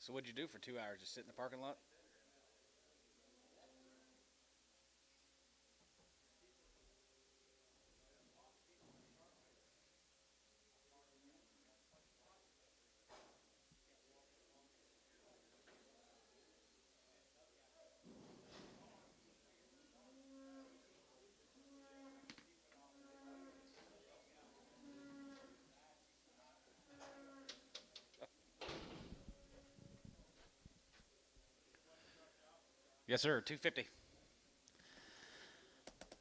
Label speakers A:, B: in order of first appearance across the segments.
A: So what'd you do for 2 hours? Just sit in the parking lot? Yes, sir. 250.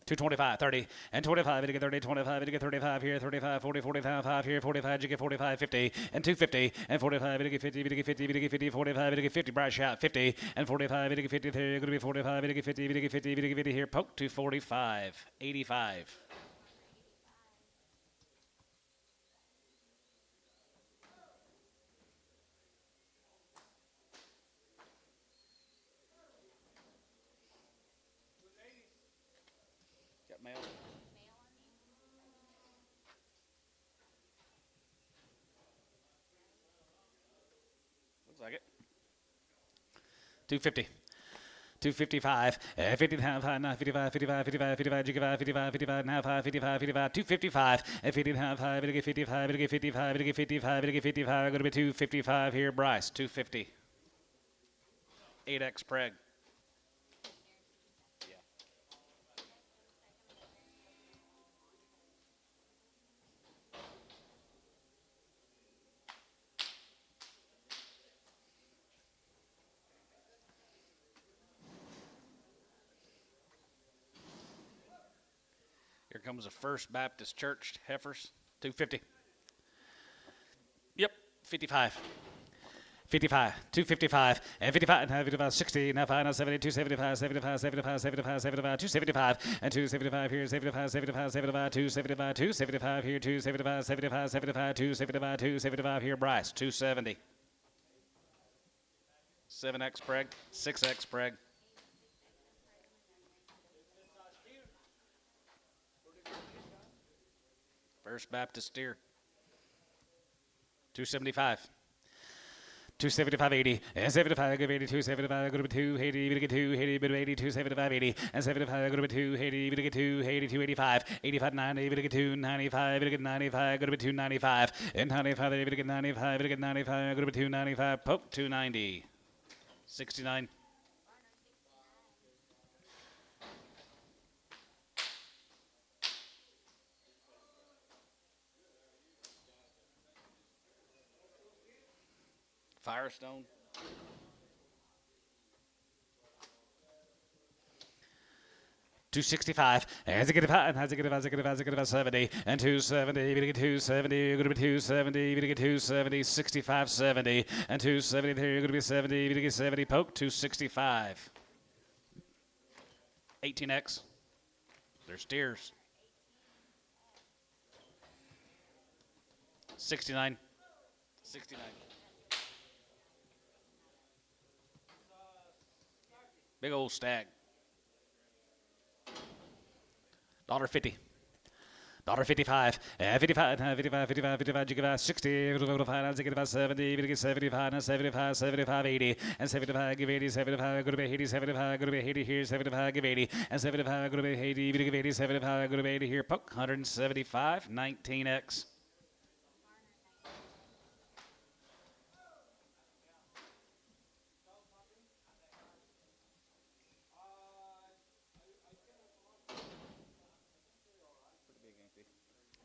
A: 225, 30, and 25, you get 30, 25, you get 35 here, 35, 40, 45, 5 here, 45, you get 45, 50, and 250, and 45, you get 50, you get 50, you get 50, 45, you get 50, bright shot, 50, and 45, you get 50, there, you're going to be 45, you get 50, you get 50, you get 50 here, poke, 245, 85. Got mail? Looks like it. 250. 255, 55, now 55, 55, 55, 55, 55, 55, now 5, 55, 55, 255, 55, get 55, get 55, get 55, get 55, going to be 255 here, Bryce, 250. 8X preg. Yeah. Here comes the First Baptist Church heifers, 250. Yep, 55. 55, 255, and 55, and 55, 60, now 5, now 70, 275, 75, 75, 75, 75, 275, and 275 here, 75, 75, 75, 275, 275 here, 275, 75, 75, 275, 275 here, Bryce, 270. 7X preg, 6X preg. First Baptist steer, 275. 275, 80, and 75, good 80, 275, good 280, we get 280, bit 80, 275, 80, and 75, good 280, we get 280, 285, 85, 90, we get 295, we get 95, good 295, and 95, we get 95, we get 95, good 295, poke 290, 69. Firestone. 265, as it get 5, as it get 5, as it get 5, as it get 70, and 270, we get 270, you're going to be 270, we get 270, 65, 70, and 270, there you're going to be 70, we get 70, poke, 265. 18X, they're steers. 69, 69. Big old stag. $1.50. $1.55, 55, 55, 55, 55, you give 60, 55, 65, 70, you get 75, 75, 75, 80, and 75, give 80, 75, go to be 80, 75, go to be 80 here, 75, give 80, and 75, go to be 80, you give 80, 75, go to be 80 here, poke, 175, 19X.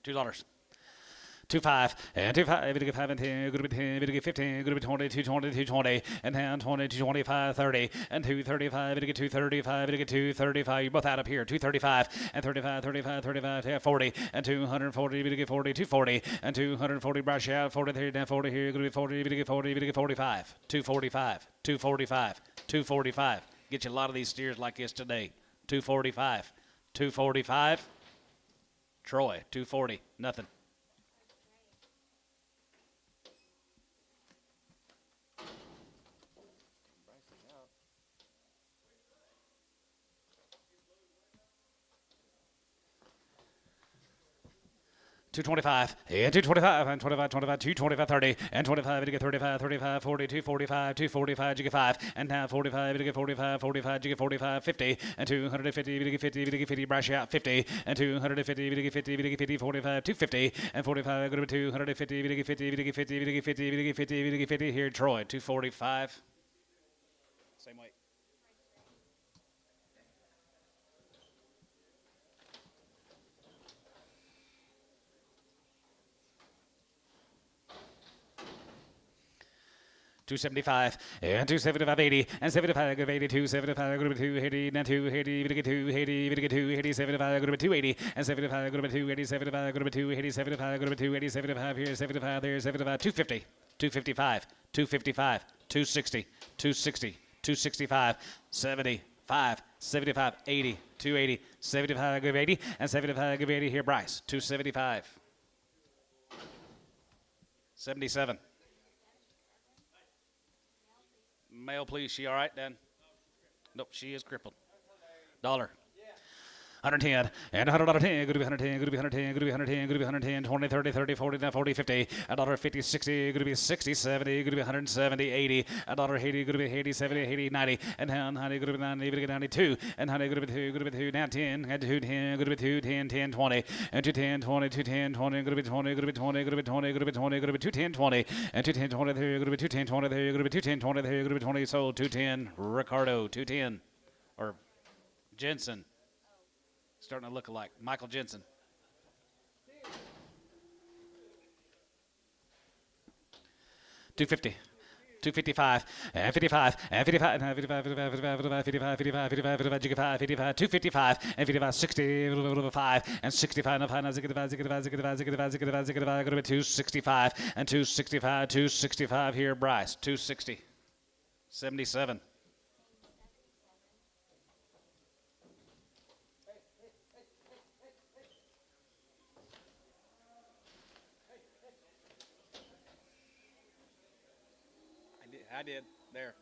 A: $2. 25 and 25, we get 5 and 10, good to be 10, we get 15, good to be 20, 220, 220, and down 20, 225, 30, and 235, we get 235, we get 235, you're both out up here, 235, and 35, 35, 35, 40, and 240, we get 40, 240, and 240, brush out, 40 there, down 40 here, good to be 40, we get 40, we get 45, 245, 245, 245, get you a lot of these steers like this today, 245, 245, Troy, 240, nothing. 225 and 225 and 25, 25, 225, 30 and 25, you get 35, 35, 40, 245, 245, you get 5 and now 45, you get 45, 45, you get 45, 50 and 250, you get 50, you get 50, brush out 50 and 250, you get 50, you get 50, 45, 250 and 45, go to 250, you get 50, you get 50, you get 50, you get 50, you get 50 here, Troy, 245. Same weight. $275 and $275 80 and $75 good 82 $75 good 280 and $280 good 280 good 280 $75 good 280 and $75 good 280 $75 good 280 $75 good 280 $75 here $75 there $75 250 $255 $255 $260 $260 $265 $75 $75 $80 $280 $75 good 80 and $75 good 80 here Bryce $275 $77 Male, please. She all right, Dan? Nope, she is crippled. Dollar. 110 and 110, good to be 110, good to be 110, good to be 110, good to be 110, 20, 30, 30, 40, now 40, 50, $1.50, 60, good to be 60, 70, good to be 170, 80, $1.80, good to be 80, 70, 80, 90, and 90, good to be 90, good to be 92, and 90, good to be 2, good to be 2, now 10, and 210, good to be 2, 10, 10, 20, and 210, 20, 210, 20, good to be 20, good to be 20, good to be 20, good to be 20, good to be 210, 20, and 210, 20, there, good to be 210, 20, there, good to be 210, 20, there, good to be 20, sold, 210, Ricardo, 210, or Jensen. Starting to look alike. Michael Jensen. $250. $255 and 55 and 55 and 55 55 55 55 55 55 55 255 and 55 60 5 and 65 and 265 and 265 here Bryce 260 77 I did. There.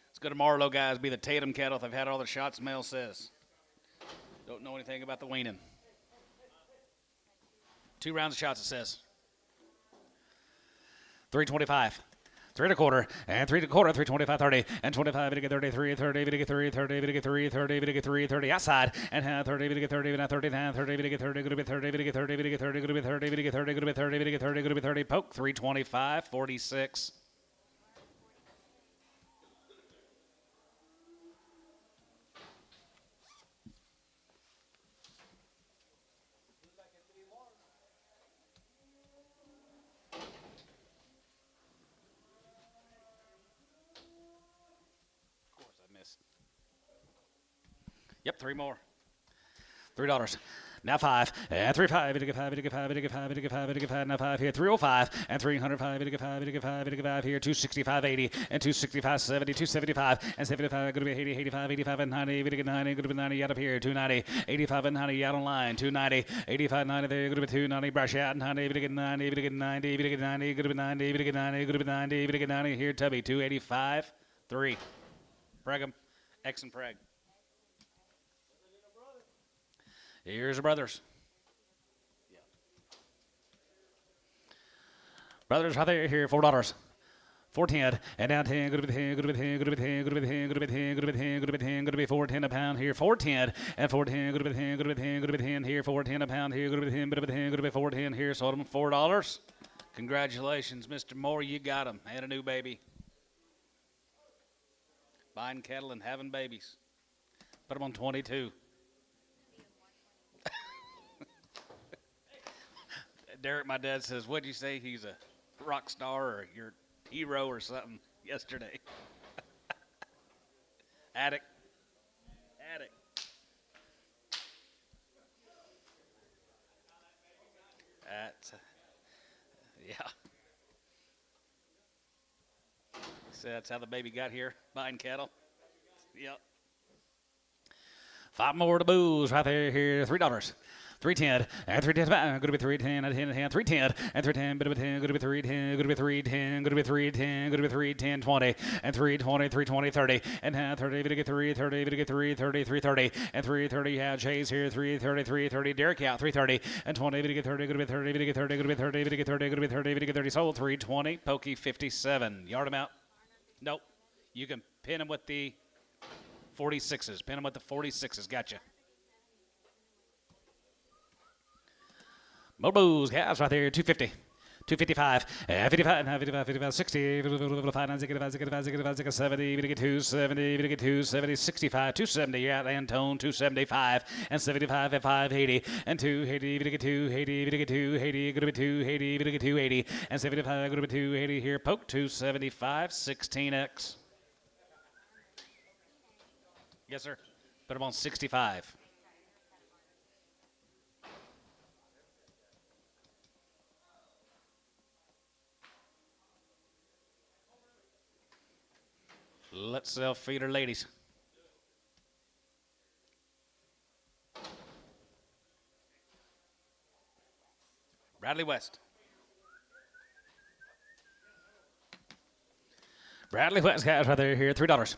A: Let's go to Marlowe, guys. Be the Tatum cattle. They've had all the shots, Mel says. Don't know anything about the weaning. 2 rounds of shots, it says. 325. 3 1/4 and 3 1/4, 325, 30 and 25, to get 33, 30, to get 3, 30, to get 3, 30, to get 3, 30 outside and 30, to get 30, now 30, now 30, to get 30, to get 30, to get 30, to get 30, to get 30, to get 30, to get 30, to get 30, to get 30, poke 325, 46. Yep, 3 more. $3. Now 5 and 35. To get 5. To get 5. To get 5. To get 5. To get 5. Now 5 here. 305 and 305. To get 5. To get 5. To get 5 here. 265, 80 and 265, 70, 275 and 75. Going to be 80, 85, 85 and 90. To get 90. Going to be 90 out of here. 290, 85 and 90 out on line. 290, 85, 90 there. Going to be 290. Brush out 90. To get 90. To get 90. To get 90. Going to be 90. To get 90. Going to be 90. To get 90 here. Tubby 285, 3. Pregham, X and Preg. Here's the brothers. Yeah. Brothers right there here, $4. 410 and down 10, good to be 10, good to be 10, good to be 10, good to be 10, good to be 10, good to be 10, good to be 10, good to be 410 a pound here, 410 and 410, good to be 10, good to be 10, good to be 10 here, 410 a pound here, good to be 10, good to be 10, good to be 410 here, sold them $4. Congratulations, Mr. Moore, you got them, and a new baby. Buying cattle and having babies. Put them on 22. Derek, my dad says, what'd you say? He's a rock star or your hero or something yesterday. Attic. That's, yeah. So that's how the baby got here, buying cattle. Yep. 5 more to booze right there here, $3. 310 and 310 going to be 310 and 10 and 310 and 310 going to be 10 going to be 310 Go to be 310. Go to be 310. Go to be 310. 20 and 320. 320. 30 and 30. Going to get 330. Going to get 330. 330 and 330. Yeah, Chase here. 330. 330. Derek out. 330 and 20. Going to get 30. Going to be 30. Going to get 30. Going to be 30. Going to get 30. Going to be 30. Going to get 30. Sold 320. Pokey 57. Yard him out. Nope. You can pin him with the 46s. Pin him with the 46s. Gotcha. Mobo's calves right there. 250. 255, 55, 55, 55, 60, 55, 65, 70, 270, 270, 65, 270, yeah, Antone, 275, and 75, and 580, and 280, 280, 280, going to be 280, 280, and 75, going to be 280 here, poke 275, 16X. Yes, sir. Put him on 65. Let's sell feeder ladies. Bradley West. Bradley West guys right there here. $3.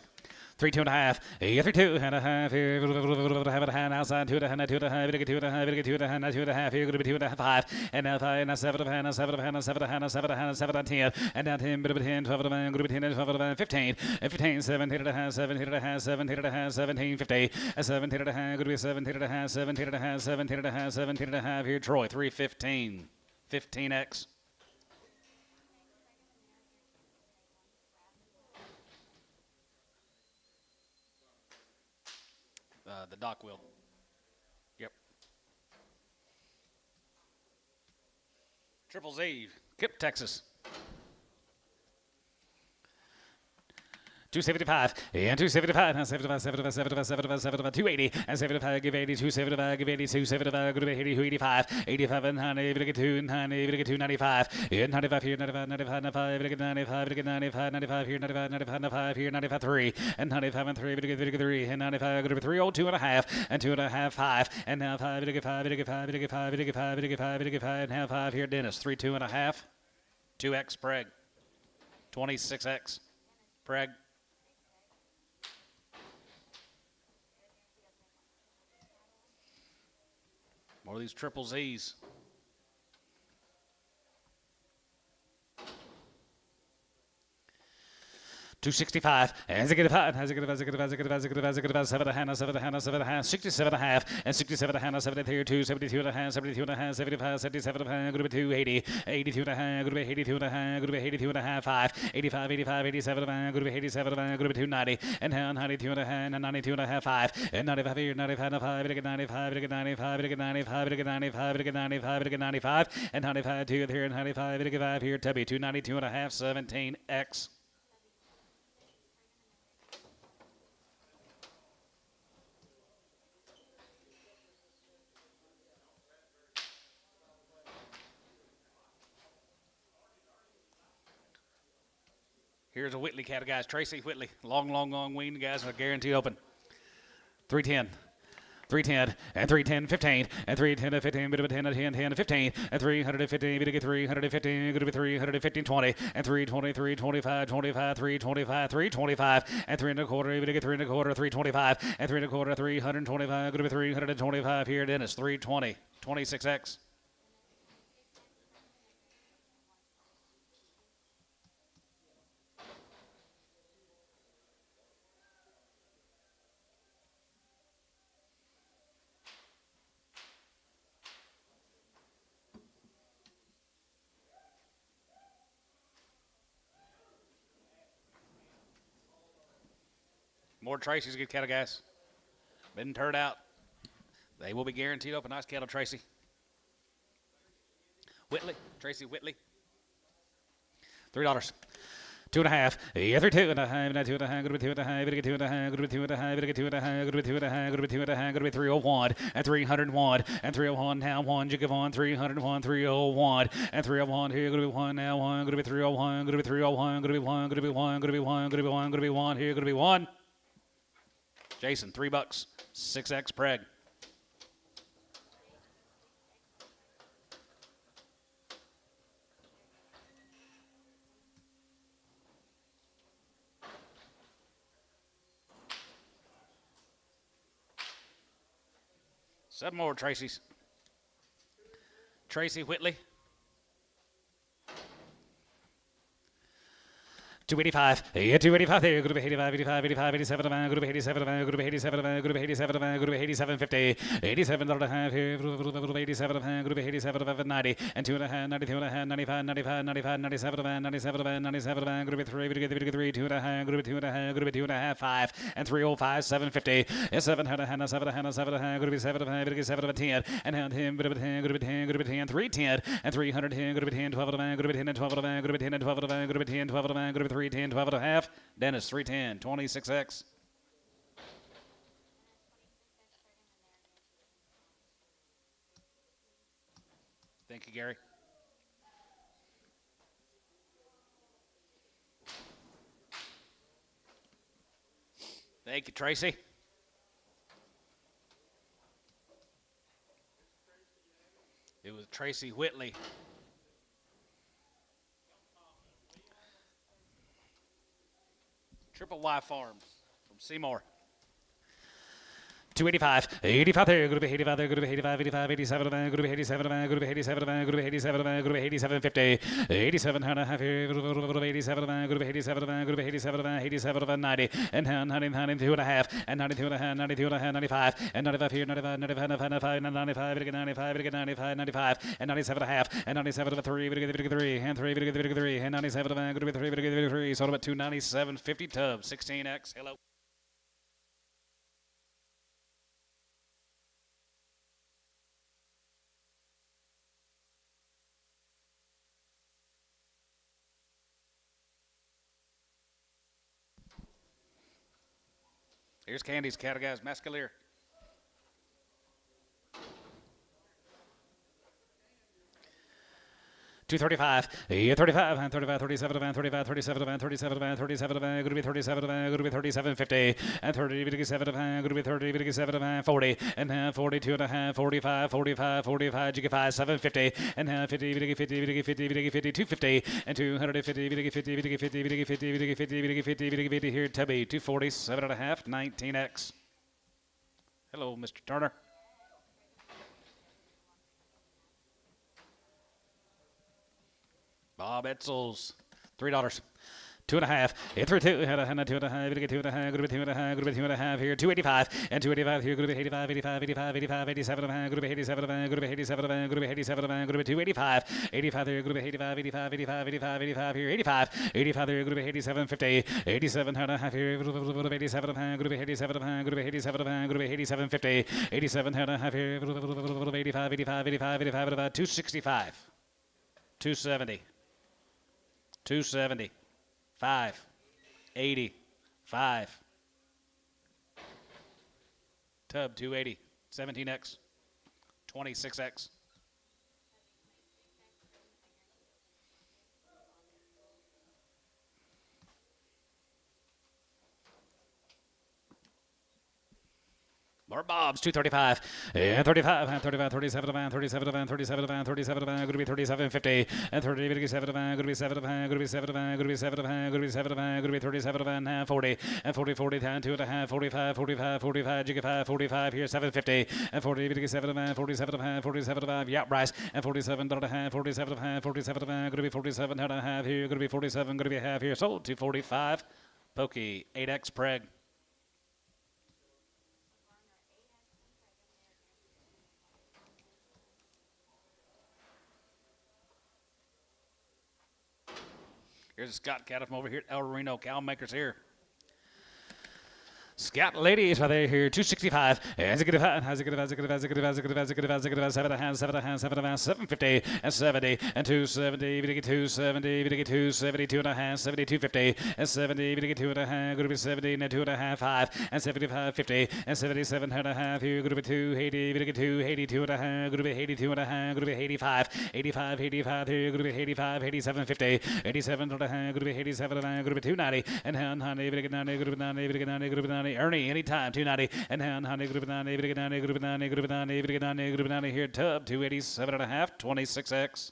A: 3, 2.5. 3, 2.5. Here, have it hand outside. 2.5. 2.5. 2.5. 2.5. 2.5. Here, going to be 2.5. And now 5. Now 7. 7. 7. 7. 7. 7. 10. And now 10. Bit of 10. 12. Going to be 10. 12. 15. 15. 17.5. 17.5. 17.5. 17. 50. 17.5. Going to be 17.5. 17.5. 17.5. 17.5. Here, Troy. 315. 15X. The dock wheel. Yep. Triple Z, Kip, Texas. 275 and 275 and 75, 75, 75, 75, 75, 280 and 75, give 80, 275, give 80, 275, go to 80, 285, 85 and 90, 2, 90, 295, 95 here, 95, 95, 95, 95, 95, 95 here, 95, 95, 95 here, 95, 3, and 95 and 3, 3, and 95, go to 3, 2 and a half, and 2 and a half, 5, and now 5, 5, 5, 5, 5, 5, and now 5 here, Dennis, 3, 2 and a half, 2X, Preg, 26X, Preg. More of these triple Z's. $265 and 65 has a good 7 and a half 67 and a half and 67 and a half 73 272 and a half 72 and a half 75 77 and a half going to be 280 82 and a half going to be 82 and a half going to be 82 and a half 5 85 85 87 and a half going to be 87 and a half going to be 290 and 92 and a half and 92 and a half 5 and 95 here 95 and 5 95 95 95 95 95 95 and 95 2 here and 95 here Tubby 292 and a half 17X. Here's a Whitley cattle, guys. Tracy Whitley. Long wean, guys. A guaranteed open. 310. 310 and 310, 15 and 310 to 15, bit of a 10 to 10, 10 to 15 and 315, bit of a 315, going to be 315, 20 and 323, 25, 25, 325, 325 and 3 and a quarter, bit of a 3 and a quarter, 325 and 3 and a quarter, 325, going to be 325 here, Dennis, 320, 26X. More Tracy's good cattle, guys. Been turned out. They will be guaranteed open. Nice cattle, Tracy. Whitley. Tracy Whitley. $3. 2.5. Yeah, 3, 2 and a half, and 2 and a half, going to be 2 and a half, going to be 2 and a half, going to be 2 and a half, going to be 2 and a half, going to be 2 and a half, going to be 2 and a half, going to be 301 and 301 and 301 now 1. You give on 301, 301 and 301 here, going to be 1 now 1, going to be 301, going to be 301, going to be 1, going to be 1, going to be 1, going to be 1, going to be 1 here, going to be 1. Jason, $3, 6X Preg. 7 more Tracy's. Tracy Whitley. 285, 285 there, group 85, 85, 85, 87, group 87, group 87, group 87, group 87, 50, 87 and a half here, group 87, group 87, 90, and 2 and a half, 92 and a half, 95, 95, 95, 97, 97, 97, group 3, group 3, 2 and a half, group 2 and a half, group 2 and a half, 5, and 305, 750, 7 and a half, 7 and a half, 7 and a half, group 7, group 7, 10, and 10, group 10, group 10, group 10, 310, and 310, group 10, 12 of a group 10, and 12 of a group 10, and 12 of a group 10, 12 of a group 310, 12 and a half. Dennis 310, 26X. Thank you, Gary. Thank you, Tracy. It was Tracy Whitley. Triple Y Farms from Seymour. 285, 85 there, group 85 there, group 85, 85, 87, group 87, group 87, group 87, group 87, 50, 87 and a half here, group 87, group 87, group 87, 87, 90, and 92 and a half, and 92 and a half, 92 and a half, 95, and 95 here, 95, 95, 95, 95, 95, 95, 95, and 97 and a half, and 97 and 3, 3, and 3, 3, and 97, group 3, 3, sold about 297, 50 tubs, 16X, hello. Here's Candy's Catagaz Mascalier. 235, 35, and 35, 37, and 35, 37, and 37, and 37, and going to be 37, and going to be 37, 50, and 30, 57, and going to be 30, 57, and 40, and 42 and a half, 45, 45, 45, you get 5, 750, and 50, 50, 50, 50, 50, 250, and 250, 50, 50, 50, 50, 50, 50, 50, 50, 50, here, Tubby, 247 and a half, 19X. Hello, Mr. Turner. Bob Edsels, $3. 2.5, 3 2, had a 2.5, we get 2.5, group 2.5, group 2.5 here, 285, and 285 here, group 85, 85, 85, 85, 87, group 87, group 87, group 87, group 285, 85 here, group 85, 85, 85, 85, 85 here, 85, 85 here, group 87, 50, 87 and a half here, group 87, group 87, group 87, group 87, 50, 87 and a half here, group 85, 85, 85, 85, 265, 270, 270. 5, 80, 5. Tub 280, 17X, 26X. More Bob's 235, and 35, and 35, 37, and 37, and 37, and 37, and going to be 37, 50, and 30, 57, and going to be 7, and going to be 7, and going to be 7, and going to be 7, and going to be 37, and 40, and 40, 40, 10, 2.5, 45, 45, 45, you get 5, 45 here, 750, and 40, 57, and 47, and 47, yeah, Bryce, and 47, and a half, 47, and 47, and going to be 47, and a half here, going to be 47, going to be a half here, sold 245, Pokey, 8X Preg. Here's a Scott Cat from over here at El Reno. Cow makers here. Scout ladies right there here, 265, and 750, and 70, and 270, 270, 270, 2.5, 70, 250, and 70, 2.5, going to be 70, and 2.5, 5, and 75, 50, and 77 and a half here, going to be 280, 280, 2.5, going to be 82 and a half, going to be 85, 85, 85 here, going to be 85, 87, 50, 87 and a half, going to be 87 and a half, going to be 290, and 90, 90, going to be 90, 90, going to be 90. Ernie, anytime, 290, and 90, group 90, group 90, group 90, group 90, group 90, group 90 here, Tub, 287 and a half, 26X.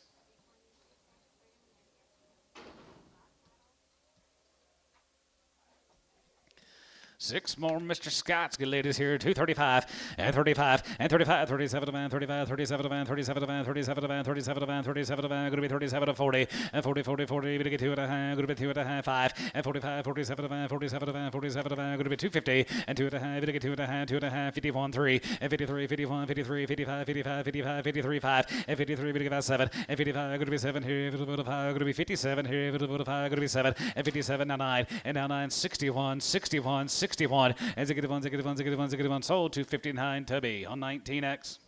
A: 6 more Mr. Scott's good ladies here. 235 and 35 and 35. 37 to man, 35, 37 to man, 37 to man, 37 to man, 37 to man, 37 to man. Going to be 37 to 40 and 40, 40, 40. Going to get 2 and a half. Going to be 2 and a half, 5 and 45, 47 to man, 47 to man, 47 to man. Going to be 250 and 2 and a half. Going to get 2 and a half, 2 and a half. 51, 3 and 53, 51, 53, 55, 55, 55, 53, 5 and 53. Going to be 7 and 55. Going to be 7 here. Going to be 57 here. Going to be 7 and 57 now 9 and now 9. 61, 61, 61 and ziggy one, ziggy one, ziggy one, ziggy one. Sold to 59 Tubby on 19X.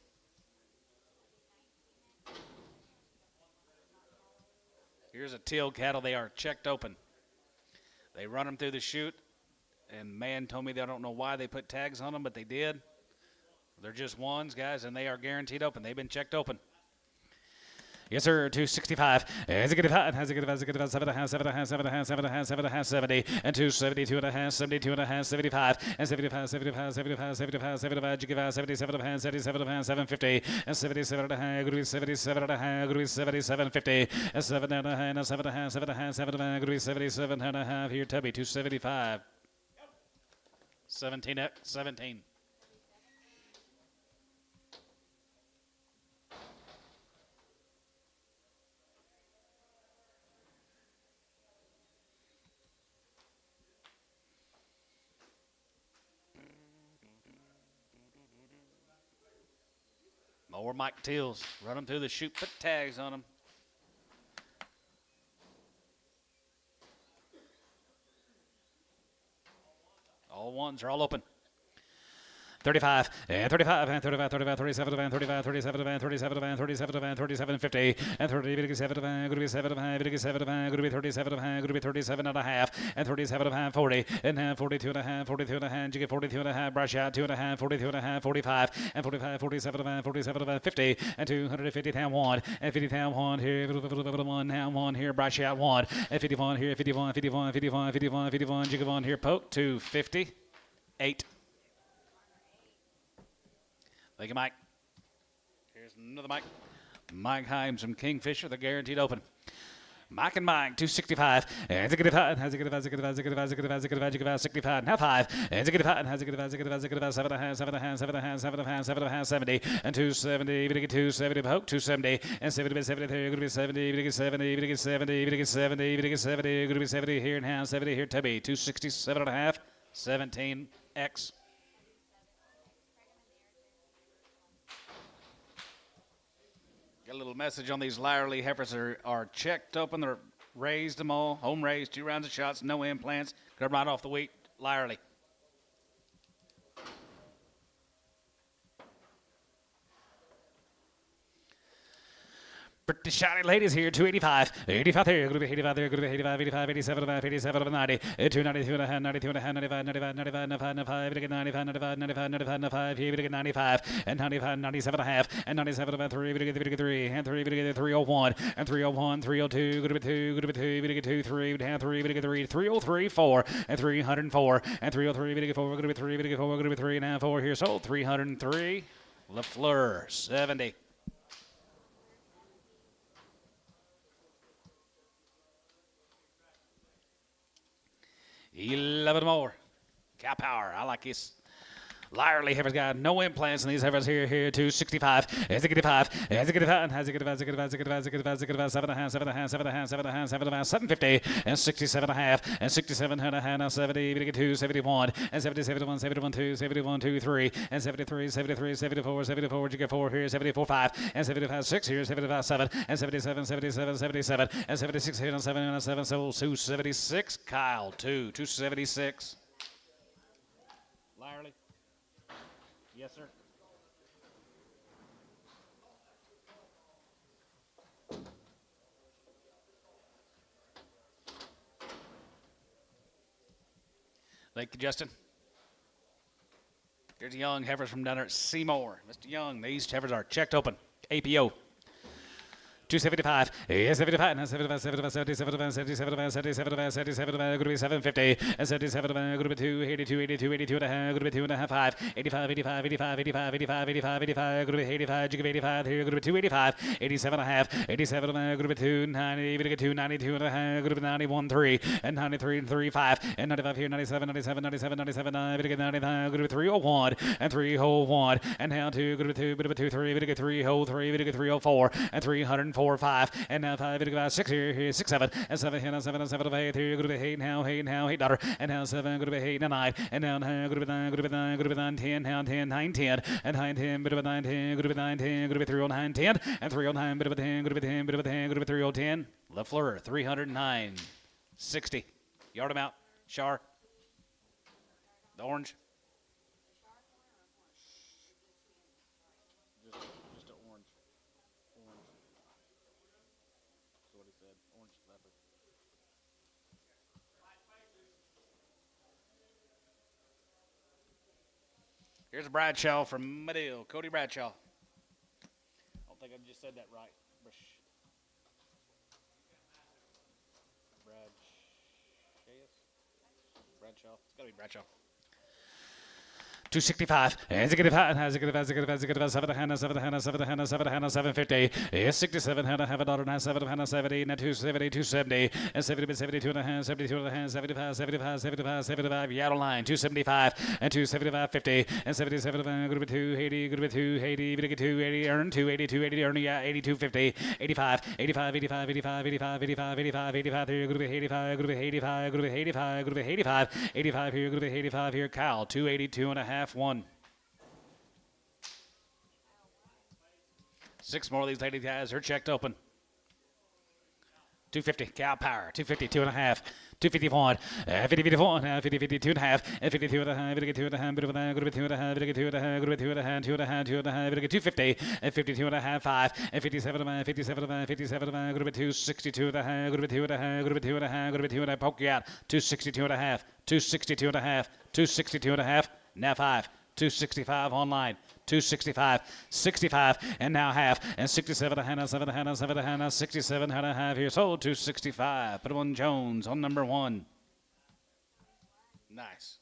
A: Here's a teal cattle. They are checked open. They run them through the chute, and man told me they don't know why they put tags on them, but they did. They're just ones, guys, and they are guaranteed open. They've been checked open. Yes, sir. 265. Has a good hot. Has a good 7.5, 70, and 272 and a half, 72 and a half, 75, and 75, 75, 75, 75, 75, 77 and a half, 77 and a half, 750, and 77 and a half, going to be 77 and a half, going to be 77.50, and 7 and a half, and 7 and a half, 7 and a half, 7 and a half, going to be 77 and a half here, Tubby, 275. 17. More Mike Teals. Run them through the chute, put tags on them. All ones are all open. 35 and 35 and 35, 35, 37 and 35, 37 and 37 and 37 and 37 and 50 and 37 and going to be 7 and 7 and going to be 37 and going to be 37 and a half and 37 and 40 and 42 and a half, 42 and a half. You get 42 and a half. Brush out 2 and a half, 42 and a half, 45 and 45, 47 and 47 and 50 and 250 down 1 and 50 down 1 here, 1 down 1 here. Brush out 1 and 51 here, 51, 51, 51, 51, 51. You get 1 here. Poke 258. Thank you, Mike. Here's another Mike. Mike Himes from Kingfisher. They're guaranteed open. Mike and Mike, 265. And ziggy hot. Has a good 65 and half 5. And ziggy hot. Has a good 7 and a half, 7 and a half, 7 and a half, 7 and a half, 7 and a half, 70 and 270. We get 270. Poke 270 and 70. 73. Going to be 70. We get 70. We get 70. We get 70. We get 70. Going to be 70 here and half. 70 here. Tubby 267 and a half. 17X. Got a little message on these Lyerly heifers are checked open. They're raised them all, home raised, 2 rounds of shots, no implants. Come right off the wheat, Lyerly. Pretty shiny ladies here, 285. 85 there, going to be 85 there, going to be 85, 85, 87, 87, 90, 292 and a half, 92 and a half, 95, 95, 95, 95, 95, we get 95, 95, 95, 95, 95, here we get 95, and 95, 97 and a half, and 97 about 3, we get 3, and 3, we get 301, and 301, 302, going to be 2, going to be 2, we get 2, 3, we have 3, we get 3, 303, 4, and 304, and 303, we get 4, we're going to be 3, we get 4, we're going to be 3 and a half, 4 here, sold 303, LaFleur, 70. $11 more. Cow power. I like this. Lyerly heifers got no implants in these heifers here, 265, and 65, and 65, and 65, 7 and a half, 7 and a half, 7 and a half, 7 and a half, 7 and a half, 750, and 67 and a half, and 67 and a half, now 70, we get 2, 71, and 70, 71, 71, 2, 71, 2, 3, and 73, 73, 74, 74, you get 4 here, 74, 5, and 75, 6 here, 75, 7, and 77, 77, 77, and 76 here, and 7, and 7, so 276, Kyle, 276. Lyerly. Yes, sir. Thank you, Justin. Here's Young heifers from down there at Seymour. Mr. Young, these heifers are checked open. APO. 275, 75, and 75, 75, 77, 77, 77, 77, going to be 750, and 77, going to be 282, 82, 82 and a half, going to be 2 and a half, 5, 85, 85, 85, 85, 85, 85, 85, going to be 85, jig of 85, here, going to be 285, 87 and a half, 87, going to be 290, going to get 292 and a half, going to be 91, 3, and 93 and 35, and 95 here, 97, 97, 97, 97, 9, going to get 99, going to be 301, and 301, and now 2, going to be 2, bit of a 2, 3, going to get 303, going to get 304, and 304, 5, and now 5, going to go 6 here, 6, 7, and 7 here, 7, and 7 of 8 here, going to be 8 now, 8 now, 8 daughter, and now 7, going to be 8 and 9, and now 9, going to be 9, going to be 9, going to be 9, 10, now 10, 9, 10, and 9, 10, bit of a 9, 10, going to be 9, 10, going to be 309, 10, and 309, bit of a 10, going to be 10, bit of a 10, going to be 3010, LaFleur, 309, 60, yard him out, Char, the orange. Just an orange. That's what he said. Orange leopard. Here's a Bradshaw from Medill. Cody Bradshaw. I don't think I just said that right. Bradshaw. It's got to be Bradshaw. 265, and 750, 67, and have a daughter, and 7, and 70, and 270, 270, and 70, 72 and a half, 72 and a half, 75, 75, 75, 75, Yaddle line, 275, and 275, 50, and 77, going to be 280, going to be 280, going to get 280, earn 280, 280, earn, yeah, 82, 50, 85, 85, 85, 85, 85, 85, 85, 85, here, going to be 85, going to be 85, going to be 85, going to be 85, 85 here, going to be 85 here, Kyle, 282 and a half. 1. 6 more of these lady guys are checked open. 250, cow power, 250, 2 and a half, 251, 50, 54, 50, 52 and a half, and 52 and a half, 52 and a half, bit of a go to 2 and a half, 2 and a half, go to 2 and a half, 2 and a half, 2 and a half, 250, and 52 and a half, 5, and 57 and a half, 57 and a half, 57 and a half, go to 262 and a half, go to 2 and a half, go to 2 and a half, go to 2 and a half, poke you out, 262 and a half, 262 and a half, 262 and a half, now 5. 265 online, 265, 65, and now half, and 67 and a half, 7 and a half, 7 and a half, 67 and a half here, sold 265. Put on Jones on number 1. Nice.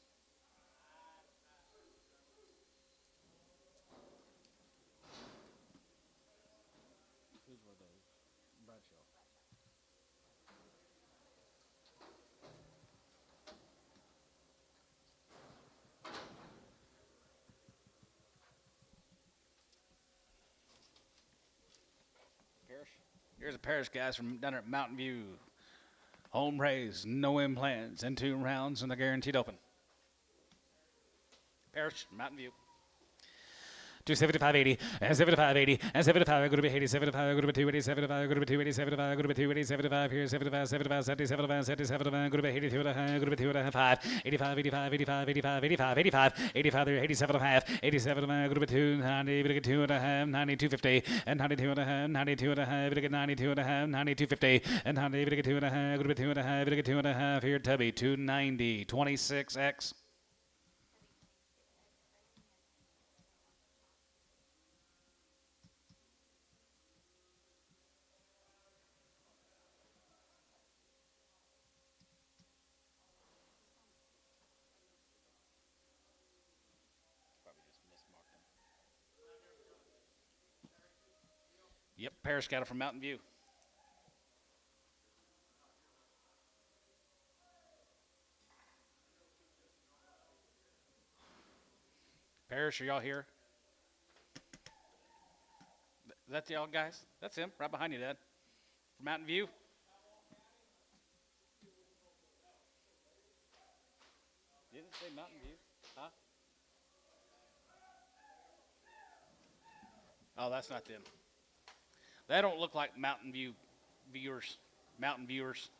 A: Here's a Parish guys from down there at Mountain View. Home raised, no implants, and 2 rounds, and they're guaranteed open. Parish, Mountain View. 275, 80, and 75, 80, and 75, go to be 80, 75, go to be 280, 75, go to be 280, 75, go to be 280, 75, here, 75, 75, 77, 77, go to be 82 and a half, go to be 2 and a half, 5, 85, 85, 85, 85, 85, 85, 85, there, 87 and a half, 87 and a half, go to be 2, 90, we get 2 and a half, 92, 50, and 92 and a half, 92 and a half, we get 92 and a half, 92, 50, and 90, we get 2 and a half, go to be 2 and a half, we get 2 and a half, here, Tubby, 290, 26X. Yep, Parrish got it from Mountain View. Parrish, are y'all here? That's y'all guys? That's him, right behind you, Dad. From Mountain View? You didn't say Mountain View, huh? Oh, that's not them. They don't look like Mountain View viewers. Mountain viewers.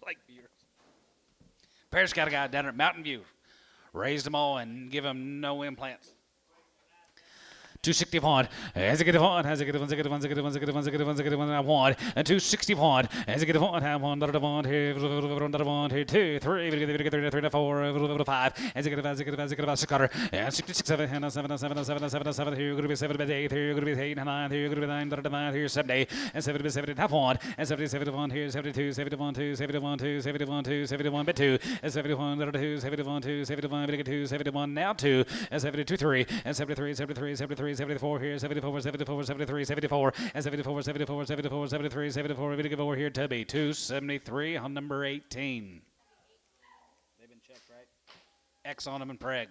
A: Like viewers. Parrish got a guy down at Mountain View. Raised them all and give them no implants. 261, as a get one, as a get one, as a get one, as a get one, as a get one, as a get one, as a get one, I want, and 261, as a get one, have one, another one, here, another one, here, 2, 3, we get 3, 4, 5, as a get a cutter, and 66, 7, 7, 7, 7, 7, 7, here, going to be 7, 8, here, going to be 8, 9, here, going to be 9, 9, here, 70, and 7, 7, half one, and 71, here, 72, 71, 2, 71, 2, 71, 2, 71, bit 2, and 71, 2, 71, 2, 71, bit 2, 71, now 2, and 72, 3, and 73, 73, 73, 74 here, 74, 74, 73, 74, and 74, 74, 74, 73, 74. We're going to go over here to be 273 on number 18. They've been checked, right? X on them and preg.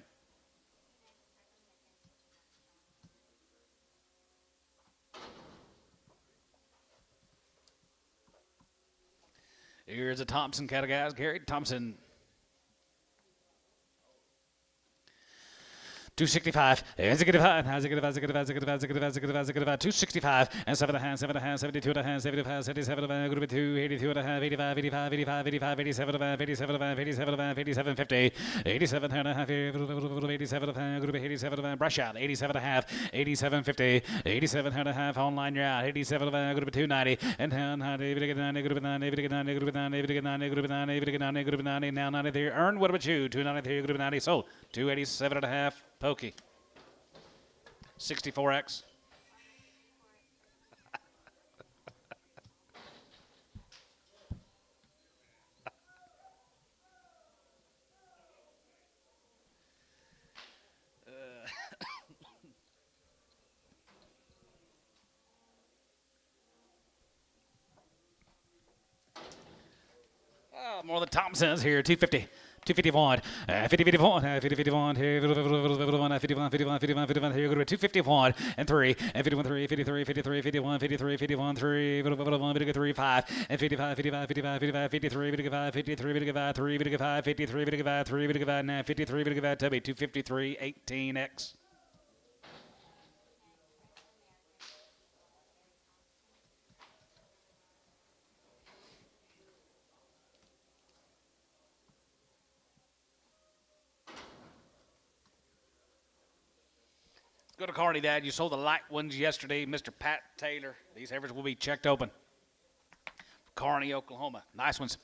A: Here's a Thompson cattle, guys. Gary Thompson. 265, as a get 5, as a get 5, as a get 5, as a get 5, as a get 5, as a get 5, as a get 5, 265, and 7 and a half, 7 and a half, 72 and a half, 75, 77 and a half, group 2, 82 and a half, 85, 85, 85, 85, 87 and a half, 87 and a half, 87 and a half, 87, 50, 87 and a half, 87 and a half, group 87 and a half, brush out, 87 and a half, 87, 50, 87 and a half, online you're out, 87 and a half, group 290, and down 90, group 90, group 90, group 90, group 90, group 90, group 90, group 90, group 90, now 93, earned, what about you? 293, group 90, sold, 287 and a half, pokey. 64X. More than Thompson's here, 250. 251, 50, 51, 50, 51, 51, 51, 51, 51, 51, here, go to 251, and 3, and 51, 3, 53, 53, 51, 53, 51, 3, 3, 5, and 55, 55, 55, 55, 53, 55, 53, 55, 3, 55, 53, 55, 3, 55, 9, 53, 55, Tubby, 253, 18X. Go to Carney, Dad. You sold the light ones yesterday, Mr. Pat Taylor. These heifers will be checked open. Carney, Oklahoma. Nice ones.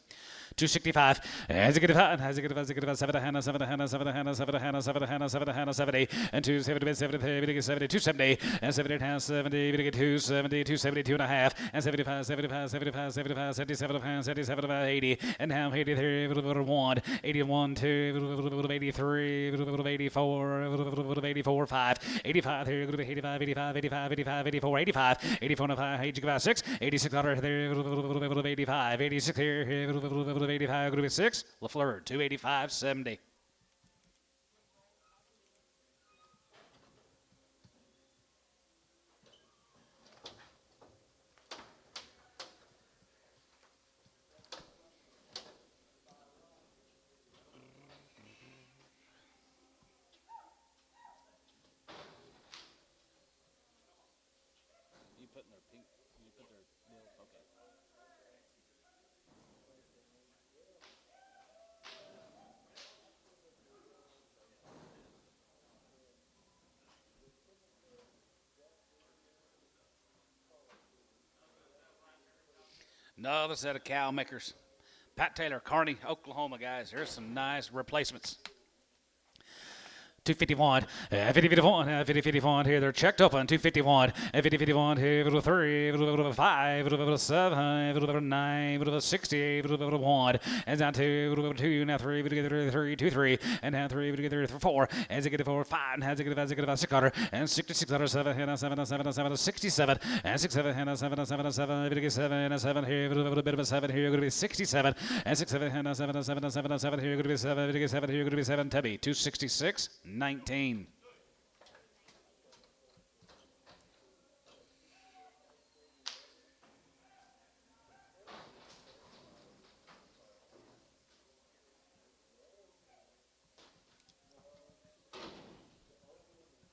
A: 265. As a get 5, as a get 5, as a get 5, 7 Hannah, 7 Hannah, 7 Hannah, 7 Hannah, 7 Hannah, 7 Hannah, 70, and 270, 70, 70, 270, and 70 and a half, 70, we get 270, 272 and a half, and 75, 75, 75, 75, 77 and a half, 77 and a half, 80, and now 83, 1, 81, 2, 83, 84, 84, 5, 85, here, 85, 85, 85, 85, 84, 85, 84 and a half, 86, 86 there, 85, 86 here, 85, group 6, LaFleur, 285, 70. You put in their pink, you put their, okay. Another set of cow makers. Pat Taylor, Carney, Oklahoma, guys. Here's some nice replacements. 251, 50-51, 50-51 here. They're checked open. 251, 50-51 here. 3, 5, 7, 9, 60, 1, and down to 2. Now 3, 3, 2, 3, and now 3, 4, as they get 4, 5, and as they get 600, and 66, 7, 7, 67, and 67, 7, 7, 7 here. A bit of a 7 here. Going to be 67, and 6, 7, 7 here. Going to be 7 here. Going to be 7. Tubby, 266. 19.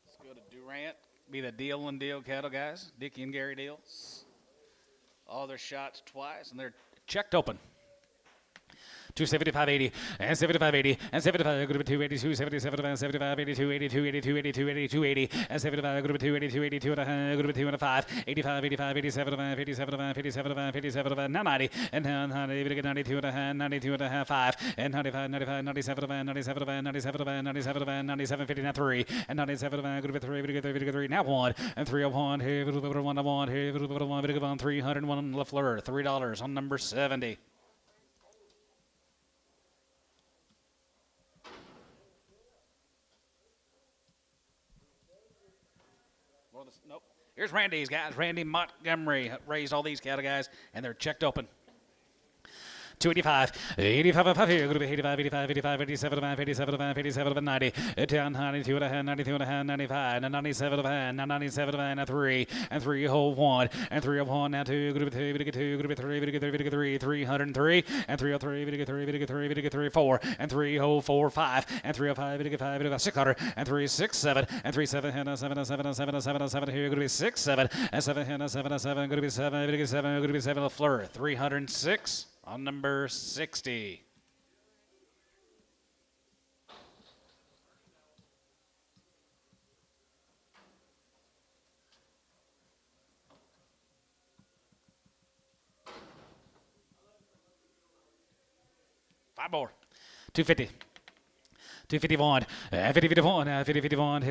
A: Let's go to Durant. Be the Deal and Deal cattle guys. Dickie and Gary Deal. All their shots twice, and they're checked open. 275, 80, and 75, 80, and 75, group of 282, 77, 75, 82, 82, 82, 82, 82, 80, and 75, group of 282, 82, and a half, group of 2 and a 5, 85, 85, 87, 57, 57, 57, now 90, and 90, 92 and a half, 92 and a half, 5, and 95, 95, 97, 97, 97, 97, 97, 50, now 3, and 97, group of 3, now 1, and 301, here, 101, here, 1, 301, LaFleur, $3 on number 70. Nope. Here's Randy's guys. Randy Montgomery raised all these cattle guys, and they're checked open. 285, 85, 85, 85, 85, 87, 87, 87, 90, 10, 92 and a half, 92 and a half, 95, and 97 and 97 and 3, and 301, and 301, now 2, group of 2, group of 2, group of 3, group of 3, 303, and 303, group of 3, group of 3, group of 3, 4, and 304, 5, and 305, group of 5, 600, and 367, and 37, and 7, 7, 7, 7, 7, here, group of 6, 7, and 7, and 7, 7, group of 7, group of 7, group of 7, LaFleur, 306. On number 60. Five more. 250. 251, 50, 51,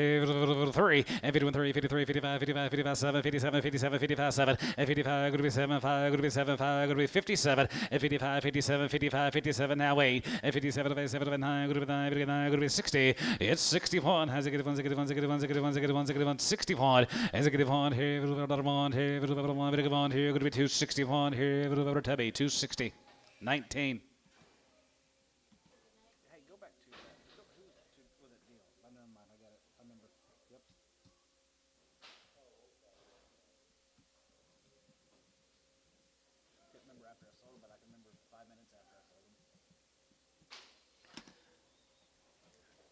A: 3, and 51, 3, 53, 55, 55, 55, 7, 57, 57, 55, 7, and 55, going to be 7, 5, going to be 7, 5, going to be 57, and 55, 57, 55, 57, now 8, and 57, 57, 9, going to be 9, going to be 60, it's 61, has a good one, 61, 61, 61, 61, 61, 61, has a good one, here, one, here, one, here, going to be 261, here, Tubby, 260, 19.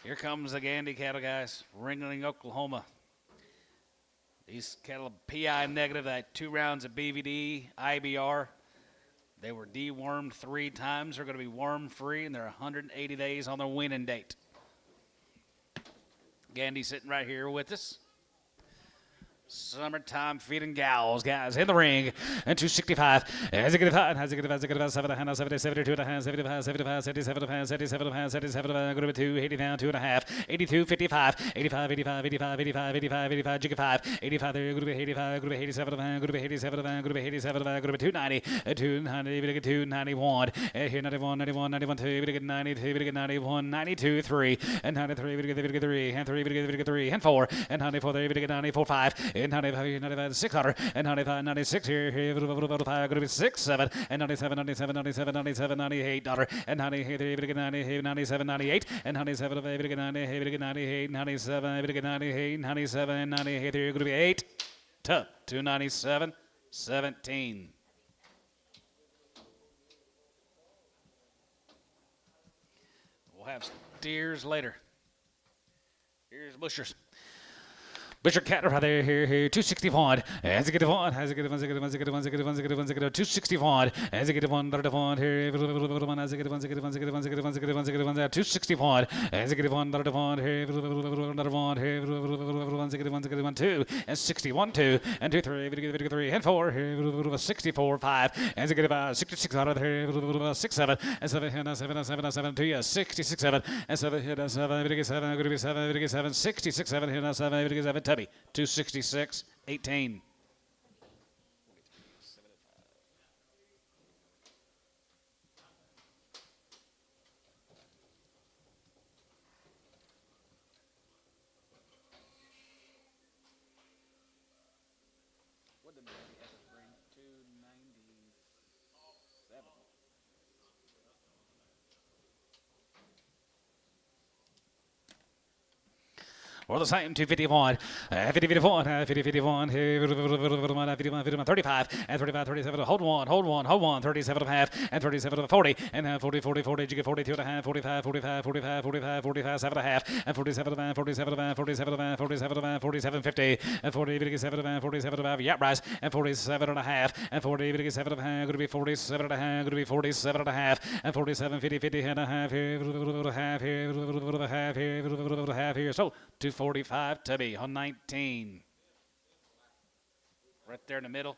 A: Here comes the Gandy cattle guys, Ringling, Oklahoma. These cattle PI negative, that 2 rounds of BVD, IBR. They were dewormed 3 times. They're going to be worm free, and they're 180 days on their weaning date. Gandy sitting right here with us. Summertime feeding gals, guys, in the ring, and 265, has a good five, has a good 7, 72 and a half, 75, 75, 77, 77, 77, good 2, 80 down, 2 and a half, 82, 55, 85, 85, 85, 85, 85, 85, jigga 5, 85, good 85, good 87, good 87, good 87, good 290, 290, 291, here 91, 91, 91, 2, 92, 91, 92, 3, and 93, 3, and 3, 3, and 4, and 94, 94, 5, and 95, 95, 600, and 95, 96, here, 5, going to be 6, 7, and 97, 97, 97, 97, 98, and 98, 98, 97, 98, and 97, 98, 98, 97, 98, 97, 98, here, going to be 8, 297, 17. We'll have steers later. Here's bushers. Butcher cat right there, here, 261, has a good one, has a good one, has a good one, has a good one, has a good one, has a good one, has a good one, 261, has a good one, here, has a good one, has a good one, has a good one, has a good one, has a good one, has a good one, has a good one, 261, has a good one, here, here, has a good one, has a good one, 2, and 61, 2, and 2, 3, 3, and 4, here, 64, 5, has a good 66 out of here, 6, 7, and 7, 7, 7, 7, 2, 66, 7, and 7, 7, 7, 7, 66, 7, 7, Tubby, 266, 18. Or the same, 251, 50, 51, 50, 51, 51, 35, and 35, 37, hold one, 37 and a half, and 37 and 40, and 40, 40, 40, you get 42 and a half, 45, 45, 45, 45, 45, 7 and a half, and 47 and a half, 47 and a half, 47 and a half, 47 and a half, 47, 50, and 40, 7 and a half, 47 and a half, yeah, rise, and 47 and a half, and 40, 7 and a half, going to be 47 and a half, going to be 47 and a half, and 47, 50, 50 and a half here, half here, half here, half here, so 245 to be on 19. Right there in the middle.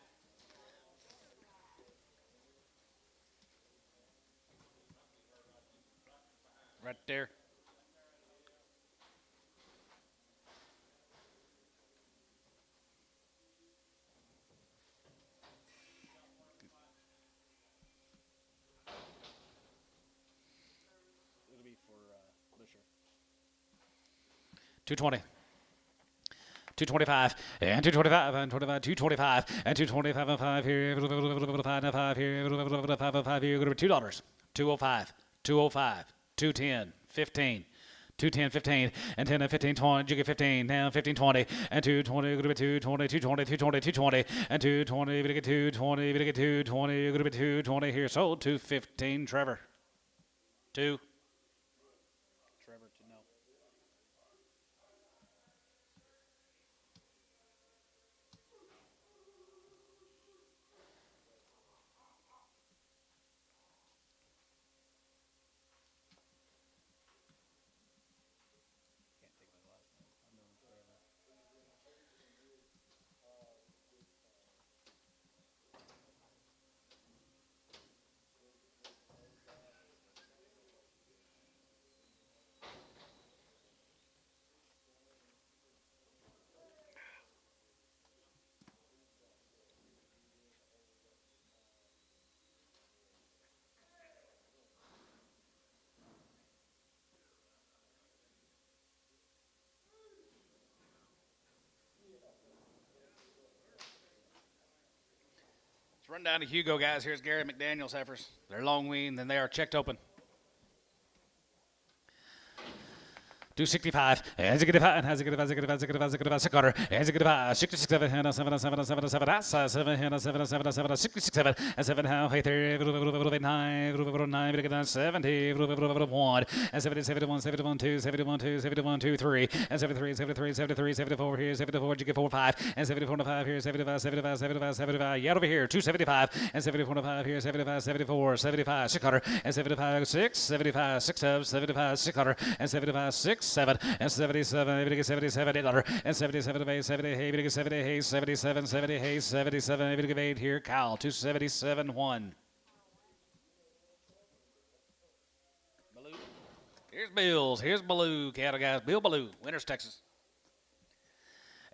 A: Right there. It'll be for this year. 220. 225 and 225 and 25, 225 and 225 and 5 here, 5 and 5 here, 5 and 5 here, going to be $2. 205, 205, 210, 15. 210, 15, and 10 and 15, 20, you get 15, now 15, 20, and 220, you're going to be 220, 220, 220, 220, and 220, you're going to get 220, you're going to get 220, you're going to be 220 here, sold, 215, Trevor. 2. Trevor, no. Let's run down to Hugo, guys. Here's Gary McDaniel's heifers. They're long weaned and they are checked open. 265, as you get a as you get a as you get a as you get a as you get a 67, and 7, 7, 7, 7, 7, 7, 7, 7, 67, and 7, half, 8, 9, 9, 70, 1, and 70, 71, 71, 2, 71, 2, 71, 2, 3, and 73, 73, 73, 74 here, 74, you get 4, 5, and 74 to 5 here, 75, 75, 75, 75, yet over here, 275, and 74 to 5 here, 75, 74, 75, 600, and 75, 6, 75, 6, 75, 600, and 75, 6, 7 and 77, maybe 77, 800 and 77, 8, 70, hey, maybe 70, hey, 77, 70, hey, 77, maybe 8 here, Kyle, 277, 1. Baloo. Here's Bill's, here's Baloo, cattle guys, Bill Baloo, Winters, Texas.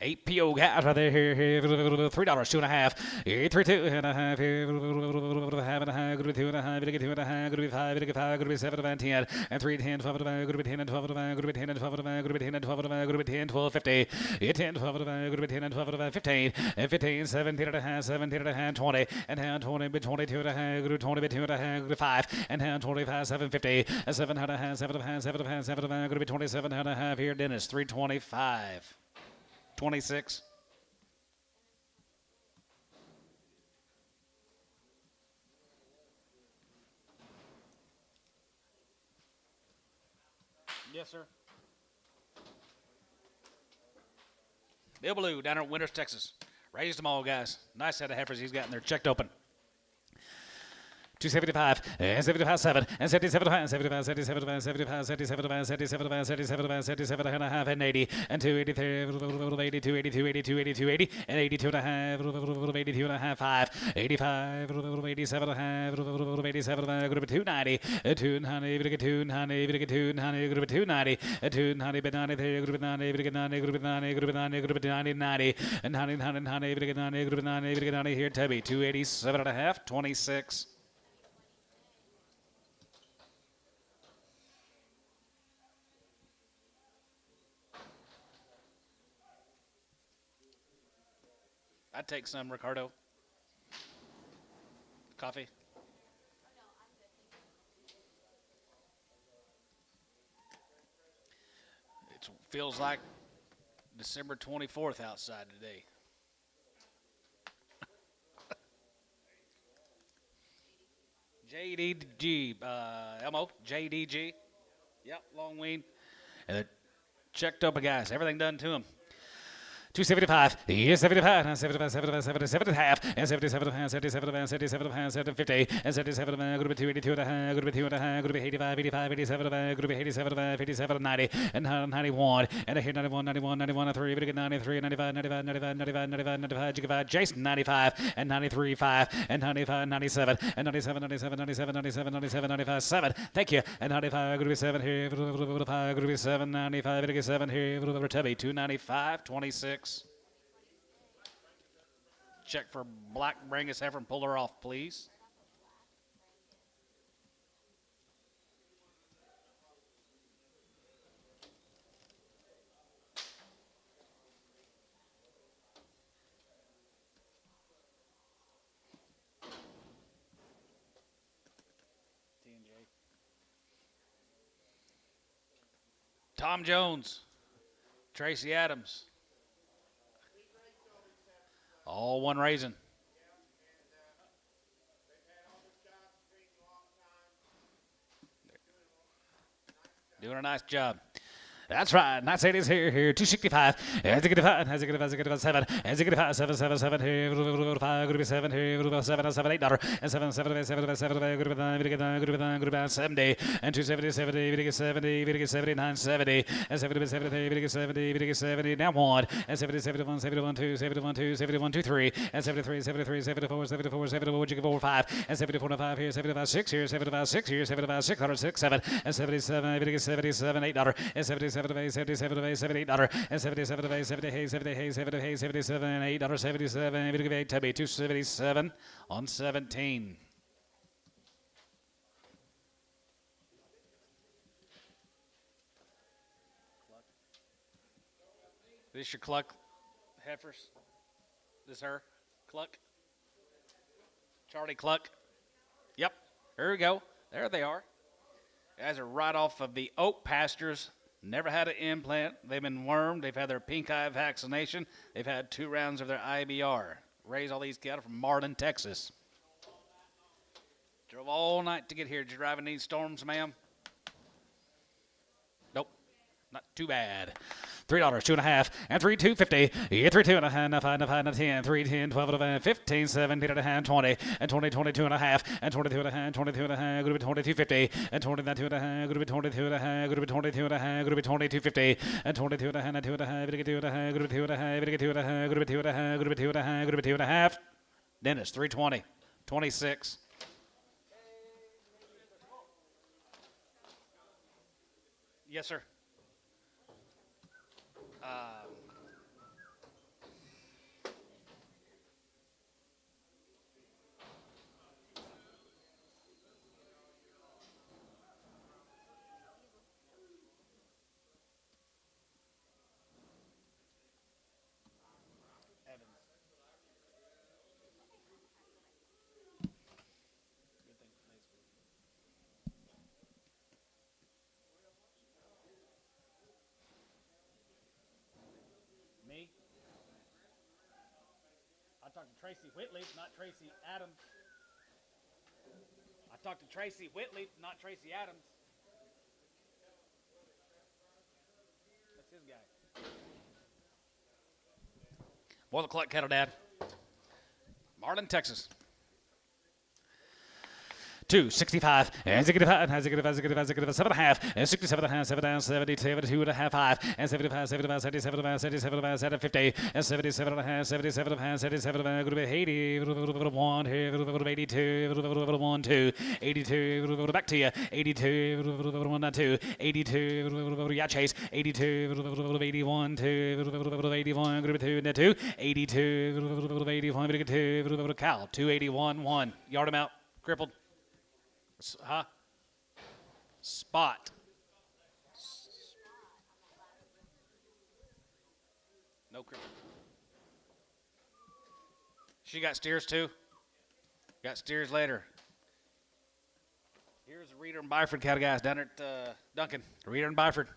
A: 8 PO guys right there here, $3, 2.5, 832 and a half here, half and a half, could be 2.5, could be 2.5, could be 5, could be 5, could be 7 and 10, and 3, 10, 12, could be 10 and 12, could be 10 and 12, could be 10 and 12, could be 10, 12, 50, 10, 12, could be 10 and 12, 15, and 15, 17 and a half, 17 and a half, 20, and hand 20, bit 22 and a half, could be 20, bit 2 and a half, could be 5, and hand 25, 750, and 7 and a half, 7 and a half, 7 and a half, 7 and a half, could be 27 and a half here, Dennis, 325. 26. Yes, sir. Bill Blue down at Winters, Texas. Raised them all, guys. Nice set of heifers he's got in there. Checked open. 275, and 75, 7, and 77, and 75, 77, 75, 77, 77, 77, 77 and a half, and 80, and 283, 82, 82, 82, 82, 80, and 82 and a half, 82 and a half, 5, 85, 87 and a half, 87, going to be 290, 290, 290, 290, going to be 290, 290, but 93, going to be 90, going to be 90, going to be 90, going to be 90, going to be 90, 90, and 90, 90, 90, going to be 90, going to be 90, going to be 90 here, Tubby, 287 and a half, 26. I'd take some, Ricardo. Coffee. It feels like December 24th outside today. JDG, Elmo, JDG. Yep, long wean. And it checked up, guys. Everything done to him. 275, yes, 75, and 75, 75, 77 and a half, and 77 and a half, 77 and 77 and a half, 750, and 77 and a half, group 282 and a half, group 2 and a half, group 85, 85, 87 and a half, group 87 and a half, 57 and 90, and 91, and I hear 91, 91, 91, 3, we get 93, 95, 95, 95, 95, 95, 95, Jigga Jason 95, and 93, 5, and 95, 97, and 97, 97, 97, 97, 97, 95, 7, thank you, and 95, group 7 here, group 7, 95, 7 here, Tubby, 295, 26. Check for black Brangus heifer and pull her off, please. Tom Jones, Tracy Adams. All one raising. Doing a nice job. That's right. Nice ladies here. 265. As it get 5, as it get 5, as it get 7, as it get 5, 7, 7, 7 here. 5, group 7 here. 7, 7, 8 dollar, and 7, 7, 7, 7, group 9, group 70, and 270, 70, 70, 79, 70, and 70, 70, 70, 70, now 1, and 70, 71, 71, 2, 71, 2, 71, 2, 3, and 73, 73, 74, 74, 74, you 4, 5, and 74, 5 here, 75, 6 here, 75, 6 here, 75, 6, 6, 7, and 77, 77, 8 dollar, and 77, 77, 78 dollar, and 77, 70, 70, 70, 77, 8 dollar, 77, 8, 277 on 17. This your cluck heifers? This her cluck? Charlie Cluck? Yep. There we go. There they are. Guys are right off of the oak pastures. Never had an implant. They've been wormed. They've had their pink eye vaccination. They've had 2 rounds of their IBR. Raised all these cattle from Marlin, Texas. Drove all night to get here. Did you drive in these storms, ma'am? Nope. Not too bad. $3, 2.5, and 3, 250. Yeah, 3, 2 and a half, and 5, and 10, 3, 10, 12 and a half, 15, 17 and a half, 20, and 20, 22 and a half, and 22 and a half, 22 and a half, group 2250, and 22 and a half, group 22 and a half, group 22 and a half, group 2250, and 22 and a half, 2 and a half, 2 and a half, group 2 and a half, 2 and a half, group 2 and a half, group 2 and a half, group 2 and a half. Dennis, 320, 26. Yes, sir. Me? I talked to Tracy Whitley, not Tracy Adams. I talked to Tracy Whitley, not Tracy Adams. That's his guy. Boil the cluck kettle, Dad. Marlin, Texas. 265, and 65, and 7.5, and 67.5, 7 down, 72 and a half, 5, and 75, 75, 77, 77, 750, and 77.5, 77.5, 77, group 80, 1 here, 82, 1, 2, 82, back to you, 82, 1, 2, 82, yeah, chase, 82, 81, 2, 81, group 2, 2, 82, 81, 2, Cal, 281, 1, yard him out, crippled. Huh? Spot. No cripple. She got steers too? Got steers later. Here's Reader and Byford cattle guys down at Duncan. Reader and Byford.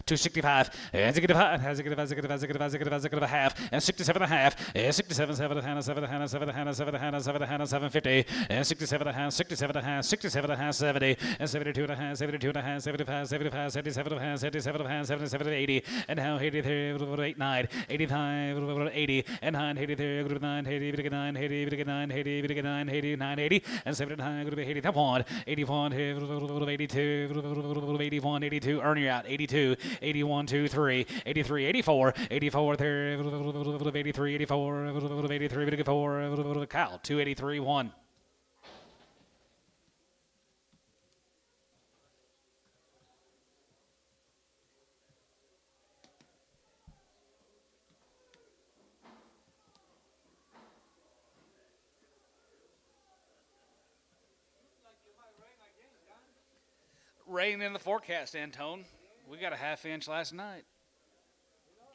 A: 265, and 65, has a half, and 67 and a half, and 67, 7 and a half, 7 and a half, 7 and a half, 7 and a half, 7 and a half, 750, and 67 and a half, 67 and a half, 67 and a half, 70, and 72 and a half, 72 and a half, 75, 75, 77 and a half, 77 and a half, 77 and 80, and now 83, 89, 85, 80, and 9, 83, 9, 80, 9, 80, 9, 80, 9, 80, 9, 80, and 79, 80, 81, 81, 82, 81, 82, earn you out, 82, 81, 2, 3, 83, 84, 84, 83, 84, 83, 84, Kyle, 283, 1. Rain in the forecast, Antone. We got a half inch last night.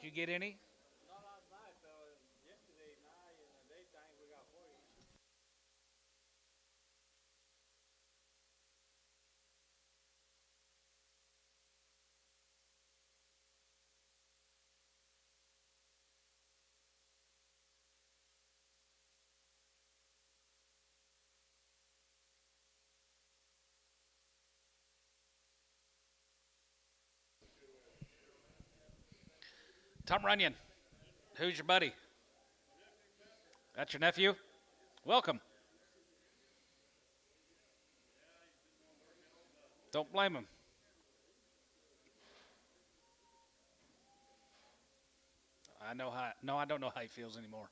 A: Did you get any?
B: Not last night, though. Yesterday night in the daytime we got 4 inches.
A: Tom Runyon, who's your buddy? That's your nephew? Welcome. Don't blame him. I know how. No, I don't know how he feels anymore.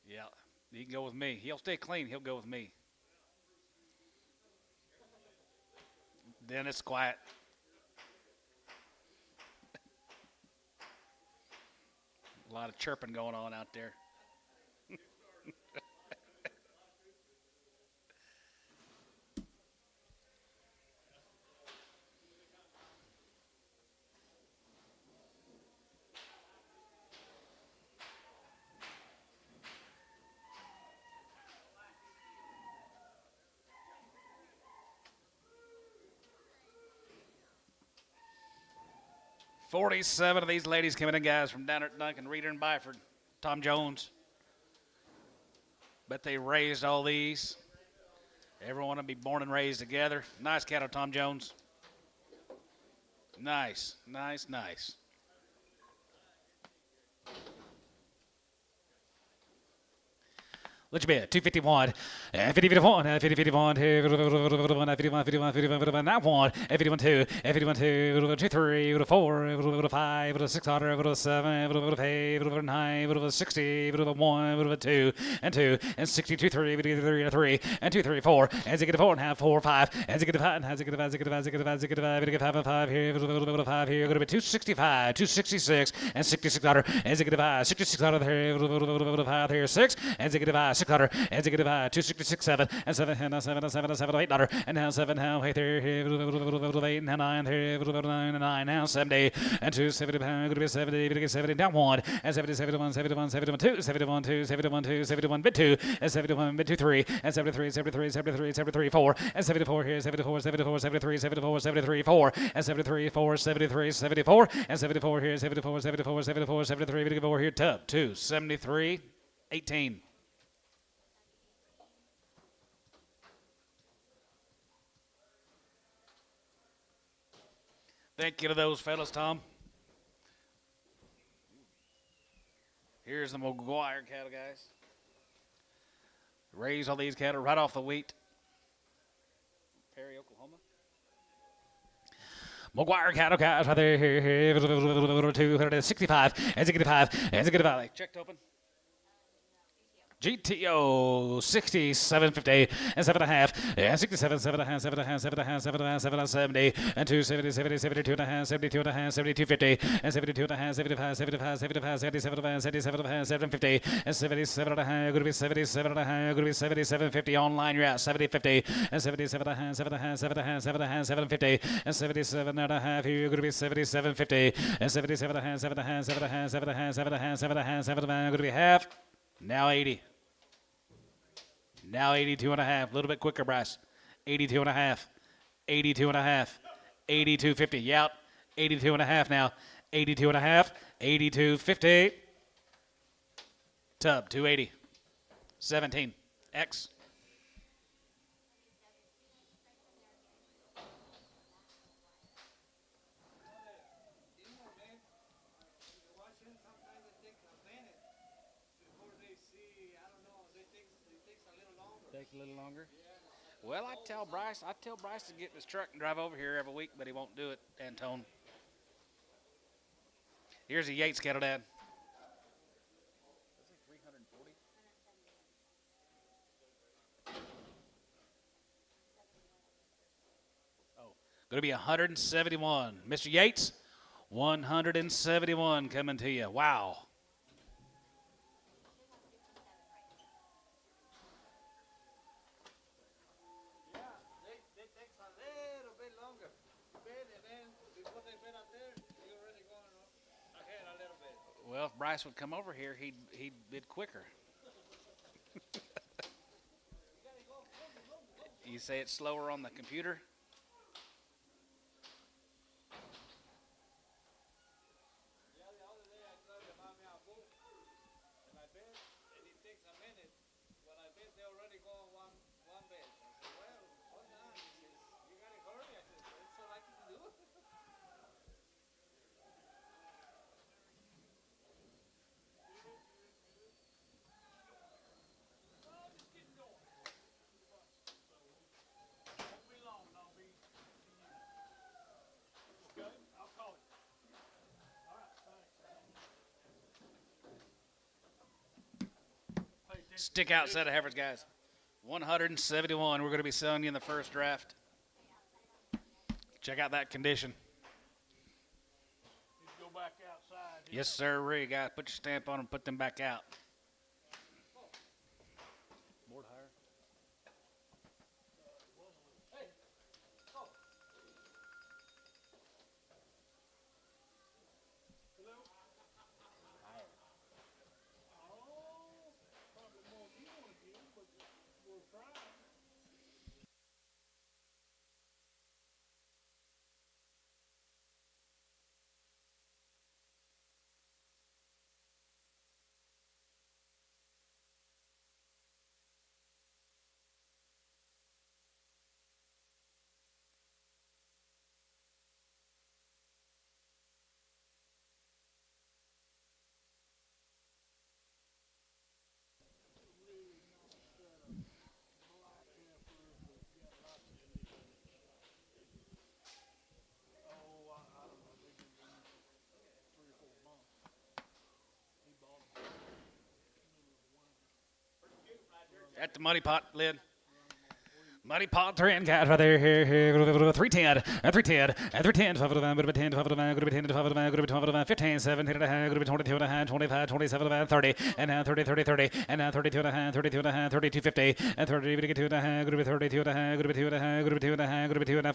A: Yeah, he can go with me. He'll stay clean. He'll go with me. Then it's quiet. A lot of chirping going on out there. $47 of these ladies coming in, guys, from down at Duncan, Reeder, and Byford. Tom Jones. Bet they raised all these. Everyone will be born and raised together. Nice cattle, Tom Jones. Nice, nice, nice. Let you bet, 251, 50-51, 50-51, 51, 51, 51, that one, 51, 2, 51, 2, 2, 3, 4, 5, 6, 7, 8, 9, 60, 1, 2, and 2, and 62, 3, 3, 3, and 2, 3, 4, and 4 and a half, 4, 5, and 5, and 5, 5 here, 5 here, going to be 265, 266, and 66 out, and 66 out of here, 6, and 600, and 266, 7, and 7, and 7, and 7, and 7, 8 and now 7, now 8, 8, now 9, 9, now 70, and 270, going to be 70, 70, down 1, and 70, 71, 71, 71, 2, 71, 2, 71, 2, 71, bit 2, and 71, bit 2, 3, and 73, 73, 73, 73, 4, and 74 here, 74, 74, 73, 74, 73, 4, and 73, 4, 73, 74, and 74 here, 74, 74, 74, 73, 74 here, tub 2, 73, 18. Thank you to those fellas, Tom. Here's the McGuire cattle, guys. Raise all these cattle right off the wheat. Perry, Oklahoma. McGuire cattle, guys, right there. 265, and 65, and 65. Checked open. GTO 6750 and 7.5 and 67 7.5 7.5 7.5 7.5 70 and 270 70 72.5 72.5 72.50 and 72.5 75 75 75 77 77 750 and 77.5 going to be 77.5 going to be 77.50 online. You're at 70.50 and 77.5 7.5 7.5 7.5 750 and 77.5 here. You're going to be 77.50 and 77.5 7.5 7.5 7.5 7.5 7.5 7.5 going to be half. Now 80. Now 82 and a half. A little bit quicker, Bryce. 82 and a half. 82 and a half. 82.50. Yep. 82 and a half now. 82 and a half. 82.50. Tub 280. 17. X.
B: You know, man, when you're watching, sometimes it takes a minute before they see, I don't know, it takes a little longer.
A: Takes a little longer. Well, I tell Bryce to get in his truck and drive over here every week, but he won't do it, Antone. Here's a Yates cattle, Dad. Oh, going to be 171. Mr. Yates, 171 coming to you. Wow.
B: Yeah, they takes a little bit longer. Bed, and then before they bed out there, they're already going ahead a little bit.
A: Well, if Bryce would come over here, he'd bid quicker. You say it's slower on the computer?
B: Yeah, the other day I tried to buy me a book, and I bed, and it takes a minute. When I bed, they already go one bed. I said, well, hold on. He says, you gotta hurry. I said, that's all I can do.
A: Stick out set of heifers, guys. 171. We're going to be selling you in the first draft. Check out that condition.
B: Go back outside.
A: Yes, sir. Ray, guys, put your stamp on them, put them back out. Board hire. At the money pot lid. Money pot 3 and cat right there. Here, 310, 310, 310, 12 of them, good to be 10, 12 of them, good to be 10, 12 of them, good to be 12 of them, 15, 17 and a half, good to be 22 and a half, 25, 27 and a half, 30, and now 30, 30, 30, and now 32 and a half, 32 and a half, 32, 50, and 30, good to be 2 and a half, good to be 32 and a half, good to be 2 and a half, good to be 2 and a half, good to be 2 and a half,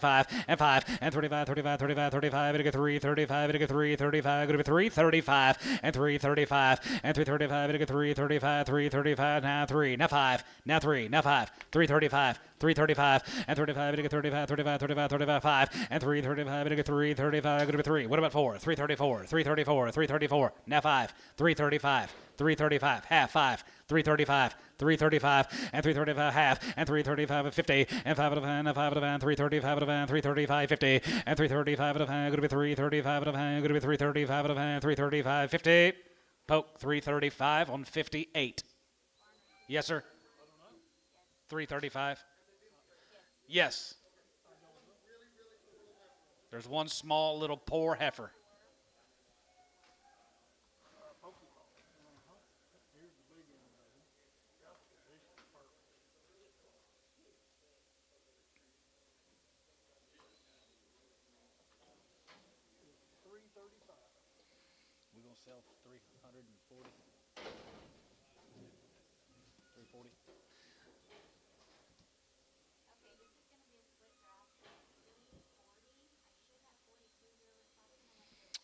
A: 5, and 35, 35, 35, 35, good to get 3, 35, good to get 3, 35, good to be 3, 35, and 3, 35, and 3, 35, good to get 3, 35, 3, 35, now 3, now 5, now 3, now 5, 3, 35, 335 and 35 to get 35 35 35 35 5 and 335 to get 335 going to be 3. What about 4? 334 334 334 now 5 335 335 half 5 335 335 and 335 half and 335 50 and 5 out of hand 5 out of hand 335 out of hand 335 50 and 335 out of hand going to be 335 out of hand going to be 335 out of hand 335 50 poke 335 on 58. Yes, sir. 335. Yes. There's one small little poor heifer. We're going to sell 340. 340.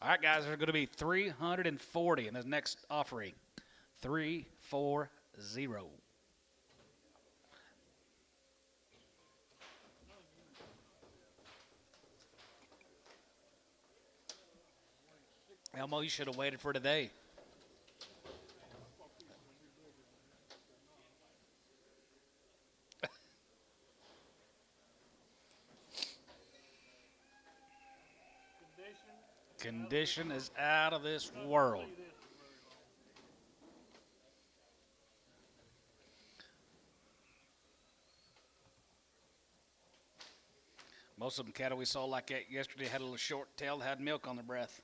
A: All right, guys, there's going to be 340 in this next offering. 340. Elmo, you should have waited for today. Condition is out of this world. Most of them cattle we saw like that yesterday had a little short tail that had milk on their breath.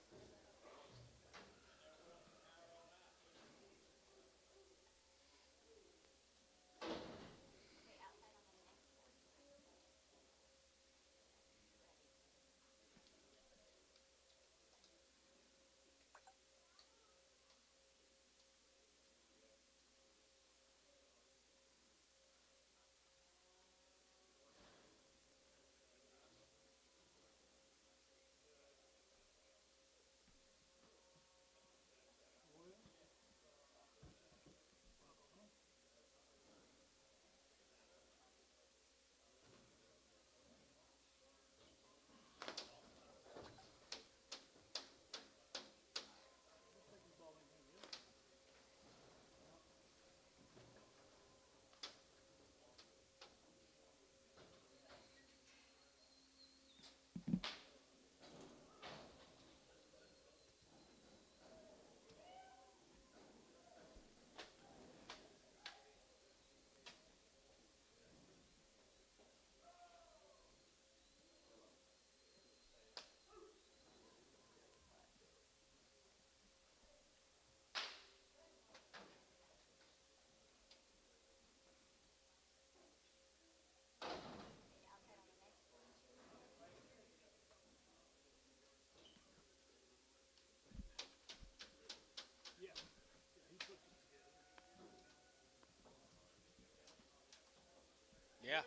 A: Yeah.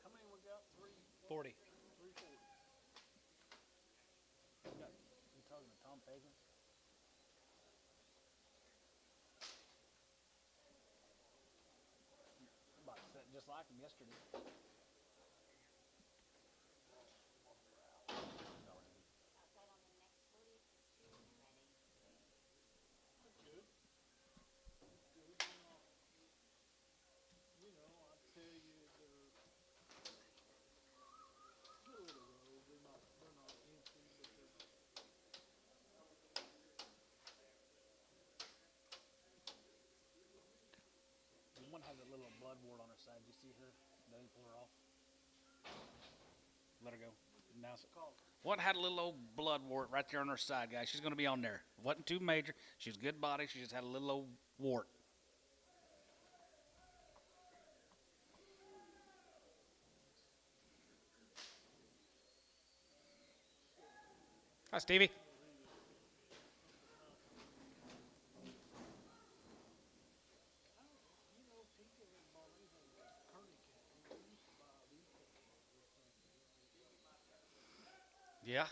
B: How many we got?
A: 40.
B: 340.
A: You talking to Tom Fagan? Just like him yesterday.
B: That's good. That's good. I tell you, they're middle of the road. They're not empty, but they're.
A: One has a little blood wart on her side. You see her? Then pull her off. Let her go. Now, one had a little old blood wart right there on her side, guys. She's going to be on there. Wasn't too major. She's good body. She just had a little old wart. Hi, Stevie. Yeah.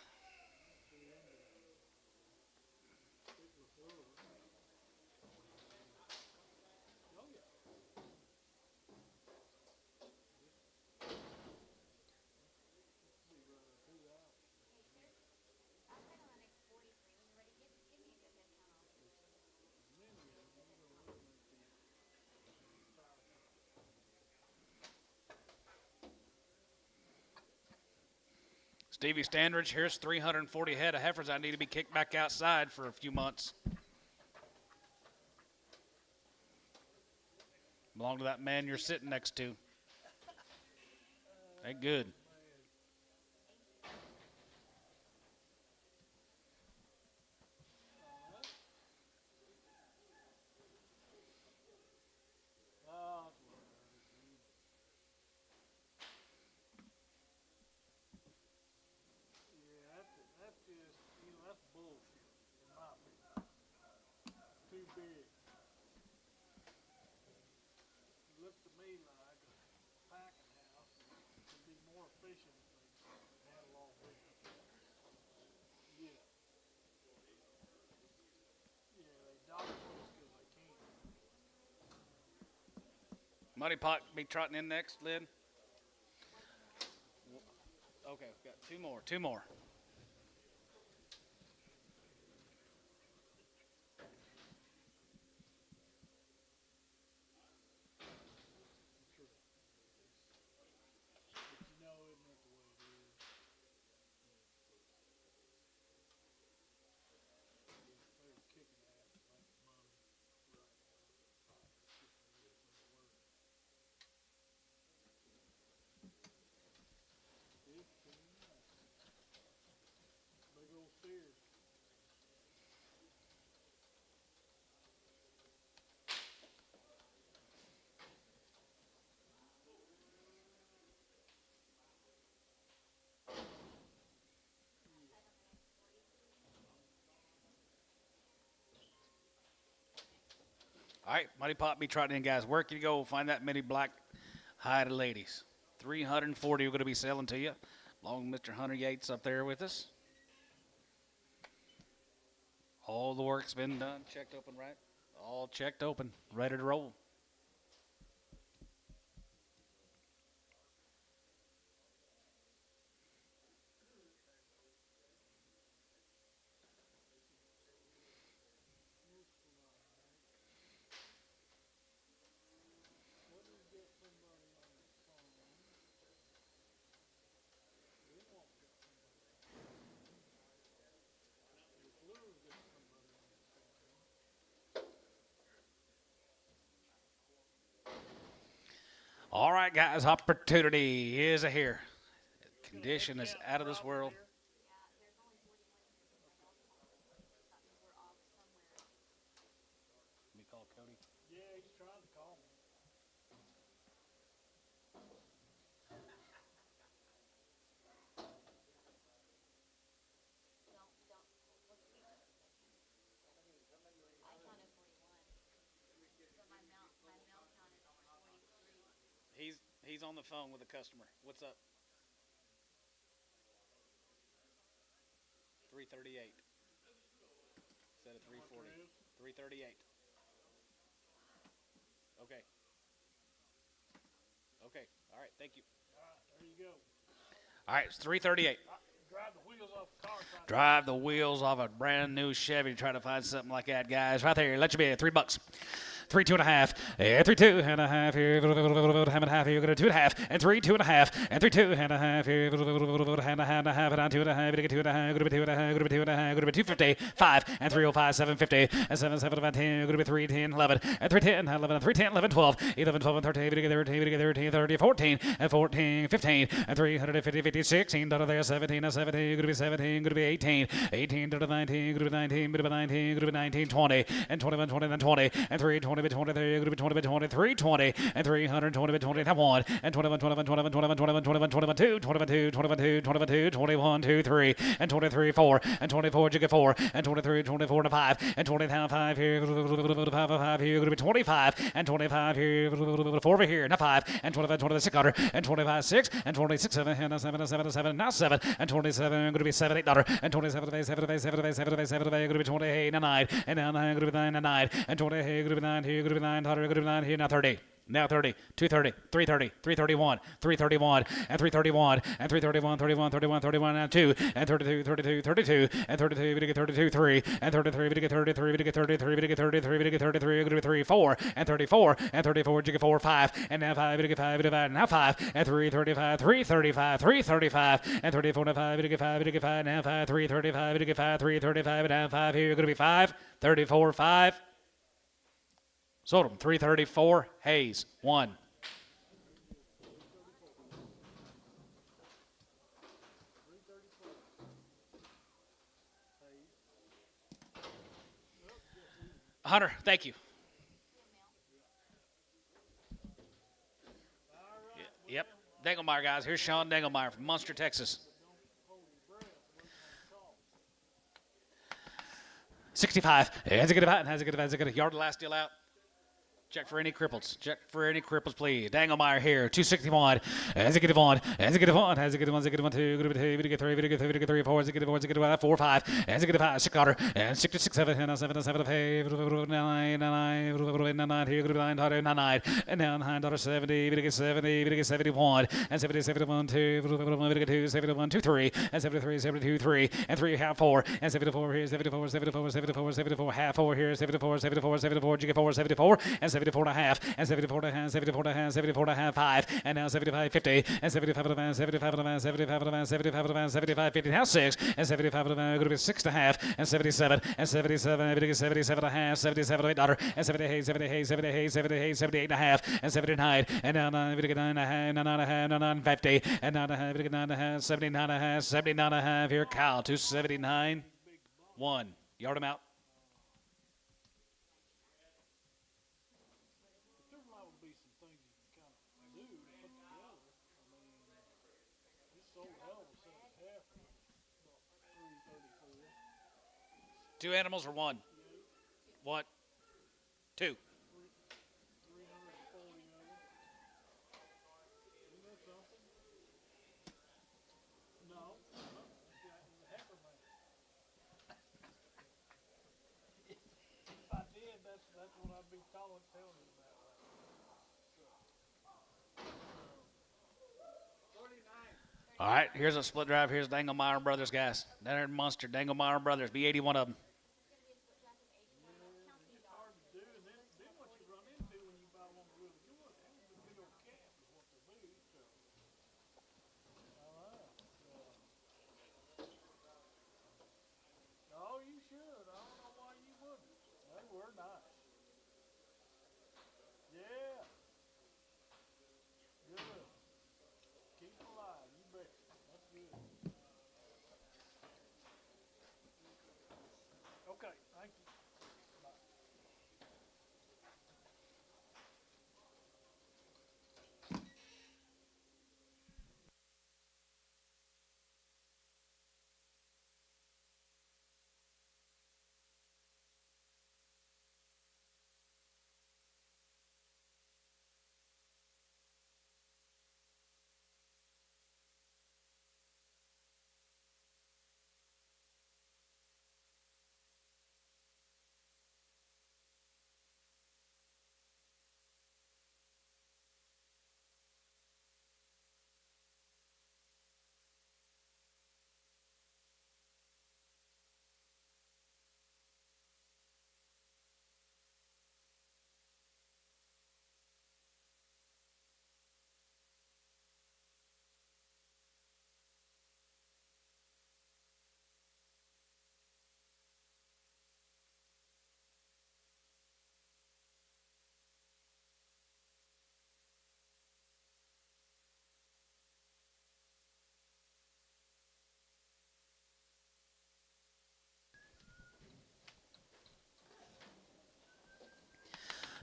A: Stevie Standridge, here's 340 head of heifers I need to be kicked back outside for a few months. Belong to that man you're sitting next to. Ain't good.
B: bullshit, in my opinion. Too big. It looked to me like a packing house would be more efficient if they had a lot bigger. Yeah. Yeah, they dog this because they can.
A: Muddy Pot be trotting in next, Lynn. Okay, we've got two more. Two more.
B: True. But you know, isn't that the way it is? They were kicking ass to make money right now. It's just the way things work. 15. Big old steers.
A: All right, Muddy Pot be trotting in, guys. Where can you go find that many black-hided ladies? 340 we're going to be selling to you. Along with Mr. Hunter Yates up there with us. All the work's been done. Checked open, right? All checked open. Ready to roll.
B: What do you get somebody on the phone? We won't get somebody on the phone. If Lewis gets somebody on the phone.
A: All right, guys. Opportunity is here. Condition is out of this world. Let me call Cody.
B: Yeah, he's trying to call me.
A: He's on the phone with a customer. What's up? 338. Instead of 340. 338. Okay. Okay. All right. Thank you.
B: All right, there you go.
A: All right. It's 338.
B: Drive the wheels off the car.
A: Drive the wheels off a brand new Chevy to try to find something like that, guys. Right there. Let you be at $3. 3, 2.5, and 3, 2.5 here, ham and half here, 2.5, and 3, 2.5, and 3, 2.5 here, hand and half, and 2.5, get 2.5, go to 2.5, go to 2.5, go to 250, 5, and 305, 750, and 7, 7, 5, 10, go to 3, 10, 11, and 3, 10, 11, and 3, 10, 11, 12, 11, 12, and 13, get 13, 13, 30, 14, and 14, 15, and 350, 50, 16, out of there, 17, and 17, go to be 17, go to be 18, 18, to 19, go to 19, go to 19, go to 19, 20, and 21, 20, and 20, and 3, 20, 23, 20, 23, 20, and 320, 20, and 1, and 21, 21, 21, 21, 21, 21, 21, 2, 21, 2, 21, 2, 22, 21, 2, 3, and 23, 4, and 24, you get 4, and 23, 24, and 5, and 25 here, 5 here, going to be 25, and 25 here, 4 over here, now 5, and 25, 26 under, and 25, 6, and 26, 7, and 7, and 7, and 7, now 7, and 27, going to be 7, 8 dollar, and 27, 7, 7, 7, 7, 7, going to be 28, and 9, and now 9, going to be 9, and 9, and 20, going to be 9 here, going to be 9, going to be 9 here, now 30. Now 30, 230, 330, 331, 331, and 331, and 331, 31, 31, 31, and 2, and 32, 32, 32, and 32, we get 32, 3, and 33, we get 33, we get 33, we get 33, we get 33, we get 3, 4, and 34, and 34, we get 4, 5, and now 5, we get 5, we get now 5, and 335, 335, 335, and 34, and 5, we get 5, we get 5, now 5, 335, we get 5, 335, and now 5, here, you're going to be 5, 34, 5. Sold them. 334. Hayes. 1. Hunter, thank you. Yep. Dengelmeyer, guys. Here's Sean Dengelmeyer from Munster, Texas. 65. Has a good about. Has a good yard last deal out. Check for any cripples. Check for any cripples, please. Danglemeyer here. 261. Has a good one. Has a good one. Has a good one. Has a good one. Two. Good two. Good three. Good three. Good three. Four. Has a good one. Has a good one. 4. 5. Has a good 5. 6 quarter. And 6 to 6 7. And 7 to 7 of hay. 9 here. Good 9. 9. And now 9 70. Good 70. Good 71. And 70 71 2. Good 2 71 2 3. And 73 72 3. And 3 half 4. And 74 here. 74 74 74 74 half 4 here. 74 74 74. You get 4 74. And 74 and a half, and 74 and a half, 74 and a half, 74 and a half, 5, and now 75, 50, and 75 and a half, 75 and a half, 75 and a half, 75 and a half, 75, 50, now 6, and 75 and a half, going to be 6 and a half, and 77, and 77, 77 and a half, 77 $8, and 78, 78, 78, 78, 78 and a half, and 79, and now 9, 9 and a half, 9 and a half, 9, 50, and 9 and a half, 9 and a half, 79 and a half, 79 and a half, here, Kyle, 279, 1, yard him out. Two animals or one? What? Two.
B: I did. That's what I've been telling you about. 39.
A: All right, here's a split drive. Here's Danglemeyer Brothers, guys. That monster, Danglemeyer Brothers, be 81 of them.
B: No, you should. I don't know why you wouldn't. They were nice. Yeah. Good. Keep alive. You bet. That's good. Okay. Thank you. Bye.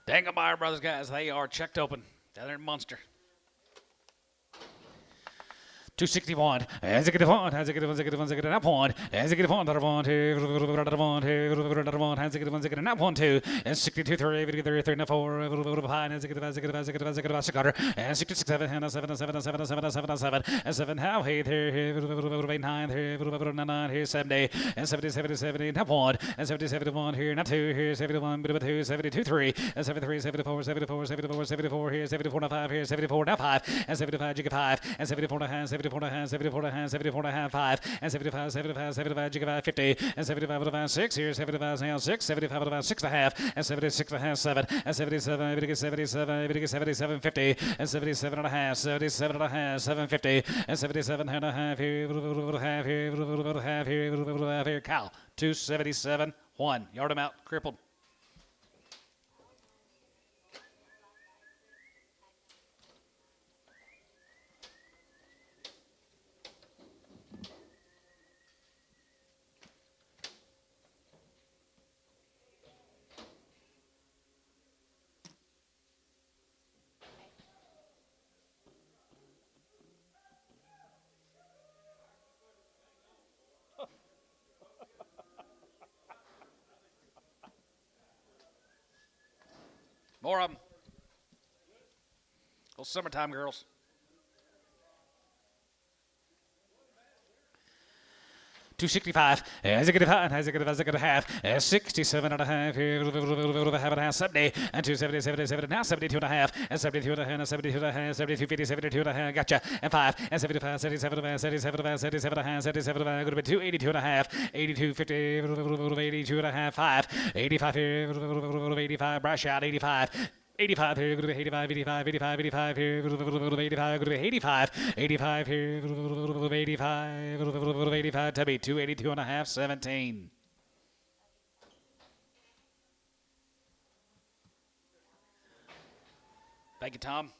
A: Danglemeyer Brothers, guys, they are checked open. They're a monster. 261. As a good one, has a good one, as a good one, as a good enough one, as a good one, that one, two, has a good one, as a good enough one, two, and 62, 3, 3, 3, 4, as a good, as a good, as a good, as a good, as a good, and 66, 7, and 7, 7, 7, 7, 7, 7, and 7, how, hey, there, 9, here, 9, here, 70, and 70, 70, 70, and 1, and 70, 71, here, not 2, here, 71, bit of a 2, 72, 3, and 73, 74, 74, 74, 74, here, 74, 5, here, 74, now 5, and 75, jig 5, and 74 and a half, 74 and a half, 74 and a half, 74 and a half, 5, and 75, 75, 75, jig 5, 50, and 75 and a half, 6, here, 75 now 6, 75 and a half, 6 and a half, and 76 and a half, 7, and 77, maybe to get 77, maybe to get 77, 50, and 77 and a half, 77 and a half, 750, and 77 and a half, here, half here, half here, cow, 277, 1, yard him out, crippled. More of them. Those summertime girls. 265, as a good half, 67 and a half, half and a half, 70, and 270, 77, now 72 and a half, and 72 and a half, 72 and a half, 72, 50, 72 and a half, gotcha, and 5, and 75, 77 and a half, 77 and a half, 77 and a half, 77 and a half, good to be 2, 82 and a half, 82, 50, 82 and a half, 5, 85, 85, brush out, 85. 85 here, good to be 85, 85, 85, 85 here, 85, good to be 85, 85 here, 85, 85, Tubby, 282 and a half, 17. Thank you, Tom.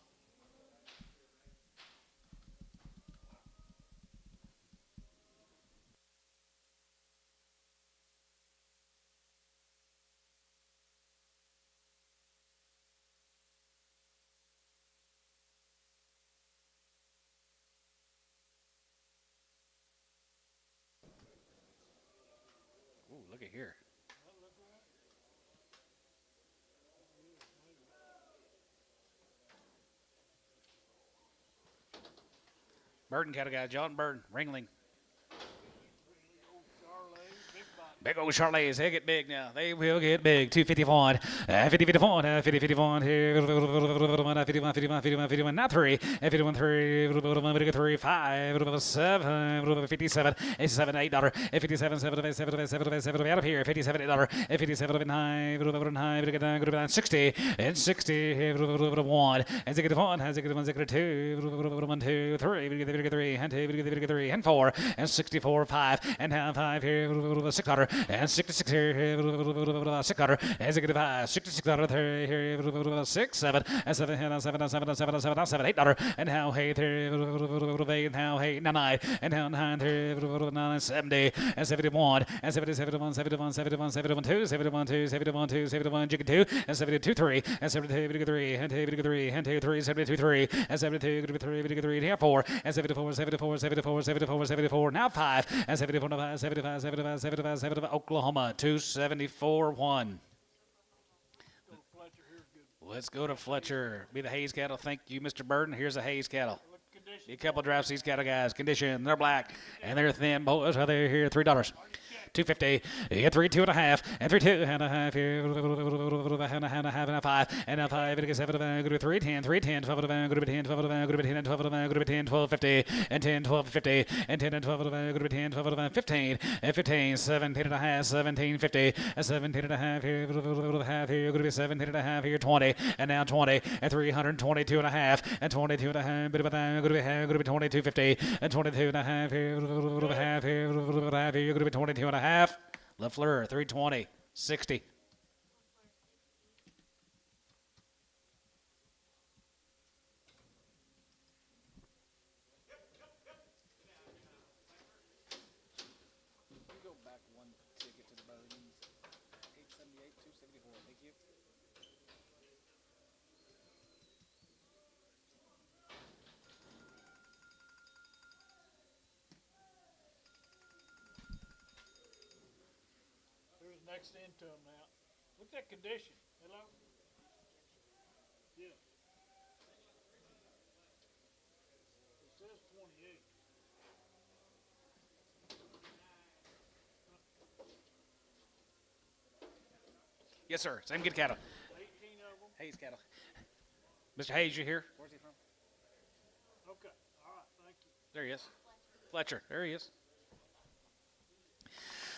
A: Ooh, look at here. Burden cattle guy, John Burden, Ringling. Big old Charlets, they get big now. They will get big. 251, 50, 51, 50, 51, 51, 51, 51, 51, not 3, 51, 3, 3, 5, 7, 57, 87, $8, 57, 7, 7, 7, 7, out of here, 57, $8, 57, 9, 60, and 60, 1, and 1, has 1, 2, 1, 2, 3, 3, and 2, 3, and 4, and 64, 5, and 5 here, 600. And 66 here, 600, as a good 5, 66 out of here, 6, 7, and 7, and 7, 7, 7, 7, 7, $8, and now 8 here, and now 8, 9, and now 9 here, 9, 70, and 71, and 70, 71, 71, 71, 71, 2, 71, 2, 71, 2, 71, jig 2, and 72, 3, and 72, 3, and 2, 3, and 2, 3, 72, 3, and 72, 3, 3, and 4, and 74, 74, 74, 74, 74, now 5, and 74, 5, 75, 75, 75, 75, Oklahoma, 274-1. Let's go to Fletcher. Be the Hayes cattle. Thank you, Mr. Burden. Here's a Hayes cattle. Be a couple drafts these cattle guys. Condition. They're black and they're thin. Boys, they're here. $3. 250. You 3, 2 and a half, and 3, 2 and a half here, and a half, and a 5, and a 5, and a 7, and a 3, 10, 3, 10, 12, and a 10, 12, and a 10, 12, and a 10, 12, 50, and 10, 12, 50, and 10, and 12, and a 10, 12, and 15, and 15, 17 and a half, 17, 50, and 17 and a half here, half here, going to be 17 and a half here, 20, and now 20, and 322 and a half, and 22 and a half, bit of a thing, going to be 22, 50, and 22 and a half here, half here, half here, going to be 22 and a half. LaFleur, 320, 60. Go back one ticket to the Bones. 878, 274. Thank you.
B: Next into them now. Look at that condition. Hello? Yeah. It says 28.
A: Yes, sir. Same good cattle.
B: 18 of them.
A: Hayes cattle. Mr. Hayes, you here? Where's he from?
B: Okay. All right. Thank you.
A: There he is. Fletcher. There he is.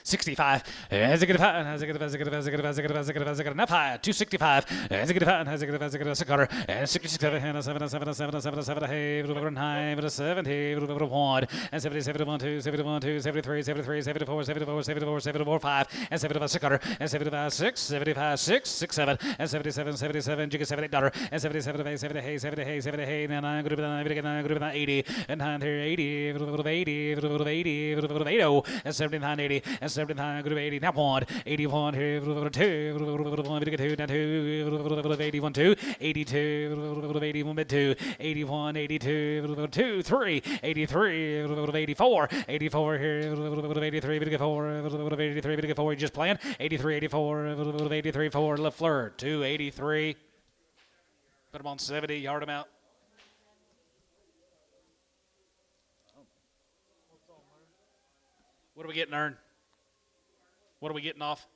A: 65, as a good five, as a good, as a good, as a good, as a good, as a good, as a good, enough high, 265, as a good five, as a good, as a good, as a good, and 67, and 7, 7, 7, 7, 7, hey, 9, 70, 1, and 70, 71, 2, 71, 2, 73, 73, 74, 74, 74, 74, 5, and 75, 600, and 75, 6, 75, 6, 6, 7, and 77, 77, jig $78, and 77, 70, hey, 70, hey, 70, hey, and 9, good, 9, good, 80, and 9, 80, 80, 80, 80, and 79, 80, and 79, good 80, now 1, 81 here, 2, 2, now 2, 81, 2, 82, 81, 2, 81, 82, 2, 3, 83, 84, 84 here, 83, 84, 83, 84, just playing, 83, 84, 83, 4, LaFleur, 283. Put them on 70, yard them out. What are we getting, Ern? What are we getting off?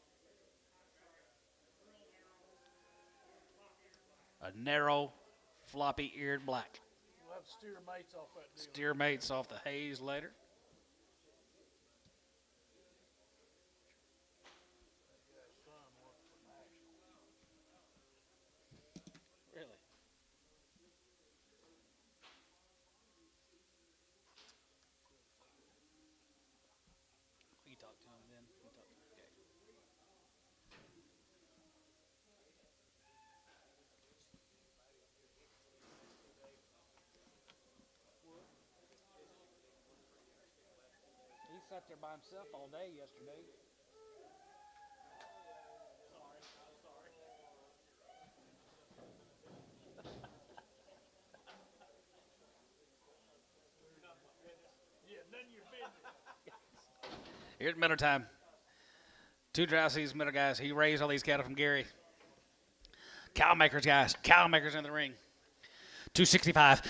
A: A narrow, floppy-eared black.
C: We'll have to steer mates off that deal.
A: Steer mates off the haze later. Really? You talk to him then. You talk to him. Okay. He sat there by himself all day yesterday.
C: Yeah, none of your business.
A: Here's Miller time. 2 dry seasons Miller guys. He raised all these cattle from Gary. Cow makers, guys. Cow makers in the ring. 265.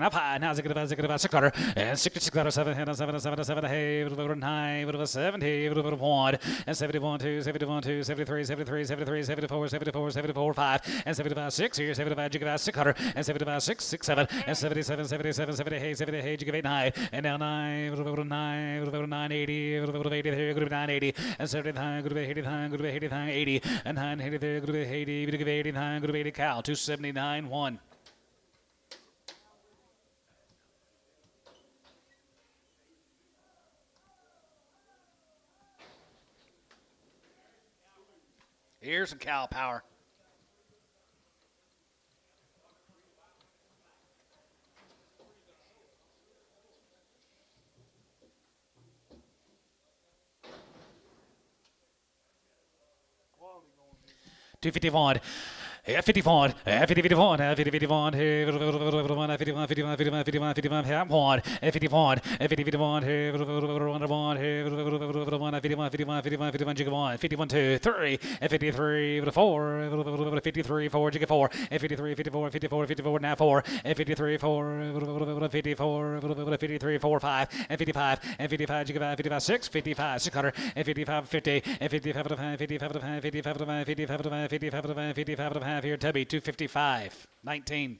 A: Up high. Now 600. And 66 7 7 hey, over 9, over 70, over 1, and 71 2, 71 2, 73, 73, 73, 74, 74, 74 5, and 75 6 here, 75 600, and 75 6 6 7, and 77 77 70 hey, 70 hey, 8 9, and now 9 over 9, over 980, over 80 here, good 980, and 79 good 80 good 80 80, and 980 good 80, good 80 good 80 cow 279 1. Here's some cow power.
C: Quality going here.
A: 251. 51, 50, 51, 50, 51, 51, 51, 51, 51, 51, 51, 1, 51, 50, 51, 51, 51, 2, 3, 53, 4, 53, 4, 4, 53, 54, 54, 54, now 4, 53, 4, 54, 53, 4, 5, and 55, and 55, 55, 6, 55, 600, and 55, 50, and 55, 55, 55, 55, 55, 55, 55, here, Tubby, 255, 19.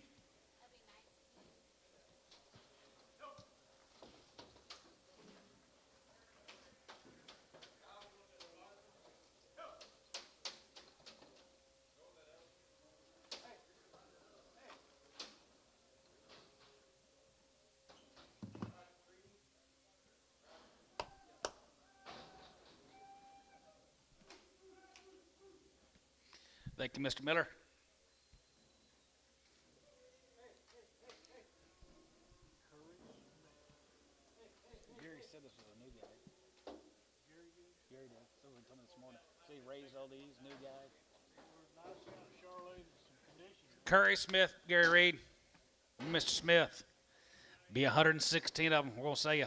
A: Thank you, Mr. Miller. Gary said this was a new guy. Gary did. Someone told me this morning. So he raised all these new guys.
C: Nice out of Charlotte, some conditions.
A: Curry, Smith, Gary Reed, Mr. Smith. Be 116 of them. We're going to see you.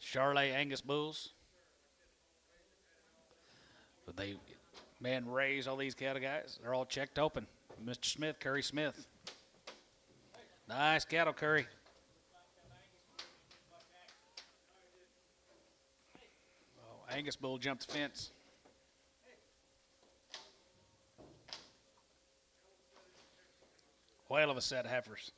A: Charlotte Angus Bulls. But they, man, raised all these cattle guys. They're all checked open. Mr. Smith, Curry Smith. Nice cattle, Curry. Oh, Angus Bull jumped the fence. Whale of a set of heifers.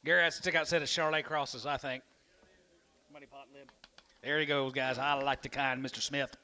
A: Gary has to stick out a set of Charolais crosses, I think. Money pot lid. There he goes, guys. I like the kind, Mr. Smith.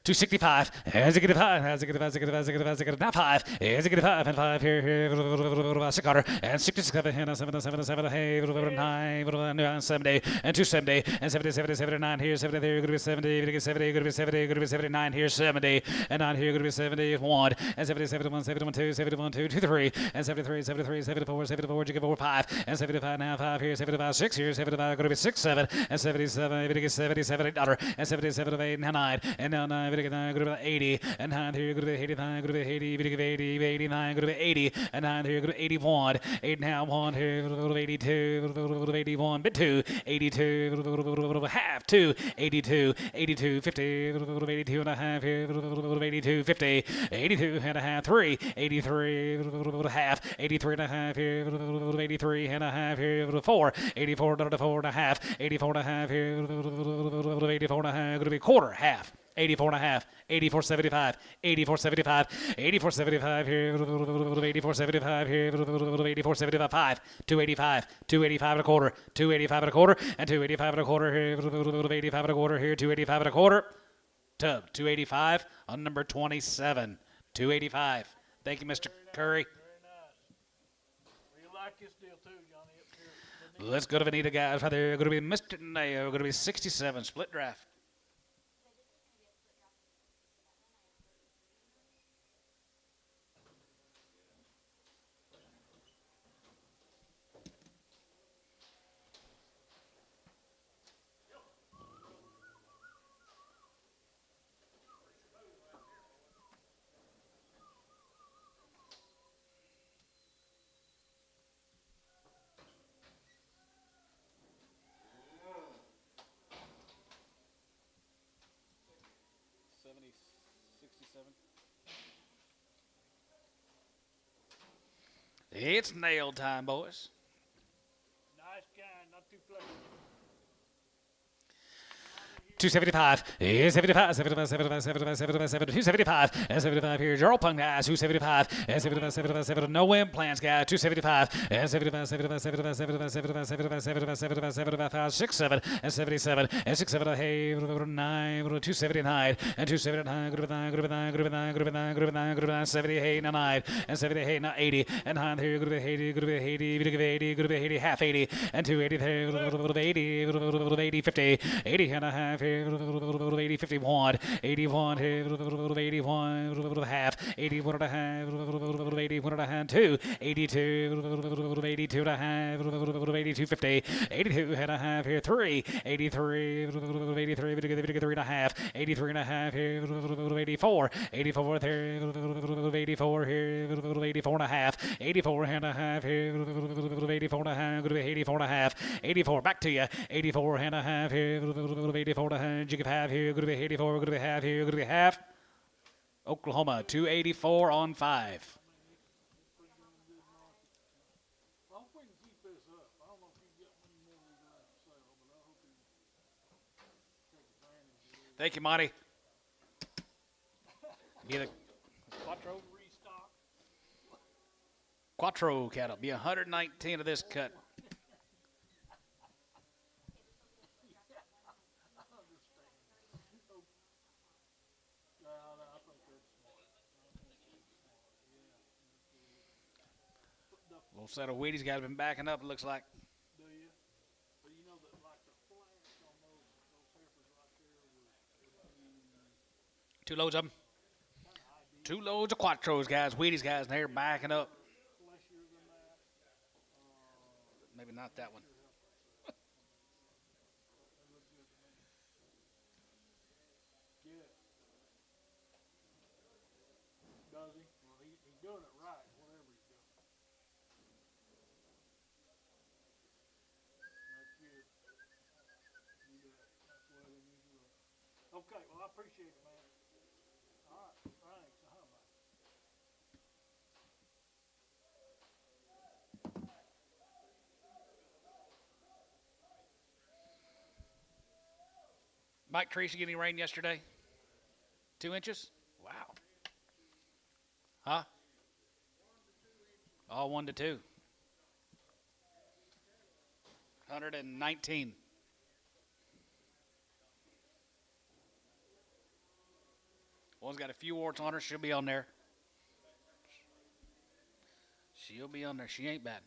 A: 265. As it get 5. As it get 5. As it get 5. As it get 5. As it get now 5. As it get 5 and 5 here. 6 quarter and 67 and 7. Hey, 9 70 and 270 and 70 79 here. 70 there. Going to be 70. Going to be 70. Going to be 70. Going to be 79 here. 70 and 9 here. Going to be 71 and 70 71 71 2 71 2 23 and 73 73 74 74. You get 4 5 and 75 now 5 here. 75 6 here. 75 going to be 6 7 and 77. Going to get 77 $8 and 77 8 now 9 and now 9. Good about 80 and 9 here. Good about 85. Good about 80. Good about 80. 89. Good about 80 and 9 here. Good about 81. 8 now 1 here. Good about 82. Good about 81. Bit 2. 82. Half 2. 82. 82. 50. Good about 82 and a half here. Good about 82. 50. 82 and a half. 3. 83. Good about half. 83 and a half here. Good about 83 and a half here. Good about 4. 84 to 4 and a half. 84 and a half here. Good about 84 and a half. Going to be quarter half. 84 and a half, 84.75, 84.75, 84.75 here, 84.75 here, 84.75, 5, 285, 285 and a quarter, 285 and a quarter, and 285 and a quarter here, 85 and a quarter here, 285 and a quarter. Tub, 285 on number 27, 285. Thank you, Mr. Curry.
C: Very nice. You like this deal too, Johnny, up here.
A: Let's go to Vanita, guys. Right there, going to be Mr. Nayo, going to be 67, split draft. It's nail time, boys.
C: Nice kind, not too flexible.
A: 275, 75, 75, 75, 75, 75, 275, and 75 here. Gerald Punk, guys, 275, and 75, 75, 75, no implants, guys, 275, and 75, 75, 75, 75, 75, 75, 75, 75, 75, 67, and 77, and 67, hey, 9, 279, and 279, group of 9, group of 9, group of 9, group of 9, group of 9, group of 9, 70, hey, 9, and 70, hey, 80, and 9 here, group of 80, group of 80, group of 80, group of 80, half 80, and 280 there, group of 80, group of 80, 50, 80 and a half here, 80, 51, 81 here, 81, half, 81 and a half, 81 and a half, 2, 82, 82 and a half, 82, 50, 82 and a half here, 3, 83, 83, 3 and a half, 83 and a half here, 84, 84 there, 84 here, 84 and a half, 84 and a half here, 84 and a half, 84 and a half, 84, back to you, 84 and a half here, 84 and a half, you can have here, going to be 84, going to be half here, going to be half. Oklahoma, 284 on 5.
C: I hope we can keep this up. I don't know if you get many more we got to sell, but I hope you take advantage of it.
A: Thank you, Monty. Be the
C: Quattro restock.
A: Quattro cattle. Be 119 of this cut. Little set of Wheaties guys been backing up, it looks like.
C: Do you? But you know that like the flash on those heifers right there
A: 2 loads of them. 2 loads of Quattros, guys. Wheaties guys, and they're backing up.
C: fleshier than that.
A: Maybe not that one.
C: They look good to me. Yeah. Does he? Well, he's doing it right, whatever he's doing. That's good. You bet. That's the way they usually look. Okay, well, I appreciate it, man. All right, thanks. Bye.
A: Mike Tracy getting rain yesterday? 2 inches? Wow. Huh? All 1 to 2. 119. One's got a few warts on her. She'll be on there. She'll be on there. She ain't bad.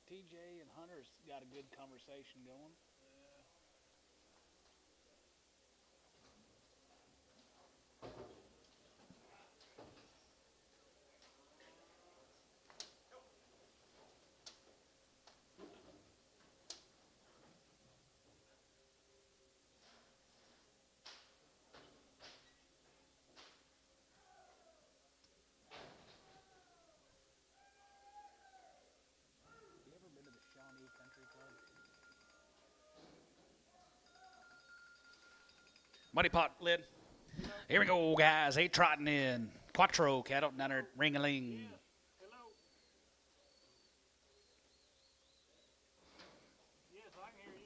A: TJ and Hunter's got a good conversation going. You ever been to the Shawnee Country Club? Muddy pot lid. Here we go, guys. 8 trotting in. Quattro cattle down there at Ring-a-Ling.
C: Hello. Yes, I can hear you.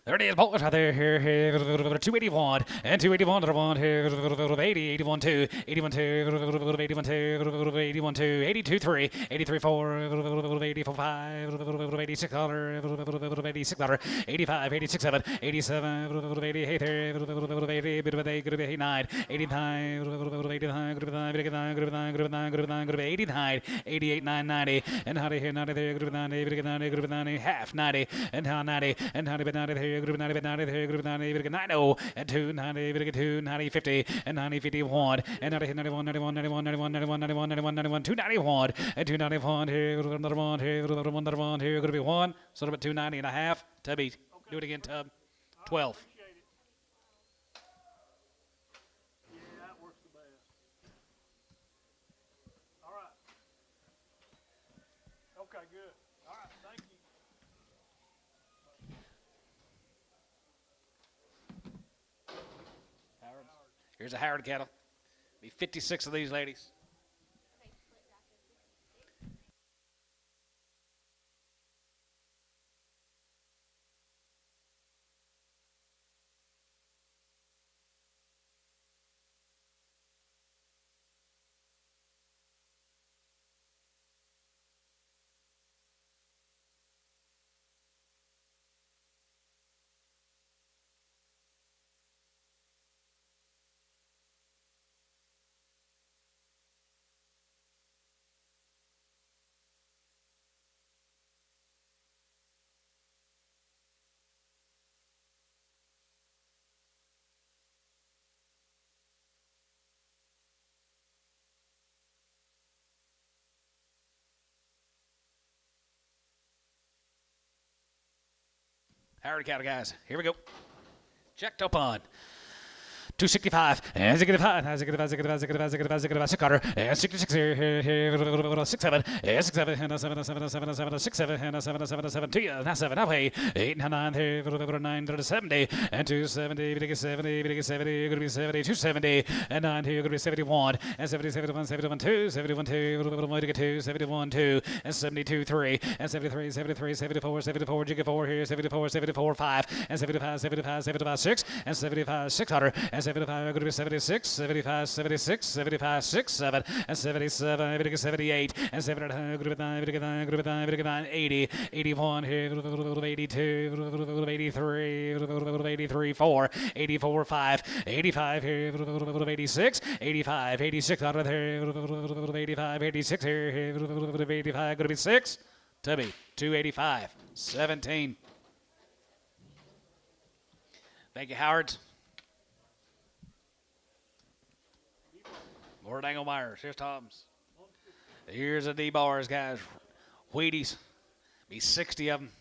A: There it is, boys, right there, here, 281, and 281 to the one, here, 80, 81, 2, 81, 2, 81, 2, 81, 2, 82, 3, 83, 4, 84, 5, 86, 86, 85, 86, 7, 87, 88, 89, 89, 88, 9, 90, and 90 here, 90 there, 90, half 90, and 90, and 90, but 90 there. Group 90, 90, there, group 90, 90, and 2, 90, 2, 90, 50, and 90, 51, and 90, 91, 91, 91, 91, 91, 91, 91, 91, 291, and 291, here, another one, here, another one, here, going to be 1, so about 290 and a half, Tubby, do it again, Tub, 12.
C: Appreciate it. Yeah, that works the best. All right. Okay, good. All right, thank you.
A: Here's a Howard cattle. Be 56 of these ladies. Howard cattle, guys. Here we go. Checked up on. 265, and 65, 6 cutter, and 66 here, 67, and 67, and 7, 7, 7, 7, 6, 7, and 7, 7, 7, 2, and 7, halfway, 8, 9, here, 9, 70, and 270, 70, 70, going to be 70, 270, and 9 here, going to be 71, and 70, 71, 71, 2, 71, 2, 71, 2, and 72, 3, and 73, 73, 74, 74, jigga 4 here, 74, 74, 5, and 75, 75, 75, 6, and 75, 600, and 75, gonna be 76, 75, 76, 75, 6, 7, and 77, gonna get 78, and 79, gonna be 9, gonna be 9, 80, 81, 82, 83, 83, 4, 84, 5, 85, 86, 85, 86 out of there, 85, 86 here, 85, gonna be 6, Tubby, 285, 17. Thank you, Howard. Lord Engelmeyer, here's Tom's. Here's the D-bars, guys. Wheaties. Be 60 of them.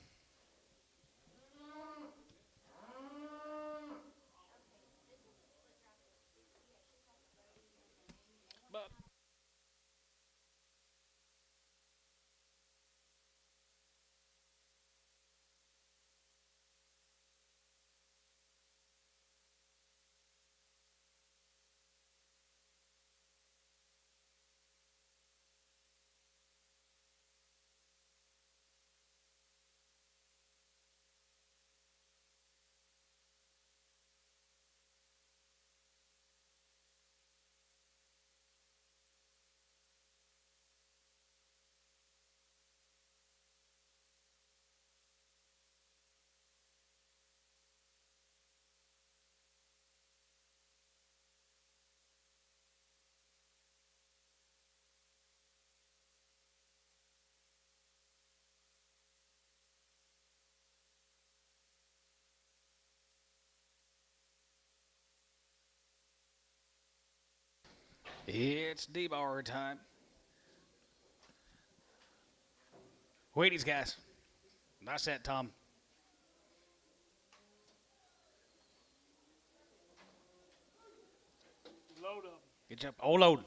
A: It's D-bar time. Wheaties, guys. Nice set, Tom.
C: Load them.
A: Good job. Oh, load.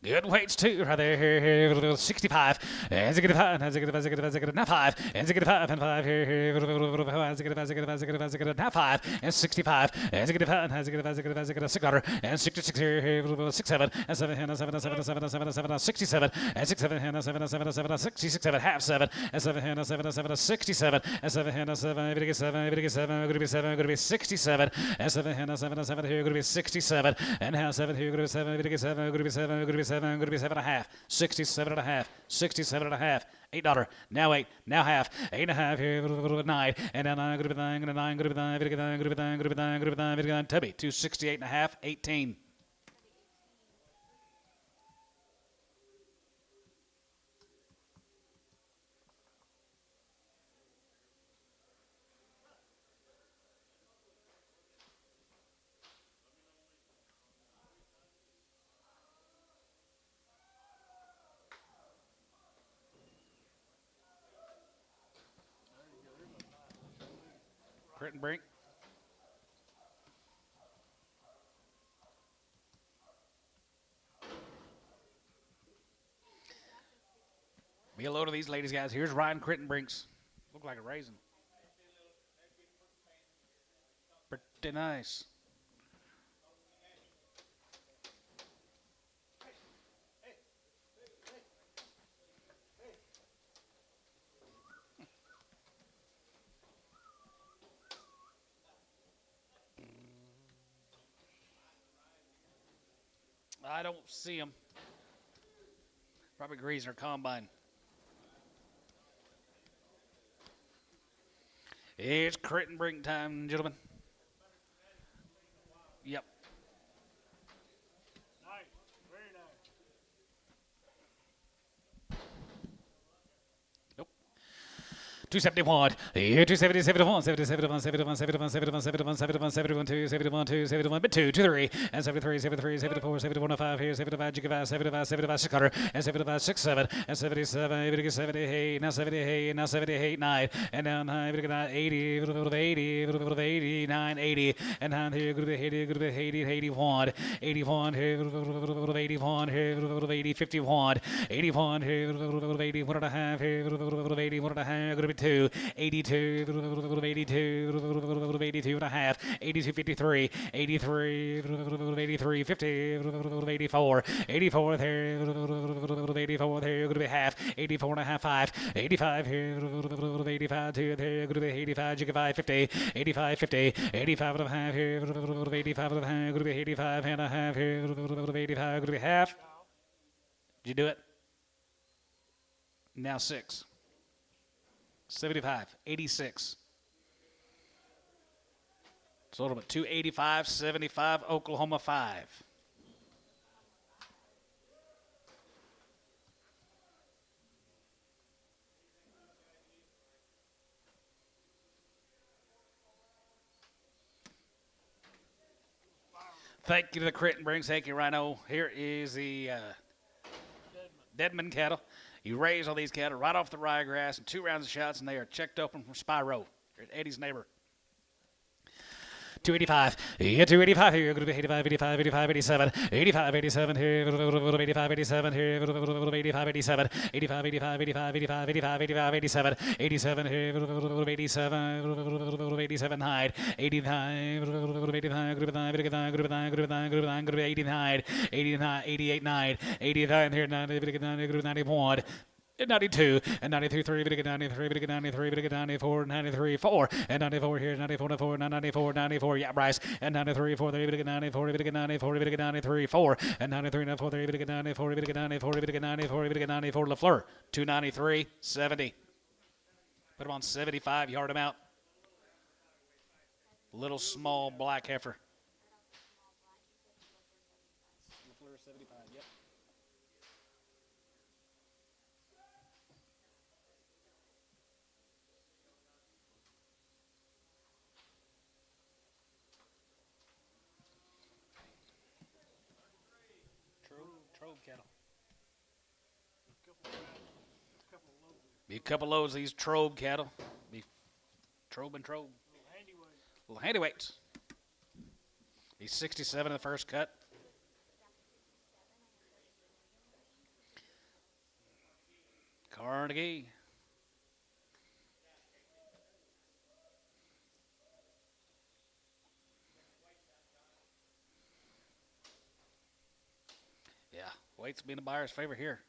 A: Good weights too, right there. 65. And 65. And 65. Now 5. And 65. And 5 here. And 65. Now 5. And 65. And 65. And 65. 600. And 66 here. 67. And 7. And 7. And 7. And 7. And 7. And 7. And 67. And 67. And 7. And 7. And 7. And 66. And half 7. And 7. And 7. And 7. And 67. And 7. And 7. Going to 7. Going to 7. Going to be 7. Going to be 67. And 7. And 7. And 7 here. Going to be 67. And half 7 here. Going to be 7. Going to be 7. Going to be 7. Going to be 7, going to be 7.5, 67.5, 67.5, $8. Now 8, now half, 8.5 here, 9, and now 9, going to be 9, going to 9, going to be 9, going to be 9, going to be 9, going to be 9, going to be 9, going to be 9, Tubby, 268.5, 18. Crittenbrink. Be a load of these ladies, guys. Here's Ryan Crittenbrink's. Look like a raisin. Pretty nice. I don't see him. Probably grazing or combine. It's Crittenbrink time, gentlemen. Yep.
C: Nice. Very nice.
A: Nope. 271. Here, 270, 71, 71, 71, 71, 71, 71, 71, 71, 2, 71, 2, 71, but 2, 2, 3, and 73, 73, 74, 71, 5 here, 75, gigabyte, 75, 75, 600, and 75, 6, 7, and 77, 78, now 78, now 78, 9, and now 9, 80, 80, 89, 80, and down here, 80, 80, 81, 81 here, 81 here, 80, 51, 81 here, 80, 1.5 here, 80, 1.5, going to be 82, 82, 82, 82 and a half, 82, 53, 83, 83, 50, 84, 84 there, 84 there, going to be half, 84 and a half, 5, 85 here, 85 2 there, going to be 85, you get 5, 50, 85, 50, 85 and a half here, 85 and a half, going to be 85 and a half here, 85, going to be half. Did you do it? Now 6. 75, 86. Sold them at 285, 75, Oklahoma 5. Thank you to the Crit and Brings. Thank you, Rhino. Here is the Deadman cattle. You raise all these cattle right off the ryegrass in 2 rounds of shots, and they are checked open from Spyro. Here's Eddie's neighbor. 285. Yeah, 285 here. Going to be 85, 85, 85, 87. 85, 87 here. 85, 87 here. 85, 87. 85, 85, 85, 85, 85, 85, 87. 87 here. 87. 87 hide. 89. 89. Group 9. Group 9. Group 9. Group 9. Group 9. Group 89. 89. 88 9. 89 here. 90. Group 91. 92 and 93 3, 93 93 94 93 4 and 94 here 94 94 94 94 yeah Bryce and 93 4 94 94 93 4 and 93 94 94 94 94 LaFleur 293 70. Put him on 75, yard him out. Little small black heifer. LaFleur 75, yep. Trove cattle. Be a couple loads of these trove cattle. Be trove and trove. Little handy weights. He's 67 in the first cut. Carnegie. Yeah, weights being the buyer's favor here.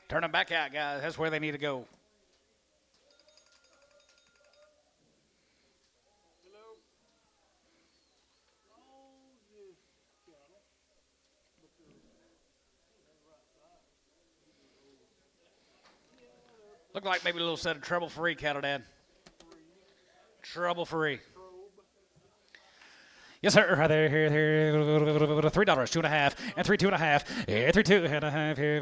A: Turn them back out, guys. That's where they need to go. Look like maybe a little set of trouble-free cattle, Dad. Trouble-free. Yes, sir. Right there, here, $3, 2.5, and 3, 2.5, 3, 2.5 here,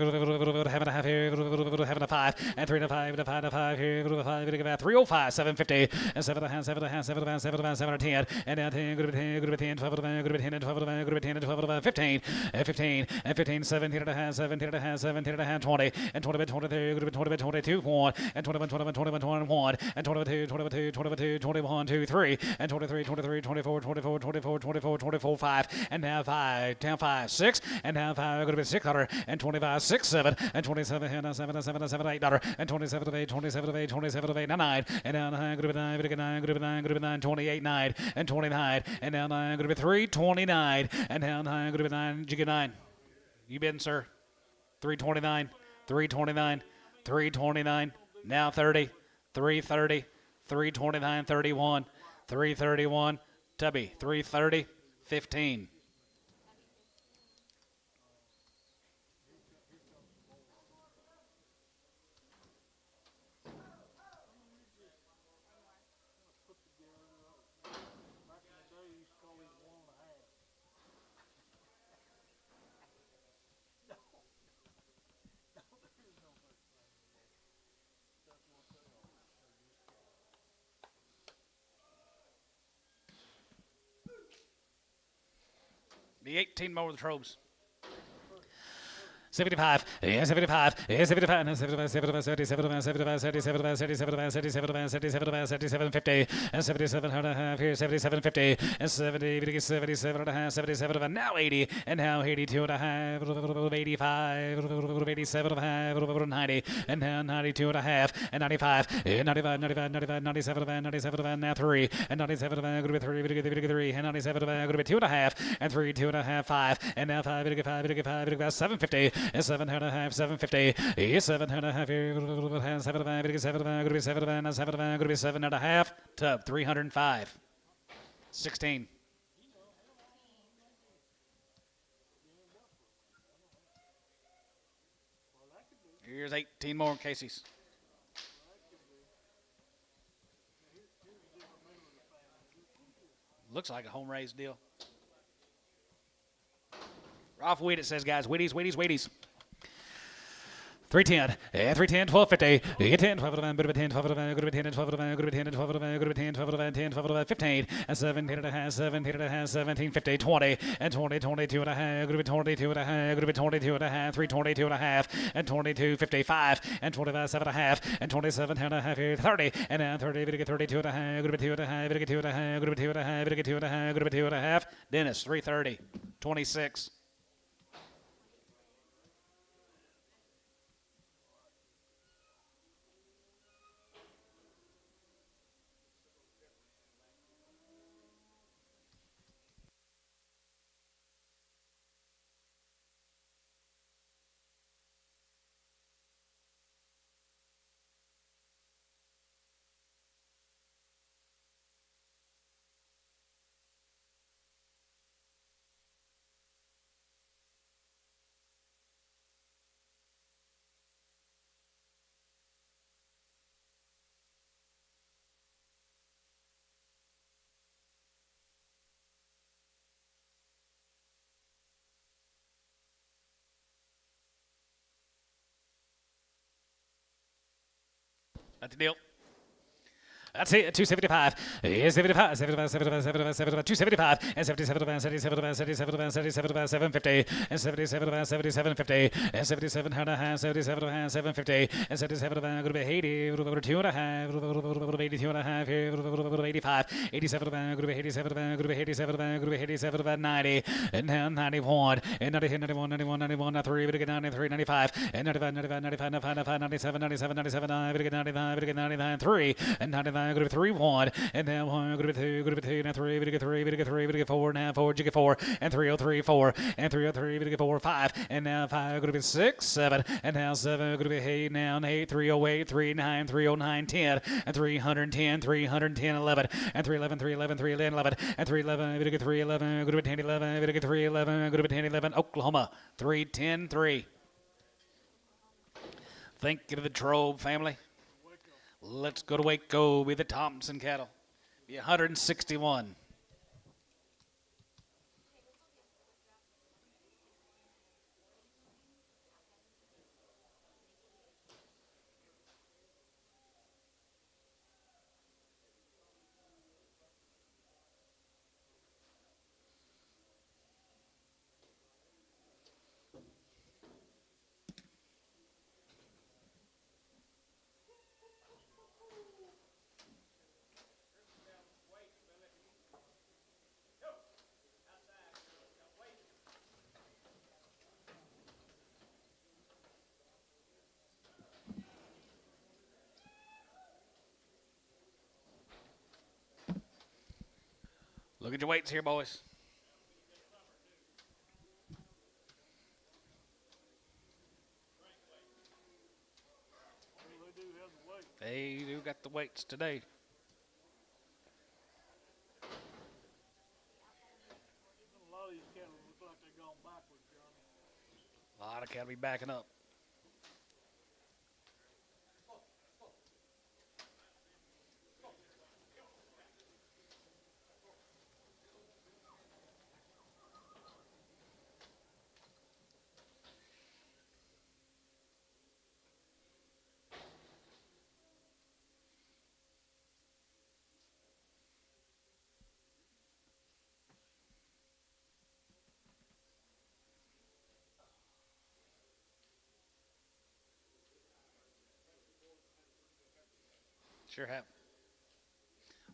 A: half and a half here, half and a 5, and 3 and a 5, and a 5 and a 5 here, 5, 305, 750, and 7.5, 7.5, 7.5, 7.5, 7 or 10, and down 10, good 10, good 10, 12, good 10, and 12, good 10, and 12, 15, and 15, and 15, 17 and a half, 17 and a half, 17 and a half, 20, and 20, 23, good 20, 22, 1, and 21, 21, 21, 21, and 22, 22, 22, 21, 2, 3, and 23, 23, 24, 24, 24, 24, 24, 5, and now 5, down 5, 6, and now 5, going to be $6, and 25, 6, 7, and 27, and 7, 7, 7, $8, and 27 of 8, 27 of 8, 27 of 8, now 9, and now 9, going to be 9, going to be 9, going to be 9, going to be 9, 28, 9, and 29, and now 9, going to be 3, 29, and now 9, going to be 9, did you get 9? You bidding, sir? 329, 329, 329, now 30, 330, 329, 31, 331, Tubby, 330, 15. The 18 more with the trobes. 75, yeah, 75, yeah, 75, and 75, 75, 77, 75, 77, 77, 77, 77, 77, 50, and 77 and a half here, 77, 50, and 70, 77 and a half, 77, and now 80, and now 82 and a half, 85, 87 and a half, 90, and now 92 and a half, and 95, and 95, 95, 95, 97, 97, and now 3, and 97, going to be 3, and 97, going to be 2 and a half, and 3, 2 and a half, 5, and now 5, 750, and 7 and a half, 750, 7 and a half, 7 going to be 7, going to be 7, and 7 going to be 7 and a half, to 305, 16. Here's 18 more Casey's. Looks like a home raised deal. Off weed, it says, guys. Wheaties, Wheaties, Wheaties. 310, 310, 1250, 10, 12, 10, 12, 10, 12, 10, 12, 10, 12, 10, 12, 15, and 17 and a half, 17 and a half, 17, 50, 20, and 20, 22 and a half, 22 and a half, 22 and a half, 322 and a half, and 22, 55, and 25, 7 and a half, and 27 and a half, 30, and now 30, 32 and a half, 2 and a half, 2 and a half, 2 and a half, 2 and a half, 2 and a half, Dennis, 330, 26. That's the deal. That's it, 275, 75, 75, 75, 75, 75, 275, and 77, 77, 77, 77, 750, and 77, 77, 50, and 77 and a half, 77, 750, and 77, going to be 80, 2 and a half, 82 and a half, 85, 87, going to be 87, going to be 87, going to be 87, 90, and now 91, and 90, 91, 91, 91, 93, 93, 95, and 95, 95, 95, 95, 97, 97, 97, 95, 99, 3, and 99. Going to be 3, 1, and now 1, going to be 2, going to be 2, now 3, going to get 3, going to get 3, going to get 4, now 4, you get 4, and 303, 4, and 303, going to get 4, 5, and now 5, going to be 6, 7, and now 7, going to be 8, now 8, 308, 39, 309, 10, and 310, 310, 11, and 311, 311, 311, 11, and 311, going to get 311, going to be 10, 11, going to get 311, going to be 10, 11, Oklahoma, 310, 3. Thank you to the Trove family. Let's go to Waco with the Thompson cattle. Be 161. Look at your weights here, boys. They do got the weights today.
C: A lot of these cattle look like they're going backwards, Johnny.
A: A lot of cattle be backing up. Sure have.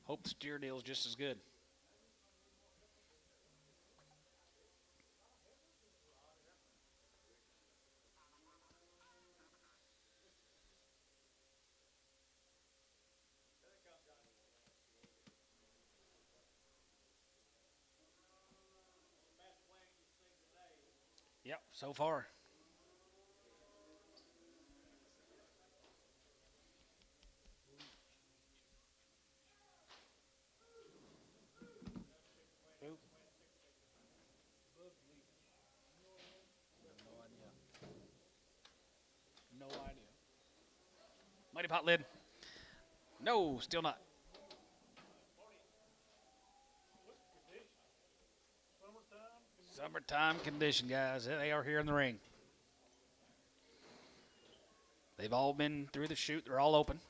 A: Hope the steer deal's just as good. Yep, so far. No idea. Mighty pot lid. No, still not. Summertime condition, guys. They are here in the ring. They've all been through the chute. They're all open.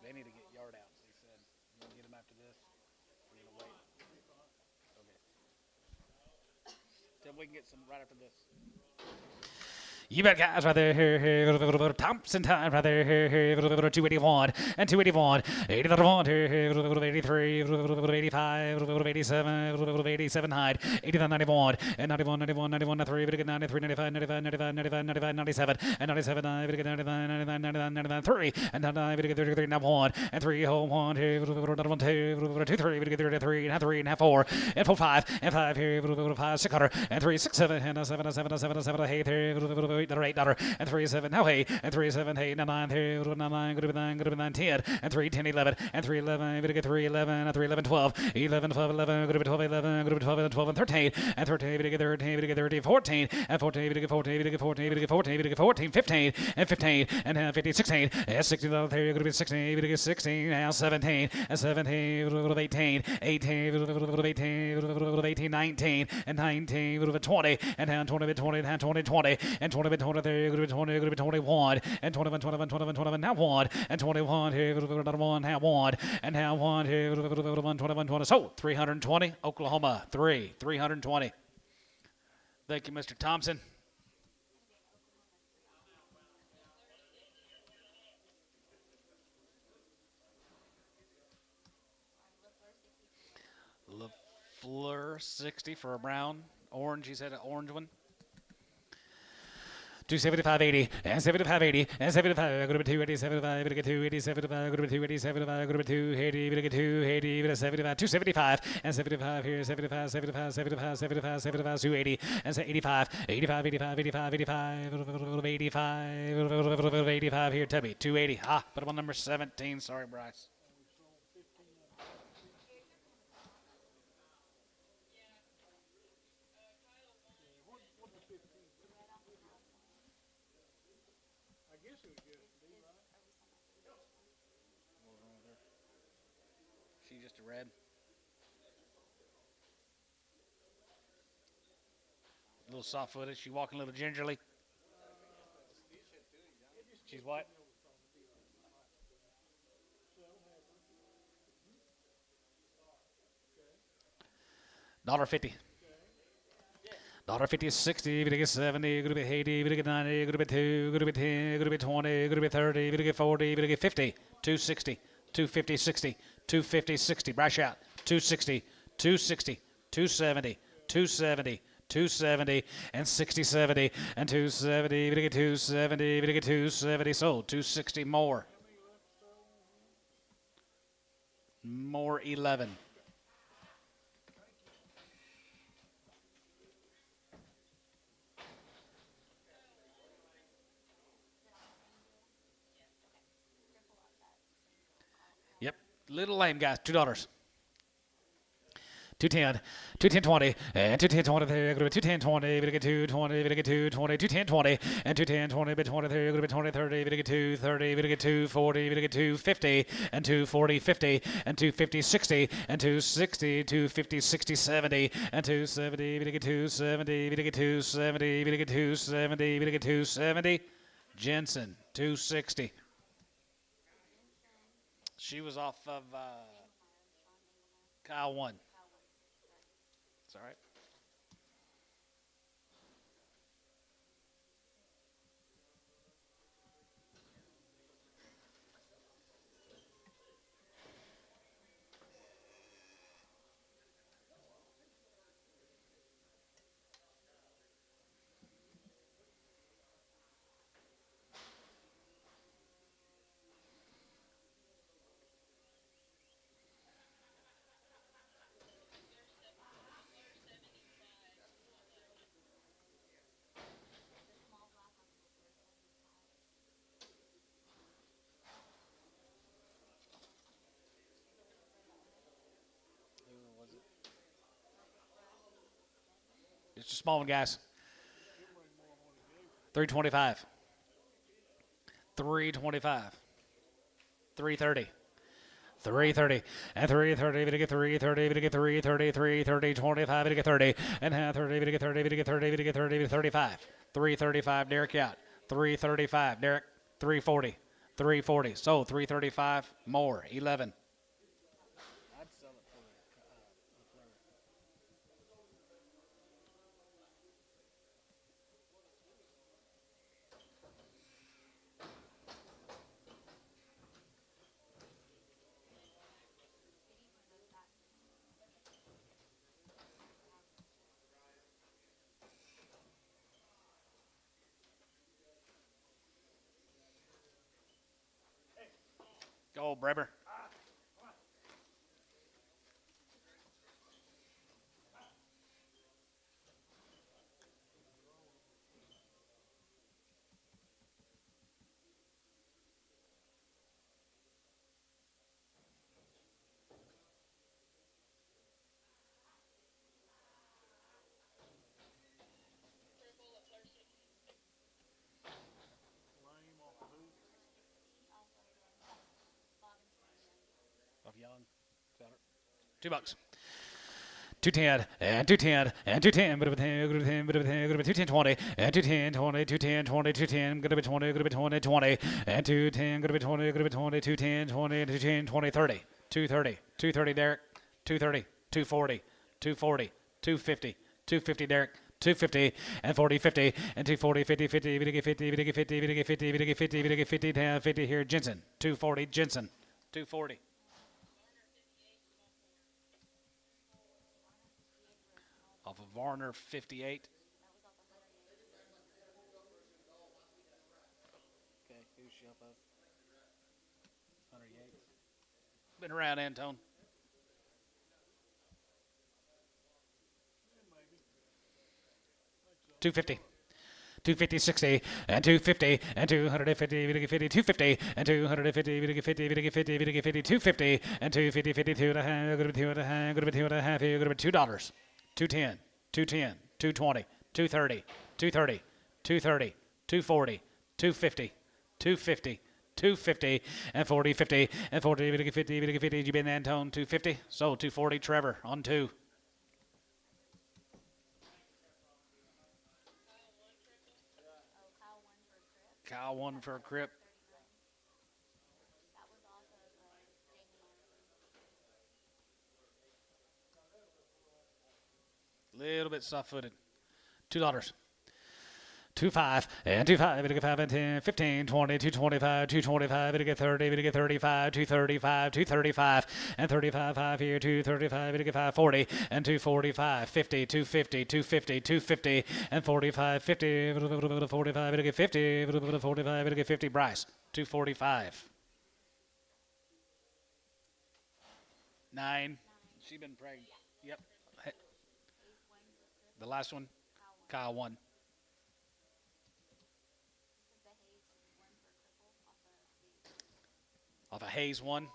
A: They need to get yard outs, he said. You want to get them after this? We're going to wait. Okay. Then we can get some right after this. You bet, guys, right there. Thompson time, right there. 281 and 281. 81, 83, 85, 87, 87 height. 89, 91, and 91, 91, 91, 93, 93, 95, 95, 95, 95, 95, 97, and 97, 99, 99, 99, 99, 3, and 99, 33, 1, and 3, 1, 2, 2, 3, 3, and 3, and 4, and 4, 5, and 5 here, 5, 600, and 3, 6, 7, and 7, 7, 7, 7, 8, 3, $8, and 3, 7, now 8, and 3, 7, 8, 9, 3, 9, good 9, good 9, 10, and 3, 10, 11, and 3, 11, good 3, 11, and 3, 11, 12, 11, 12, 11, good 12, 11, good 12, 12, and 13, and 13, good 13, good 13, 14, and 14, good 14, good 14, good 14, good 14, 15, and 15, and 15, 16, and 16, good 16, good 16, now 17, and 17, good 18, 18, good 18, 18, 19, and 19, good 20, and now 20, 20, and 20, 20, and 20, 20, 20, 21, and 21, 21, 21, 21, now 1, and 21, here, 1, now 1, and now 1, here, 21, 21, 20. So, 320, Oklahoma, 320. Thank you, Mr. Thompson. LaFleur, 60 for a brown. Orange, he said an orange one. 275.80 and 75.80 and 75. Go to 280, 75. Go to 280, 75. Go to 280, 75. Go to 280. Go to 280. Go to 75. 275 and 75 here. 75, 75, 75, 75, 75, 280 and 85, 85, 85, 85, 85, 85, 85 here. Tubby 280. Ah, put him on number 17. Sorry, Bryce. She's just a red. A little soft-footed. She walking a little gingerly. She's what? $1.50. $1.50 is 60, gonna get 70, gonna be 80, gonna get 90, gonna be 2, gonna be 10, gonna be 20, gonna be 30, gonna get 40, gonna get 50, 260, 250, 60, 250, 60, brush out, 260, 260, 270, 270, 270, and 60, 70, and 270, gonna get 270, gonna get 270, sold, 260 more. More 11. Yep, little lame guys, $2. 210, 210, 20, and 210, 20, 210, 20, we get 220, we get 220, 210, 20, and 210, 20, but 20, 30, 20, 30, we get 230, we get 240, we get 250, and 240, 50, and 250, 60, and 260, 250, 60, 70, and 270, we get 270, we get 270, we get 270, we get 270. Jensen, 260. She was off of Kyle 1. It's all right. It's a small one, guys. 325. 325. 330. 330 and 330, we get 330, we get 330, 330, 25, we get 30, and 30, we get 30, we get 30, we get 30, 35, 335, Derek out, 335, Derek, 340, 340, so 335 more, 11.
C: I'd sell it for a flurry.
A: Go, Breber.
C: Lame off the hoop.
A: Of Young. $2. 210 and 210 and 210, but 210, 210, 20 and 210, 20, 210, 20, 210, going to be 20, going to be 20, 20 and 210, going to be 20, going to be 20, 210, 20, 210, 20, 30, 230, 230, Derek, 230, 240, 240, 250, 250, Derek. 250 and 40, 50 and 240, 50, 50, we get 50, we get 50, we get 50, we get 50, we get 50, 10, 50 here, Jensen. 240, Jensen. 240. Off of Varner, 58.
C: Okay, who's she up of?
A: 108. Been around, Antone.
C: Yeah, maybe.
A: 250. 250, 60, and 250, and 250, we get 50, 250, and 250, we get 50, we get 50, we get 50, 250, and 250, 52 and a half, going to be 2 and a half, going to be 2 and a half, here, going to be $2. 210, 210, 220, 230, 230, 230, 240, 250, 250, 250, and 40, 50, and 40, we get 50, we get 50, you been Antone, 250, so 240, Trevor, on 2. Kyle 1 for a crip. Little bit soft-footed. $2. 25 and 25, we get 5 and 10, 15, 20, 225, 225, we get 30, we get 35, 235, 235, and 35, 5 here, 235, we get 540, and 245, 50, 250, 250, 250, and 45, 50, 45, we get 50, 45, we get 50, Bryce, 245. 9. She been pregnant. Yep. The last one, Kyle 1. Off a Hayes 1.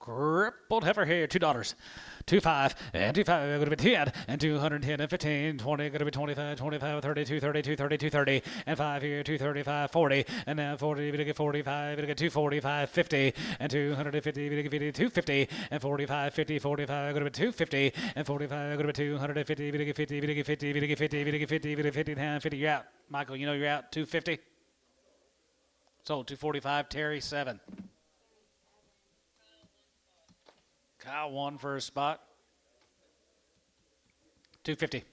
A: Crippled heifer here, $2. 2.5 and 2.5 going to be 10 and 210 and 15 20 going to be 25 25 30 230 230 230 and 5 here 235 40 and now 40 we get 45 we get 245 50 and 250 we get 50 250 and 45 50 45 going to be 250 and 45 going to be 250 we get 50 we get 50 we get 50 we get 50 we get 50 and 50 you're out. Michael, you know you're out. 250 sold. 245 Terry 7. Kyle won for a spot. 250.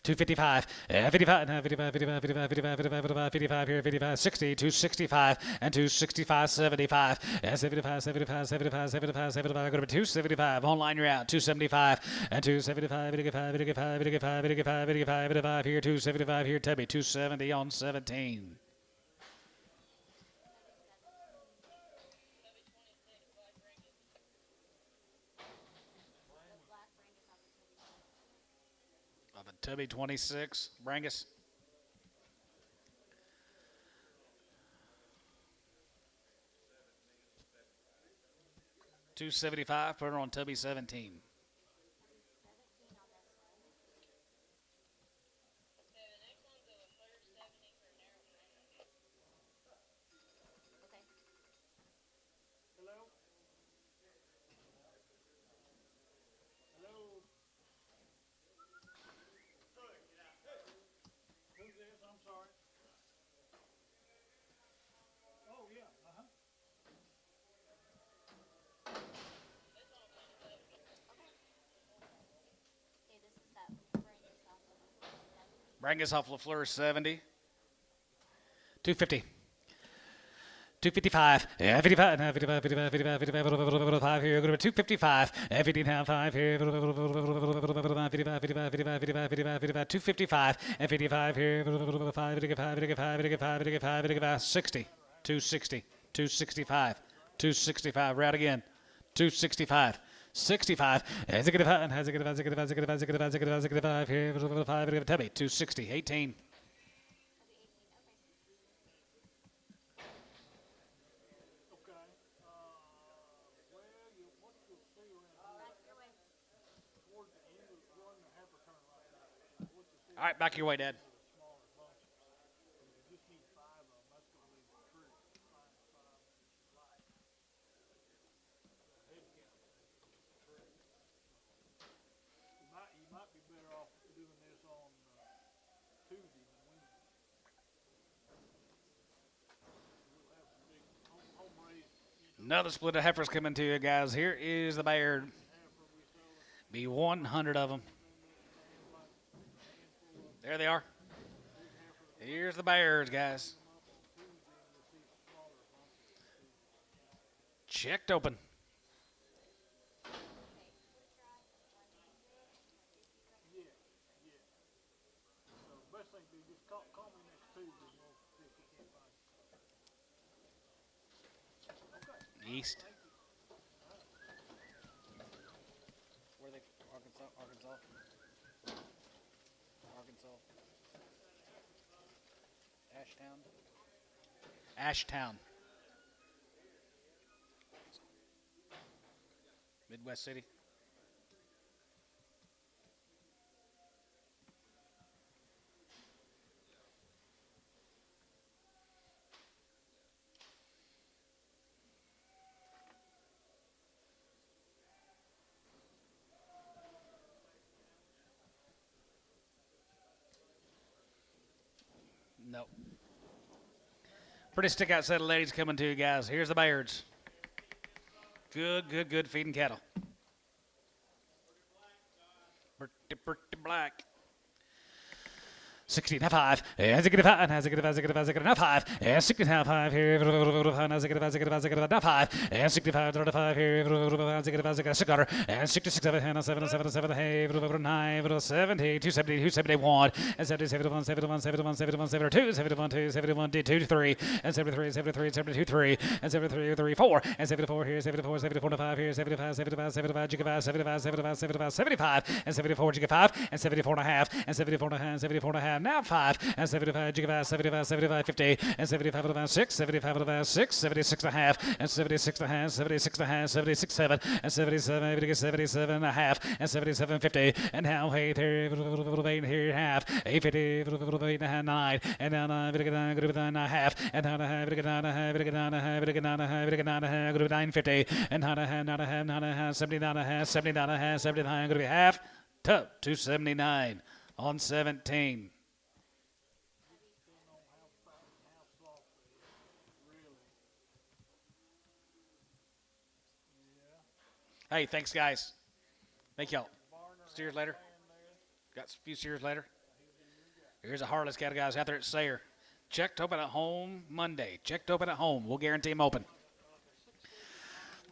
A: 255, 55, 55, 55, 55, 55, 55, 55 here, 55, 60, 265, and 265, 75, and 75, 75, 75, 75, 75, go to 275, online you're out, 275, and 275, 85, 85, 85, 85, 85, 85 here, 275 here, Tubby, 270 on 17. Tubby 26, Brangus. $275, put her on Tubby 17. Brangus off LaFleur 70. 250. 255, 55, 55, 55, 55, 55 here, go to 255, 59, 5 here, 55, 55, 55, 55, 55, 255, and 55 here, 55, 55, 55, 55, 55, 55, 60, 260, 265, 265, right again, 265. 65, has it get a 5, has it get a 5, has it get a 5, has it get a 5, has it get a 5, has it get a 5, has it get a 5 here, 5, Tubby, 260, 18. All right, back your way, Dad. Another split of heifers coming to you guys. Here is the Bayard. Be 100 of them. There they are. Here's the Bayards, guys. Checked open. East. Where are they? Arkansas. Ashtown. Midwest City. Nope. Pretty stick out set of ladies coming to you guys. Here's the Bayards. Good feeding cattle. Pretty black. 16 5, as it get a 5, as it get a 5, as it get a 5, as it get a 5, and 65 5 here, as it get a 5, as it get a 5, as it get a 5, and 65 35 here, as it get a 5, as it get a 6 gutter, and 66 7 7 7 hey, 9 70 270 271, and 70 71 71 71 71 72 71 2 71 2 3, and 73 73 72 3, and 73 34, and 74 here, 74 74 5 here, 75 75 75 75 75 75 75 75, and 74 5, and 74 and a half, and 74 and a half, 74 and a half. half, now 5, and 75, jig 5, 75, 75, 50, and 75 about 6, 75 about 6, 76 and a half, and 76 and a half, 76 and a half, 76, 7, and 77, 77 and a half, and 77, 50, and now 8 here, half, 850, 8 and a half, 9, and now 9, 9 and a half, and now 9, 9 and a half, 9 and a half, 9 and a half, 9 and a half, 950, and 9 and a half, 9 and a half, 9 and a half, 79 and a half, 79 and a half, 79, going to be half, to 279 on 17. Hey, thanks, guys. Thank y'all. Steers later. Got a few steers later. Here's a Harless cattle, guys, out there at Sayre. Checked open at home Monday. Checked open at home. We'll guarantee him open.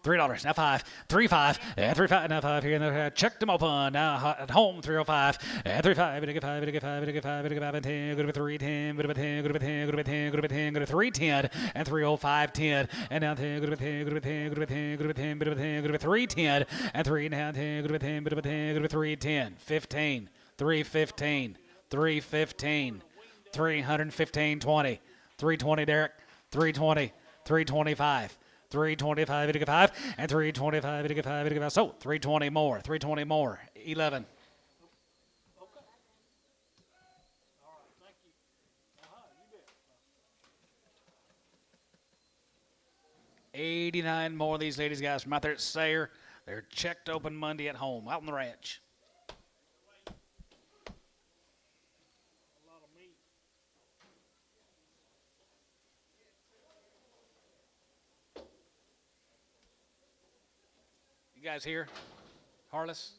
A: $3. Now 5. 3 5. And 3 5. Now 5 here. And checked them open. Now at home 305. And 3 5. Bit of 5. Bit of 5. Bit of 5. Bit of 5 and 10. Go to 310. Bit of 10. Go to 10. Go to 10. Go to 10. Go to 310. And 305 10. And now 10. Go to 10. Go to 10. Go to 10. Go to 10. Bit of 10. Go to 310. And 3 now 10. Go to 10. Bit of 10. Go to 310. 15. 315. 315. 315. 20. 320 Derek. 320. 325. 325, 85, and 325, 85, 85. So 320 more, 320 more, 11.
C: Okay. All right, thank you. You bet.
A: 89 more of these ladies, guys, from out there at Sayre. They're checked open Monday at home, out on the ranch.
C: A lot of meat.
A: You guys here? Harless?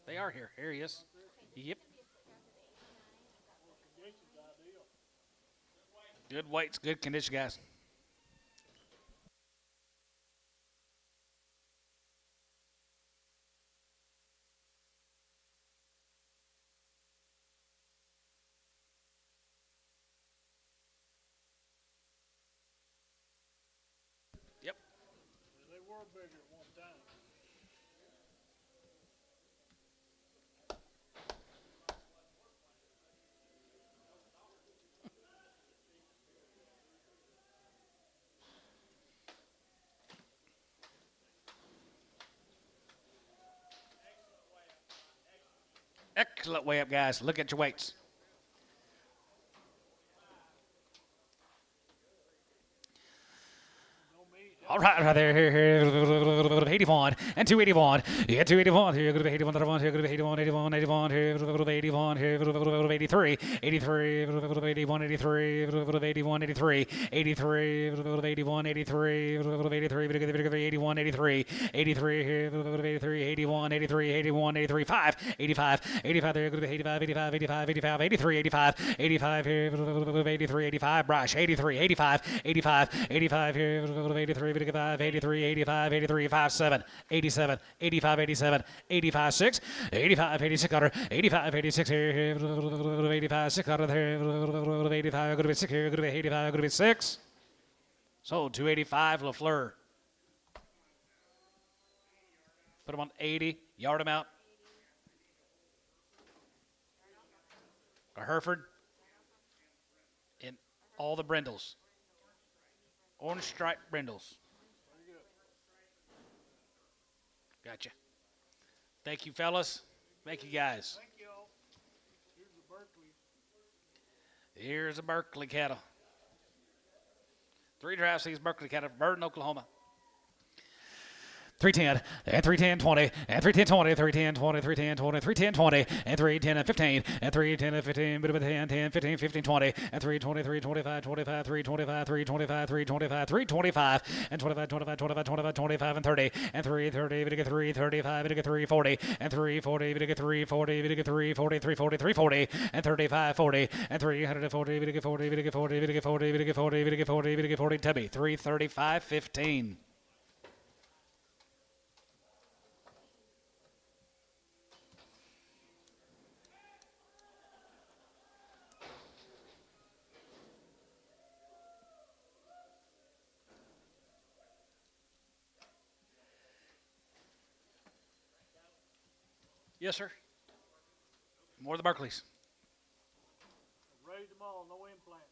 A: They are here. Here he is. Yep. Good weights, good condition, guys. Yep.
C: They were bigger at one time.
A: Excellent way up, guys. Look at your weights. All right there, here, 81 and 281. Yeah, 281 here, go to 81, here, go to 81, 81, 81 here, 81 here, 83, 83, 81, 83, 81, 83, 83, 81, 83, 83, 81, 83, 83 here, 83, 81, 83, 81, 83, 5, 85, 85 there, go to 85, 85, 85, 85, 83, 85, 85 here, 83, 85, Brush, 83, 85, 85, 85 here, 83, 85, 83, 85, 83, 5, 7, 87, 85, 87, 85, 6, 85, 86, 85, 86 here, 85, 6 there, 85, go to be 6 here, go to be 85, go to be 6. Sold 285, LaFleur. Put him on 80, yard him out. A Hereford in all the brindles. Orange striped brindles. Gotcha. Thank you, fellas. Thank you, guys.
C: Thank y'all. Here's the Berkeley.
A: Here's a Berkeley cattle. 3 drafts, these Berkeley cattle, Burton, Oklahoma. 310 and 310 20 and 310 20 310 20 310 20 310 20 and 310 and 15 and 310 and 15 bit of 10 10 15 15 20 and 323 25 25 325 325 325 325 and 25 25 25 25 25 and 30 and 330 bit of 335 bit of 340 and 340 bit of 340 bit of 340 340 340 and 35 40 and 340 bit of 40 bit of 40 bit of 40 bit of 40 bit of 40 bit of 40 Tubby 335 15. Yes, sir. More of the Berkeleys.
C: small, no implant.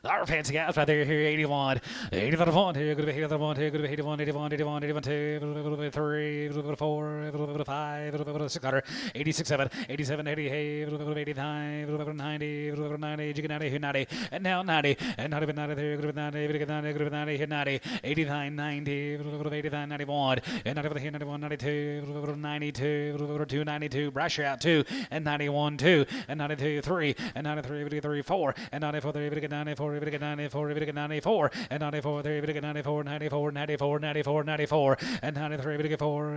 A: Our fancy guys right there here, 81. 81, here, good to be here, 81, here, good to be 81, 81, 81, 81, 2, 3, 4, 5, 600, 86, 7, 87, 88, 89, 90, 90, 90, 90, and now 90, and 90, 93, good to be 90, good to be 90, good to be 90, hit 90, 89, 90, 89, 91, and 90, 91, 92, 92, 292, brush out 2, and 91, 2, and 92, 3, and 93, 3, 4, and 94, 3, 94, 94, 94, and 94, 3, 94, 94, 94, 94, 94, and 93, 4,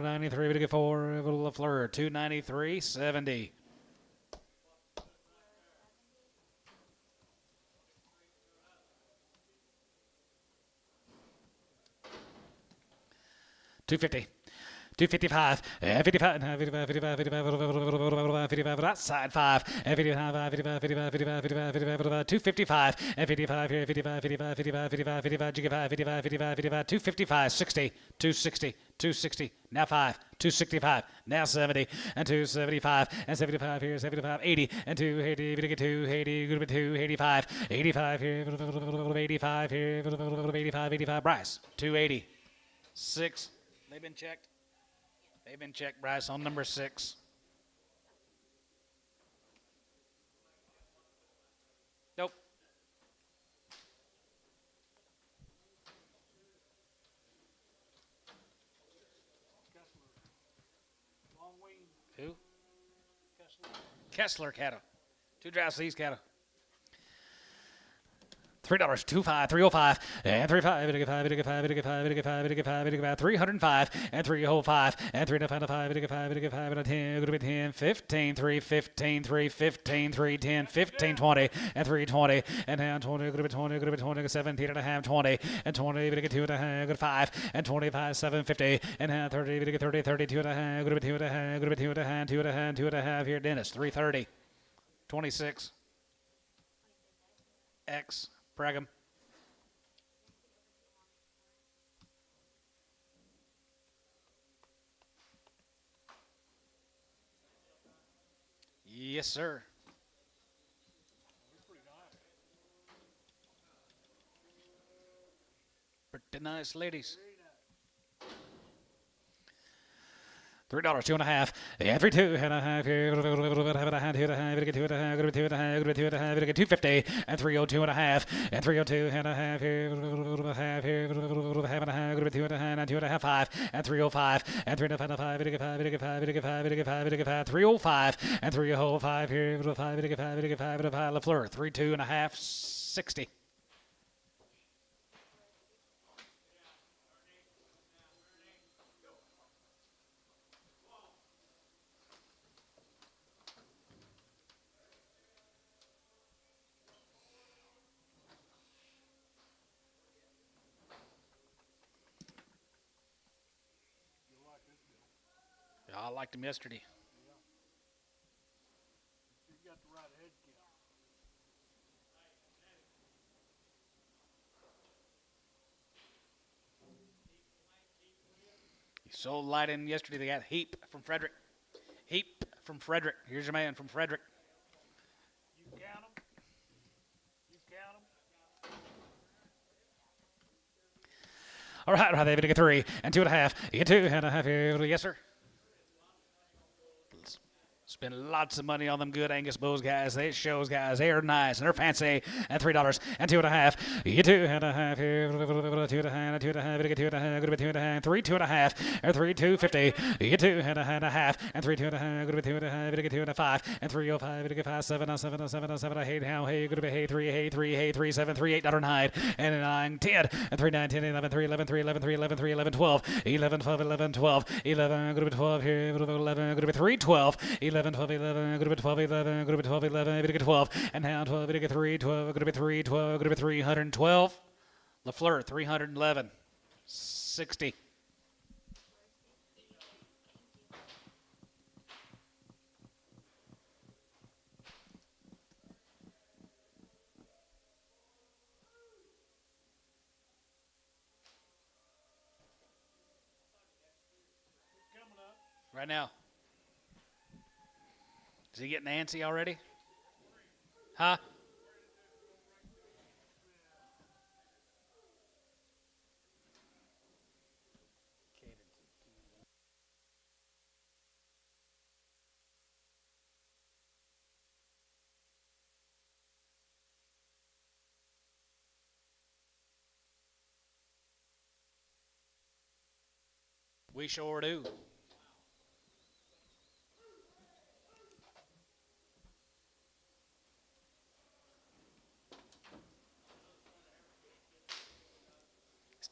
A: 93, 4, LaFleur, 293, 70. $250. 255, 55, 55, 55, 55, 55, outside 5, 55, 55, 55, 55, 55, 255, and 55 here, 55, 55, 55, 55, 55, 55, 55, 55, 255, 60, 260, 260, now 5, 265, now 70, and 275, and 75 here, 75, 80, and 280, 280, good 285, 85 here, 85 here, 85, 85, Bryce, 280, 6, they've been checked. They've been checked, Bryce, on number 6. Nope.
C: Kessler. Long wing.
A: Who?
C: Kessler.
A: Kessler cattle. 2 dry seas cattle. $3, 25, 305, and 35, 55, 55, 55, 55, 55, 55, 305, and 305, and 305, 55, 55, and 10, good to be 10, 15, 3, 15, 3, 15, 3, 10, 15, 20, and 320, and down 20, good to be 20, good to be 20, 17 and a half, 20, and 20, good to 2 and a half, good 5, and 25, 750, and down 30, good to 30, 32 and a half, good to be 2 and a half, good to be 2 and a half, 2 and a half, 2 and a half, here, Dennis, 330, 26, X. Brigham. Yes, sir. Pretty nice ladies. $3, 2 and a half, and 3, 2 and a half, here, have a hand, 2 and a half, get 2 and a half, get 2 and a half, get 2 and a half, get 250, and 302 and a half, and 302 and a half, here, half, here, half and a half, get 2 and a half, and 2 and a half, 5, and 305, and 3 and a half, 5, get 5, get 5, get 5, get 5, get 5, 305, and 305, here, 5, get 5, get 5, get 5, LaFleur, 3, 2 and a half, 60. I liked him yesterday.
C: You got the right head count.
A: He sold light in yesterday. They got Heap from Frederick. Heap from Frederick. Here's your man from Frederick.
C: You count them. You count them.
A: All right, there. You get 3 and 2 and a half. You get 2 and a half. Yes, sir. Spend lots of money on them good Angus bulls, guys. They shows, guys. They're nice and they're fancy. And $3 and 2 and a half. You get 2 and a half here. 2 and a half. 2 and a half. You get 2 and a half. Good to be 2 and a half. 3, 2 and a half. And 3, 250. You get 2 and a half. And 3, 2 and a half. Good to be 2 and a half. You get 2 and a 5. And 305. You get 5, 7, 7, 7, 7. I hate how. Hey, good to be hey 3, hey 3, hey 3, 7, 3, $8, 9, and 9, 10, and 3, 9, 10, 11, 3, 11, 3, 11, 3, 11, 3, 11, 12, 11, 12, 11, 12, 11, good to be 12 here, 11, good to be 3, 12, 11, 12, 11, good to be 12, 11, good to be 12, 11, good to be 12, and now 12, good to be 3, 12, good to be 3, 12, good to be 312, LaFleur, 311, 60.
C: Coming up.
A: Right now. Is he getting antsy already? Huh? We sure do.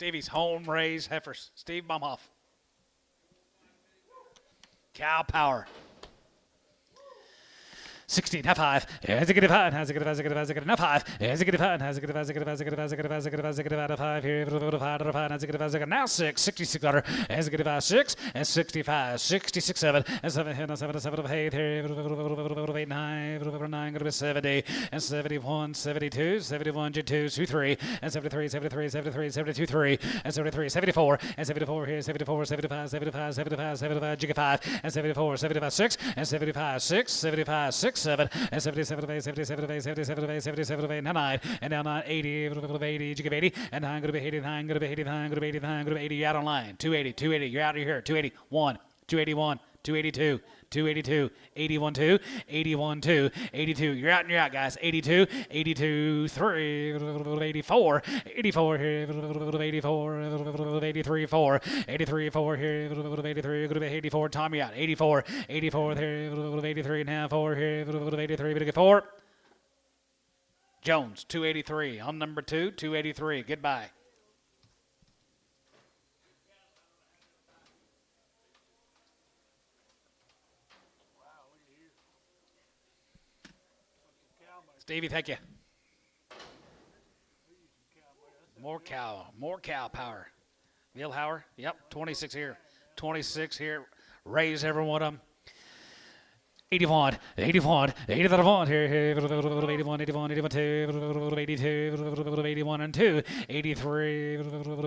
A: Stevie's home raised heifers. Steve Bumhoff. Cow power. 16, half 5. Has a good five. Has a good enough 5. Has a good 5. Has a good 5 out of 5 here. 5 out of 5. Has a good now 6. 66 daughter. Has a good 5 6 and 65. 66 7 and 7 7 of 8 here. 8 9 9 go to 70 and 71 72 71 2 3 and 73 73 73 72 3 and 73 74 and 74 here 74 75 75 75 75 jigga 5 and 74 75 6 and 75 6 75 6 7 and 77 of 8 77 of 8 77 of 8 77 of 8 now 9 and now 9 80 of 80 jigga 80 and 9 going to be 89 going to be 89 going to be 89 going to be 80 you're out on line 280 280 you're out of here 281 281 282 282 81 2 81 2 82 you're out and you're out guys 82 82 3 84 84 here 84 83 4 83 4 here 83 going to be 84 Tommy out 84 84 here 83 now 4 here 83 big 4 Jones 283 on number 2 283 goodbye. Stevie, thank you. More cow power. Vilhauer, yep, 26 here. 26 here. Raise every one of them. 81, 81, 81 here, 81, 81, 81, 2, 82, 81 and 2, 83,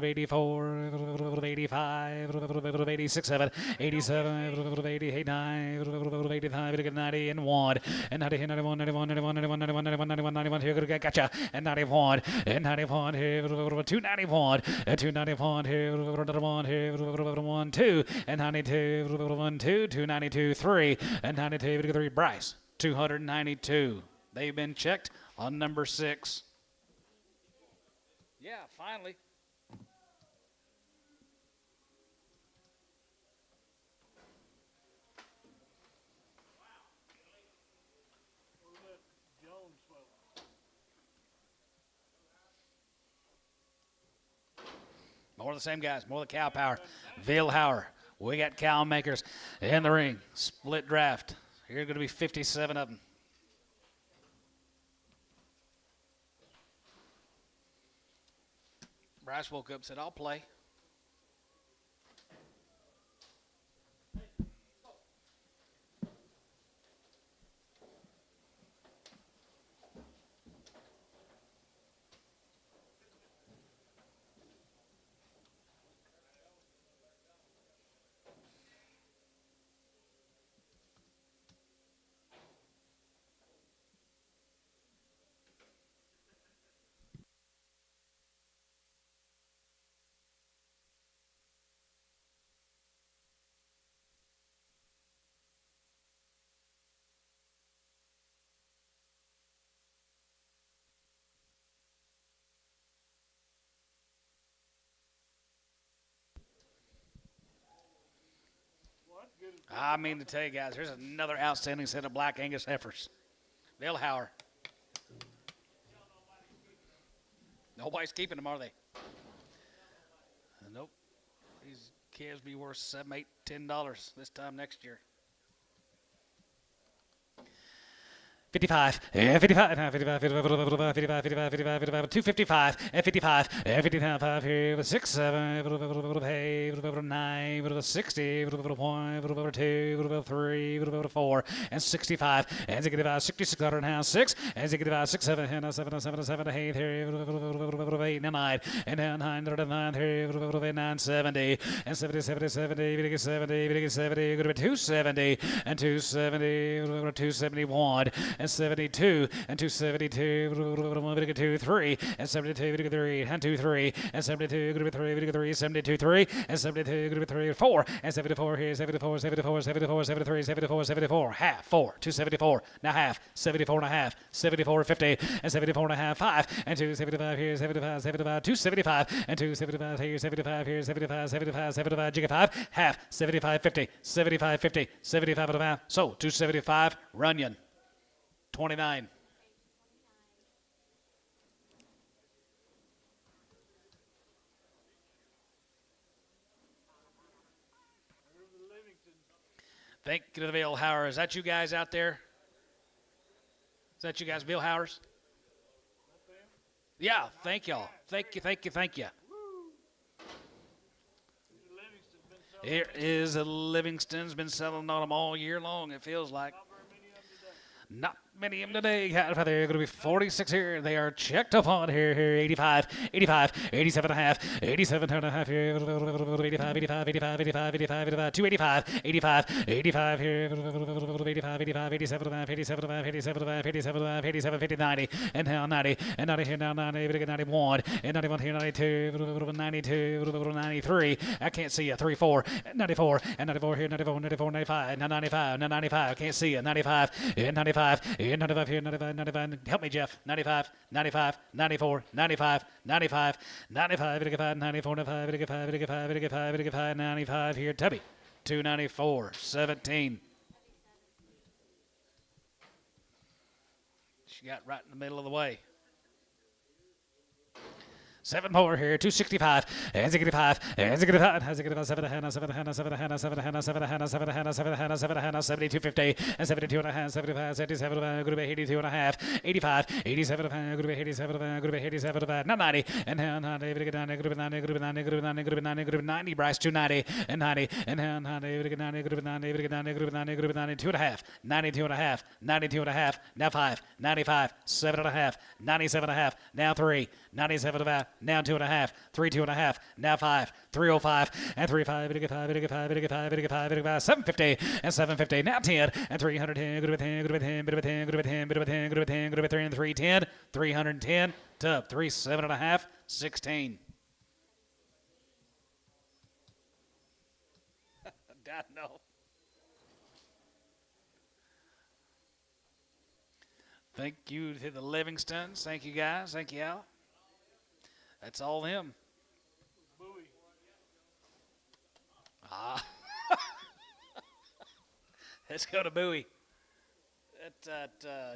A: 84, 85, 86, 7, 87, 88, 9, 85, 90 and 1, and 90, 91, 91, 91, 91, 91, 91, 91, 91 here, good, gotcha, and 91, and 91 here, 291, and 291 here, 1 here, 1, 2, and 92, 1, 2, 292, 3, and 92. 3 Bryce 292. They've been checked on number 6. Yeah, finally. More of the same guys, more of the cow power. Vilhauer. We got cow makers in the ring. Split draft. Here are going to be 57 of them. Bryce woke up and said, I'll play. I mean to tell you guys, here's another outstanding set of black Angus heifers. Vilhauer. Nobody's keeping them, are they? Nope. These calves be worth $7, $8, $10 this time next year. 55, and 55, and 55, 55, 55, 55, 55, 55, 255, and 55, and 55 here with 6, 7, 8, 9, 60, 1, 2, 3, 4, and 65, and 65, 66, 6, and 65, 6, 7, 7, 7, 7, 8, 8, 9, and 9, 9, 70, and 70, 70, 70, 70, 70, 270, and 270, 271, and 72, and 272, 3, and 72, 3, and 23, and 72, 3, 72, 3, and 72, 3, 4, and 74 here, 74, 74, 74, 73, 74, 74, half, 4, 274, now half, 74 and a half, 74, 50, and 74 and a half, 5, and 275 here, 75, 75, 275, and 275 here, 75 here, 75, 75, 75, jigga 5, half, 75, 50, 75, 50, 75 and a half, so 275, Runyon, 29.
C: There's the Livingston.
A: Thank you to the Bill Howers. Is that you guys out there? Is that you guys, Bill Howers? Yeah, thank y'all. Thank you, thank you, thank you.
C: There's the Livingston's been selling.
A: Here is a Livingston's been selling on them all year long, it feels like.
C: Not very many of them today.
A: Not many of them today. They're going to be 46 here. They are checked upon here. 85, 85, 87 and a half, 87 and a half here. 85, 85, 85, 85, 85, 85, 285, 85, 85 here. 85, 85, 87 and a half, 87 and a half, 87 and a half, 87 and a half, 87, 50, 90, and now 90, and 90 here, now 90, 91, and 91 here, 92, 92, 93. I can't see you. 3, 4, 94, and 94 here, 94, 94, 95, now 95, now 95. I can't see you. 95, and 95, and 95 here, 95, 95. Help me, Jeff. 95, 95, 94, 95, 95, 95, 95, 94, 95, 95, 95, 95, 95, 95 here, Tubby. 294, 17. She got right in the middle of the way. 7 more here, 265, and 65, and 65, and 65, 7 Hannah, 7 Hannah, 7 Hannah, 7 Hannah, 7 Hannah, 7 Hannah, 7 Hannah, 7 Hannah, 72, 50, and 72 and a half, 75, 77, group 82 and a half, 85, 87, group 87, group 87, now 90, and now 90, group 90, group 90, group 90, group 90, group 90, group 90, Bryce 290, and 90, and now 90, group 90, group 90, group 90, group 90, group 92 and a half, 92 and a half, 92 and a half, now 5, 95, 7 and a half, 97 and a half, now 3, 97 and a half, now 2 and a half, 3, 2 and a half, now 5, 305, and 35, 5, 750, and 750, now 10, and 310, group 10, group 10, group 10, group 10, group 10, group 10, group 10, 310, 310, to 37 and a half, 16. God, no. Thank you to the Livingstons. Thank you, guys. Thank you, Al. That's all them.
C: Bowie.
A: Ah. Let's go to Bowie. That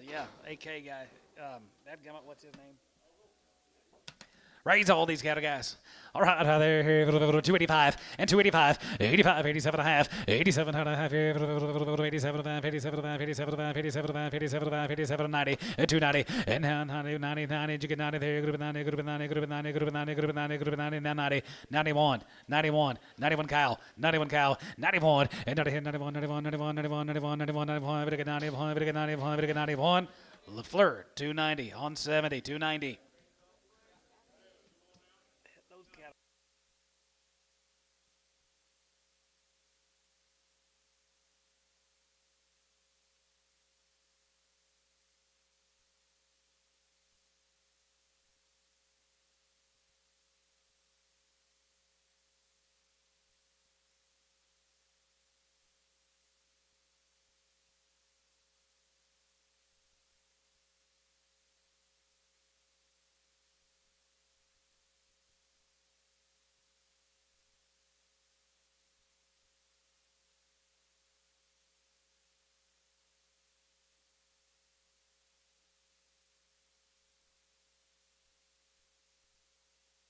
A: yeah, AK guy. That come up. What's his name? Raise all these cattle guys. All right, there, 285, and 285, 85, 87 and a half, 87 and a half, 87 and a half, 87 and a half, 87 and a half, 87 and a half, 87 and a half, 87 and 90, and 290, and now 90, 90, 90, you get 90 there, group 90, group 90, group 90, group 90, group 90, group 90, now 90, 91, 91, 91 cow, 91 cow, 91, and 90, 91, 91, 91, 91, 91, 91, 91, 91, 91, 91, LaFleur, 290, on 70, 290.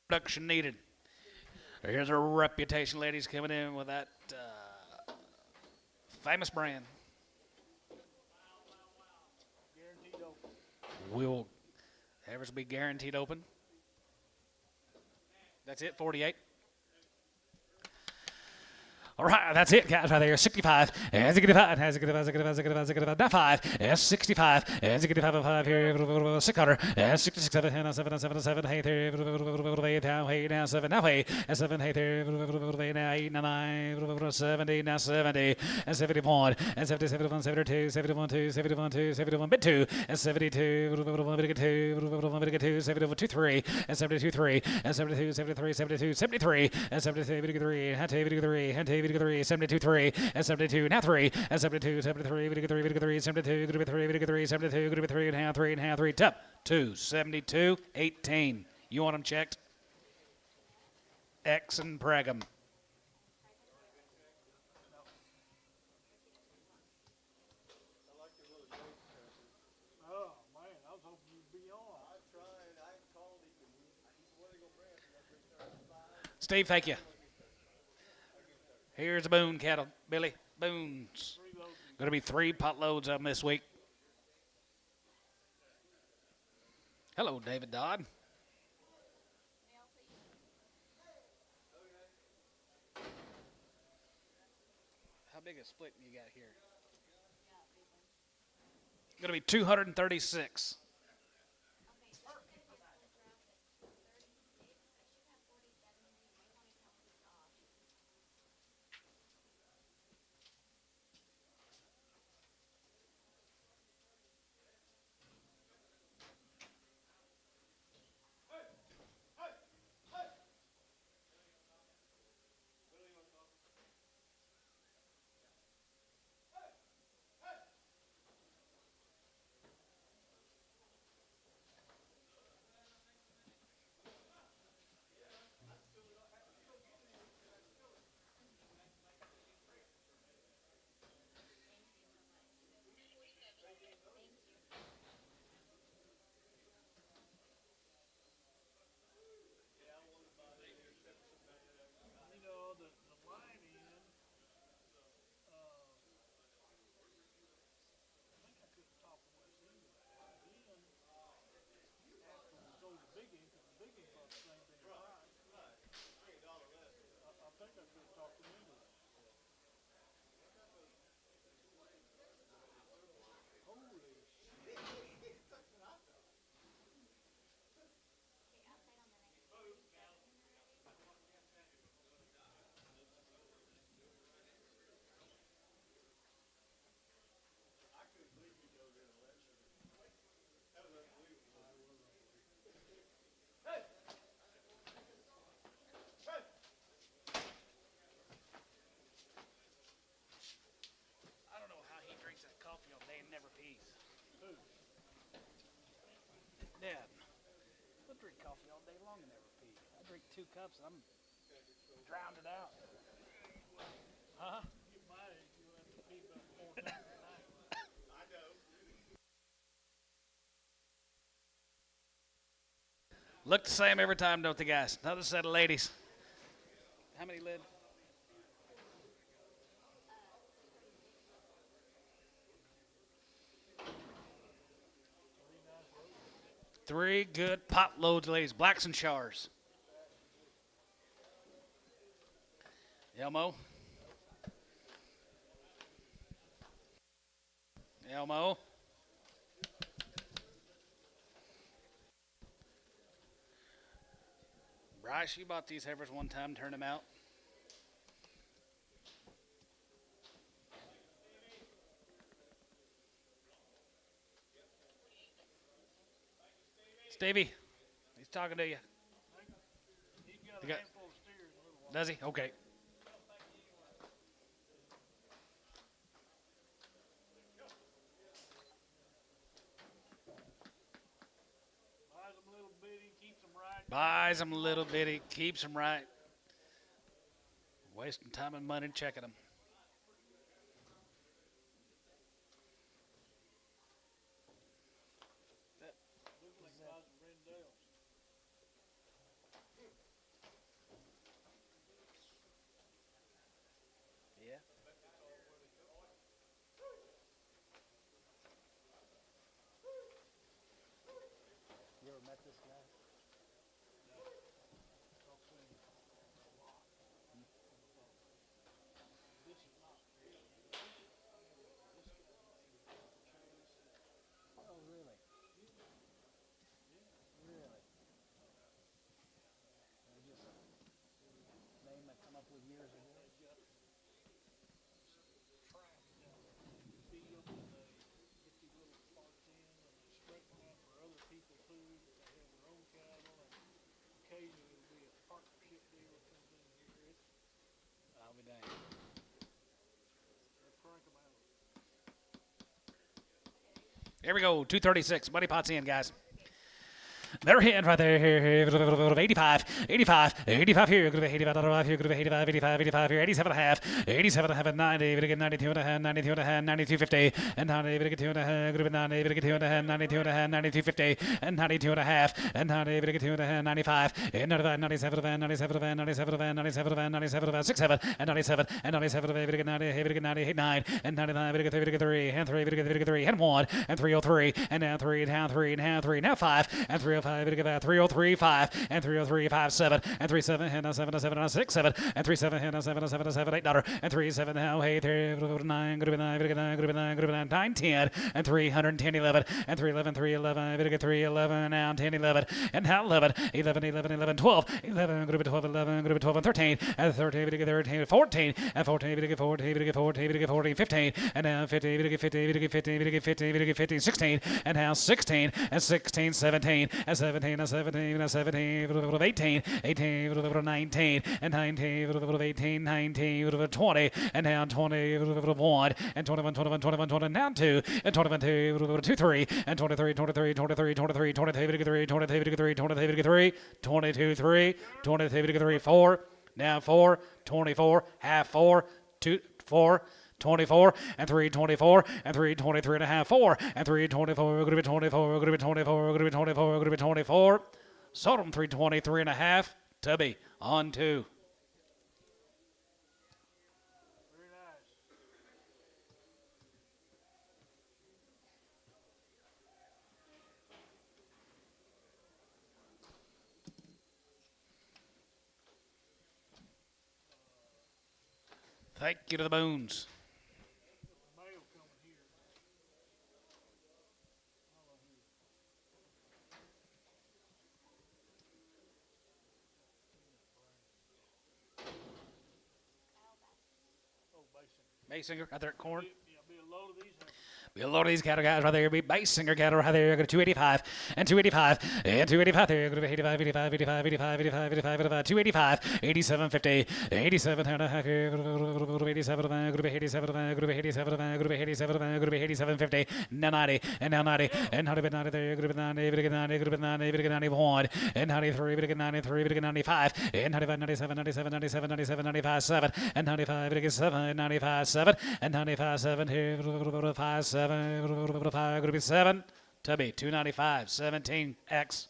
A: Production needed. Here's a reputation ladies coming in with that famous brand.
C: Guaranteed
A: Heifers will be guaranteed open. That's it, 48. All right, that's it, guys, right there. 65. As it get 5. As it get 5. Not 5. As 65. As it get 5 here. 600. As 66. 7. 7. Hey there. Down. Hey down. 7. Now hey. As 7. Hey there. Now 8. Now 9. 70. Now 70. And 71. And 70. 71. 72. 71. 2. 71. 2. 71. Bit 2. And 72. 2. 71. 2. 3. And 72. 3. And 72. 73. 72. 73. And 73. 3. And 73. And 73. 72 3 and 72 now 3 and 72 73 3 72 3 72 3 and a half 3 top 2 72 18. You want them checked? X and preg them.
C: Oh, man, I was hoping you'd be on.
B: I tried. I called him. He said, "What are you gonna bring?"
A: Steve, thank you. Here's a boon cattle, Billy. Boons. Going to be 3 pot loads of them this week. Hello, David Dodd. How big a split you got here? Going to be 236.
C: You know, the line in, I think I could have talked West into that. Then, after we sold the big end, because the big end bought the same thing price. Right. $3 less. I think I could have talked him into that. Holy shit.
A: I don't know how he drinks that coffee all day and never pees.
C: Who?
A: Dad, I drink coffee all day long and never pee. I drink 2 cups and I'm drowned it out. Huh?
C: Get my age, you'll have to pee about 4 times a night.
B: I know.
A: Look the same every time, don't they, guys? Another set of ladies. How many lid? Three good pot loads, ladies. Blacks and Shars. Elmo. Elmo. Bryce, you bought these heifers one time, turned them out. Stevie, he's talking to you.
C: He's got a
A: got-
C: handful of steers in a little while.
A: Does he? Okay.
C: Buys them a little bitty, keeps them right.
A: Buys them a little bitty, keeps them right. Wasting time and money checking them.
C: Looks like buys them Rendell's.
A: Yeah.
C: Crank 'em out.
A: Here we go. 236. Money pot's in, guys. They're hitting right there. 85, 85, 85 here. 85 here. 85, 85, 85 here. 87 and a half. 87 and a half and 90. We're going to get 92 and a half, 92 and a half, 92.50. And 90, we're going to get 2 and a half. Going to be 90, we're going to get 2 and a half, 92 and a half, 92.50. And 92 and a half. And 90, we're going to get 2 and a half, 95. And 95, 97 and 97 and 97 and 97 and 97 and 67. And 97 and 97. We're going to get 90, we're going to get 98, 9. And 99, we're going to get 3, and 3, we're going to get 3, and 1, and 303. And now 3, and now 3, and now 3, now 5, and 305. We're going to get 303, 5, and 303, 5, 7, and 3, 7, and 7, and 7, and 6, 7, and 3, 7, and 7, and 7, and 7, 8, $, and 3, 7, now 8, 3, 9, good to be 9, good to be 9, good to be 9, good to be 9, 9, 10, and 310, 11, and 3, 11, 3, 11, good to get 3, 11, now 10, 11, and now 11, 11, 11, 11, 12, 11, good to be 12, 11, good to be 12, and 13, and 13, good to get 13, 14, and 14, good to get 14, good to get 14, good to get 14, 15, and now 15, good to get 15, good to get 15, good to get 15, good to get 15, 16, and now 16, and 16, 17, and 17, and 17, and 17, 18, 18, 19, and 19, 18, 19, 20, and now 20, 1, and 21, 21, 21, 20, now 2, and 21, 2, 2, 3, and 23, 23, 23, 23, 23, 3, 23, 3, 23, 3, 22, 3, 23, 3, 4, now 4, 24, half 4, 2, 4, 24, and 324, and 323 and a half, 4, and 324, we're going to be 24, we're going to be 24, we're going to be 24, we're going to be 24. Sold them 323 and a half. Tubby on 2.
C: Very nice.
A: Thank you to the Boons.
C: Male coming here. Oh, Basinger.
A: Basinger out there at corn.
C: Yeah, be a load of these heifers.
A: Be a lot of these cattle guys right there. Be Basinger cattle right there. Got a 285 and 285 and 285 there. Going to be 85, 85, 85, 85, 85, 85, 85, 285, 87, 50, 87 and a half here. 87, going to be 87, going to be 87, going to be 87, going to be 87, 50, now 90, and now 90, and 90 there. Going to be 90, going to be 90, going to be 90, going to be 91, and 93, going to get 93, going to get 95, and 95, 97, 97, 97, 97, 95, 7, and 95, going to get 7, 95, 7, and 95, 7 here. 5, 7, going to be 7. Tubby, 295, 17X.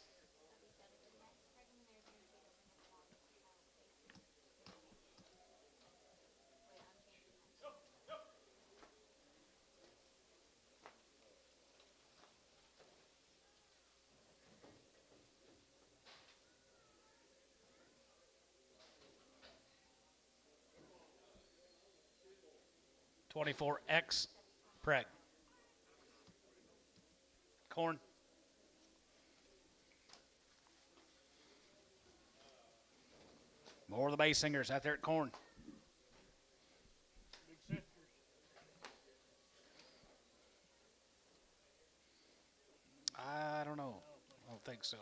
A: $24X preg. Corn. More of the bass singers out there at corn.
C: Big sisters.
A: I don't know. I don't think so.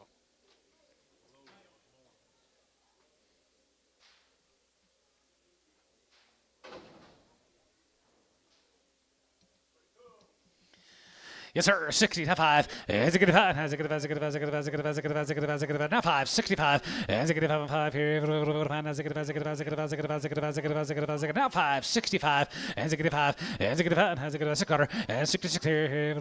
A: Yes, sir. 65. As a good 5. As a good 5. As a good 5. As a good 5. As a good 5. As a good 5. As a good 5. As a good 5. Now 5. 65. As a good 5 and 5 here. As a good 5. As a good 5. As a good 5. As a good 5. As a good 5. As a good 5. As a good 5. As a good 5. As a good now 5. 65. As a good 5. As a good 5. As a good 6 and 66 here.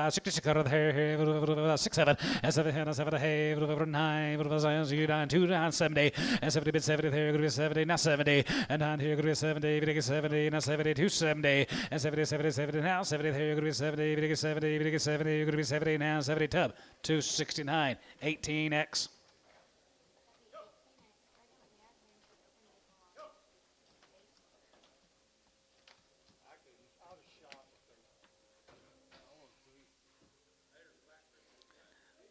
A: 66 here. 6 7. And 7 and 7 hey. 9. 2 9 70. And 70 bit 70 there. Going to be 70. Now 70. And down here. Going to be 70. 70. Now 72 70. And 70 70 70 now 70 there. Going to be 70. 70. 70, you're going to be 70 now, 70 tub, 269, 18X.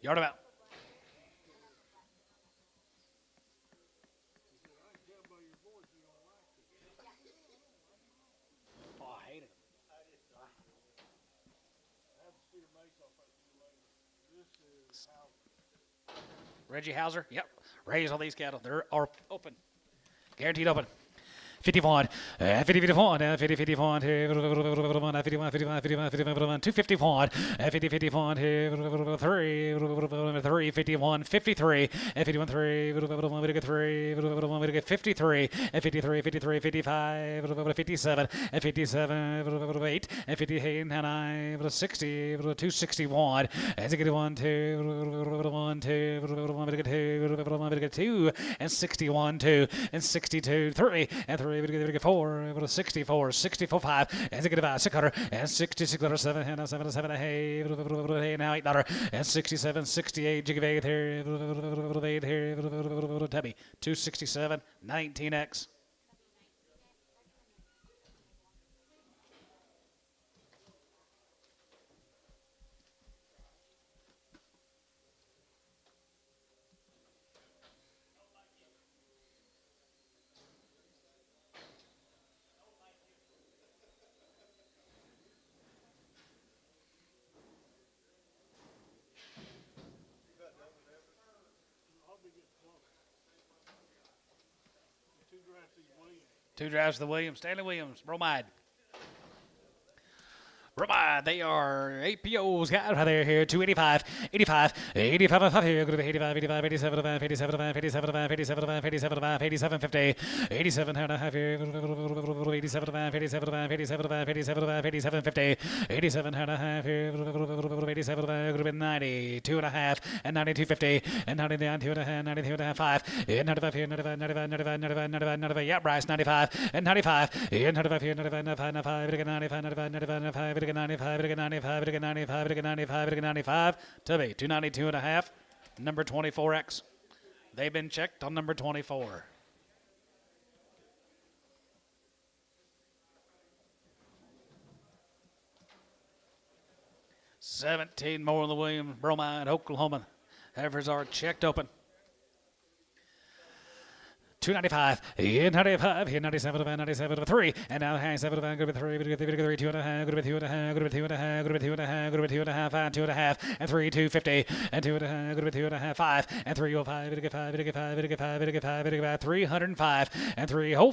A: Yard about. Reggie Hauser, yep. Raise all these cattle. They're open. Guaranteed open. 51, 50, 51, 50, 51, 51, 51, 51, 51, 251, 50, 51, 3, 3, 51, 53, 51, 3, 3, 53, 53, 53, 55, 57, 57, 8, 58, 9, 60, 261, 1, 2, 1, 2, 2, and 61, 2, and 62, 3, and 3, 4, 64, 64, 5, and 65, 600, and 66, 7, and 7, 7, hey, now $8, and 67, 68, jig of 8 here, 8 here, Tubby, 267, 19X. Two drives to the Williams, Stanley Williams, bromide. Bromide, they are APOs, guys, right there here, 285, 85, 85, 5 here, 85, 85, 87, 87, 87, 87, 87, 87, 50, 87 and a half here, 87, 87, 87, 87, 87, 50, 87 and a half here, 87, 90, 2 and a half, and 92, 50, and 99, 2 and a half, 92 and a half, 5, and 95 here, 95, 95, 95, 95, 95, 95, yeah, Bryce, 95, and 95, and 95 here, 95, 95, 95, 95, 95, 95, 95, 95, 95, 95, 95, 95, Tubby, 292 and a half, number 24X. They've been checked on number 24. $17 more in the Williams Bromide, Oklahoma. Heifers are checked open. 295, 95, 97, 97, 3, and now hang 7, good with 3, good with 3, 2 and a half, good with 2 and a half, good with 2 and a half, good with 2 and a half, good with 2 and a half, 5, 2 and a half, and 3, 250, and 2 and a half, good with 2 and a half, 5, and 305, 5, 5, 5, 5, 305, and 305, and 305, 5,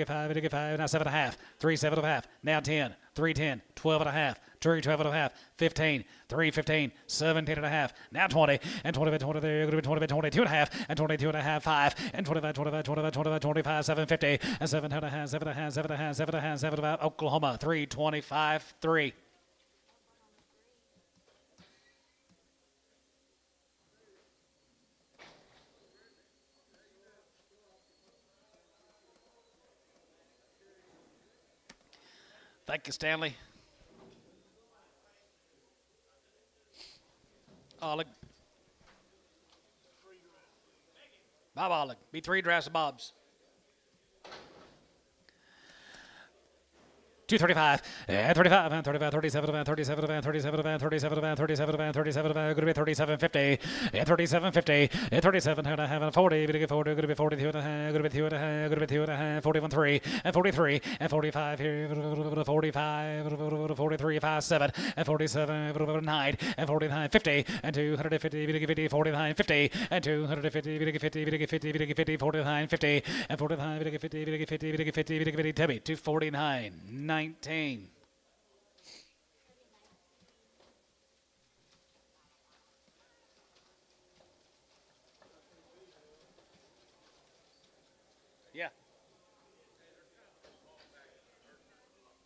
A: 5, 5, now 7 and a half, 3, 7 and a half, now 10, 310, 12 and a half, 3, 12 and a half, 15, 3, 15, 17 and a half, now 20, and 20, 20 there, 20, 22 and a half, and 22 and a half, 5, and 25, 25, 25, 25, 25, 750, and 7 and a half, 7 and a half, 7 and a half, 7 and a half, 7 and a half, Oklahoma, 325, 3. Thank you, Stanley. Oleg. Bob Oleg. Be 3 drafts of Bob's. 235, 35, 35, 37, 37, 37, 37, 37, 37, good to be 37, 50, 37, 50, 37, and a half, and 40, good to be 40, good to be 42, and a half, good to be 2 and a half, good to be 2 and a half, 41, 3, and 43, and 45 here, 45, 43, 5, 7, and 47, 9, and 49, 50, and 250, 50, 49, 50, and 250, 50, 50, 50, 49, 50, and 45, 50, 50, 50, 50, 50, Tubby, 249, 19. Yeah.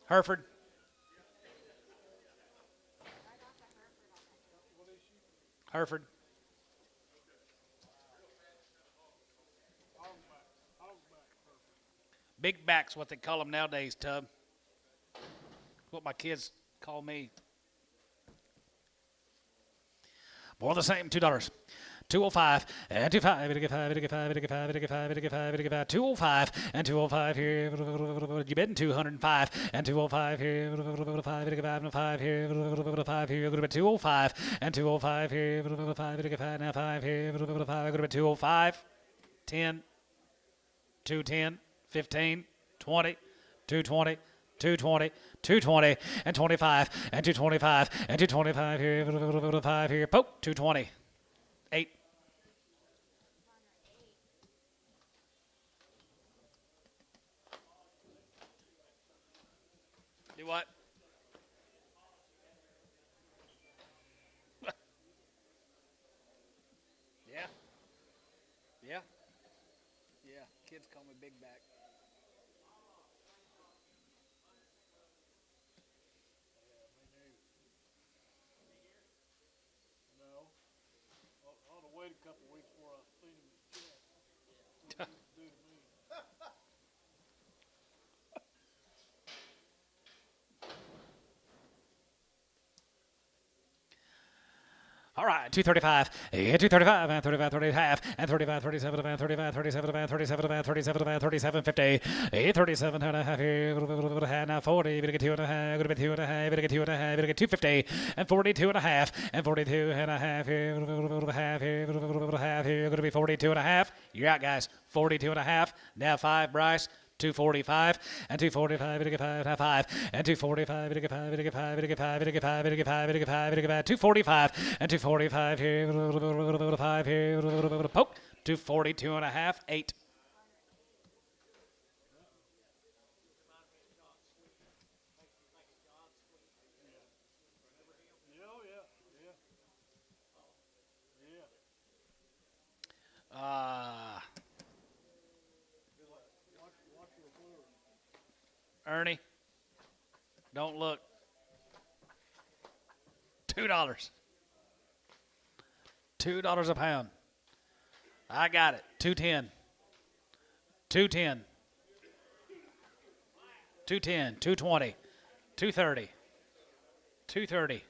A: Hereford. Hereford. Big back's what they call them nowadays, Tub. What my kids call me. More of the same, $2. 205 and 25, 205 and 205 here. You betting 205 and 205 here. 5 here. 5 here. Go to 205 and 205 here. 5 now 5 here. 5 go to 205. 10, 210, 15, 20, 220. 220, 220, and 25, and 225, and 225 here, 5 here, poke, 220, 8. what? Yeah. Yeah. Yeah. Kids call me Big Back.
C: No. I'd have waited a couple of weeks before I seen him in the chest. What he used to do to me.
A: All right, 235, and 235, and 35, 30 half, and 35, 37, and 35, 37, and 37, and 37, and 37, 50, 37 and a half, now 40, we get 2 and a half, going to be 2 and a half, we get 2 and a half, we get 250, and 42 and a half, and 42 and a half, half, going to be 42 and a half. You're out, guys. 42 and a half. Now 5, Bryce. 245 and 245, we get 5, and 5, and 245, we get 5, we get 5, we get 5, we get 5, we get 5, we get 5, we get 5, 245 and 245 here, 5 here, poke, 242 and a half, 8.
C: Yeah, oh yeah, yeah. Watch your word.
A: Ernie, don't look. $2. $2 a pound. I got it. 210. 210. 210. 220. 230. 230.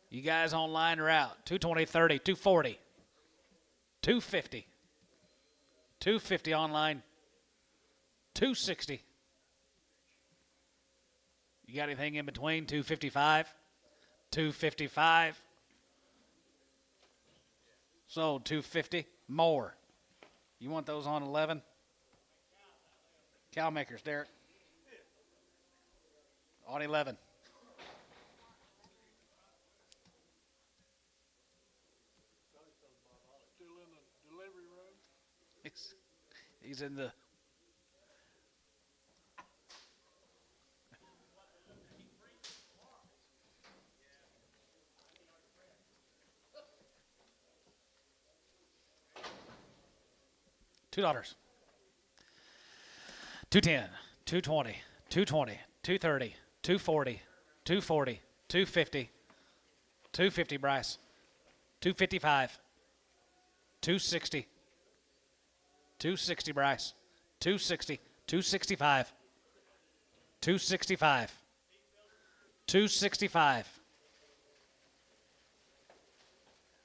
A: You guys online are out. 220, 30, 240. 250. 250 online. 260. You got anything in between? 255. 255. Sold 250. More. You want those on 11? Cow makers, Derek. On 11.
C: Still in the delivery room.
A: He's in the. $2. 210, 220, 220, 230, 240, 240, 250, 250, Bryce, 255, 260, 260, Bryce, 260, 265, 265, 265.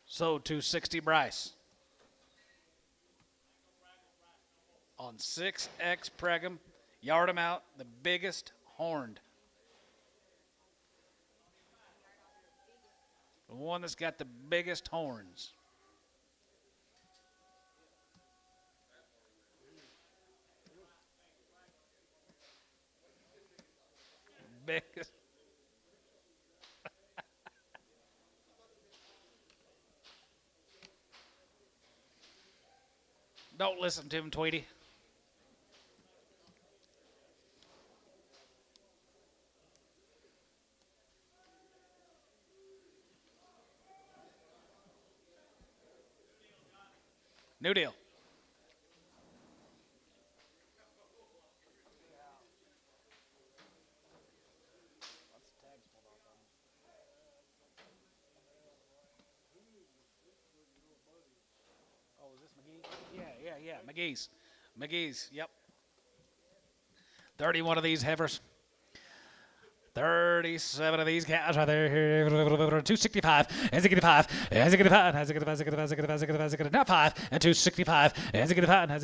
A: So 260, Bryce. On 6X Pregum, yard 'em out, the biggest horned. The one that's got the biggest horns. Biggest. Don't listen to him, Tweety. New deal. Oh, is this McGee? Yeah. McGee's, yep. 31 of these heifers. 37 of these cows right there. 265, and 65, and 65, and 65, now 5, and 265, and 65, and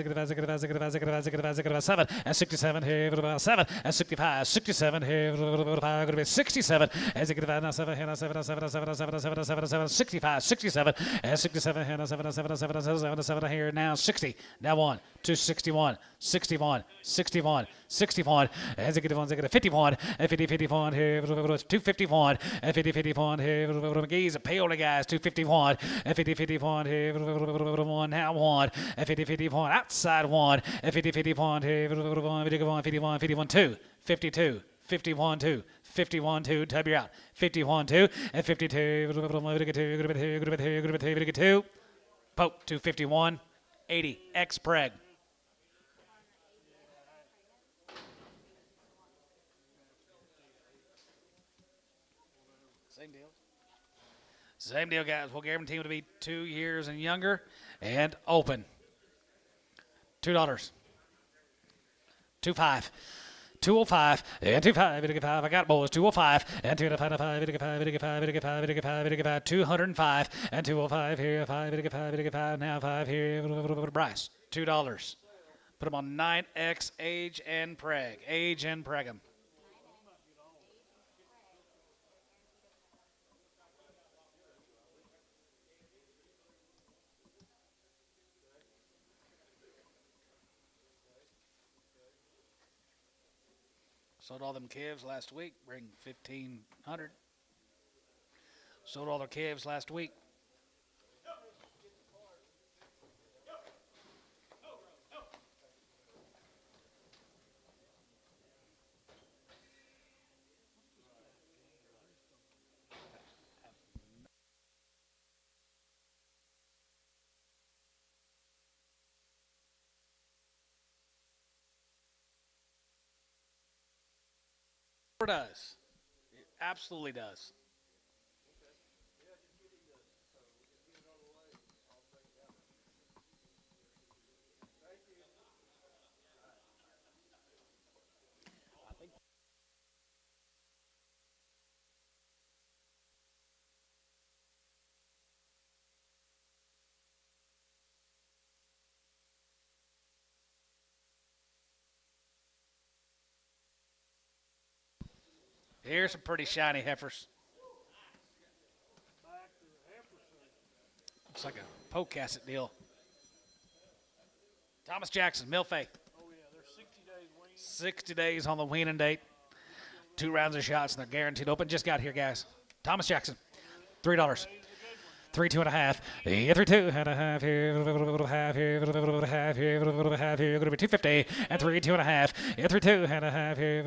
A: 7, and 67 here, 7, and 65, 67 here, 5, going to be 67, and 65, now 7, here, now 7, 7, 7, 7, 7, 7, 7, 65, 67, and 67 here, now 7, 7, 7, 7, 7 here, now 60, now 1, 261, 61, 61, 61, and 51, and 50, 51 here, 251, and 50, 51 here, McGee's a peony guys, 251, and 50, 51 here, 1, now 1, and 50, 51 outside 1, and 50, 51 here, 51, 51, 51, 2, 52, 51 2, 51 2, tub you're out. 51 2, and 52, 2, poke, 251, 80, X preg. Same deal. Same deal, guys. We'll guarantee them to be 2 years and younger and open. $2. 2.5. 205 and 25. I got it, boys. 205 and 205. 205 and 205 here. 5 now 5 here. Bryce. $2. Put them on 9X age and preg. Age and preg 'em. Sold all them calves last week, bring 1,500. Sold all their calves last week. It does. It absolutely does. Here's some pretty shiny heifers. Looks like a poke casset deal. Thomas Jackson, Milfay.
C: Oh, yeah, they're 60 days weaned.
A: 60 days on the weaning date. 2 rounds of shots, and they're guaranteed open. Just got here, guys. Thomas Jackson, $3. 3 2.5. 3 2.5 here. Half here. Half here. Half here. Going to be 250 and 3 2.5. 3 2.5 here.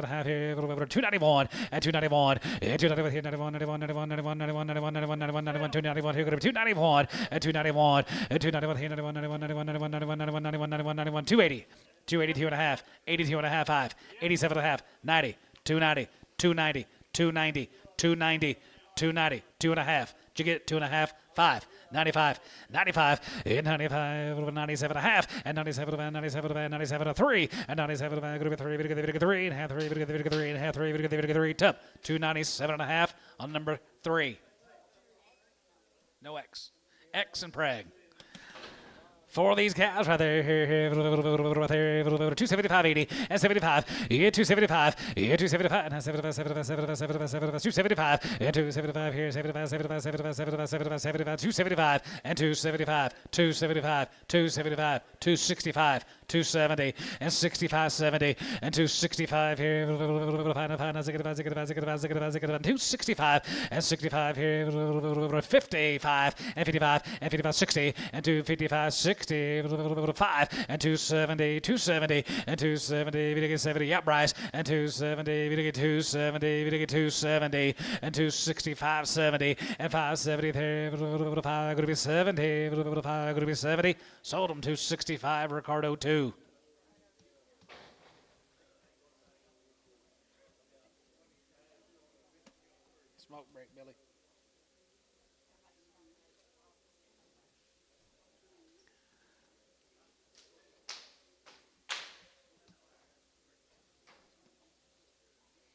A: Half here. 291 and 291. 291 here. 91 91 91 91 91 91 91 91 91 291 here. Going to be 291 and 291 and 291 here. 91 91 91 91 91 91 91 91 91 280. 282.5. 82.5 5. 87.5. 90. 290. 290. 290. 290. 290. 2.5. Did you get 2.5? 5. 95. 95. 95. 97.5. And 97. 97. 97. 3. And 97. 3. 3 and a half. 3 and a half. 3. Tub. 297.5 on number 3. No X. X and preg. For these cows right there, 275.80 and 75, 275, 275, and 75, 75, 75, 75, 275, and 275 here, 75, 75, 75, 75, 75, 75, 275, and 275, 275, 275, 265, 270, and 65, 70, and 265 here, 265, and 65 here, 55, and 55, and 55, 60, and 255, 60. 5 and 270, 270 and 270, we get 70, yeah, Bryce, and 270, we get 270, we get 270 and 265, 70 and 570 there, 5 going to be 70, 5 going to be 70, sold them 265, Ricardo 2. Smoke break, Billy.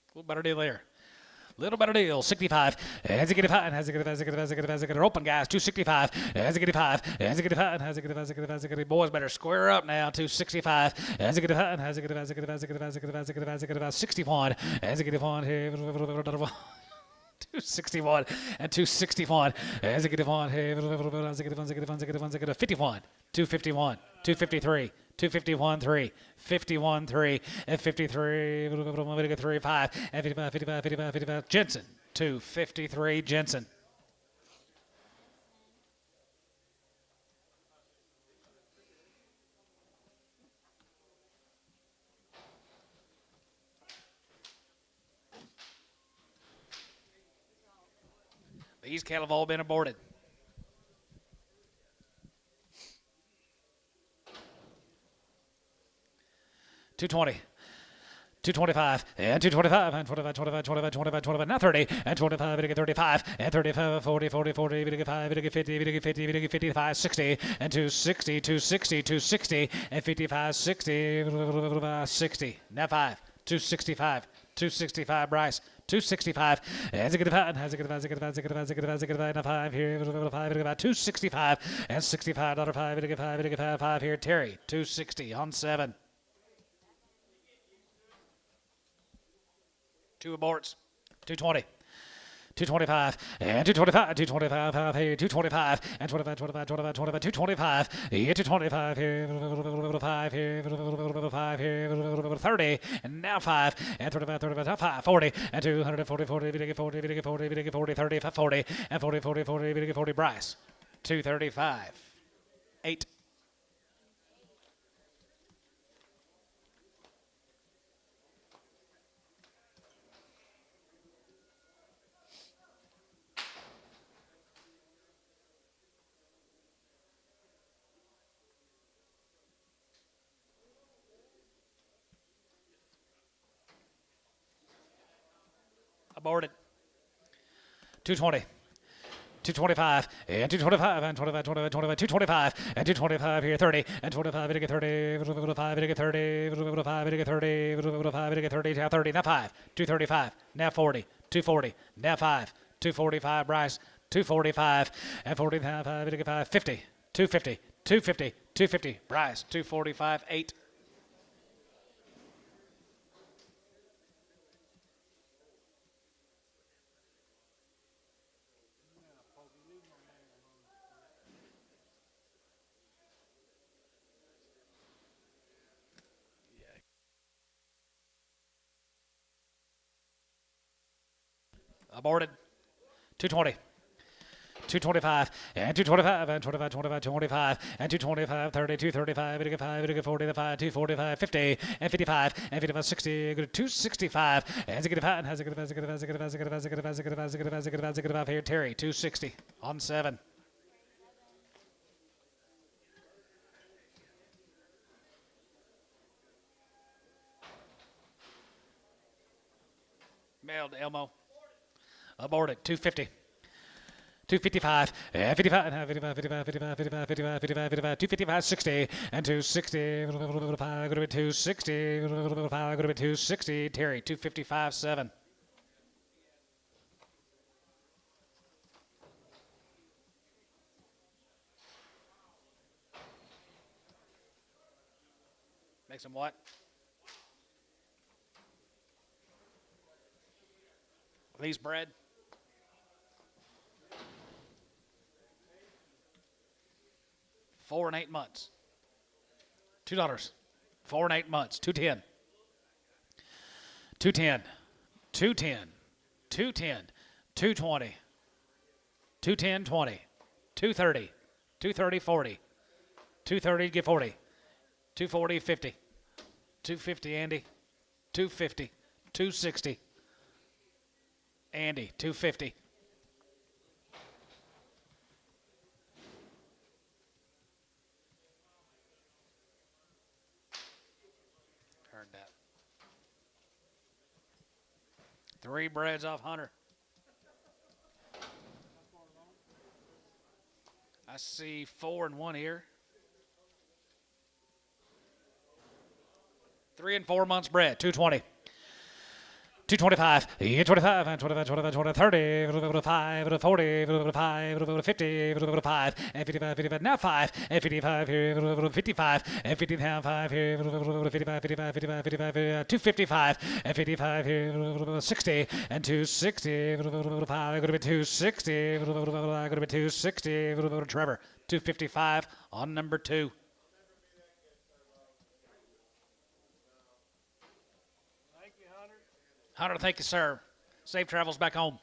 A: A little better deal there. Little better deal. 65. Has it get 5? Has it get 5? Has it get open, guys? 265. Has it get 5? Has it get 5? Has it get 5? Has it get boys better square up now. 265. Has it get 5? Has it get 5? Has it get 5? Has it get 5? Has it get 5? Has it get 5? 61. Has it get 1 here? 261 and 261. As it get 1 here, as it get 1, 51. 251, 253, 251, 3, 51, 3, and 53, 3, 5, and 55, 55, 55, 55. Jensen, 253, Jensen. These cattle have all been aborted. $220. 225 and 225 and 25, 25, 25, 25, 25, now 30 and 25, we get 35 and 35, 40, 40, 40, we get 5, we get 50, we get 50, we get 55, 60 and 260, 260, 260 and 55, 60, 60. Now 5, 265, 265, Bryce. 265 and 5 now 5 here 5 265 and $65 5 here Terry 260 on 7. 2 aborts. 220. 225 and 225, 225 here, 225 and 25, 25, 25, 25, 225, here 225 here, 5 here, 5 here, 30 and now 5 and 35, 35, now 5, 40 and 240, 40, 40, 40, 40, 40, 30, 40 and 40, 40, 40, 40, Bryce. 235. 8. Aborted. 220. 225 and 225 and 25, 25, 25, 225 and 225 here 30 and 25 we get 30 5 we get 30 5 we get 30 5 we get 30 now 30 now 5 235 now 40 240 now 5 245 Bryce 245 and 45 we get 5 50 250 250 250 Bryce 245 8. Aborted. 220. 225 and 225 and 25, 25, 25 and 225, 30, 235, 85, 40, 245, 50 and 55 and 55, 60, 265 and 5 here Terry 260 on 7. Mailed Elmo. Aborted. 250. 255 and 55 and 55 55 55 55 55 55 255 60 and 260 5 go to 260 5 go to 260 Terry 255 7. Make some what? These bread. $4 and 8 months. $2. 4 and 8 months. 210. 210. 210. 210. 220. 210 20. 230. 230 40. 230 get 40. 240 50. 250 Andy. 250. 260. Andy 250. Heard that. 3 breads off Hunter. I see 4 and 1 here. 3 and 4 months bread. 220. 225, 25, and 25, 25, 25, 30, 5, 40, 5, 50, 5, and 55, 55, now 5, and 55 here, 55, and 55 here, 55, 55, 55, 55, 255, and 55 here, 60, and 260, 5, go to be 260, go to be 260, Trevor, 255 on number 2. Hunter, thank you, sir. Safe travels back home.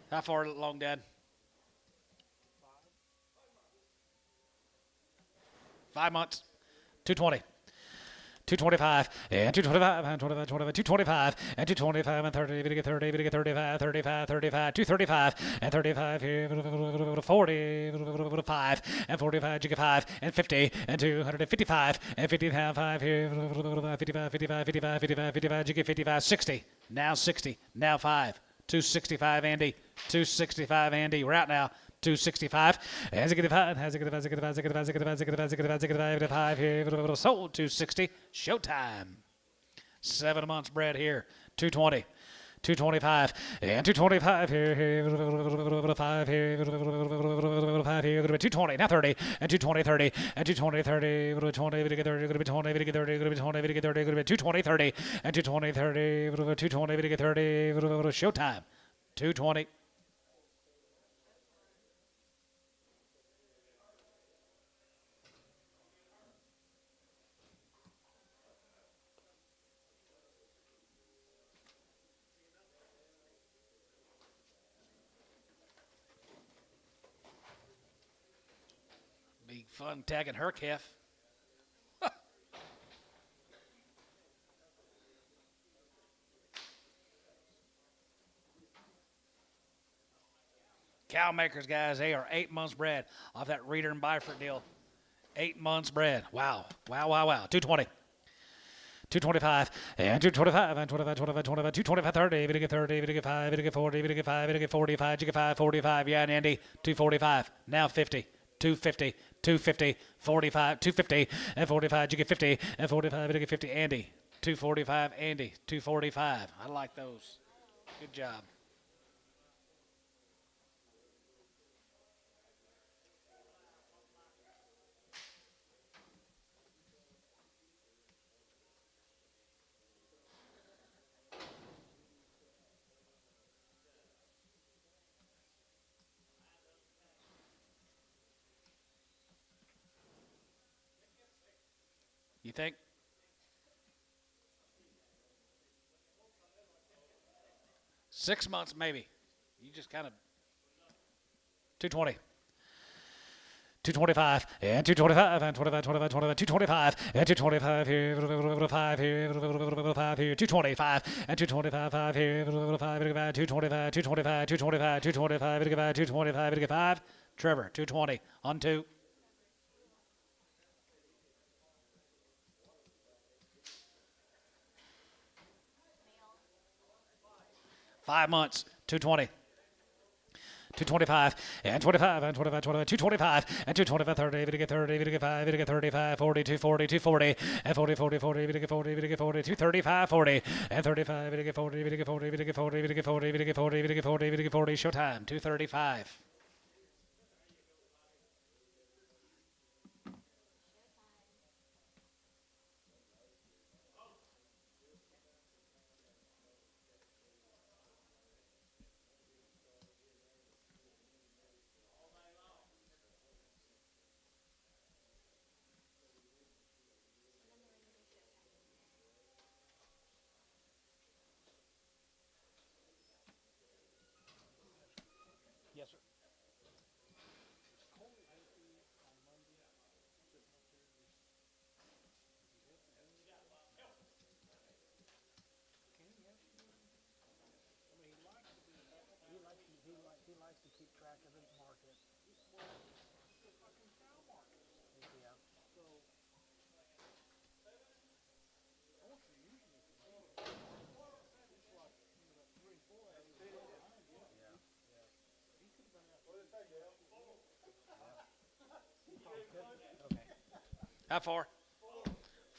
A: How far along, Dad? 5 months. 220. 225 and 225 and 25, 25, 225 and 225 and 30, we get 30, we get 35, 35, 35, 235 and 35 here, 40, 5 and 45, you get 5 and 50 and 255 and 55 here, 55, 55, 55, 55, 55, you get 55, 60, now 60, now 5, 265 Andy, 265 Andy, we're out now. 265. Has it get 5? Has it get 5? Has it get 5? Has it get 5? Has it get 5? Has it get 5? Has it get 5? Has it get 5 here? Sold 260. Showtime. 7 months bred here. 220. 225 and 225 here, 5 here, 5 here, 220 now 30 and 220 30 and 220 30, 20 30, 20 30, 20 30, 220 30 and 220 30, 220 30, showtime. 220. Be fun tagging her calf. Cow makers, guys, they are 8 months bred off that Reader and Byford deal. 8 months bred. Wow. Wow, wow, wow. 220. 225 and 225 and 25, 25, 25, 225, 30, we get 30, we get 5, we get 40, we get 5, we get 45, you get 5, 45, yeah, and Andy, 245, now 50, 250, 250, 45, 250, and 45, you get 50, and 45, you get 50, Andy, 245, Andy, 245. I like those. Good job. You think? Six months, maybe. You just kind of 220. 225 and 225 and 25, 25, 25, 225 and 225 here, 5 here, 5 here, 225 and 225, 5 here, 5, 225, 225, 225, 225, 225, 5. Trevor, 220 on 2. 5 months, 220. 225 and 25 and 25, 25, 225 and 225, 30, we get 30, we get 5, we get 35, 40, 240, 240, and 40, 40, 40, we get 40, we get 40, 235, 40, and 35, we get 40, we get 40, we get 40, we get 40, we get 40, we get 40, we get 40, showtime, 235. Yes, sir.
C: He likes to keep track of the market. Yeah. Okay.
A: How far?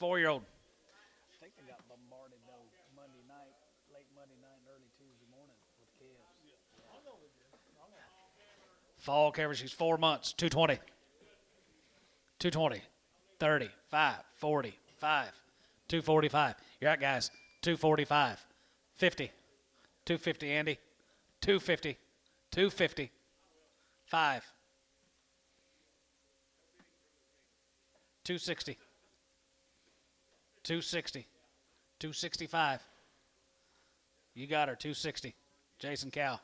A: 4-year-old.
C: I think they got bombarded though Monday night, late Monday night, and early Tuesday morning with calves.
A: Fall coverage, she's 4 months, 220. 220, 30, 5, 40, 5, 245. You're out, guys. 245, 50, 250, Andy. 250, 250, 5, 260, 260, 265. You got her, 260. Jason Cow.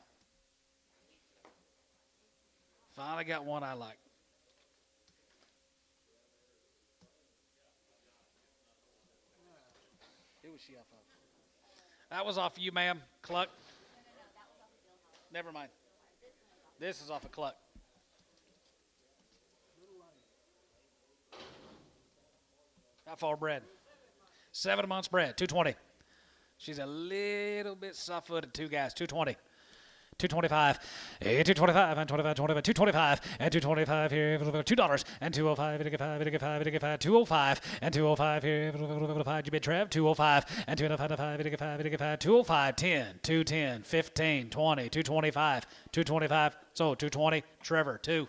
A: Finally got one I like. Who was she off of? That was off of you, ma'am. Cluck. Never mind. This is off of Cluck. How far bred? 7 months bred. 220. She's a little bit soft-footed. Two guys. 220. 225, 225, and 25, 25, 225, and 225 here, $2, and 205, and 5, 205, and 205 here, 5, you bid Trev, 205, and 205, 205, 10, 210, 15, 20, 225, 225, so 220, Trevor, 2.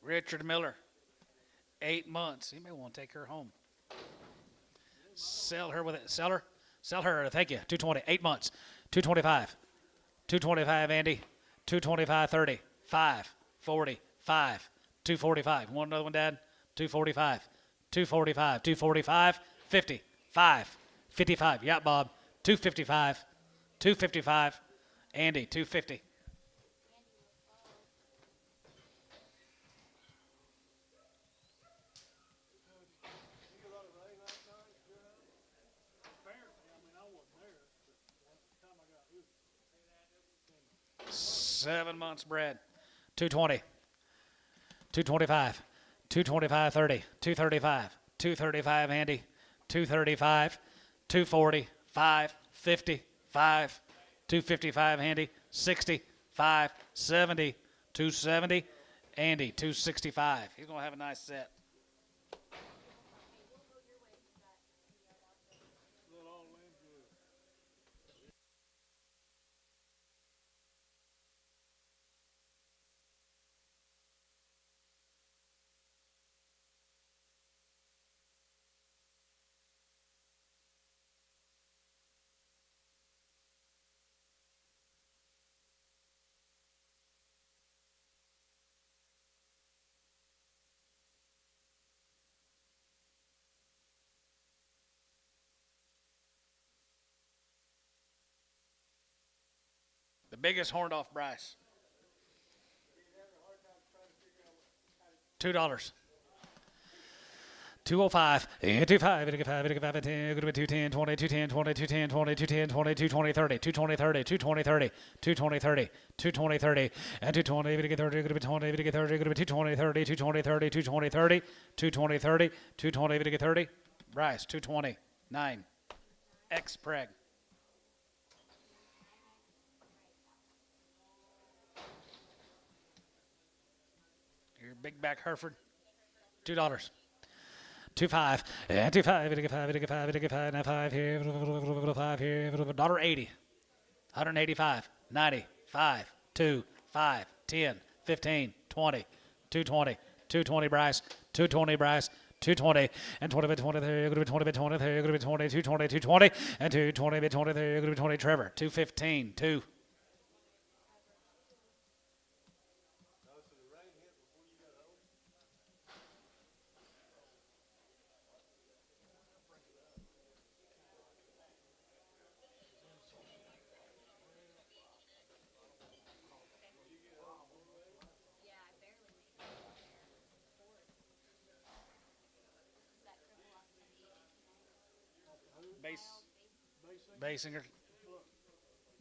A: Richard Miller, 8 months. You may want to take her home. Sell her with it. Sell her. Sell her. Thank you. 220. 8 months. 225. 225, Andy. 225, 30. 5. 40. 5. 245. Want another one, Dad? 245. 245. 245. 50. 5. 55. Yeah, Bob. 255. 255. Andy, 250.
C: Apparently, I mean, I wasn't there, but the time I got hooked,
A: 7 months bred. 220. 225. 225, 30. 235. 235, Andy. 235. 240. 5. 50. 5. 255, Andy. 60. 5. 70. 270. Andy, 265. He's going to have a nice set.
C: let all in good.
A: The biggest horned off Bryce. $2. 205, 205, 205, 210, 20, 210, 20, 210, 20, 210, 20, 220, 30, 220, 30, 220, 30, 220, 30, 220, 30, and 220, 30, 20, 30, 220, 30, 220, 30, 220, 30, 220, 30, 220, 30, Bryce, 220, 9, X Preg. Your big back Hereford, $2. 25, and 25, 5 and 5 here, 5 here, $1.80, 185, 90, 5, 2, 5, 10, 15, 20, 220, 220 Bryce, 220 Bryce, 220 and 20 bit 20 there, going to be 20 bit 20 there, going to be 20, 220, 220 and 220 bit 20 there, going to be 20 Trevor, 215, 2. Basinger.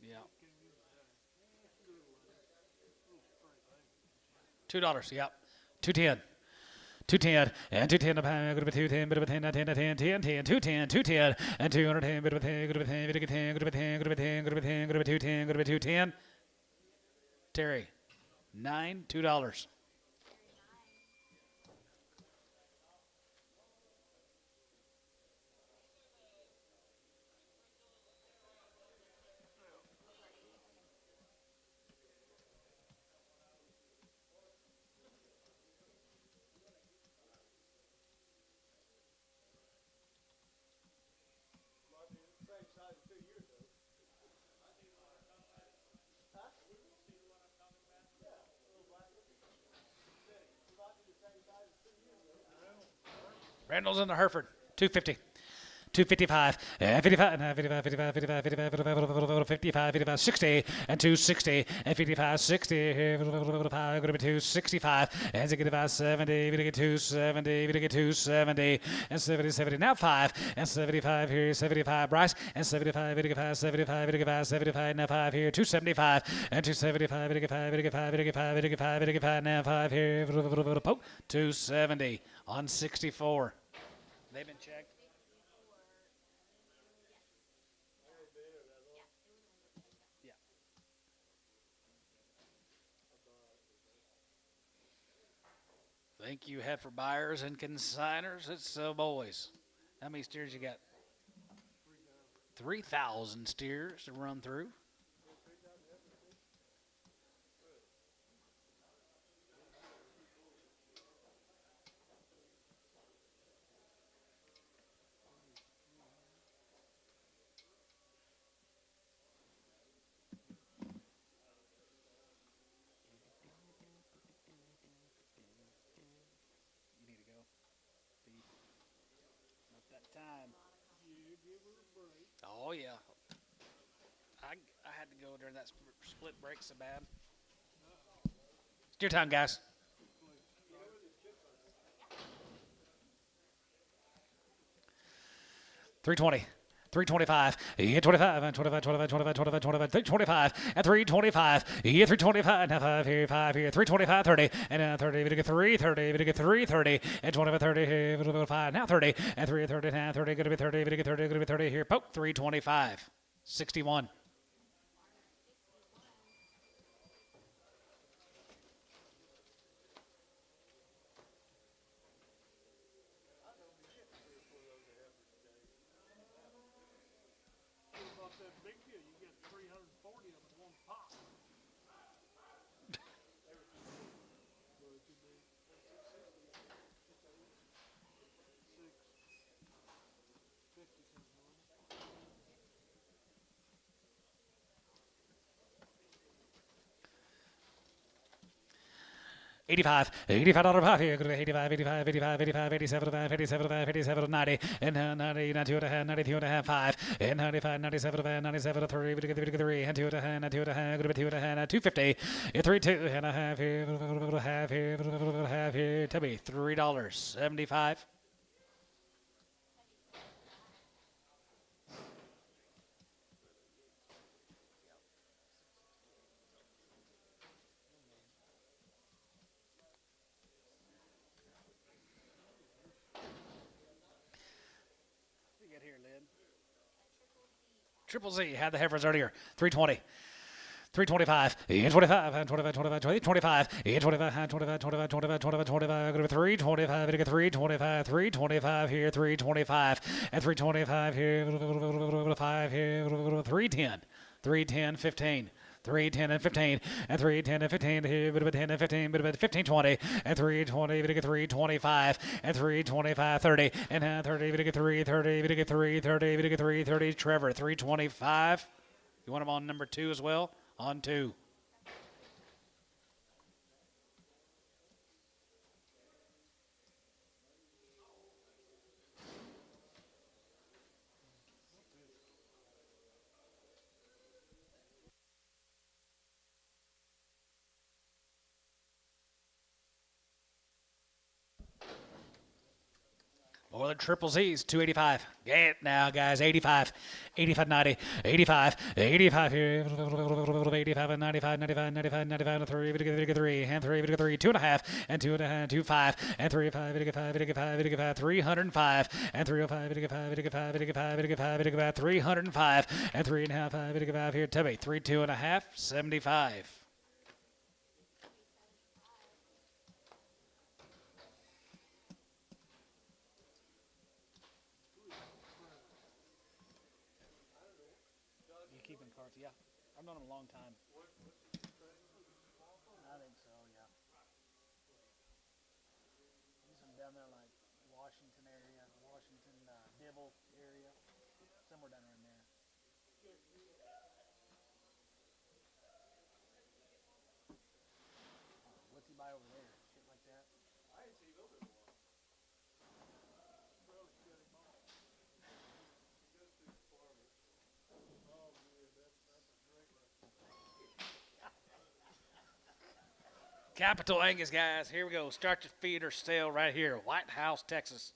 A: Yeah. $2, yep. 210. 210 and 210 going to be 210, bit of a 10, 10, 10, 10, 10, 210, 210 and 210, bit of a 10, going to be 10, bit of a 10, going to be 10, going to be 10, going to be 10, going to be 210, going to be 210. Terry, 9, $2. Randall's in the Hereford, 250. 255, and 55, and 55, 55, 55, 55, 55, 55, 55, 60, and 260, and 55, 60, going to be 265, and 65, 70, going to get 270, going to get 270, and 70, 70, now 5, and 75 here, 75, Bryce, and 75, 85, 75, 85, 75, now 5 here, 275, and 275, 85, 85, 85, 85, 85, now 5 here, poke, 270 on 64. They've been checked. Thank you, heifer buyers and consigners. It's boys. How many steers you got? 3,000 steers to run through. You need to go. Not that time. Oh, yeah. I had to go during that split break so bad. It's your time, guys. $320. 325, yeah, 25, and 25, 25, 25, 25, 25, 325, and 325, yeah, 325, now 5 here, 5 here, 325, 30, and 30, we get 330, we get 330, and 25, 30 here, 5, now 30, and 330, now 30, gonna be 30, we get 30, gonna be 30 here, poke, 325, 61.
C: That big deal, you get 340 of them in one pot.
A: $85, $85 here, 85, 85, 85, 85, 87, 87, 87, 90, and 90, 92 and a half, 92 and a half, 5, and 95, 97, 97, 3, we get 3, and 2 and a half, 2 and a half, going to be 2 and a half, 250, and 3, 2 and a half here, half here, tell me, $3.75. Triple Z had the heifers earlier. 320. 325, 25, 25, 25, 25, 25, 25, 25, 25, 25, 25, 325, 325, 325 here, 325, and 325 here, 5 here, 310, 310, 15. 310 and 15, and 310 and 15 here, bit of a 10 and 15, bit of a 15, 20, and 320, bit of 325, and 325, 30, and 30, bit of 330, bit of 330, bit of 330, Trevor, 325. You want him on number 2 as well? On 2. Or the triple Z's, 285. Get it now, guys. 85, 85, 90, 85, 85 here, 85 and 95, 95, 95, 95, and 3, 3, and 3, 3, 2 and a half, and 2 and a half, 2, 5, and 3, 5, 5, 5, 5, 305, and 305, 5, 5, 5, 5, 305, and 3 and a half, 5 here, Tubby, 3, 2 and a half, 75. Yeah, I've known him a long time. I think so, yeah. He's from down there like Washington area, Dibble area, somewhere down around there. Capital Angus, guys. Here we go. Start your feeder sale right here. White House, Texas.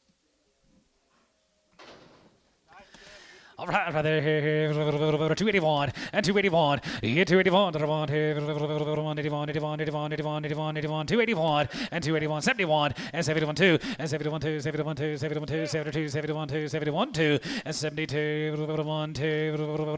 A: All right, right there, here, 281 and 281, 281, 281 and 281, 71 and 71 2 and 71 2, 71 2, 71 2, 72, 71 2, 71 2 and 72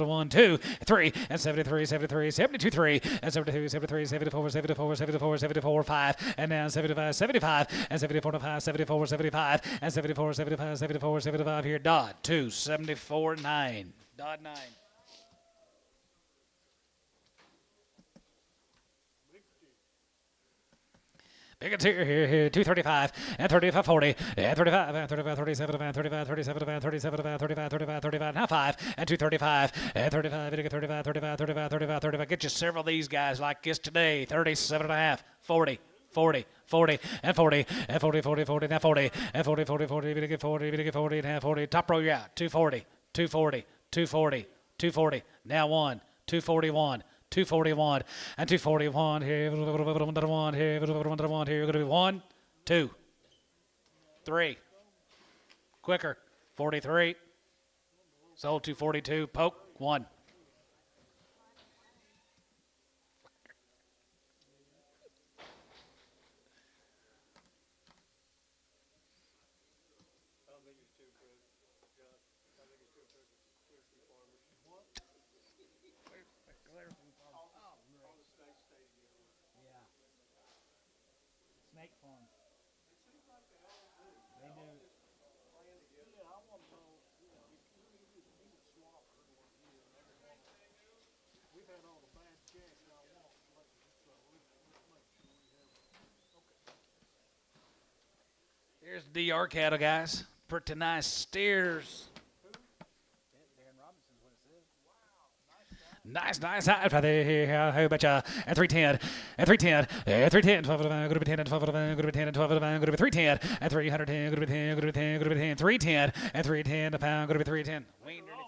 A: 1 2 3 and 73 73 72 3 and 72 73 74 74 74 74 5 and now 75 75 and 74 5 74 75 and 74 75 74 75 here. Dodd 2 74 9. Dodd 9. Big interior here, 235 and 35 40 and 35 and 35 37 and 35 37 and 37 and 35 35 35 now 5 and 235 and 35 35 35 35 35 35. Get you several of these guys like this today. 37 and a half, 40 40 40 and 40 and 40 40 40 now 40 and 40 40 40 get 40 40 and half 40. Top row you're out. 240 240 240 240 now 1 241 241 and 241 here. One here. You're going to be 1 2 3. Quicker. 43. Sold 242. Poke 1. Snake farm. They do.
C: Yeah, I want to know, he could swap it over here and every one of them. We've had all the bad jacks I want lately, so let's make sure we have it. Okay.
A: Here's the DR cattle, guys. Pretty nice steers. Nice hide right there. How about ya? And 310, and 310, and 310, 12 of a good to be 10, and 12 of a good to be 10, and 12 of a good to be 310, and 310, good to be 10, good to be 10, good to be 10, 310, and 310 a pound, good to be 310. Weaned or anything?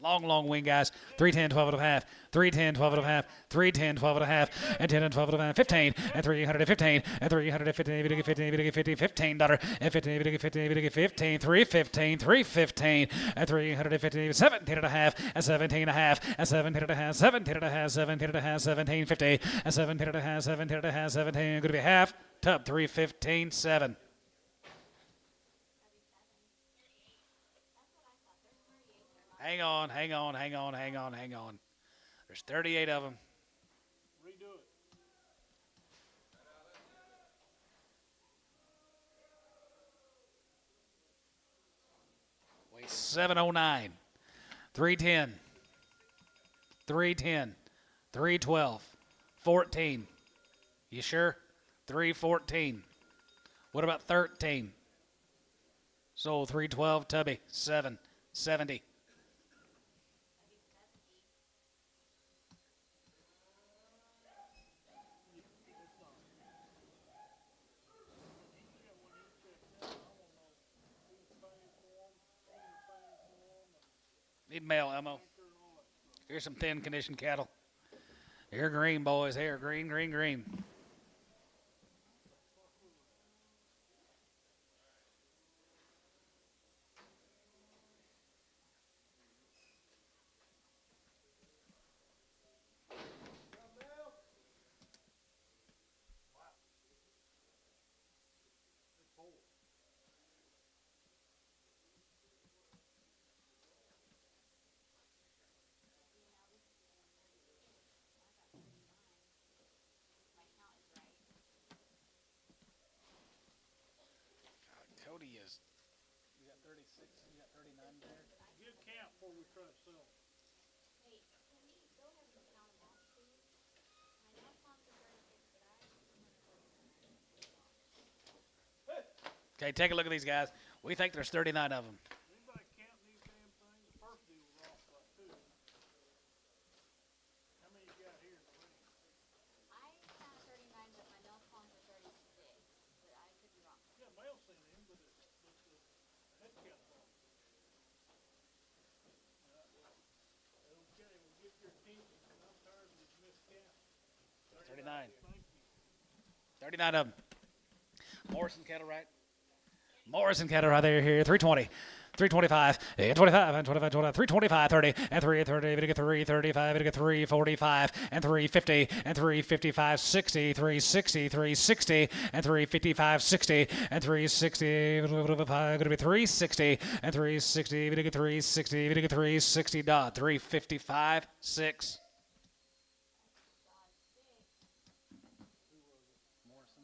A: Long wing, guys. 310, 12 and a half, 310, 12 and a half, 310, 12 and a half, and 10 and 12 and a half, 15, and 315, and 315, we get 15, we get 50, $15, and 15, we get 15, we get 15, 315, 315, and 350, 17 and a half, and 17 and a half, and 17 and a half, 17 and a half, 17 and a half, 17, 50, and 17 and a half, 17 and a half, 17, going to be half, tub, 315, 7. Hang on. There's 38 of them.
C: Redo it.
A: Wait, 709, 310, 310, 312, 14. You sure? 314. What about 13? Sold 312, Tubby, 770. Need mail, Elmo. Here's some thin condition cattle. Here green, boys. Here, green. Cody is. You got 36, you got 39 there.
C: Get a count before we try to sell them.
D: Hey, can we go ahead and count them off, please? I know it's on for 36, but
A: Okay, take a look at these guys. We think there's 39 of them.
C: Anybody count these damn things? The first deal was off by 2. How many you got here in the ring?
D: I counted 39, but my mail's calling for 36, but I could be wrong.
C: Yeah, mail sent in, but the head count's off. Okay, we'll get your attention, because I'm tired of this miscount.
A: 39.
C: Thank you.
A: 39 of them. Morrison cattle right. Morrison cattle right there here. 320. 325, and 25, and 25, 25, 325, 30, and 330, we get 335, we get 345, and 350, and 355, 60, 360, 360, and 355, 60, and 360, going to be 360, and 360, we get 360, we get 360, 355, 6. Morrison.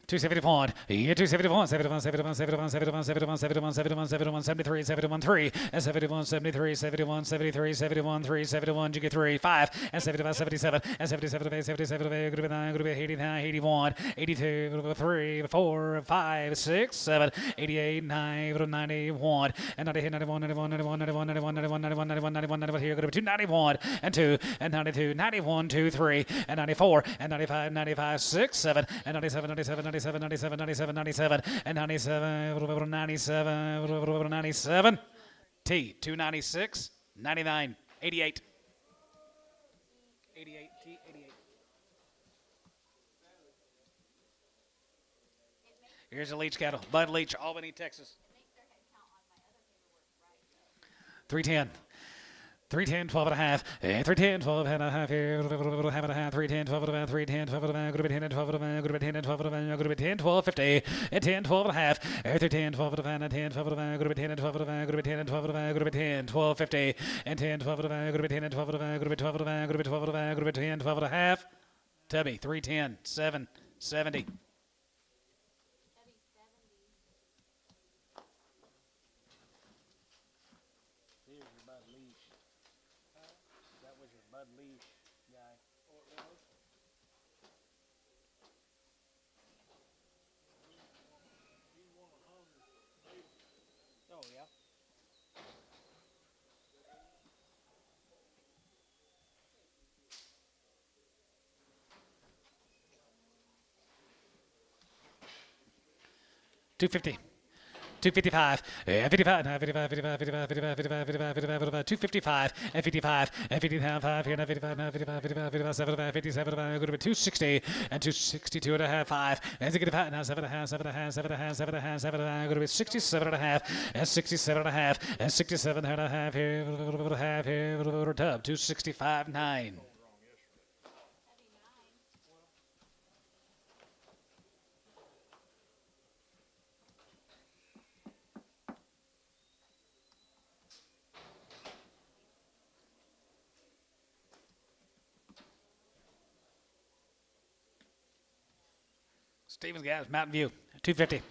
A: 271, yeah, 271, 71, 71, 71, 71, 71, 71, 71, 71, 73, 71, 3, and 71, 73, 71, 73, 71, 3, 71, you get 3, 5, and 75, 77, and 77, 77, good to be 9, good to be 89, 81, 82, 3, 4, 5, 6, 7, 88, 9, 91, and 90, 91, 91, 91, 91, 91, 91, 91, 91, 91, 91, here, good to be 291, and 2, and 92, 91, 2, 3, and 94, and 95, 95, 6, 7, and 97, 97, 97, 97, 97, 97, and 97, 97, 97, T, 296, 99, 88. 88, T, 88. Here's a Leach cattle. Bud Leach, Albany, Texas. 310. 310, 12 and a half, and 310, 12 and a half, here, half and a half, 310, 12 and a half, 310, 12 and a half, good to be 10 and 12 and a half, good to be 10 and 12 and a half, good to be 10, 12, 50, and 10, 12 and a half, and 310, 12 and a half, and 10, 12 and a half, good to be 10 and 12 and a half, good to be 10 and 12 and a half, good to be 10, 12, 50, and 10, 12 and a half, good to be 10 and 12 and a half, good to be 12 and a half, good to be 12 and a half, good to be 10, 12 and a half, Tubby, 310, 7, 70. Here's your Bud Leach. That was your Bud Leach guy. Oh, yeah. $250. 255, and 55, 55, 55, 55, 55, 55, 55, 55, 255, and 55, and 55, here, 55, 55, 55, 55, 75, 57, going to be 260, and 262 and a half, 5, and 65, now 7 and a half, 7 and a half, 7 and a half, 7 and a half, 7 and a half, going to be 67 and a half, and 67 and a half, and 67 and a half, here, half, here, tub, 265, 9. Stevens guys, Mountain View, 250.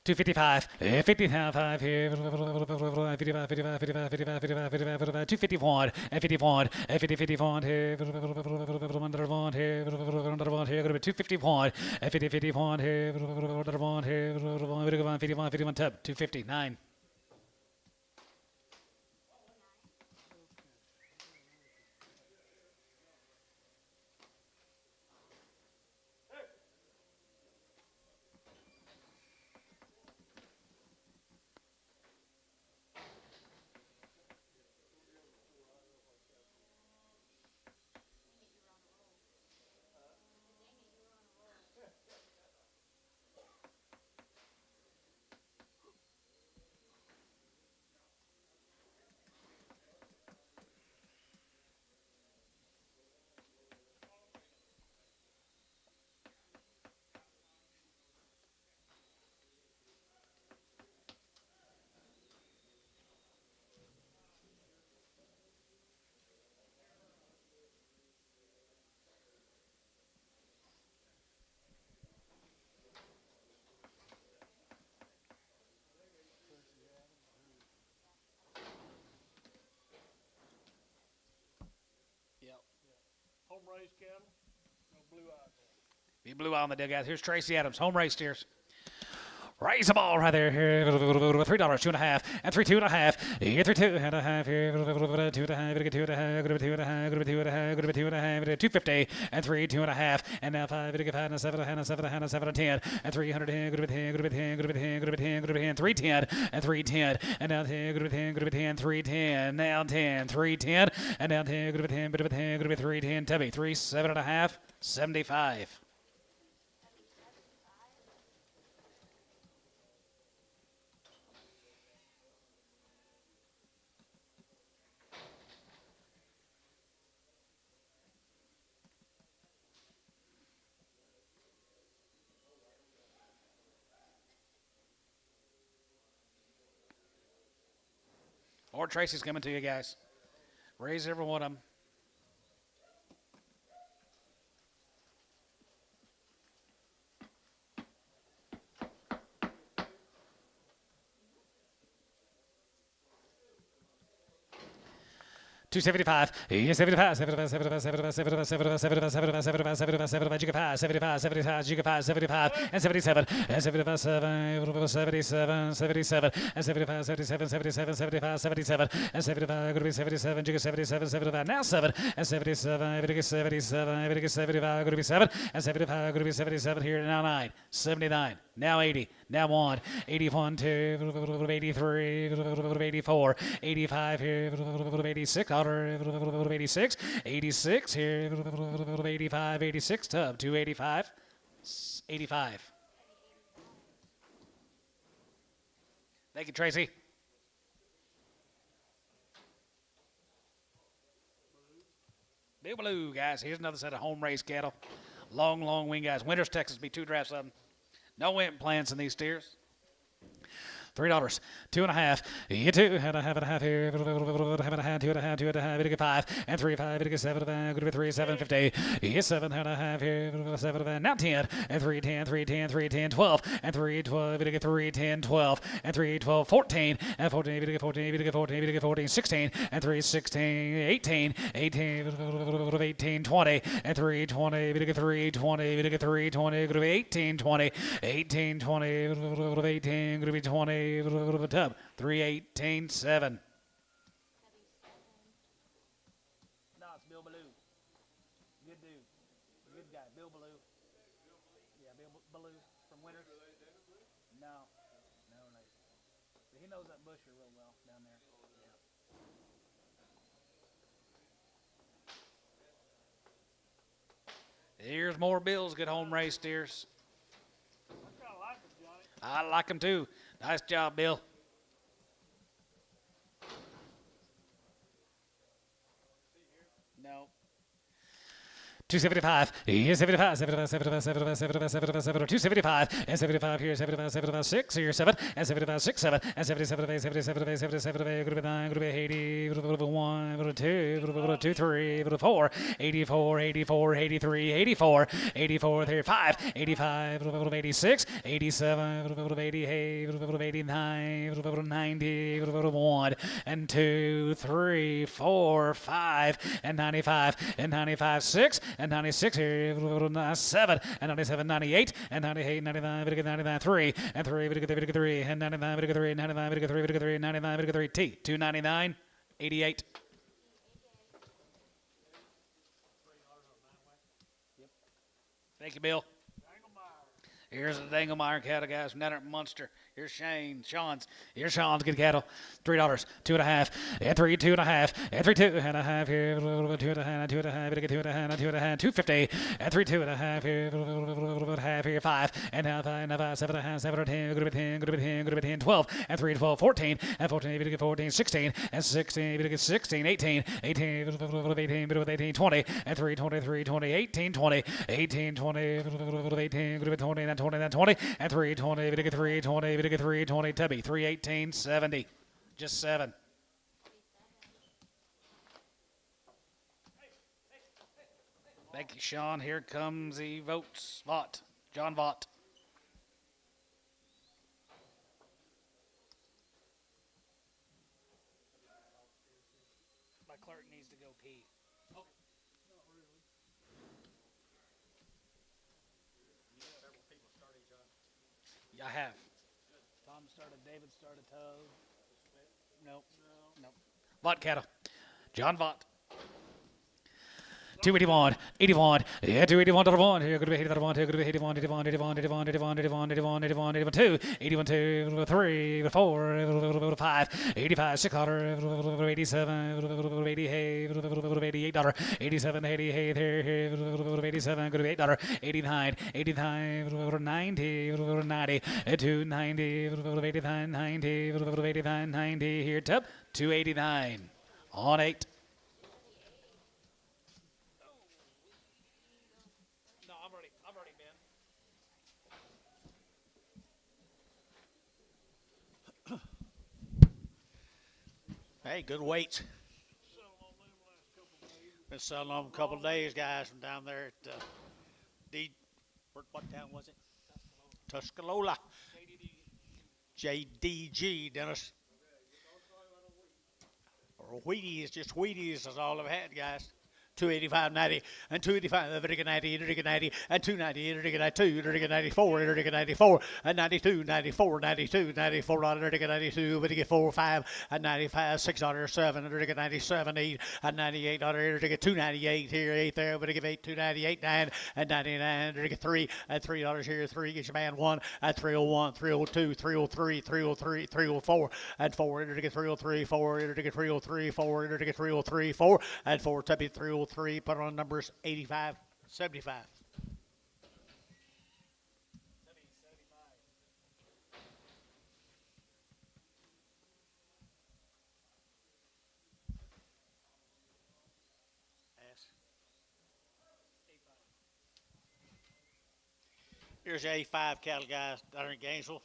A: 255, 55 here, 55, 55, 55, 55, 55, 55, 251, and 51, and 50, 51 here, under one here, going to be 251, and 50, 51 here, under one here, 51, 51 tub, 259.
C: Home raised cattle, no blue eyes.
A: Be blue eye on the dugout. Here's Tracy Adams, home race steers. Raise the ball right there. Here, $3, 2.5, and 3, 2.5. Here, 3, 2.5. Here, 2.5. 2.5. 2.5. 250, and 3, 2.5, and now 5. And 7, and 7, and 7, and 10, and 300. 10, 310, and 310, and now 10, 10, 310, now 10, 310, and now 10, 10, 310, Tubby, 3, 7.5, 75. Or Tracy's coming to you guys. Raise every one of them. $275, 75, 75, 75, 75, 75, 75, 75, 75, 75, 75, Giga 75, 75, Giga 75, and 77, and 75, 77, 77, and 75, 77, 77, 75, 77, and 75, going to be 77, Giga 77, 75, now 7, and 77, Giga 77, Giga 75, going to be 7, and 75, going to be 77 here, now 9, 79, now 80, now 1, 81, 2, 83, 84, 85 here, 86, 86, 86 here, 85, 86, Tub, 285, 85. Thank you, Tracy. Big Blue, guys. Here's another set of home race cattle. Long, long wing, guys. Winters, Texas, be 2 drafts of them. No went plants in these steers. $3, 2.5, you 2, and a half and a half here, have a hand, 2.5, 2.5, 5, and 3, 5, 7, going to be 3, 750, you 7 and a half here, 7, now 10, and 3, 10, 3, 10, 3, 10, 12, and 3, 12, 3, 10, 12, and 3, 12, 14, and 14, 14, 14, 14, 16, and 3, 16, 18, 18, 18, 20, and 3, 20, 3, 20, 3, 20, going to be 18, 20, 18, 20, 18, going to be 20, Tub, 318.7.
C: No, it's Bill Ballou. Good dude. Good guy. Bill Ballou. Yeah, Bill Ballou from Winters. No. He knows that busher real well down there. Yeah.
A: Here's more Bill's good home race steers.
C: I kind of like him, Johnny.
A: I like them too. Nice job, Bill. No. 275, 75, 75, 75, 75, 75, 75, 275, and 75 here, 75, 75, 6 here, 7, and 75, 6, 7, and 77, 8, 77, 8, 77, 8, going to be 9, going to be 80, 1, 2, 2, 3, 4, 84, 84, 83, 84, 84, there, 5, 85, 86, 87, 88, 89, 90, 1, and 2, 3, 4, 5, and 95, and 95, 6, and 96 here, 7, and 97, 98, and 98, 99, 99, 3, and 3, 3, and 99, 3, 99, 3, 3, 99, 3, T, 299, 88. Thank you, Bill. Here's the Danglemeyer cattle, guys, from down at Munster. Here's Sean's good cattle. $3, 2.5, and 3, 2.5, and 3, 2.5 here, 2.5, 2.5, 2.5, 250, and 3, 2.5 here, half here, 5, and now 5, 7.5, 7, 10, good to be 10, good to be 10, good to be 10, 12, and 3, 12, 14, and 14, 14, 16, and 16, 16, 18, 18, 18, 20, and 3, 23, 20, 18, 20, 18, 20, 18, good to be 20, and 20, and 20, and 3, 20, 3, 20, 3, 20, Tubby, 318, 70. Just 7. Thank you, Sean. Here comes the votes. Vaught. John Vaught. My clerk needs to go pee. Okay. Not really. Yeah, I have.
B: start a David, start a Tove. Nope. Nope.
A: Vaught cattle. John Vaught. 281, 81, yeah, 281 to the one. Here could be 80 to the one. Here could be 81, 81, 81, 81, 81, 81, 81, 81, 81, 2, 81, 2, 3, 4, 5, 85, 600, 87, 88, $88, 87, 88, 87, could be $8, 89, 89, 90, 90, 290, 89, 90, 89, 90, here, tub, 289 on 8.
B: No, I've already been.
E: Hey, good weights. Been selling on them a couple of days, guys, from down there at what town was it? Tuscaloosa. JDG, Dennis. Or Wheaties, just Wheaties is all I've had, guys. 285.90 and 285 90 and 290 94 94 and 92 94 92 94 92 but get 4 5 and 95 607 97 8 and 98 298 here 8 there but give 8 298 9 and 99 get 3 and $3 here 3 get your man 1 and 301 302 303 303 304 and 4 get 303 4 get 303 4 get 303 4 and 4 to be 303 put on numbers 85 75. Here's your A5 cattle guys down in Gainesville.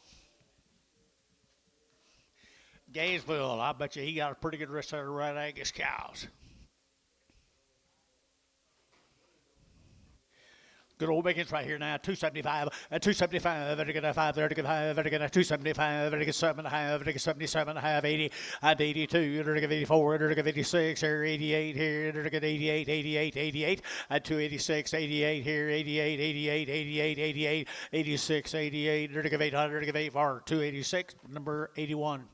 E: Gainesville, I bet you he got a pretty good rest of the Red Angus cows. Good old Biggins right here now, 275, and 275, very good, 5, very good, 5, very good, 275, very good, 7, very good, 77, 80, and 82, very good, 84, very good, 86, here, 88, here, very good, 88, 88, 88, and 286, 88, here, 88, 88, 88, 88, 86, 88, very good, 800, very good, 8, 286, number 81.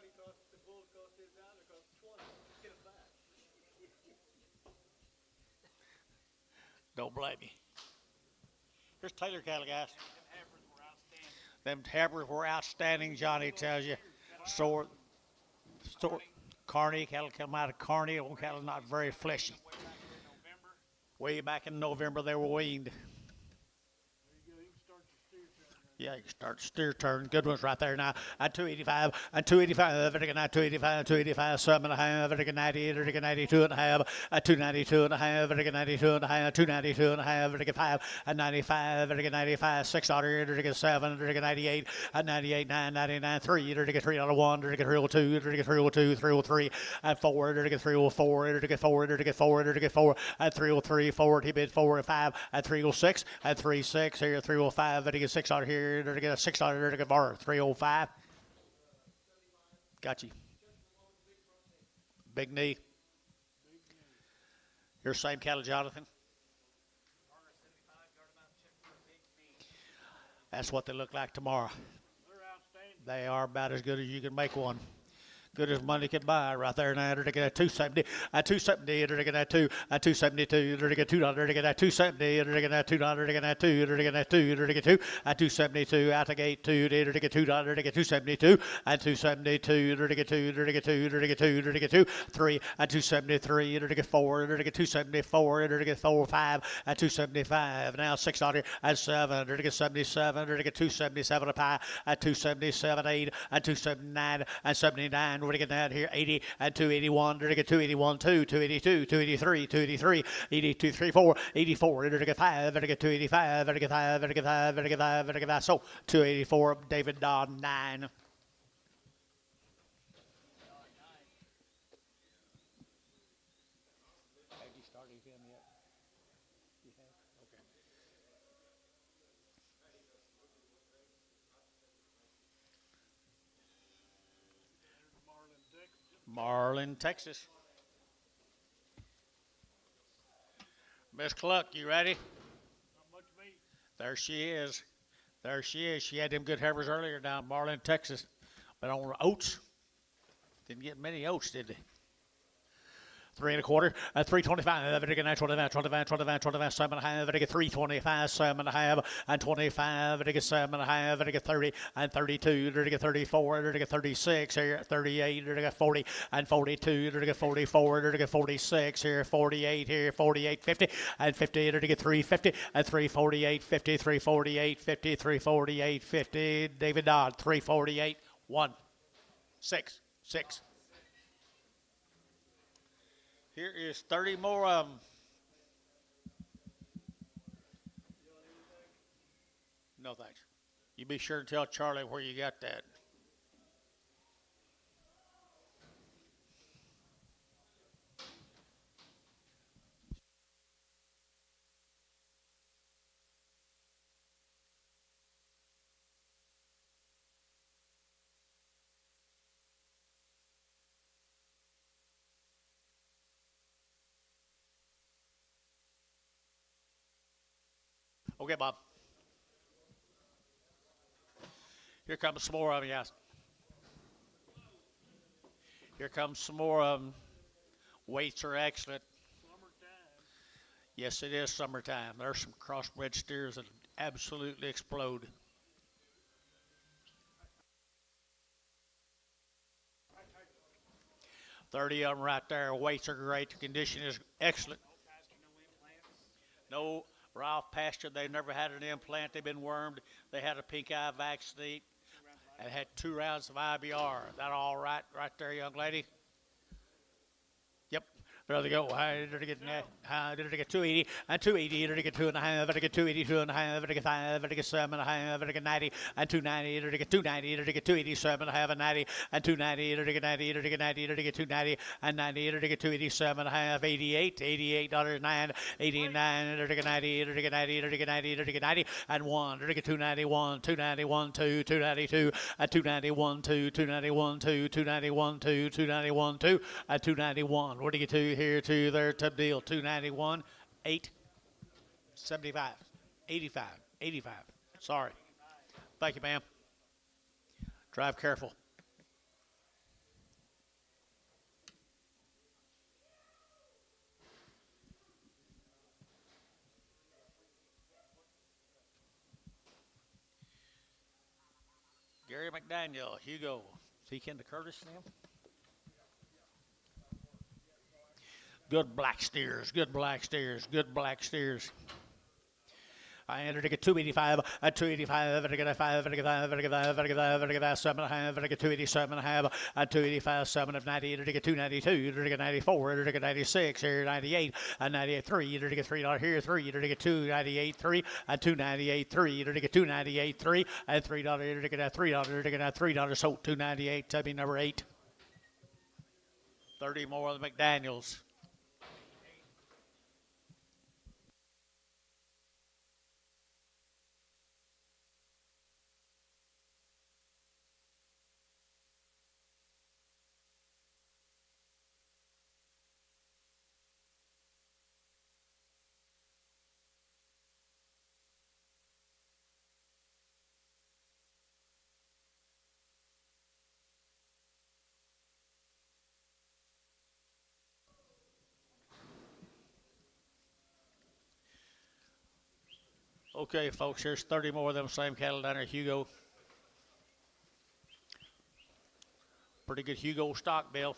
C: He thought the bulls cost $10 cost 20. Get them back.
E: Don't blame me. Here's Taylor cattle, guys. Them heifers were outstanding, Johnny tells you. Carney, cattle come out of Carney. Old cattle not very fleshy. Way back in November, they were weaned. Yeah, you can start steer turn. Good ones right there now. At 285, and 285, vertical 285, 285, 7.5, vertical 90, vertical 92.5, at 292.5, vertical 92.5, 292.5, vertical 5, and 95, vertical 95, 6 vertical 7, vertical 98, and 98, 9, 99, 3, vertical 301, vertical 302, vertical 302, 303, and 4, vertical 304, vertical 4, vertical 4, vertical 4, and 303, 4, he bid 4 and 5, and 306, and 36, here 305, vertical 6 out here. To get a $6 to get bar 305. Got you. Big knee. Here's same cattle, Jonathan. That's what they look like tomorrow. They are about as good as you can make one. Good as money can buy right there now. To get a 270, a 270, to get a 2, a 272, to get $2, to get a 270, to get a $2, to get a 2, to get a 2, to get 2, a 272 out the gate 2, to get $2, to get 272, and 272, to get 2, to get 2, to get 2, to get 2, 3, and 273, to get 4, to get 274, to get 4, 5, and 275. Now $6 and 7, to get 77, to get 277 a pie, and 277, 8, and 279, and 79. We're getting out here 80 and 281. We're get 281, 2, 282, 283, 283, 82, 34, 84. We're get 5. We're get 285. We're get 5. We're get 5. We're get 5. We're get 5. So 284. David Dodd 9. Marlin, Texas. Miss Cluck, you ready?
C: Not much meat.
E: There she is. There she is. She had them good heifers earlier down in Marlin, Texas. But on oats, didn't get many oats, did they? 3 1/4, 325, 25, 25, 25, 25, 7 1/2, 325, 7 1/2, and 25, 7 1/2, 30, and 32, 34, 36, here, 38, 40, and 42, 44, 46, here, 48, here, 48, 50, and 50, 350, and 348, 50, 348, 50, 348, 50, David Dodd, 348, 1, 6, 6. Here is 30 more of them. No thanks. You be sure to tell Charlie where you got that. Okay, Bob. Here comes some more of them, yes. Here comes some more of them. Weights are excellent.
C: Summertime.
E: Yes, it is summertime. There's some crossbred steers that absolutely explode. $30 of them right there. Weights are great. The condition is excellent. No Ralph pasture. They've never had an implant. They've been wormed. They had a pink eye vaccinate and had 2 rounds of IBR. That all right there, young lady? Yep. There they go. Did I get 280 and 280? Did I get 2.5? Did I get 280, 2.5? Did I get 5? Did I get 7.5? Did I get 90 and 290? Did I get 290? Did I get 287.5 and 90 and 290? Did I get 90? Did I get 90? Did I get 290 and 90? Did I get 287.5? 88, $88.09, 89. Did I get 90? Did I get 90? Did I get 90? Did I get 90 and 1? Did I get 291? 291, 2, 292 and 291, 2, 291, 2, 291, 2, 291, 2 and 291. What do you get to? Here to there to deal 291 8 75 85 85. Sorry. Thank you, ma'am. Drive careful. Gary McDaniel, Hugo. Is he kin to Curtis now? Good black steers, good black steers, good black steers. I entered to get 285, at 285, I get a 5, I get 5, I get 5, I get 5, I get 5, 7 1/2, I get 287 1/2, at 285, 7 of 90, I get 292, I get 94, I get 96, here 98, and 98 3, I get $3 here, 3, I get 298 3, and 298 3, I get 298 3, and $3, I get $3, I get $3, so 298, to be number 8. 30 more of the McDaniels. Okay, folks, here's 30 more of them same cattle down there, Hugo. Pretty good Hugo stock, Bill.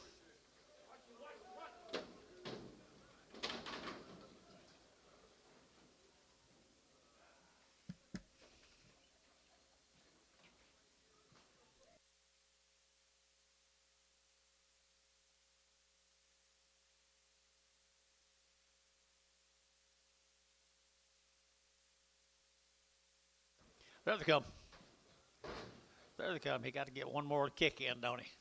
E: There they come. There they come. He got to get one more kick in, don't he?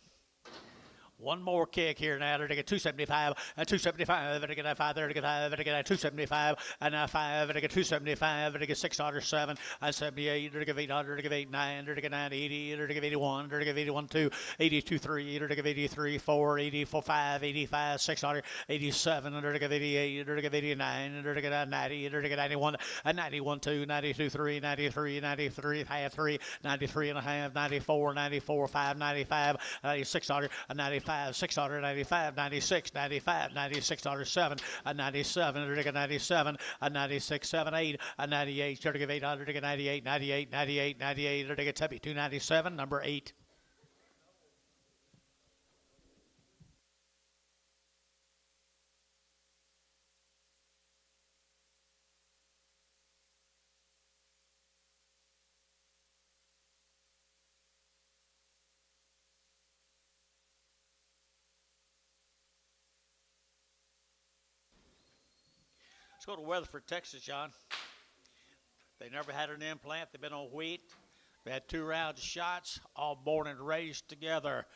E: One more kick here now. They're going to get 275 and 275. They're going to 5. They're going to 5. They're going to 275 and now 5. They're going to 275. They're going to 607 and 78. They're going to 800. They're going to 89. They're going to 80. They're going to 81. They're going to 81 2, 82 3. They're going to 83 4, 84 5, 85 600, 87. They're going to 88. They're going to 89. They're going to 90. They're going to 91 and 91 2, 92 3, 93, 93 half 3, 93 and a half, 94, 94 5, 95, 9600 and 95. 600, 95, 96, 95, 96, 7, and 97, 97, and 96, 7, 8, and 98, 800, 98, 98, 98, 98, 297, number 8. Let's go to Weatherford, Texas, John. They never had an implant. They've been on wheat. They had 2 rounds of shots, all born and raised together.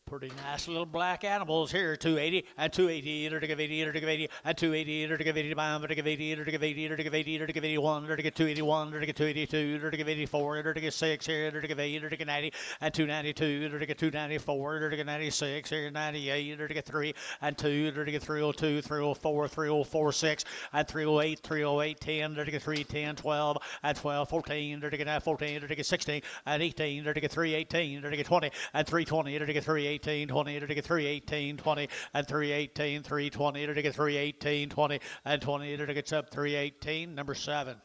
E: Pretty nice little black animals here. 280 and 280, 80, 80, and 280, 85, 80, 80, 81, 281, 282, 84, 86 here, 8, 90, and 292, 294, 96 here, 98, 3 and 2, 302, 304, 304, 6 and 308, 308, 10, 310, 12 and 12, 14, 14, 16 and 18, 318, 20 and 320, 318, 20, 318, 20 and 318, 320, 318, 20 and 20, sub 318, number 7.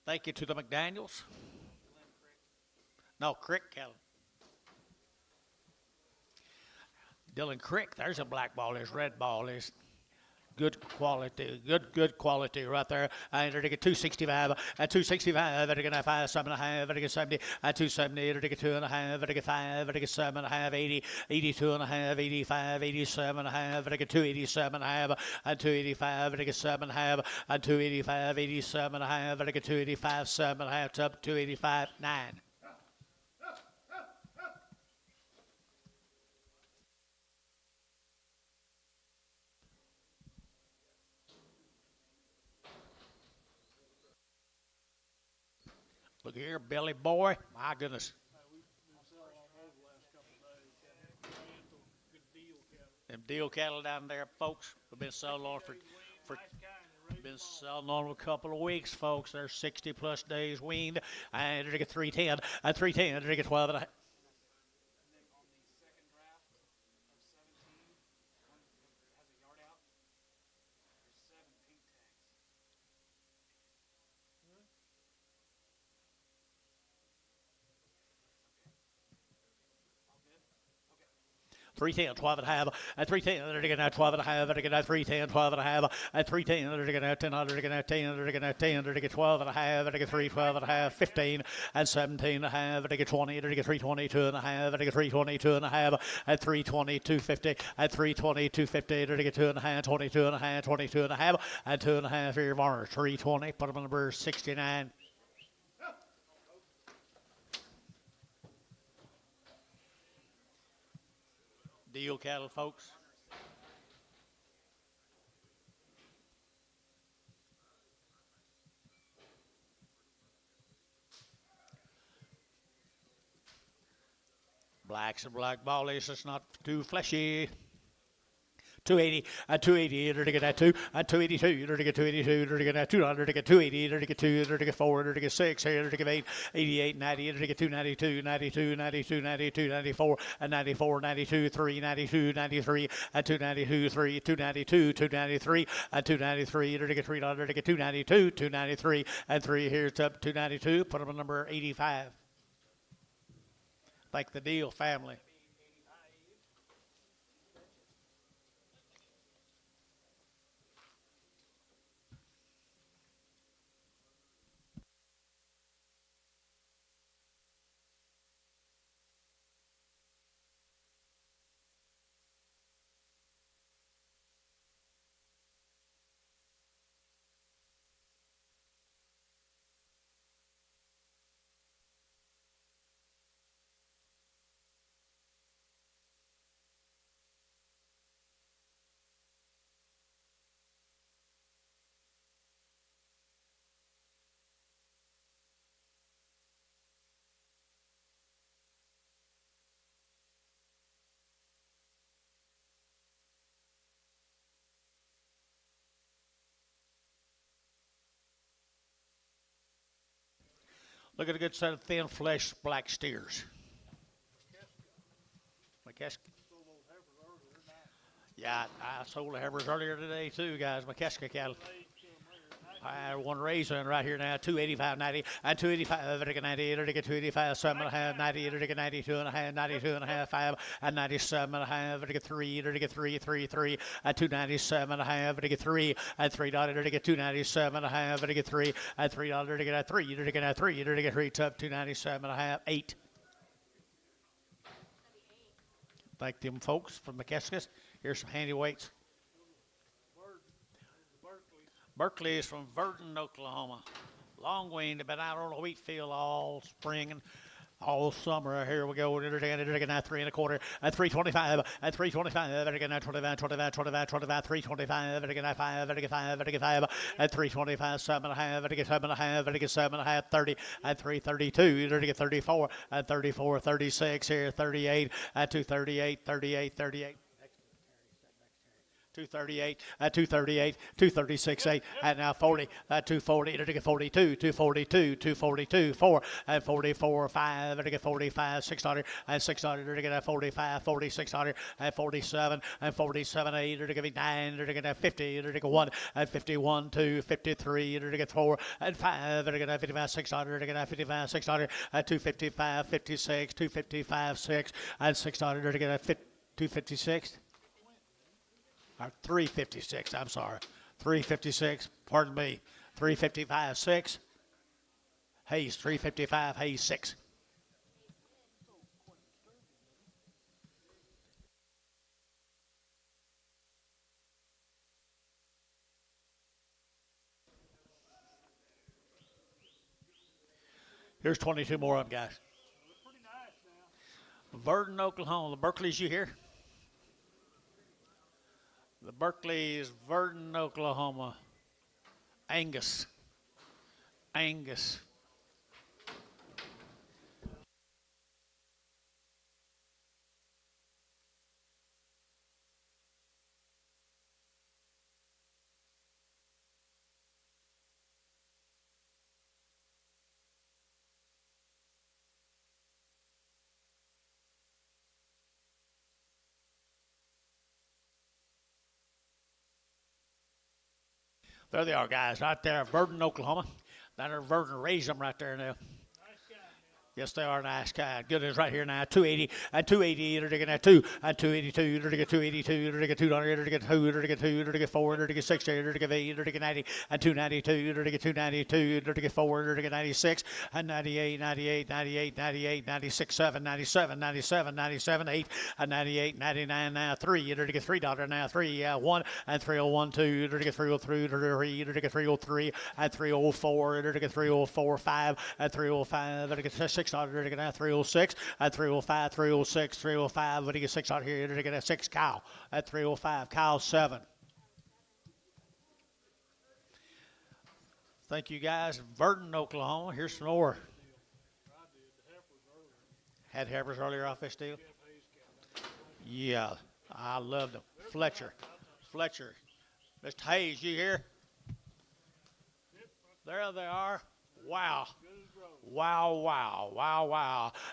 E: Thank you to the McDaniels. No, Crick cattle. Dylan Crick, there's a black ball, there's red ball, there's good quality right there. And they're going to get 265 and 265. They're going to 5, 7 and a half. They're going to get 70 and 270. They're going to get 2 and a half. They're going to get 5. They're going to get 7 and a half. 80, 82 and a half. 85, 87 and a half. They're going to get 287 and a half and 285. They're going to get 7 and a half and 285. 87 and a half. They're going to get 285, 7 and a half up 285, 9. Look here, Billy Boy. My goodness.
C: We've been selling on those the last couple of days. Good deal cattle.
E: Them deal cattle down there, folks. We've been selling on for
C: Nice kind.
E: been selling on a couple of weeks, folks. They're 60 plus days weaned. And they're going to get 310 and 310. They're going to get 12 and a half.
B: And then on the second draft of 17, one that has a yard out, there's 7 pink tags.
E: 310, 12 and a half, and 310, they're going to 12 and a half, they're going to 310, 12 and a half, and 310, they're going to 10, they're going to 10, they're going to 10, they're going to 12 and a half, they're going to 3, 12 and a half, 15, and 17 and a half, they're going to 20, they're going to 322 and a half, they're going to 322 and a half, and 320, 250, and 320, 250, they're going to 2 and a half, 22 and a half, 22 and a half, and 2 and a half here, Varner, 320, put them on number 69. Deal cattle, folks. Blacks and black ballies, it's not too fleshy. 280 and 280, they're to get that 2 and 282, they're to get 282, they're to get that 200, they're to get 280, they're to get 2, they're to get 4, they're to get 6, they're to get 8, 88, 90, they're to get 292, 92, 92, 92, 94, and 94, 92, 3, 92, 93, and 292, 3, 292, 293, and 293, they're to get 300, they're to get 292, 293, and 3 here, it's up 292, put them on number 85. Thank the deal family. Look at a good set of thin flesh black steers. McKesk. Yeah, I sold the heifers earlier today too, guys. McKeska cattle. I had one raisin right here now, 285.90 and 285, 90, 285, 7.5, 90, 92 and a half, 92 and a half, 5 and 97 and a half, 3, 3, and 297 and a half, 3 and $3, 297 and a half, 3 and $3, 3, top 297 and a half, 8. Thank them folks from McKeskus. Here's some handy weights. Berkeley is from Verdon, Oklahoma. Long weaned, they've been out on the wheat field all spring and all summer. Here we go. They're taking 3 1/4 and 325 and 325. They're taking 25, 325. They're taking 5, they're taking 5, they're taking 5 and 325, 7.5. They're taking 7.5, they're taking 7.5, 30 and 332. They're taking 34 and 34, 36 here, 38 and 238, 38. 238, 238, 236, 8, and now 40, 240, they're taking 42, 242, 242, 4, and 44, 5, they're taking 45, 600, and 600, they're taking 45, 4600, and 47, and 47, 8, they're taking 9, they're taking 50, they're taking 1, and 51, 2, 53, they're taking 4, and 5, they're taking 55, 600, they're taking 55, 600, and 255, 56, 255, 6, and 600, they're taking 256. Or 356, I'm sorry. 356, pardon me. 355, 6. Hayes, 355, Hayes, 6. Here's 22 more of them, guys. Verdon, Oklahoma. The Berkeleys, you here? The Berkeley's, Verdon, Oklahoma. Angus. There they are, guys, right there, Verdon, Oklahoma. That are Verdon raised them right there now. Yes, they are nice kind. Good as right here now. 280 and 280. They're taking that 2 and 282. They're taking 282. They're taking 200. They're taking 2. They're taking 2. They're taking 4. They're taking 60. They're taking 8. They're taking 90 and 292. They're taking 292. They're taking 4. They're taking 96 and 98, 96, 7, 97, 97, 8 and 98, 99 now 3. They're taking $3 now 3. 1 and 301 2. They're taking 303. They're taking 303 and 304. They're taking 304 5 and 305. They're taking 6. They're taking that 306 and 305, 306, 305. What do you get 6 out here? They're taking that 6 cow at 305. Cow 7. Thank you guys. Verdon, Oklahoma. Here's some more. Had heifers earlier off this deal? Yeah, I love them. Fletcher. Mr. Hayes, you here? There they are. Wow.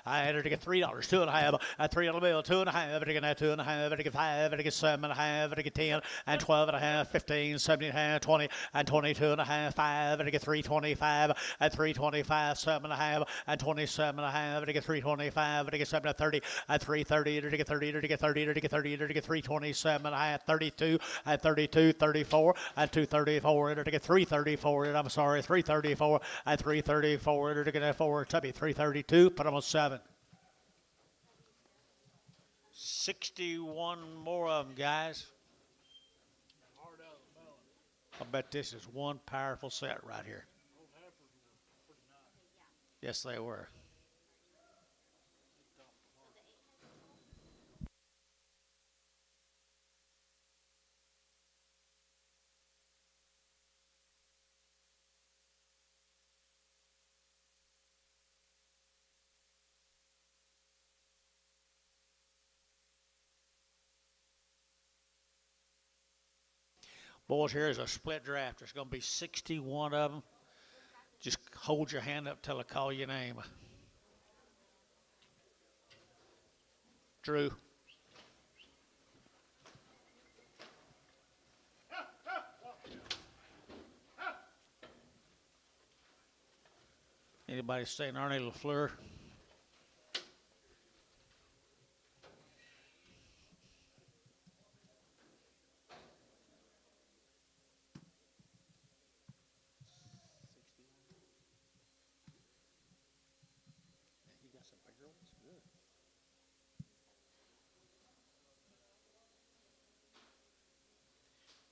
E: I had her to get $3, 2.5, a $3 bill, 2.5, I get that 2.5, I get 5, I get 7.5, I get 10, and 12.5, 15, 17.5, 20, and 22.5, 5, I get 325, and 325, 7.5, and 27.5, I get 325, I get 7, 30, and 330, I get 30, I get 30, I get 30, I get 327, I had 32, and 32, 34, and 234, I get 334, and I'm sorry, 334, and 334, they're taking that 4, Tubby, 332, put them on 7. 61 more of them, guys. I bet this is one powerful set right here. Yes, they were. Boys, here is a split draft. There's going to be 61 of them. Just hold your hand up till I call your name. Drew. Anybody staying Arnie LaFleur? You got some bigger ones? Good.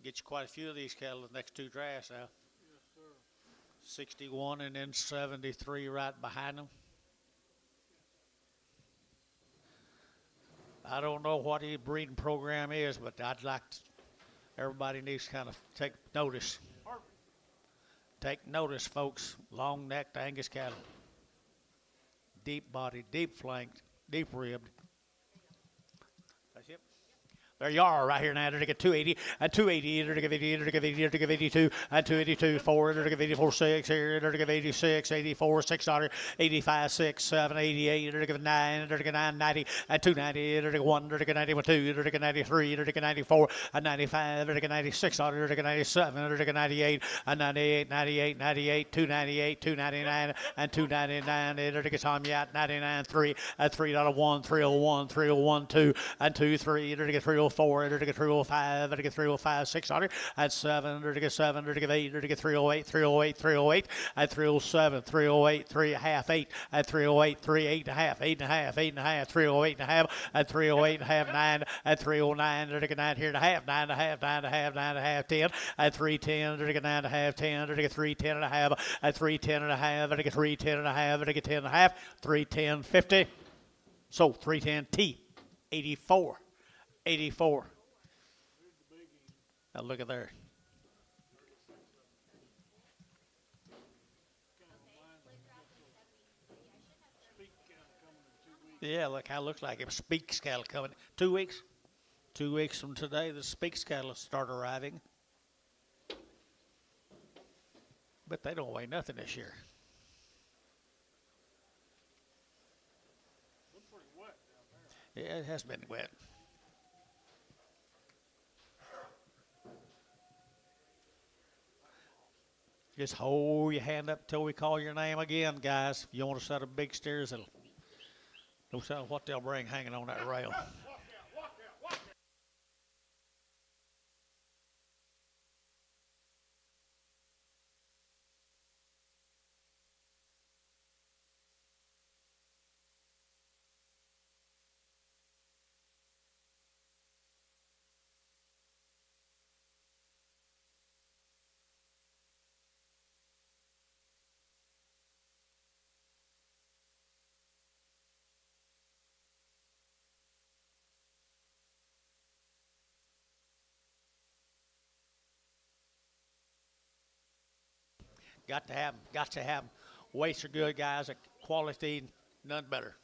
E: Get you quite a few of these cattle the next two drafts now.
C: Yes, sir.
E: 61 and then 73 right behind them. I don't know what his breeding program is, but I'd like to, everybody needs to kind of take notice. Take notice, folks. Long-necked Angus cattle. Deep bodied, deep flanked, deep ribbed. That's it. There you are, right here now. They're to get 280 and 280. They're to give 80. They're to give 80. They're to give 82 and 282. 4. They're to give 84 6 here. They're to give 86, 84 6 85 6 7 88. They're to give 9. They're to give 9 90 and 290. They're to give 1. They're to give 91 2. They're to give 93. They're to give 94 and 95. They're to give 96. They're to give 97. They're to give 98 and 98 98 98 298 299 and 299. They're to give Tommy out 99 3 and 3.1 301 301 2 and 2 3. They're to get 304. They're to get 305, they're to get 305, 600, and 7, they're to get 7, they're to get 8, they're to get 308, 308, 308, and 307, 308, 3 half, 8, and 308, 3, 8 and a half, 8 and a half, 8 and a half, 308 and a half, and 308 and a half, 9, and 309, they're to get 9 here and a half, 9 and a half, 9 and a half, 9 and a half, 10, and 310, they're to get 9 and a half, 10, they're to get 310 and a half, and 310 and a half, they're to get 310 and a half, they're to get 10 and a half, 310, 50, so 310 T, 84. 84. Now look at there. Yeah, look how it looks like it. Speaks cattle coming. 2 weeks. 2 weeks from today, the Speaks cattle start arriving. But they don't weigh nothing this year.
C: Looks pretty wet down there.
E: Yeah, it has been wet. Just hold your hand up till we call your name again, guys. If you want to set a big steers, it'll no telling what they'll bring hanging on that rail. Got to have 'em. Got to have 'em. Weights are good, guys. Quality, none better.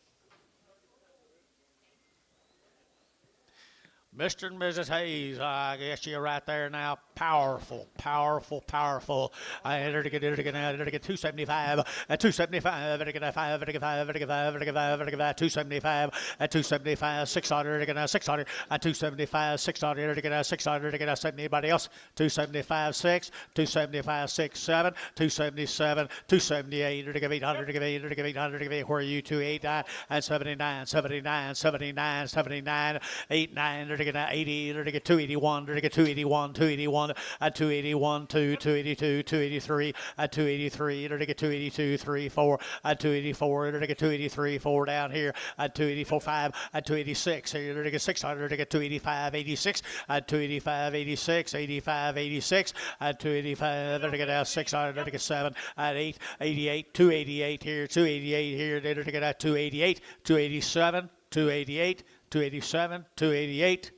E: Mr. and Mrs. Hayes, I guess you're right there now. Powerful, powerful, powerful. I enter to get 275, at 275, enter to get 5, enter to get 5, enter to get 5, enter to get 5, enter to get 5, 275, at 275, 600, enter to get 600, at 275, 600, enter to get 600, enter to get 7. Anybody else? 275, 6, 275, 6, 7, 277, 278, enter to get 800, enter to get 8, enter to get 800, enter to get 8. Where are you? 289, and 79, 79, 79, 79, 89, enter to get 80, enter to get 281, enter to get 281, 281, at 281, 2, 282, 283, at 283, enter to get 282, 3, 4, at 284, enter to get 283, 4 down here, at 284, 5, at 286, enter to get 600, to get 285, 86, at 285, 86, 85, 86, at 285, enter to get 600, enter to get 7, at 8, 88, 288 here, 288 here, enter to get 288, 287, 288, 287, 288.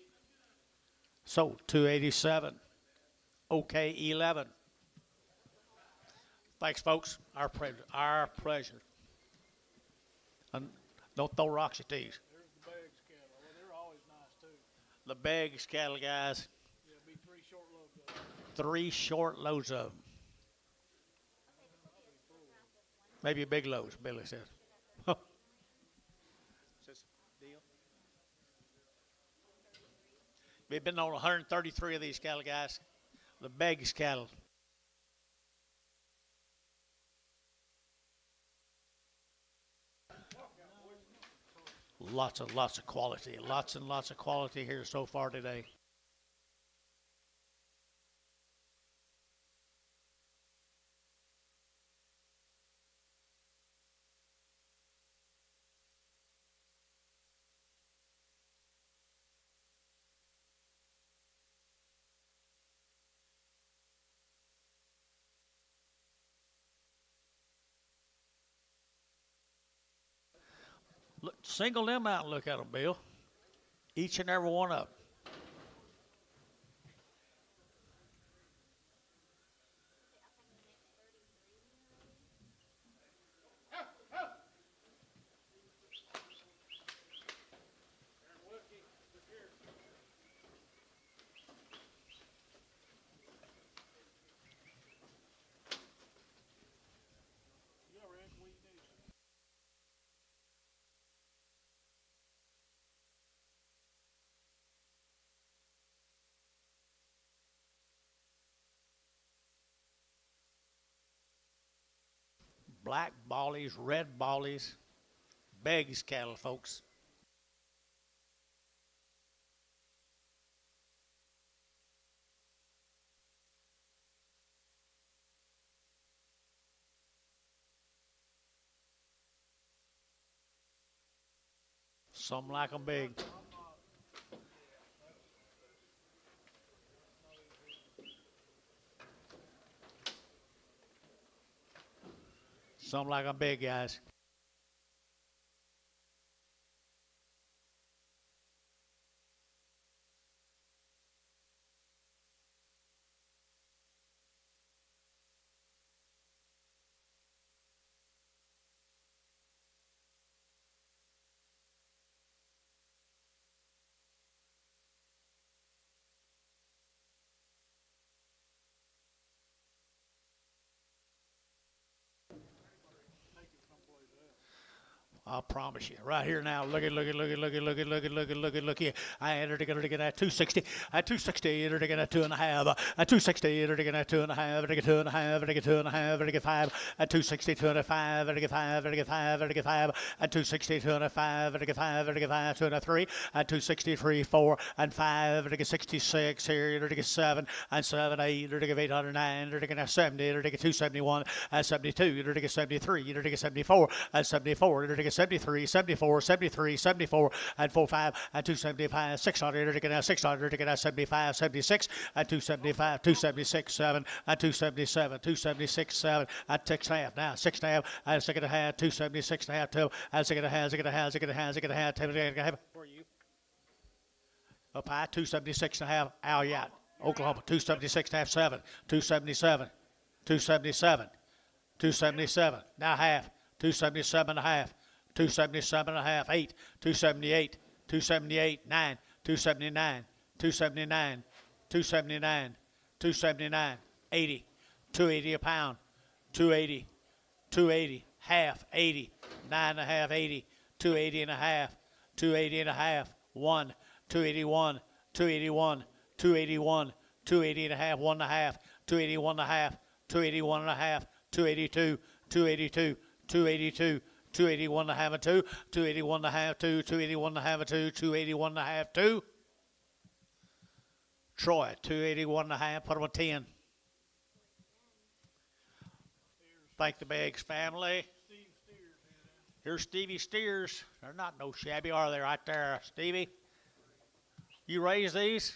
E: So 287. Okay, 11. Thanks, folks. Our pleasure. Our pleasure. And don't throw rocks at these.
C: There's the Beggs cattle. Well, they're always nice too.
E: The Beggs cattle, guys.
C: Yeah, it'll be 3 short loads of them.
E: 3 short loads of them. Maybe big lows, Billy said. We've been on 133 of these cattle, guys. The Beggs cattle. Lots of quality. Lots and lots of quality here so far today. Look, single them out and look at them, Bill. Each and every one of them. Black bollies, red bollies, Beggs cattle, folks. Some like them big. Some like them big, guys. I promise you. Right here now. Look at here. I entered to get at 260. At 260, entered to get at 2.5. At 260, entered to get at 2.5. Entered to get 2.5. Entered to get 2.5. Entered to get 5. At 260, 2.5. Entered to get 5. Entered to get 5. Entered to get 5. At 260, 2.5. Entered to get 5. Entered to get 5. 2.3. At 260, 3, 4, and 5. Entered to get 66. Here, entered to get 7 and 7, 8. Entered to get 809. Entered to get 70. Entered to get 271. At 72. Entered to get 73. Entered to get 74. At 74. Entered to get 73, 74, 73, 74, and 45, and 275, 600, to get out 600, to get out 75, 76, and 275, 276, 7, and 277, 276, 7, and 6.5, now 6.5, and 6.5, 276 and a half, 2, and 6.5, 10, for you. Up high, 276 and a half, out yet. Oklahoma, 276 and a half, 7, 277, 277, 277, now half, 277 and a half. 277 and a half, 8, 278, 278, 9, 279, 279, 279, 279, 80, 280 a pound, 280, 280, half, 80, 9 and a half, 80, 280 and a half, 280 and a half, 1, 281, 281, 281, 280 and a half, 1 and a half, 281 and a half, 281 and a half, 282, 282, 282, 281 and a half, a 2, 281 and a half, 2, 281 and a half, a 2, 281 and a half, 2. Troy, 281 and a half, put him a 10. Thank the Beggs family. Here's Stevie Steers. They're not no shabby, are they, right there, Stevie? You raise these?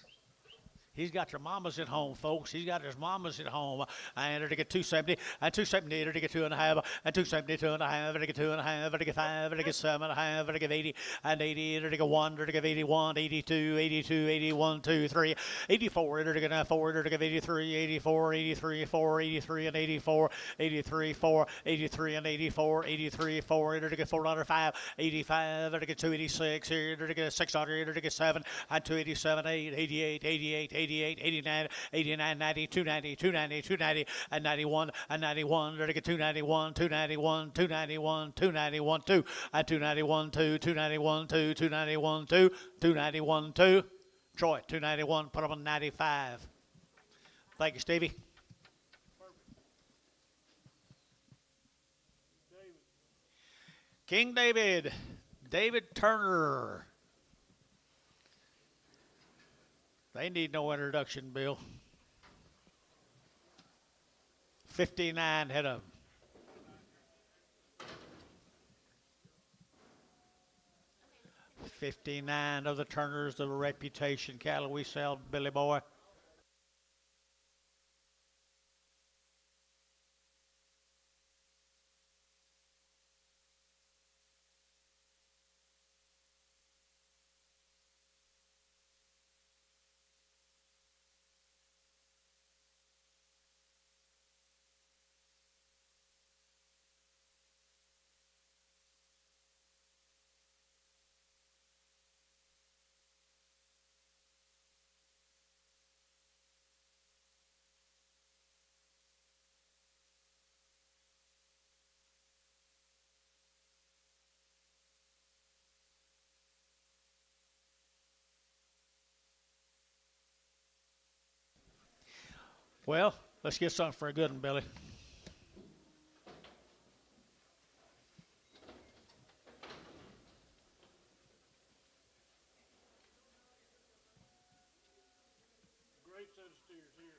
E: He's got your mamas at home, folks. He's got his mamas at home. I entered to get 270, and 270, entered to get 2.5, and 270, 2.5, entered to get 2.5, entered to get 5, entered to get 7.5, entered to get 80, and 80, entered to get 1, entered to get 81, 82, 82, 81, 2, 3, 84, entered to get 4, entered to get 83, 84, 83, 4, 83, and 84, 83, 4, 83, and 84, 83, 4, entered to get 405, 85, entered to get 286, entered to get 600, entered to get 7, and 287, 8, 88, 88, 88. 88, 89, 89, 90, 290, 290, 290, and 91, and 91, 291, 291, 291, 291, 2, and 291, 2, 291, 2, 291, 2, 291, 2. Troy, 291, put them on 95. Thank you, Stevie. King David, David Turner. They need no introduction, Bill. 59 head of them. 59 of the Turners of the reputation cattle we sell, Billy boy. Well, let's get something for a good one, Billy.
C: Great set of steers here.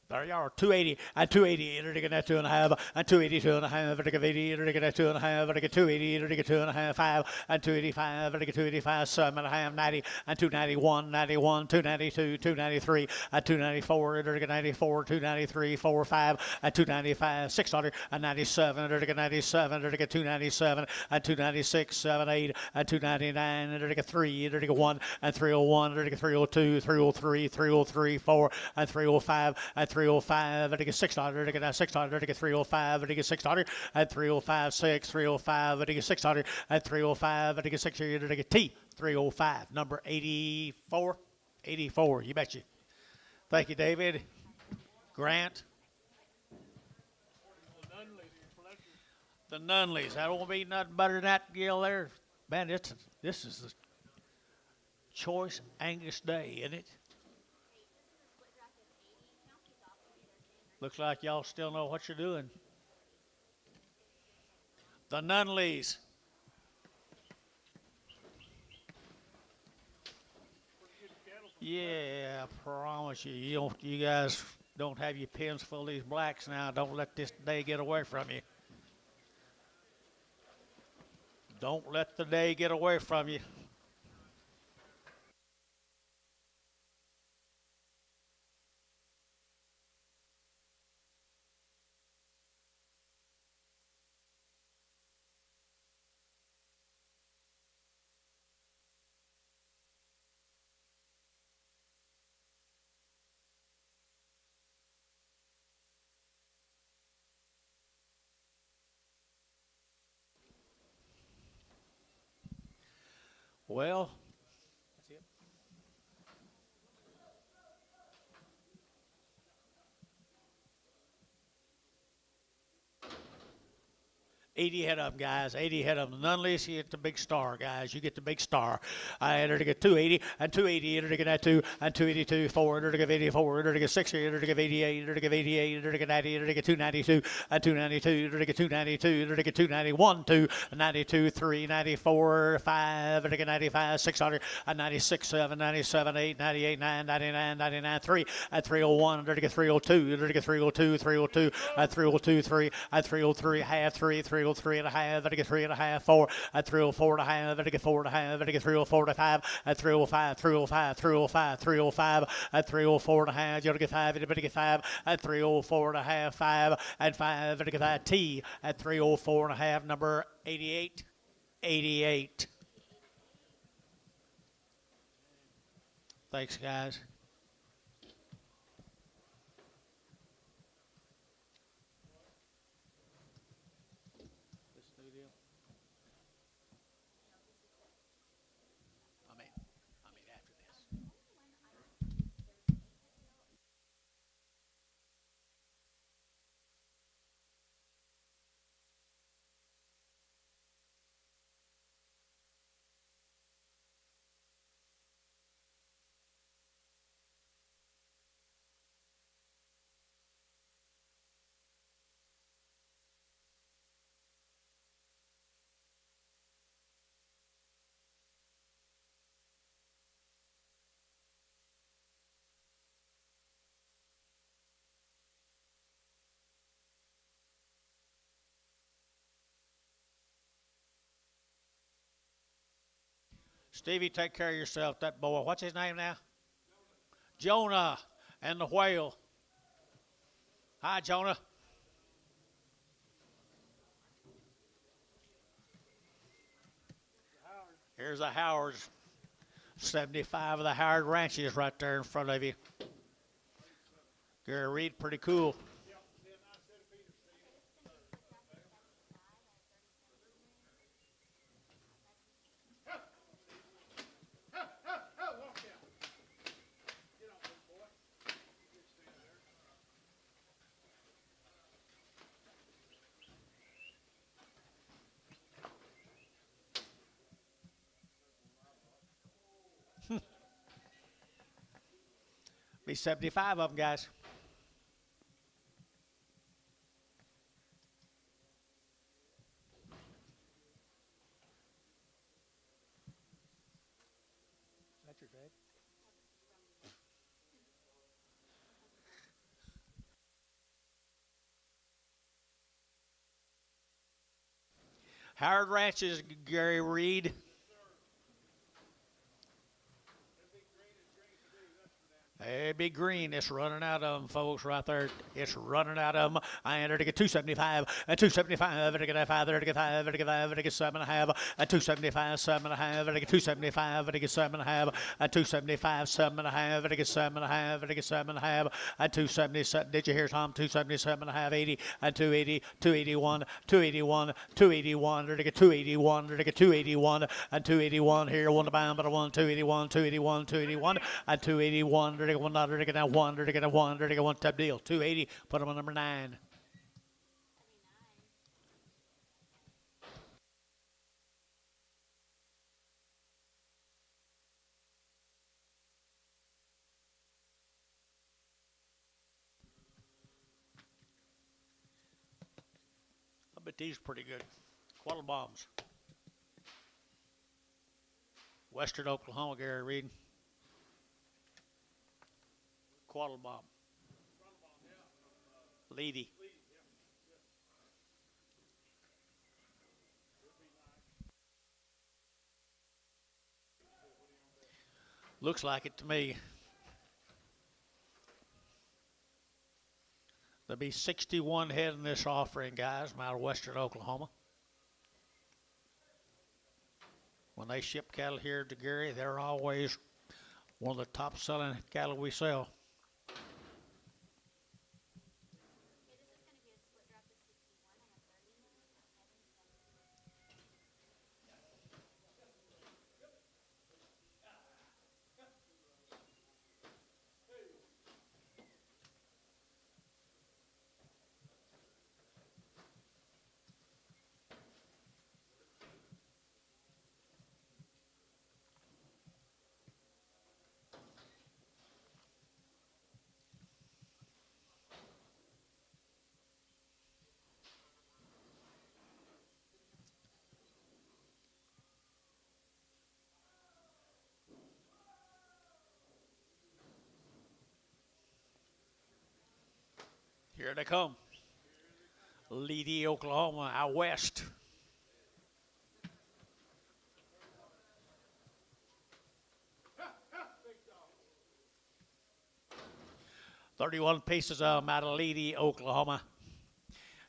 E: There you are, 280 and 280, and 2.5, and 282 and a half, and 80, and 2 and a half, and 280, and 2 and a half, 5, and 285, and 285, 7 and a half, 90, and 291, 91, 292, 293, and 294, and 94, 293, 4, 5, and 295, 697, and 97, and 297, and 296, 7, 8, and 299, and 3, and 1, and 301, and 302, 303, 303, 4, and 305, and 305, and 600, and 600, and 305, and 600, and 305, 6, 305, and 600, and 305, and 600, and T, 305, number 84, 84, you betcha. Thank you, David. Grant. The Nunleys. That won't be nothing better than that deal there. Man, this is the choice Angus Day, isn't it? Looks like y'all still know what you're doing. The Nunleys. Yeah, I promise you, you guys don't have your pens full of these blacks now. Don't let this day get away from you. Don't let the day get away from you. Well, that's it. 80 head of them, guys. 80 head of them. None less you get the big star, guys. You get the big star. I entered to get 280 and 280. Entered to get that 2 and 282. 4. Entered to get 84. Entered to get 60. Entered to get 88. Entered to get 88. Entered to get 90. Entered to get 292 and 292. Entered to get 292. Entered to get 291. 2 92. 3 94. 5. Entered to get 95. 600 and 96. 7 97. 8 98. 9 99. 99. 3 and 301. Entered to get 302. Entered to get 302. 302 and 302. 3 and 303. Half 3. 303 and a half, and I get 3 and a half, 4, and 304 and a half, and I get 4 and a half, and I get 304 and a 5, and 305, 305, 305, 305, and 304 and a half, you're to get 5, and I get 5, and 304 and a half, 5, and 5, and I get that T, and 304 and a half, number 88, 88. Thanks, guys. Stevie, take care of yourself. That boy, what's his name now? Jonah and the whale. Hi, Jonah. Here's the Howards. 75 of the Howard ranches right there in front of you. Gary Reed, pretty cool. Be 75 of them, guys. That's your dad? Howard Ranches, Gary Reed. It'd be green. It's running out of them, folks, right there. It's running out of them. I entered to get 275, and 275, and I get 5, and I get 5, and I get 5, and I get 7.5, and 275, 7.5, and I get 275, and I get 7.5, and 275, 7.5, and I get 7.5, and I get 7.5, and 277. Did you hear, Tom? 277.5, 80, and 280, 281, 281, 281, and I get 281, and I get 281, and 281 here. One to bound, but I won 281, 281, 281, and 281. One dollar to get a one, to get a one, to get one type deal. 280. Put them on number 9. I bet these are pretty good. Quaddle bombs. Western Oklahoma, Gary Reed. Quaddle bomb. Leedy. Looks like it to me. There'll be 61 head in this offering, guys, from out of western Oklahoma. When they ship cattle here to Gary, they're always one of the top selling cattle we sell. Here they come. Leedy, Oklahoma, out west. $31 pieces of them out of Leedy, Oklahoma.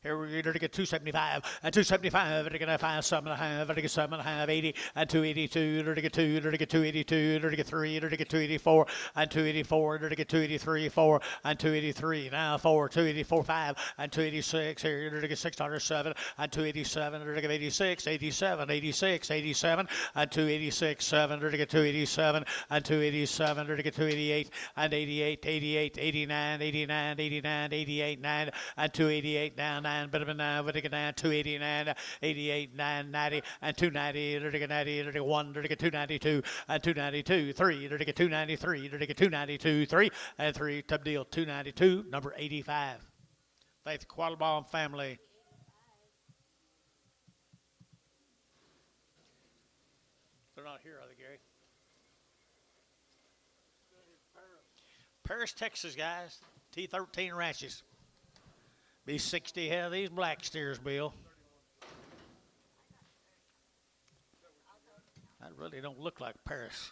E: Here we're going to get 275, and 275, and I get 5, 7.5, and I get 7.5, 80, and 282, and I get 2, and I get 282, and I get 3, and I get 284, and 284, and I get 283, 4, and 283, now 4, 284, 5, and 286, here, and I get 607, and 287, and I get 86, 87, 86, 87, and 286, 7, and I get 287, and 287, and I get 288, and 88, 88, 89, 89, 89, 88, 9, and 288, down 9, but 9, but 9, 289, 88, 9, 90, and 290, 90, 1, 292, and 292, 3, 293, 292, 3, and 3, top deal, 292, number 85. Faith Quattlebaum family. They're not here, are they, Gary? Paris, Texas, guys. T13 ranches. Be 60 head of these black steers, Bill. That really don't look like Paris.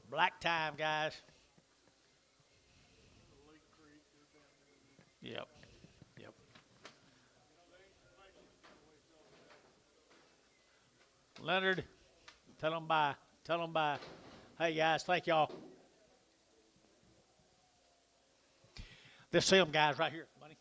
E: Black time, guys. Yep. Yep. Leonard, tell them bye. Tell them bye. Hey, guys, thank y'all. This them guys right here, buddy.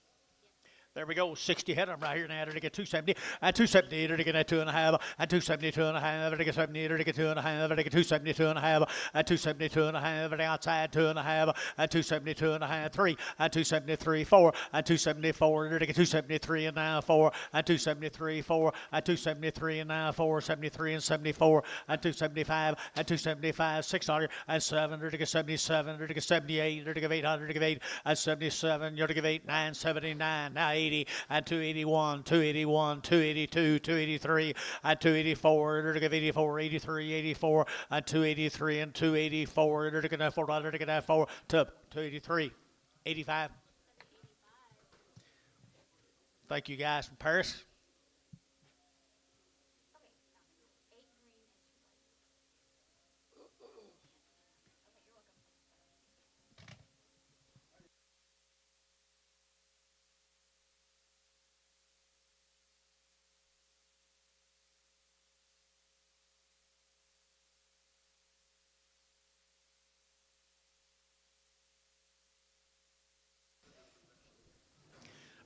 E: There we go, 60 head of them right here now. To get 270, and 270, to get a 2.5, and 272 and a half, to get 70, to get 2.5, to get 272 and a half, and 272 and a half, and outside 2.5, and 272 and a half, 3, and 273, 4, and 274, to get 273 and now 4, and 273, 4, and 273 and now 4, 73 and 74, and 275, and 275, 600, and 7, to get 77, to get 78, to get 800, to get 8, and 77, to get 8, 9, 79, now 80, and 281, 281, 282, 283, and 284, to get 84, 83, 84, and 283, and 284, to get 400, to get 4, to 283, 85. Thank you guys from Paris.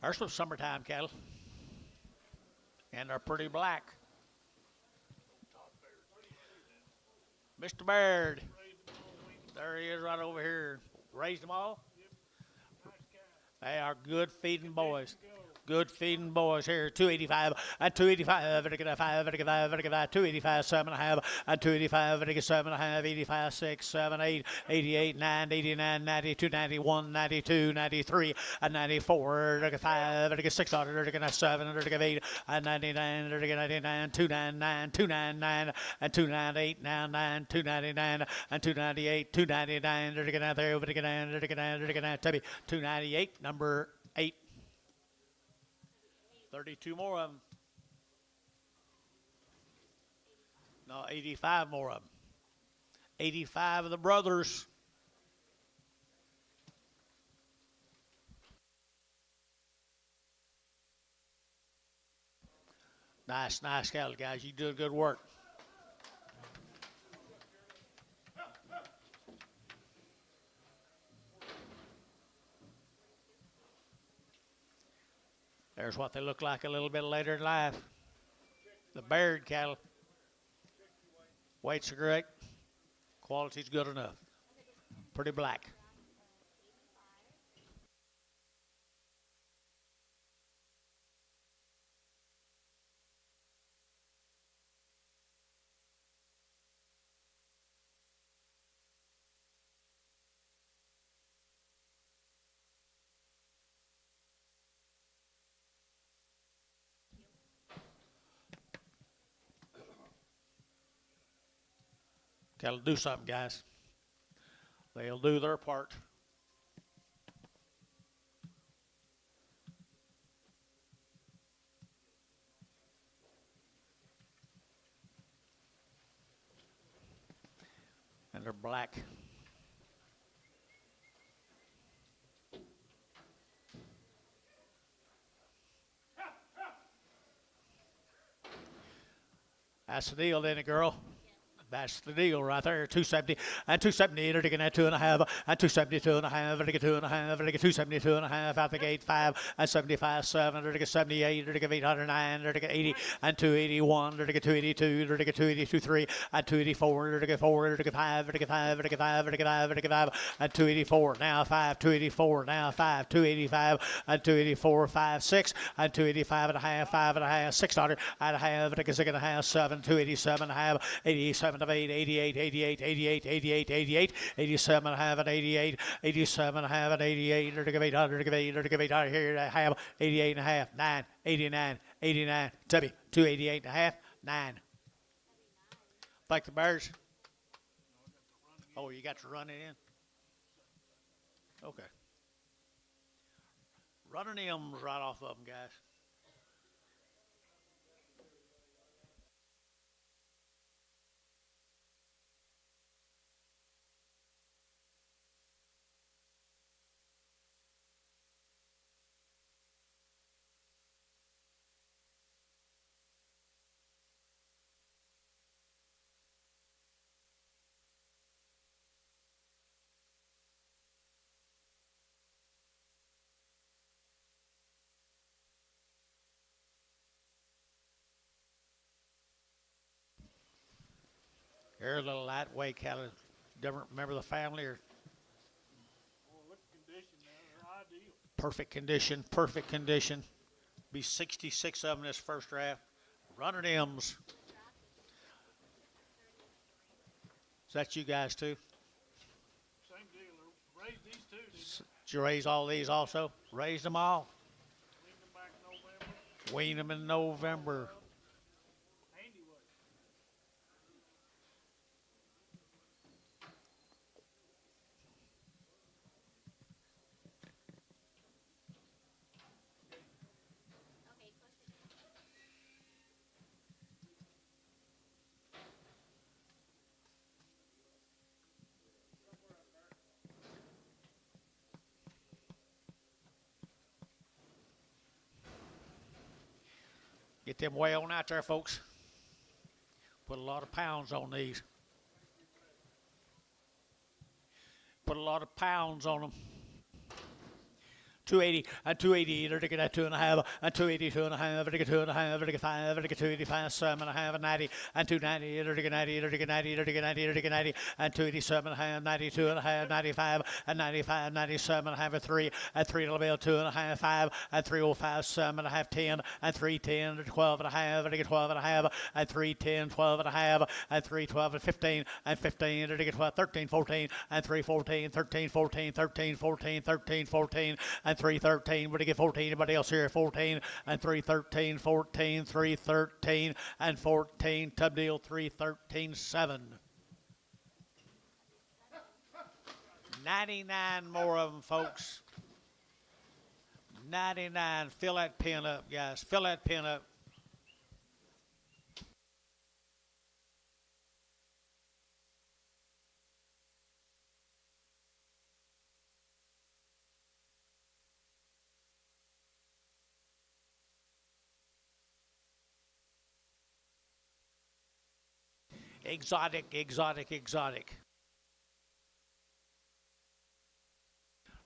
E: There's some summertime cattle, and they're pretty black. Mr. Baird, there he is right over here. Raised them all? They are good feeding boys. Good feeding boys here. 285 and 285. To get a 5, to get 5, to get 5. 285, 7.5 and 285. To get 7.5. 85, 6, 7, 8, 88, 9, 89, 92, 91, 92, 93, and 94. To get 5, to get 600. To get 7, to get 8, and 99. To get 99, 299, 299, and 298, now 9, 299, and 298, 299. To get out there over to get 9, to get 9, to get 9. 298, number 8. 32 more of them. No, 85 more of them. 85 of the brothers. Nice cattle, guys. You do good work. There's what they look like a little bit later in life. The Baird cattle. Weights are great. Quality's good enough. Pretty black. Got to do something, guys. They'll do their part. And they're black. That's the deal, ain't it, girl? That's the deal right there. 270 and 270. They're taking that 2.5 and 272 and a half. They're taking 2.5. They're taking 272 and a half. Out the gate 5 and 75 7. They're taking 78. They're taking 809. They're taking 80 and 281. They're taking 282. They're taking 282 3 and 284. They're taking 4. They're taking 5. They're taking 5. They're taking 5. They're taking 5. They're taking 5 and 284. Now 5. 284. Now 5. 285 and 284. 5 6 and 285 and a half. 5 and a half. 600 and a half. They're taking 6 and a half. 7. 287 and a half. 87 of 8. 88. 88. 88. 88. 88. 87 and a half and 88. 87 and a half and 88. They're taking 800. They're taking 800. They're taking 800 here. I have 88 and a half. 9. 89. 89. Tubby. 288 and a half. 9. Like the Bears. Oh, you got to run it in? Okay. Running M's right off of them, guys. They're a little lightweight, kind of different. Remember the family or
C: Well, look at the condition now. They're ideal.
E: perfect condition, perfect condition. Be 66 of them this first draft. Running M's. Is that you guys too?
C: Same deal. Raise these two.
E: Did you raise all these also? Raised them all.
C: Wean them back in November.
E: Wean them in November.
C: Handy way.
D: Okay, close your door.
E: Get them way on out there, folks. Put a lot of pounds on these. Put a lot of pounds on them. 280 and 280. They're taking that 2.5 and 282 and a half. They're taking 2.5. They're taking 5. They're taking 285, 7 and a half and 90 and 290. They're taking 90. They're taking 90. They're taking 90. They're taking 90 and 287 and a half, 92 and a half, 95 and 95, 97 and a half and 3 and 3 to the bill, 2.5, 5 and 305, 7 and a half, 10 and 310. They're 12 and a half. They're taking 12 and a half and 310, 12 and a half and 312 and 15 and 15. They're taking 12, 13, 14 and 314, 13, 14, 13, 14, 13, 14 and 313. We're to get 14. Anybody else here? 14 and 313, 14, 313 and 14. Tub deal 313, 7. 99 more of them, folks. 99. Fill that pin up, guys. Fill that pin up. Exotic, exotic, exotic.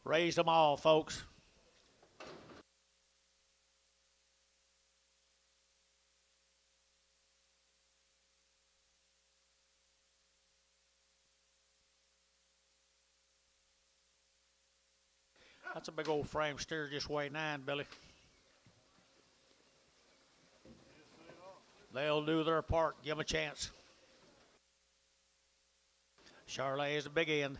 E: Raise them all, folks. That's a big old frame steer, just weigh 9, Billy. They'll do their part. Give them a chance. Charlet is a big end.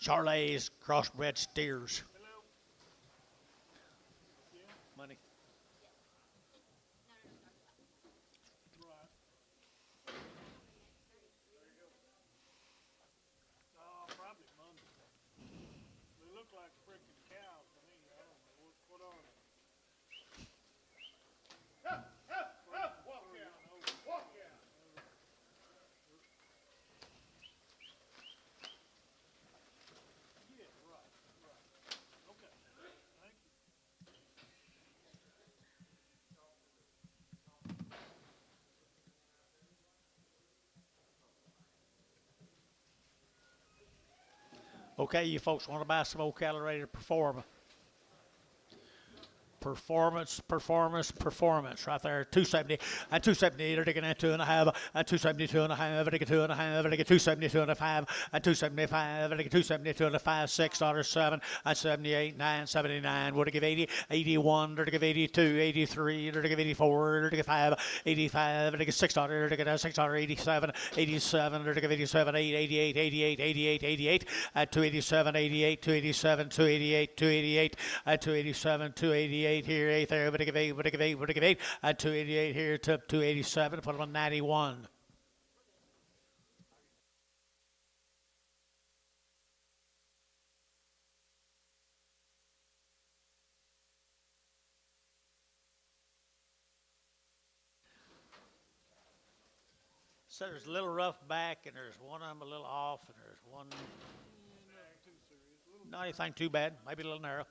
E: Charlet's crossbred steers.
C: Hello.
E: Money.
C: like freaking cows to me. I don't know what are they? Walk out. Walk out. Yeah, right. Okay. Thank you.
E: Okay, you folks want to buy some old calibrated performance right there. 270 and 270. They're taking that 2.5 and 272 and a half. They get 2.5. They get 272 and a 5 and 275. They get 272 and a 5. $6.07 and 78 9 79. Would they give 80? 81. They're to give 82, 83. They're to give 84. They're to give 5, 85. They're to give $6. They're to get $6.87, 87. They're to give 87, 8, 88, 88, 88, 88. At 287, 88, 287, 288, 288. At 287, 288. Here, 8 there, but give 8, but give 8, but give 8. At 288 here to 287, put them on 91. So there's a little rough back, and there's one of them a little off, and there's one not anything too bad, maybe a little narrow.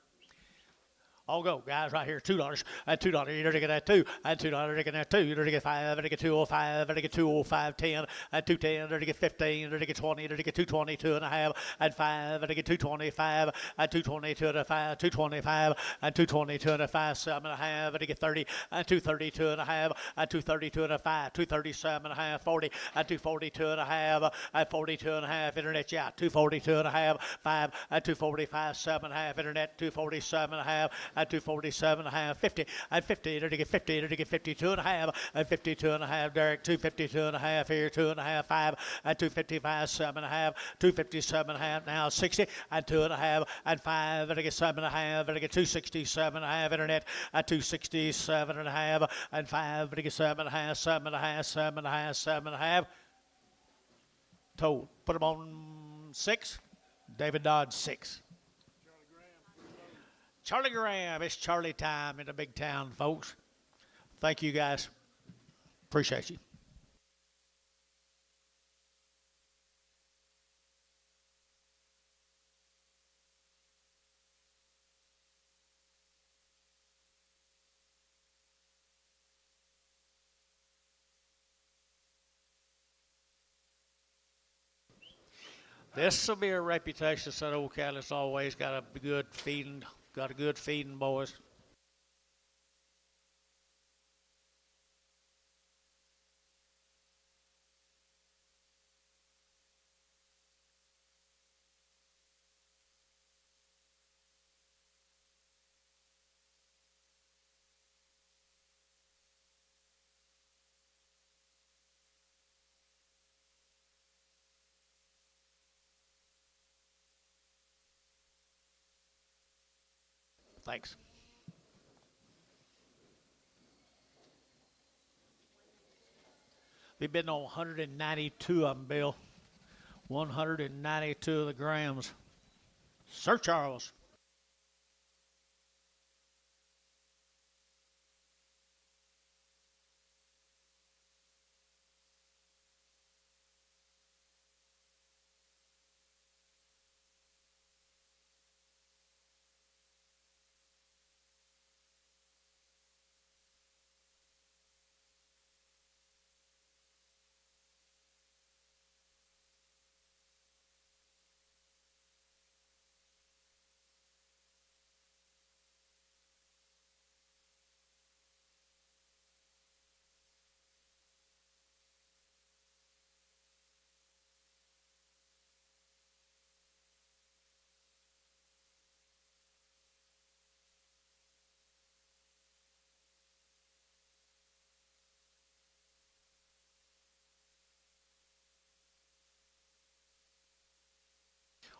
E: I'll go, guys, right here, $2. At $2, you're to get that 2. At $2, they get that 2. You're to get 5. They get 205. They get 205, 10. At 210, they're to get 15. They're to get 20. They're to get 220, 2.5. At 5, they get 225. At 220, 2.5. 225. At 220, 2.5. 7.5. They get 30. At 230, 2.5. At 230, 2.5. 237.5. 40. At 240, 2.5. At 42.5. Internet, yeah. 242.5. 5. At 245, 7.5. Internet, 247.5. At 247.5, 50. At 50, they're to get 50. They're to get 52.5. At 52.5, Derek, 252.5 here, 2.5, 5. At 255, 7.5. 257.5 now, 60. At 2.5. At 5, they're to get 7.5. They're to get 267.5. Internet at 267.5. At 5, they're to get 7.5. 7.5. 7.5. 7.5. Total. Put them on 6. David Dodd, 6. Charlie Graham, it's Charlie time in the big town, folks. Thank you, guys. Appreciate you. This will be a reputation that old Callus always got a good feeding. Got a good feeding, boys. Thanks. We've been on 192 of them, Bill. 192 of the grams. Sir Charles.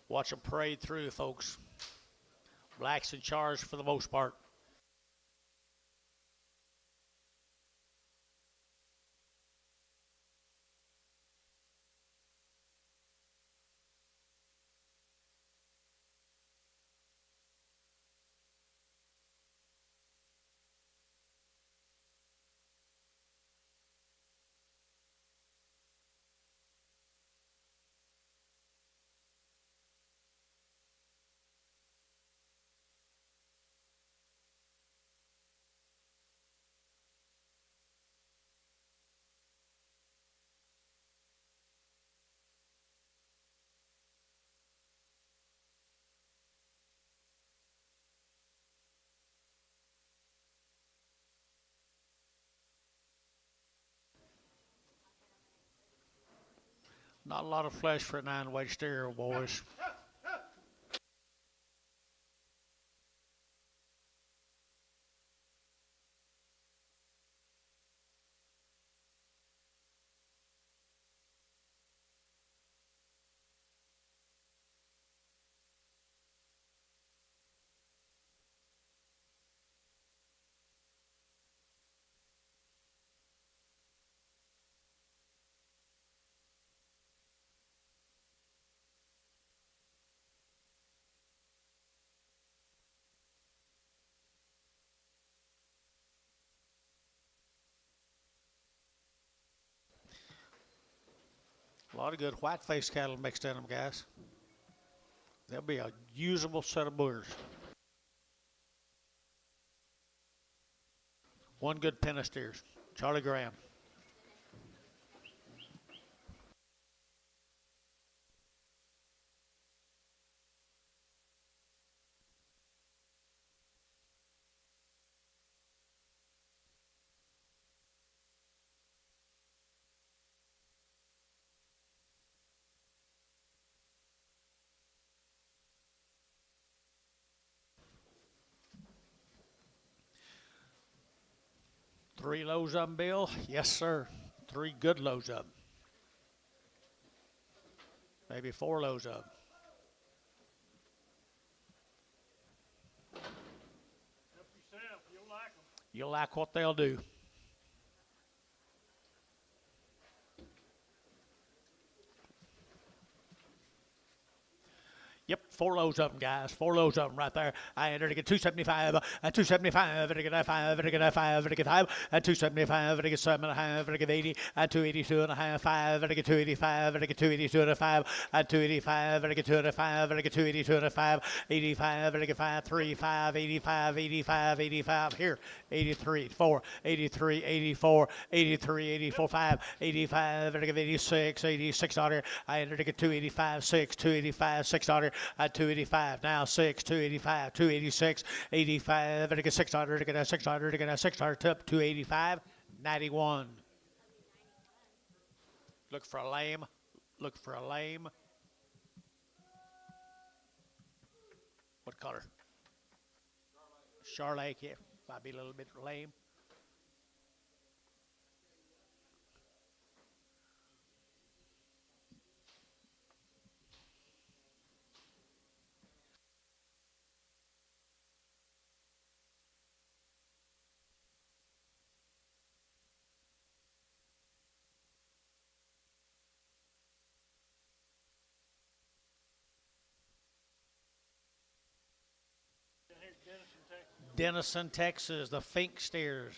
E: Watch them parade through, folks. Blacks in charge for the most part. Not a lot of flesh for a 9-weight steer, boys. A lot of good white-faced cattle mixed in them, guys. They'll be a usable set of boogers. One good pen of steers. Charlie Graham. Three loads of them, Bill? Yes, sir. 3 good loads of them. Maybe 4 loads of them.
C: Help yourself. You'll like them.
E: You'll like what they'll do. Yep, 4 loads of them, guys. 4 loads of them right there. I entered to get 275, 275, and to get 5, and to get 5, and to get 5, and 275, and to get 7.5, and to get 80, and 282 and a half, 5, and to get 285, and to get 282 and a 5, and 285, and to get 2 and a 5, and to get 282 and a 5, 85, and to get 5, 3, 5, 85, 85, 85. Here, 83, 4, 83, 84, 83, 84, 5, 85, and to get 86, 86 on here. I entered to get 285, 6, 285, 6 on here. At 285 now, 6, 285, 286, 85, and to get 600, to get a 600, to get a 600, tip 285, 91. Look for a lame. Look for a lame. What color? Charlotte, yeah. Might be a little bit lame. Denison, Texas, the Fink steers.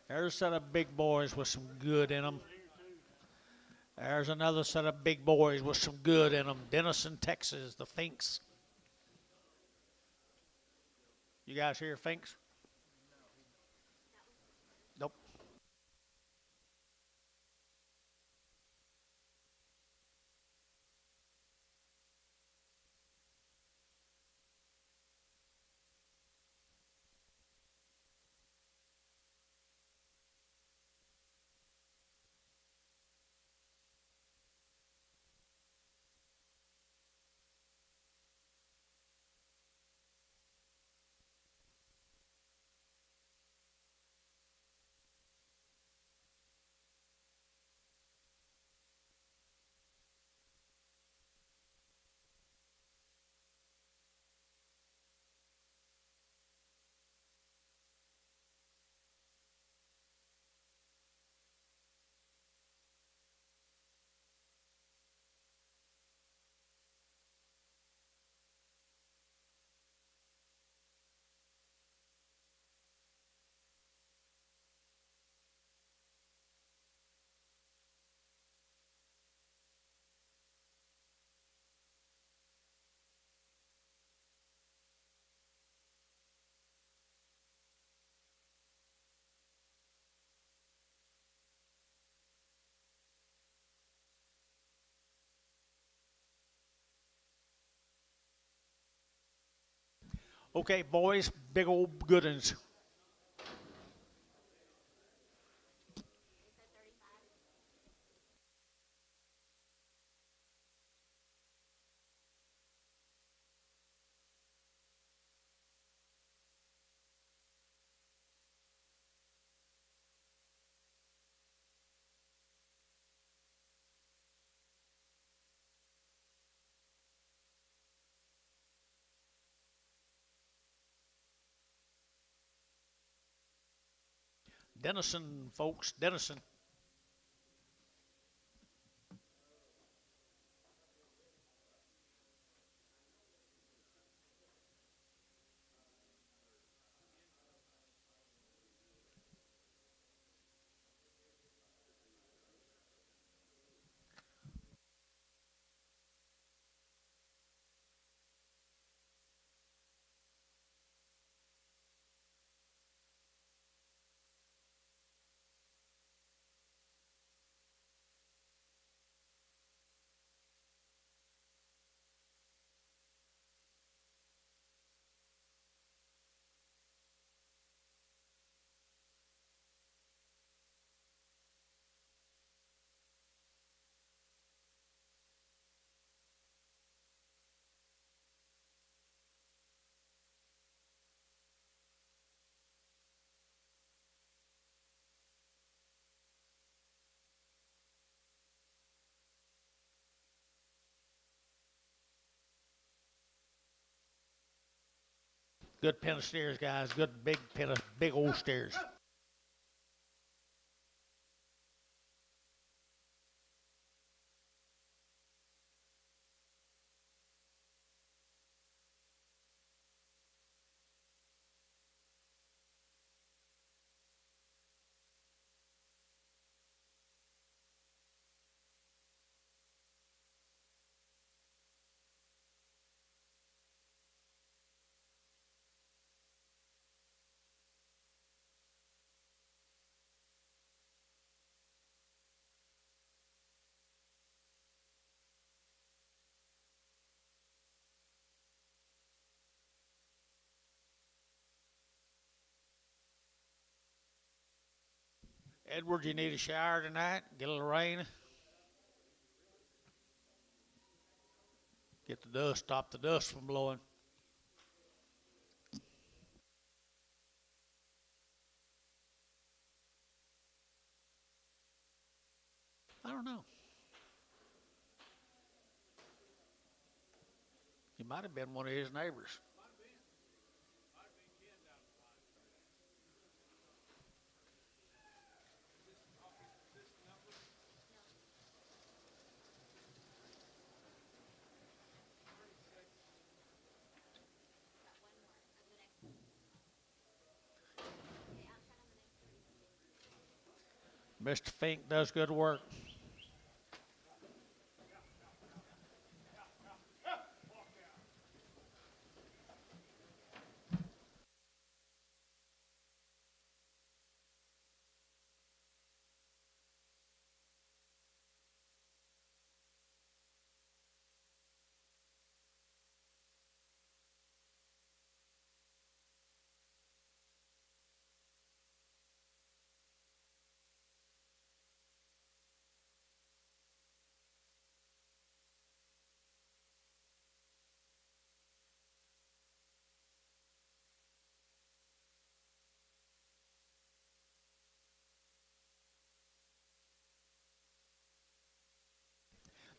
E: There's a set of big boys with some good in them. There's another set of big boys with some good in them. Denison, Texas, the Finks. You guys hear Finks? Nope. Okay, boys, big old good uns. Denison, folks, Denison. Good pen of steers, guys. Good big pen of big old steers. Edward, you need a shower tonight? Get a little rain? Get the dust, stop the dust from blowing. I don't know. He might have been one of his neighbors. Mr. Fink does good work.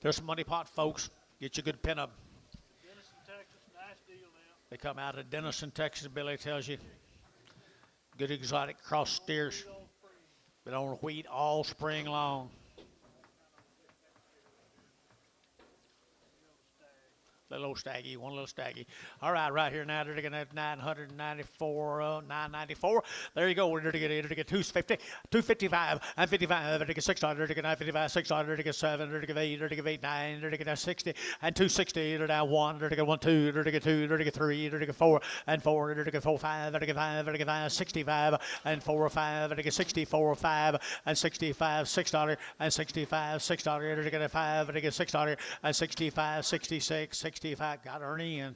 E: There's some money pot, folks. Get you a good pin up.
C: Denison, Texas, nice deal now.
E: They come out of Denison, Texas, Billy tells you. Good exotic cross steers. Been on wheat all spring long. Little old staggy, one little staggy. All right here now, they're gonna have 994, 994. There you go. We're to get 250, 255, and 55. They're to get 600, they're to get 955, 600, they're to get 7, they're to get 8, they're to get 8, 9, they're to get 60, and 260. They're down 1, they're to get 1, 2, they're to get 2, they're to get 3, they're to get 4, and 4, they're to get 4, 5, they're to get 5, they're to get 5, 65, and 4, 5, they're to get 64, 5, and 65, $6, and 65, $6, they're to get 5, they're to get $6, and 65, 66, 65, got Ernie in.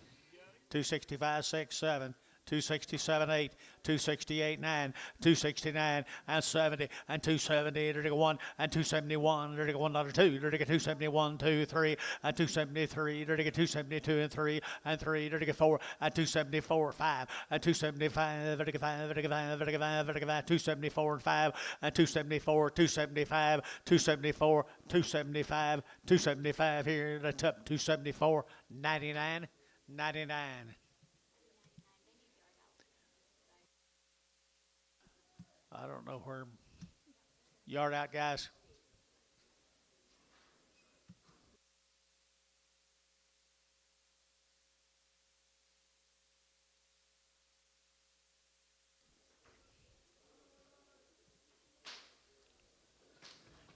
E: 265, 6, 7, 267, 8, 268, 9, 269, and 70, and 270, there to go 1, and 271, there to go 1, $2, there to get 271, 2, 3, and 273, there to get 272, and 3, and 3, there to get 4, and 274, 5, and 275, there to get 5, there to get 5, there to get 5, there to get 5, 274, and 5, and 274, 275, 274, 275, 275 here, that's up, 274, 99, 99. I don't know where. Yard out, guys.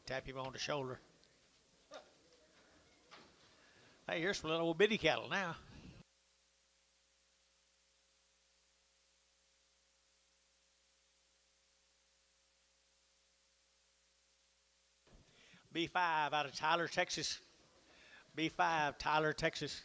E: Tap him on the shoulder. Hey, here's some little old bitty cattle now. B5 out of Tyler, Texas. B5, Tyler, Texas.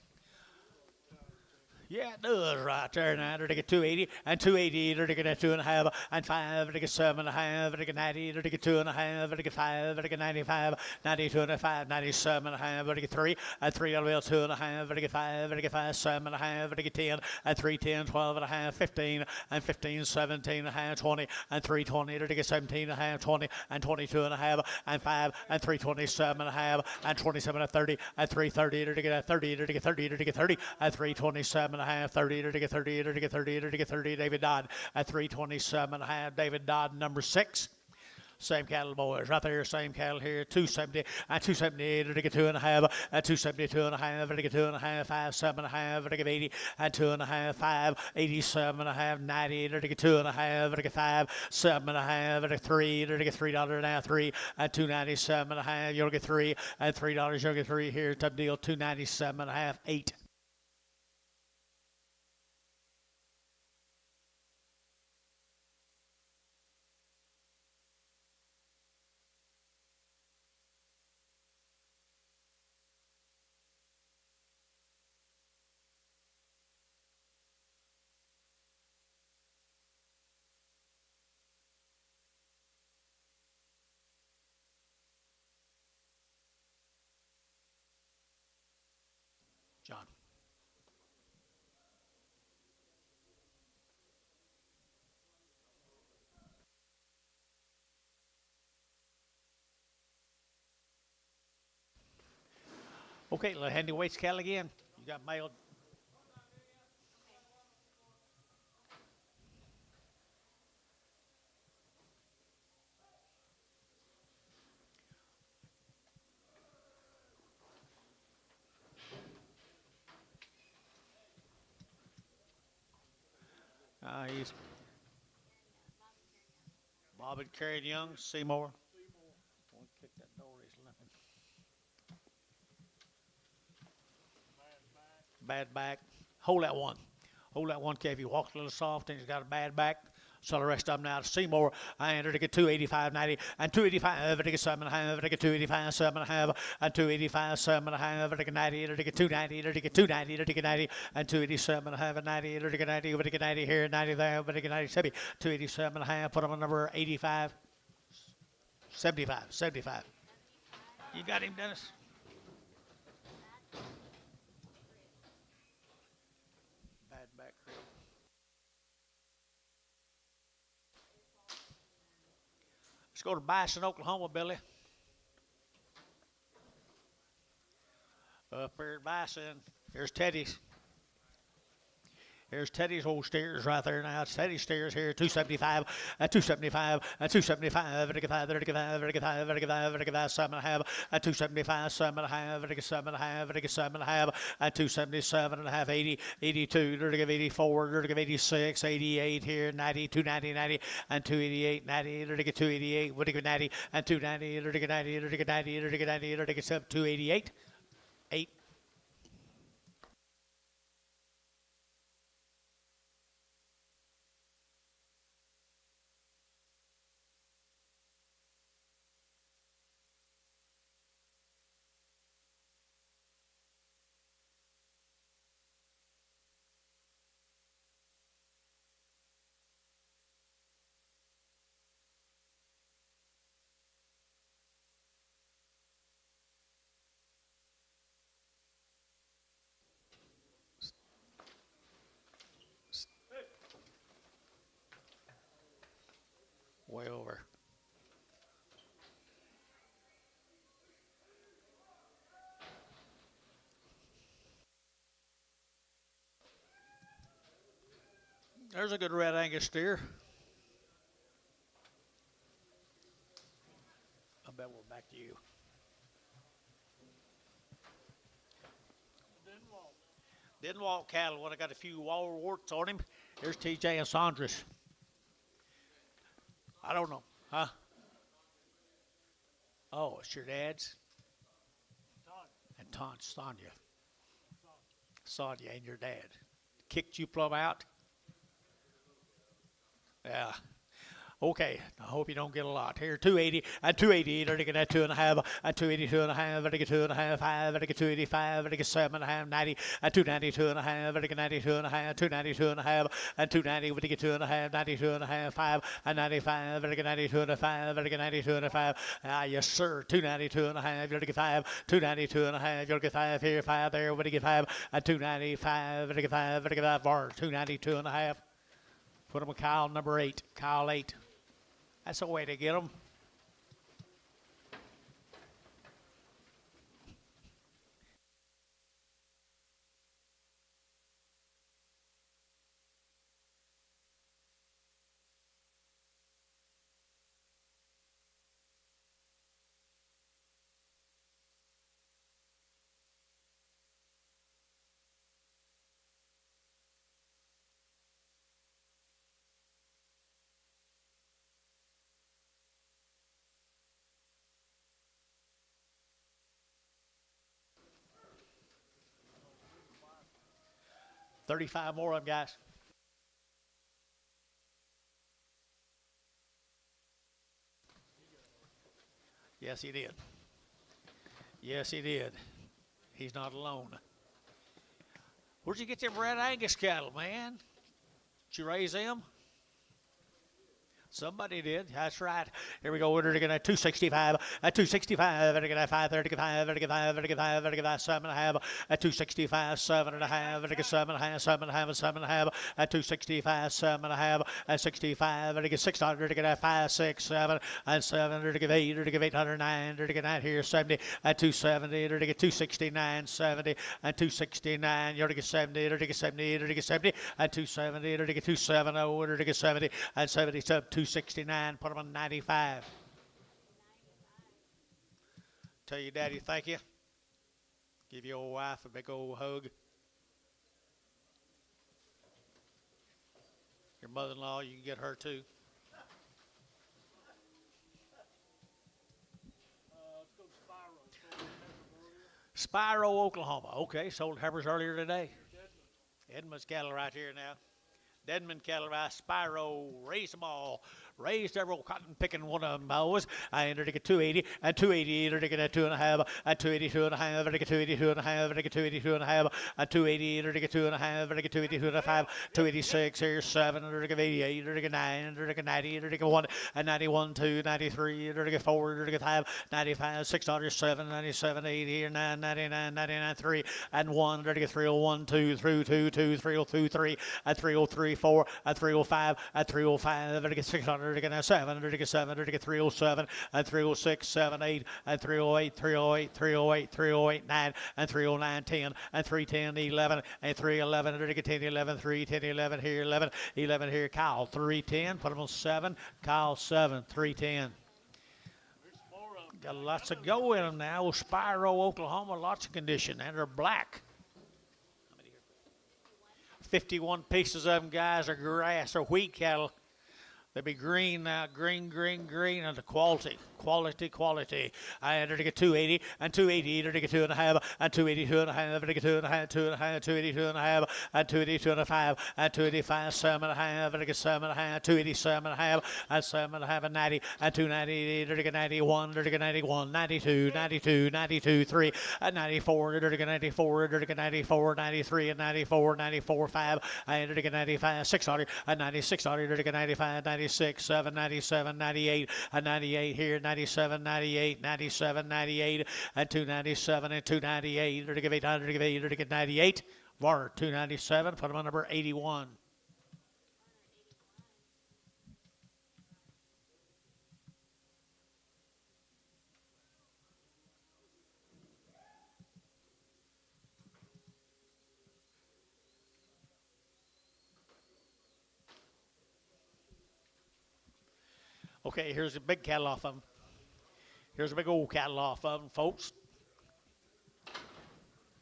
E: Yeah, it does right there now. They're get 280 and 280. They're get 2.5 and 5. They get 7.5. They get 90. They get 2.5. They get 5. They get 95. 92 and 5. 97.5. They get 3 and 3. They'll be 2.5. They get 5. They get 5. 7.5. They get 10 and 3. 10. 12.5. 15 and 15. 17.5. 20 and 3. 20. They get 17.5. 20 and 22.5 and 5 and 3. 27.5 and 27 and 30 and 3. 30. They get 30. They get 30. They get 30 and 3. 27.5. 30 to get 30 to get 30 to get 30. David Dodd at 327.5. David Dodd, number 6. Same cattle, boys, right there. Same cattle here. 270 and 278 to get 2.5 and 272.5 to get 2.5. 5 7.5 to get 80 and 2.5. 5 87.5 90 to get 2.5 to get 5 7.5 to get 3 to get $3 now 3 and 297.5. You'll get 3 and $3. You'll get 3 here. Top deal 297.5 8. John. Okay, little handy weights cattle again. You got mailed. He's Bob and Carried Young, Seymour. One kick that door, he's limping. Bad back. Hold that one. Hold that one, Kev. If you walk a little soft and he's got a bad back. So the rest of them now. Seymour, I entered to get 285.90 and 285 to get 7.5 to get 285 7.5 and 285 7.5 to get 90 to get 290 to get 290 to get 90 and 287.5 and 90 to get 90 to get 90 here 90 there but to get 90 287.5. Put him on number 85 75. You got him, Dennis. Bad back crib. Let's go to Bison, Oklahoma, Billy. Up here at Bison, here's Teddy's. Here's Teddy's old steers right there now. It's Teddy's steers here, 275, 275, 275, 35, 35, 35, 35, 35, 7.5, 275, 7.5, 7.5, 7.5, 277.5, 80, 82, 84, 86, 88 here, 90, 290, 90, and 288, 90, 288, 90, and 290, 90, 90, 90, 288, 8. Way over. There's a good red Angus steer. You. Didn't walk cattle when I got a few wall warts on him. Here's TJ and Sandra's. I don't know. Huh? Oh, it's your dad's? And Sonia. Sonia and your dad. Kicked you plumb out? Yeah. Okay, I hope you don't get a lot. Here, 280, and 280, and I get 2.5, and 282 and a half, and I get 2.5, 5, and I get 285, and I get 7.5, 90, and 292 and a half, and I get 92 and a half, 292 and a half, and 290, and I get 2.5, 92 and a half, 5, and 95, and I get 92 and a 5, and I get 92 and a 5. Ah, yes, sir, 292 and a half, you're to get 5, 292 and a half, you're to get 5 here, 5 there, when I get 5, and 295, and I get 5, and I get 5, bar, 292 and a half. Put him with Kyle number 8, Kyle 8. That's a way to get them. $35 more of them, guys. Yes, he did. Yes, he did. He's not alone. Where'd you get them red Angus cattle, man? Did you raise them? Somebody did. That's right. Here we go. We're going to 265. At 265. And I get 535. And I get 5. And I get 5. And I get 7.5. At 265. 7.5. And I get 7.5. 7.5. And 7.5. At 265. 7.5. At 65. And I get 600. I get 5, 6, 7. And 7. And I get 8. And I get 809. And I get 9 here. 70. At 270. And I get 269. 70. And 269. You're to get 70. And I get 70. And I get 70. At 270. And I get 270. And I get 70. And 70. 269, put them on 95. Tell your daddy thank you. Give your old wife a big old hug. Your mother-in-law, you can get her too.
C: Let's go to Spyro.
E: Spyro, Oklahoma. Okay, sold heifers earlier today. Edmund's cattle right here now. Deadman cattle right, Spyro, raised them all. Raised every cotton picking one of them bows. I entered to get 280 and 280, entered to get 2.5 and 282 and a half, and I get 282 and a half, and I get 282 and a half, and 280, entered to get 2.5, and I get 282 and a half, 286, here's 7, entered to get 88, entered to get 9, entered to get 90, entered to get 1, and 91, 2, 93, entered to get 4, entered to get 5, 95, 600, 7, 97, 8, here, 9, 99, 99, 3, and 1, entered to get 301, 2, 302, 2, 302, 3, and 303, 4, and 305, and 305, entered to get 600, to get 7, to get 7, to get 307, and 306, 7, 8, and 308, 308, 308, 308, 9, and 309, 10, and 310, 11, and 311, to get 10, 11, 3, 10, 11, here, 11, 11 here, Kyle, 310, put them on 7, Kyle, 7, 310. Got lots of go in them now. Spyro, Oklahoma, lots of condition, and they're black. 51 pieces of them, guys, are grass or wheat cattle. They'll be green now, green, and the quality. I entered to get 280, and 280, entered to get 2.5, and 282 and a half, and to get 2.5, 2.5, 282 and a half, and 282 and a 5, and 285, 7.5, and to get 7.5, 287 and a half, and 7.5, and 90, and 290, entered to get 91, entered to get 91, 92, 92, 92, 3, and 94, entered to get 94, entered to get 94, 93, and 94, 94, 5, I entered to get 95, 600, and 96, entered to get 95, 96, 7, 97, 98, and 98 here, 97, 98, 97, 98, and 297, and 298, to give 800, to give 800, to get 98. Var 297, put them on number 81. Okay, here's a big cattle off of them. Here's a big old cattle off of them, folks.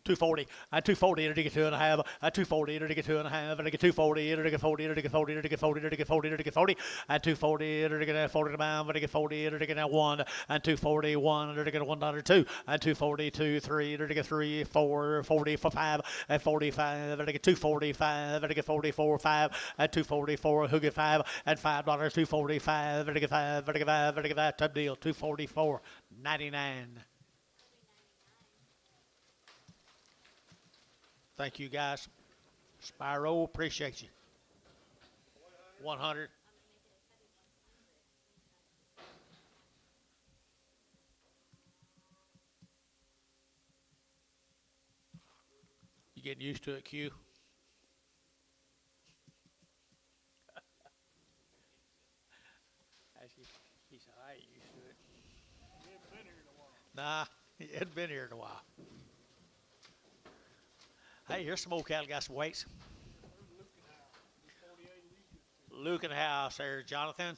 E: 240, at 240, to get 2.5, at 240, to get 2.5, and to get 240, to get 40, to get 40, to get 40, to get 40, to get 40, at 240, to get 40 to bound, to get 40, to get 1, and 241, to get $1.2, and 242, 3, to get 3, 4, 40 for 5, and 45, to get 245, to get 44, 5, at 244, who get 5, and $5, 245, to get 5, to get 5, to get 5, top deal, 244.99. Thank you, guys. Spyro, appreciate you. 100. You getting used to it, Q? He said, I ain't used to it.
C: He hadn't been here in a while.
E: Nah, he hadn't been here in a while. Hey, here's some old cattle, got some weights.
C: There's Lucan House. 48 Legion.
E: Lucan House there, Jonathan.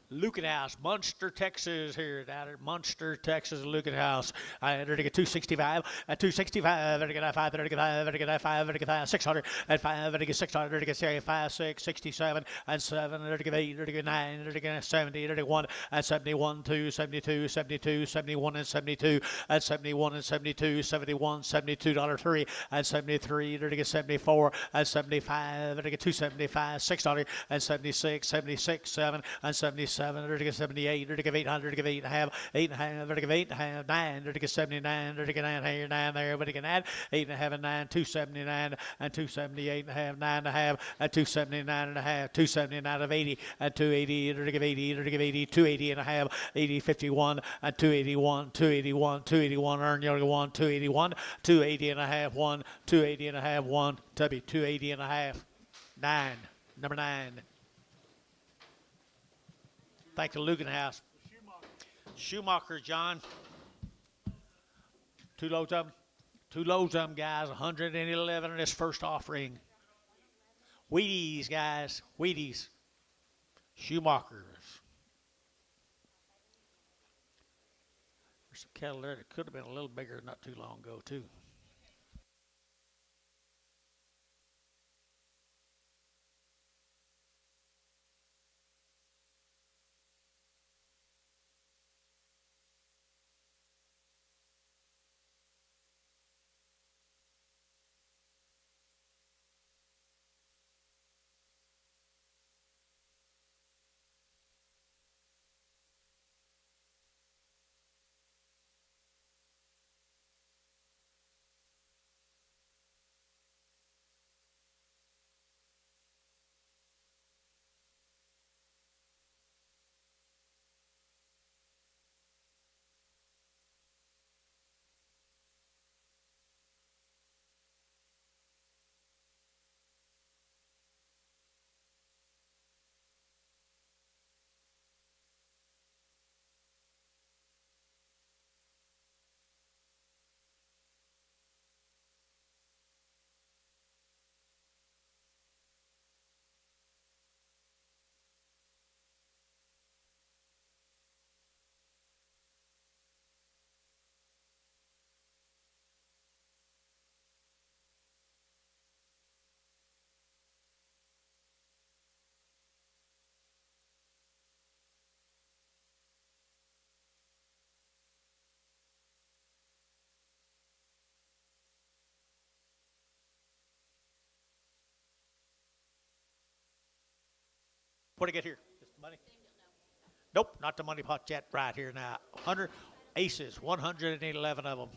E: Lucan House, Munster, Texas, here down at Munster, Texas, Lucan House. I entered to get 265, at 265, and to get 5, and to get 5, and to get 5, and to get 600, and 5, and to get 600, and to get 5, 6, 67, and 7, and to get 8, and to get 9, and to get 70, and to get 1, and 71, 2, 72, 72, 71, and 72, and 71, and 72, 71, $72.3, and 73, and to get 74, and 75, and to get 275, 600, and 76, 76, 7, and 77, or to get 78, or to get 800, to get 8.5, 8.5, or to get 8.5, 9, or to get 79, or to get 9 here, 9 there, but to get 9, 8.5 and 9, 279, and 278.5, 9.5, and 279.5, 279 of 80, and 280, or to give 80, or to give 80, 280.5, 80, 51, and 281, 281, 281, earn your 1, 281, 280.5, 1, 280.5, 1, Tubby, 280.5, 9, number 9. Thank you, Lucan House. Schumacher, John. 2 loads of them. 2 loads of them, guys. 111 in this first offering. Wheaties, guys. Wheaties. Schumachers. There's some cattle there that could have been a little bigger not too long ago, too. What do you get here? Just the money? Nope, not the money pot yet. Right here now. 100 aces, 111 of them.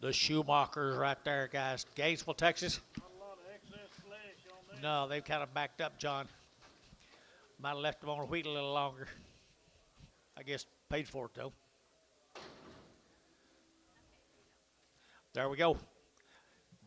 E: The Schumachers right there, guys. Gainesville, Texas.
C: Not a lot of excess flesh on them.
E: No, they've kind of backed up, John. Might have left them on the wheat a little longer. I guess paid for it, though. There we go.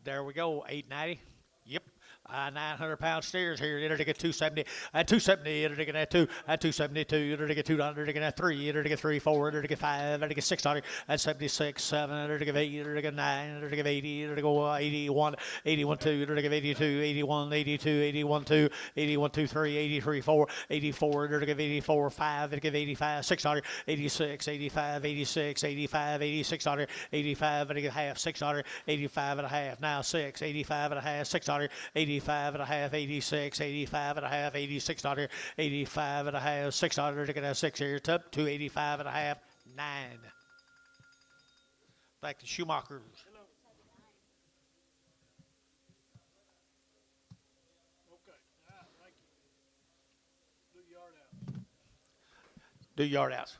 E: There we go. 890. Yep. 900-pound steers here. Enter to get 270. At 270, enter to get at 2. At 272, enter to get 200. Enter to get at 3. Enter to get 3, 4. Enter to get 5. Enter to get 600. At 76, 7. Enter to get 8. Enter to get 9. Enter to get 80. Enter to go 81. 81, 2. Enter to get 82. 81, 82. 81, 2. 81, 2, 3. 83, 4. 84. Enter to get 84. 5. Enter to get 85. 600. 86. 85. 86. 85. 8600. 85. Enter to get half. 600. 85 and a half. Now 6. 85 and a half. 600. 85 and a half, 86, 85 and a half, 8600, 85 and a half, 600, look at that 6 here, top 285 and a half, 9. Like the Schumachers.
C: Okay. Thank you. Do yard out.
E: Do yard outs.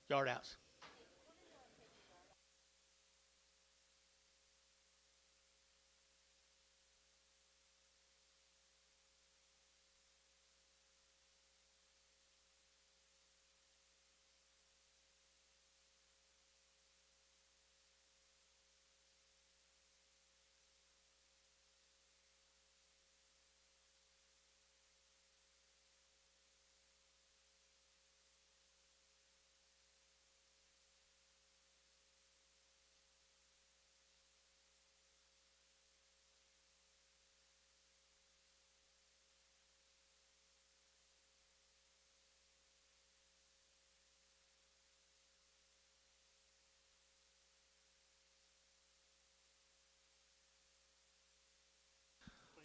E: Yard outs.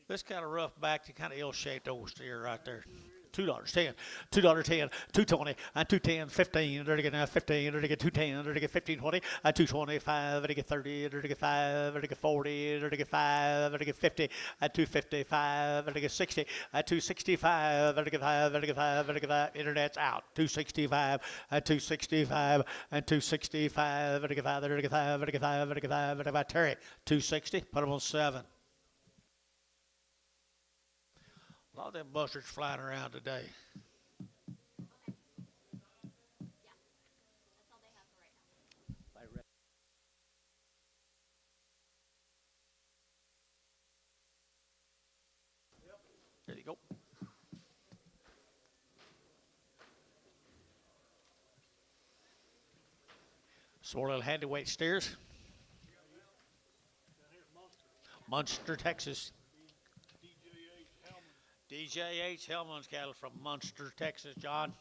E: This kind of rough back to kind of ill-shaped old steer right there. $2.10, $2.10, 220, and 210, 15, under to get now 15, under to get 210, under to get 15, 20, and 225, under to get 30, under to get 5, under to get 40, under to get 5, under to get 50, and 255, under to get 60, and 265, under to get 5, under to get 5, under to get 5, internet's out, 265, and 265, and 265, under to get 5, under to get 5, under to get 5, under to get 5, under to get Terry, 260, put them on 7. A lot of them bustards flying around today.
D: That's all they have for right now.
E: There you go. Sort of handy weight steers. Munster, Texas. DJH Hellman's cattle from Munster, Texas, John.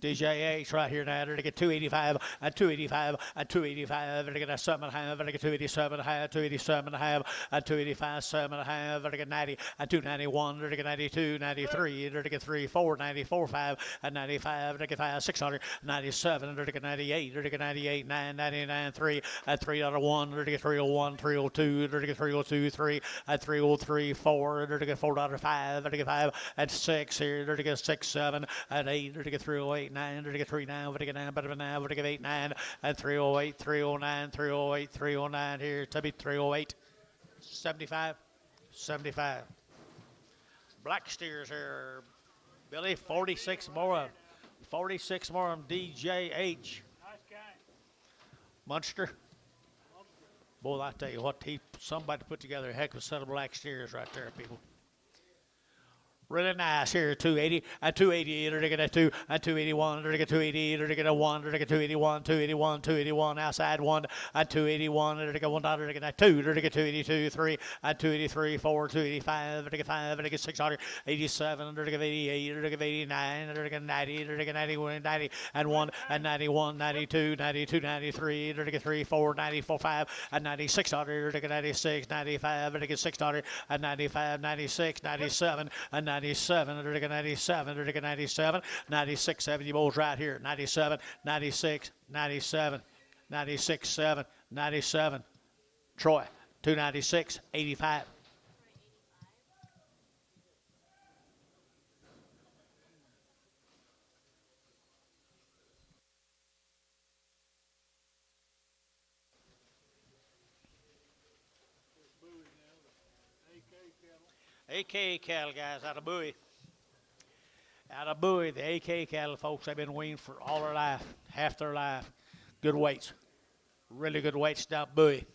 E: DJH right here now. They're to get 285 and 285 and 285. They're to get a 7.5. They're to get 287 and a half, 287 and a half, and 285, 7 and a half. They're to get 90 and 291. They're to get 92, 93. They're to get 3, 4, 94, 5, and 95. They're to get 5, 600, 97. They're to get 98. They're to get 98, 9, 99, 3, and 3.1. They're to get 301, 302. They're to get 302, 3, and 303, 4. They're to get 4.5. They're to get 5 and 6 here. They're to get 6, 7, and 8. They're to get 308. 9, to get 3 now, to get 9, but now to get 8, 9, and 308, 309, 308, 309 here, to be 308, 75, 75. Black steers here, Billy, 46 more of them. 46 more of them, DJH.
C: Nice guy.
E: Munster. Boy, I tell you what, somebody put together a heck of a set of black steers right there, people. Really nice here, 280 and 280, to get a 2 and 281, to get 280, to get a 1, to get 281, 281, 281, outside 1 and 281, to get 1, to get a 2, to get 282, 3 and 283, 4, 285, to get 5, to get 687, to get 88, to get 89, to get 90, to get 91, 90 and 1 and 91, 92, 92, 93, to get 3, 4, 94, 5 and 96, to get 96, 95, to get 600 and 95, 96, 97 and 97, under the 97, under the 97, 96, 70 bowls right here, 97, 96, 97, 96, 7, 97. Troy, 296, 85. AK cattle, guys, out of Bowie. Out of Bowie, the AK cattle, folks, they've been weaned for all their life, half their life. Good weights. Really good weights down Bowie.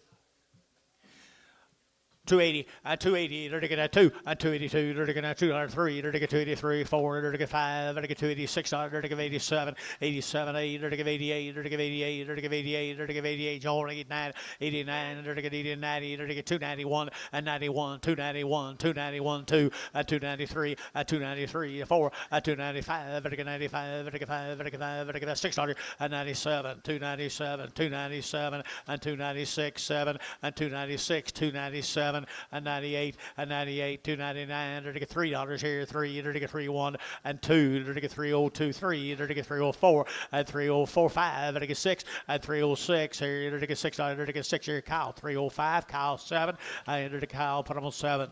E: 280, 280, they're to get at 2, 282, they're to get at 203, they're to get 283, 4, they're to get 5, they're to get 286, they're to get 87, 87, 8, they're to get 88, they're to get 88, they're to get 88, they're to get 88, John, 89, 89, they're to get 80, 90, they're to get 291, and 91, 291, 291, 2, 293, 293, 4, 295, they're to get 95, they're to get 5, they're to get 5, they're to get 600, and 97, 297, 297, and 296, 7, and 296, 297, and 98, and 98, 299, they're to get $3 here, 3, they're to get 31, and 2, they're to get 3023, 3, they're to get 304, and 3045, they're to get 6, and 306 here, they're to get $6, they're to get 6 here, Kyle, 305, Kyle 7, and they're to Kyle, put them on 7.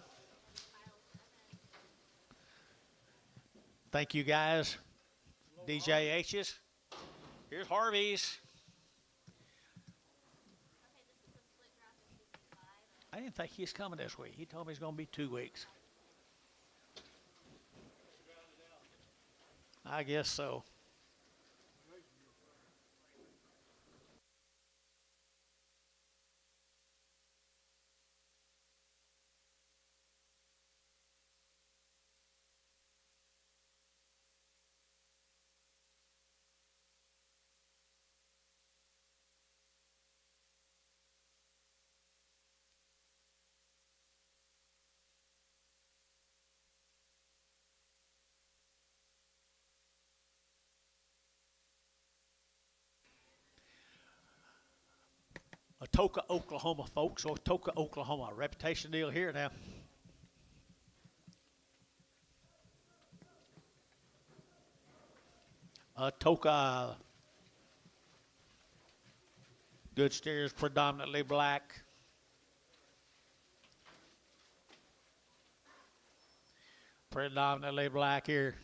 E: Thank you, guys. DJ H's. Here's Harvey's. I didn't think he was coming this week. He told me he's going to be 2 weeks. I guess so. Atoka, Oklahoma, folks. Atoka, Oklahoma. Reputation deal here now. Atoka. Good steers, predominantly black. Predominantly black here.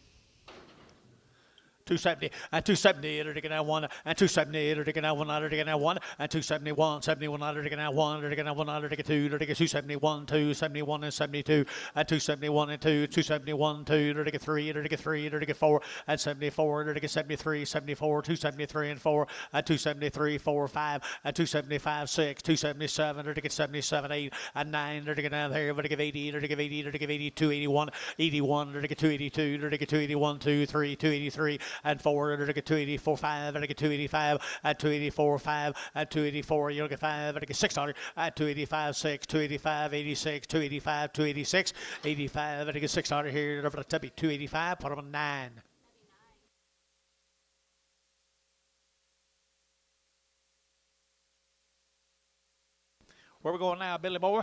E: 270, and 270, they're taking out 1, and 270, they're taking out 1, they're taking out 1, and 271, 71, they're taking out 1, they're taking out 1, they're taking 2, they're taking 271, 2, 71, and 72, and 271 and 2, 271, 2, they're taking 3, they're taking 3, they're taking 4, and 74, they're taking 73, 74, 273 and 4, and 273, 4, 5, and 275, 6, 277, they're taking 77, 8, and 9, they're taking out there, they're taking 80, they're taking 80, they're taking 82, 81, 81, they're taking 282, they're taking 281, 2, 3, 283, and 4, they're get 284, 5, they're get 285, and 284, 5, and 284, you'll get 5, they're get 600, and 285, 6, 285, 86, 285, 286, 85, they're get 600 here, they're going to be 285, put them on 9. Where we going now, Billy Boy?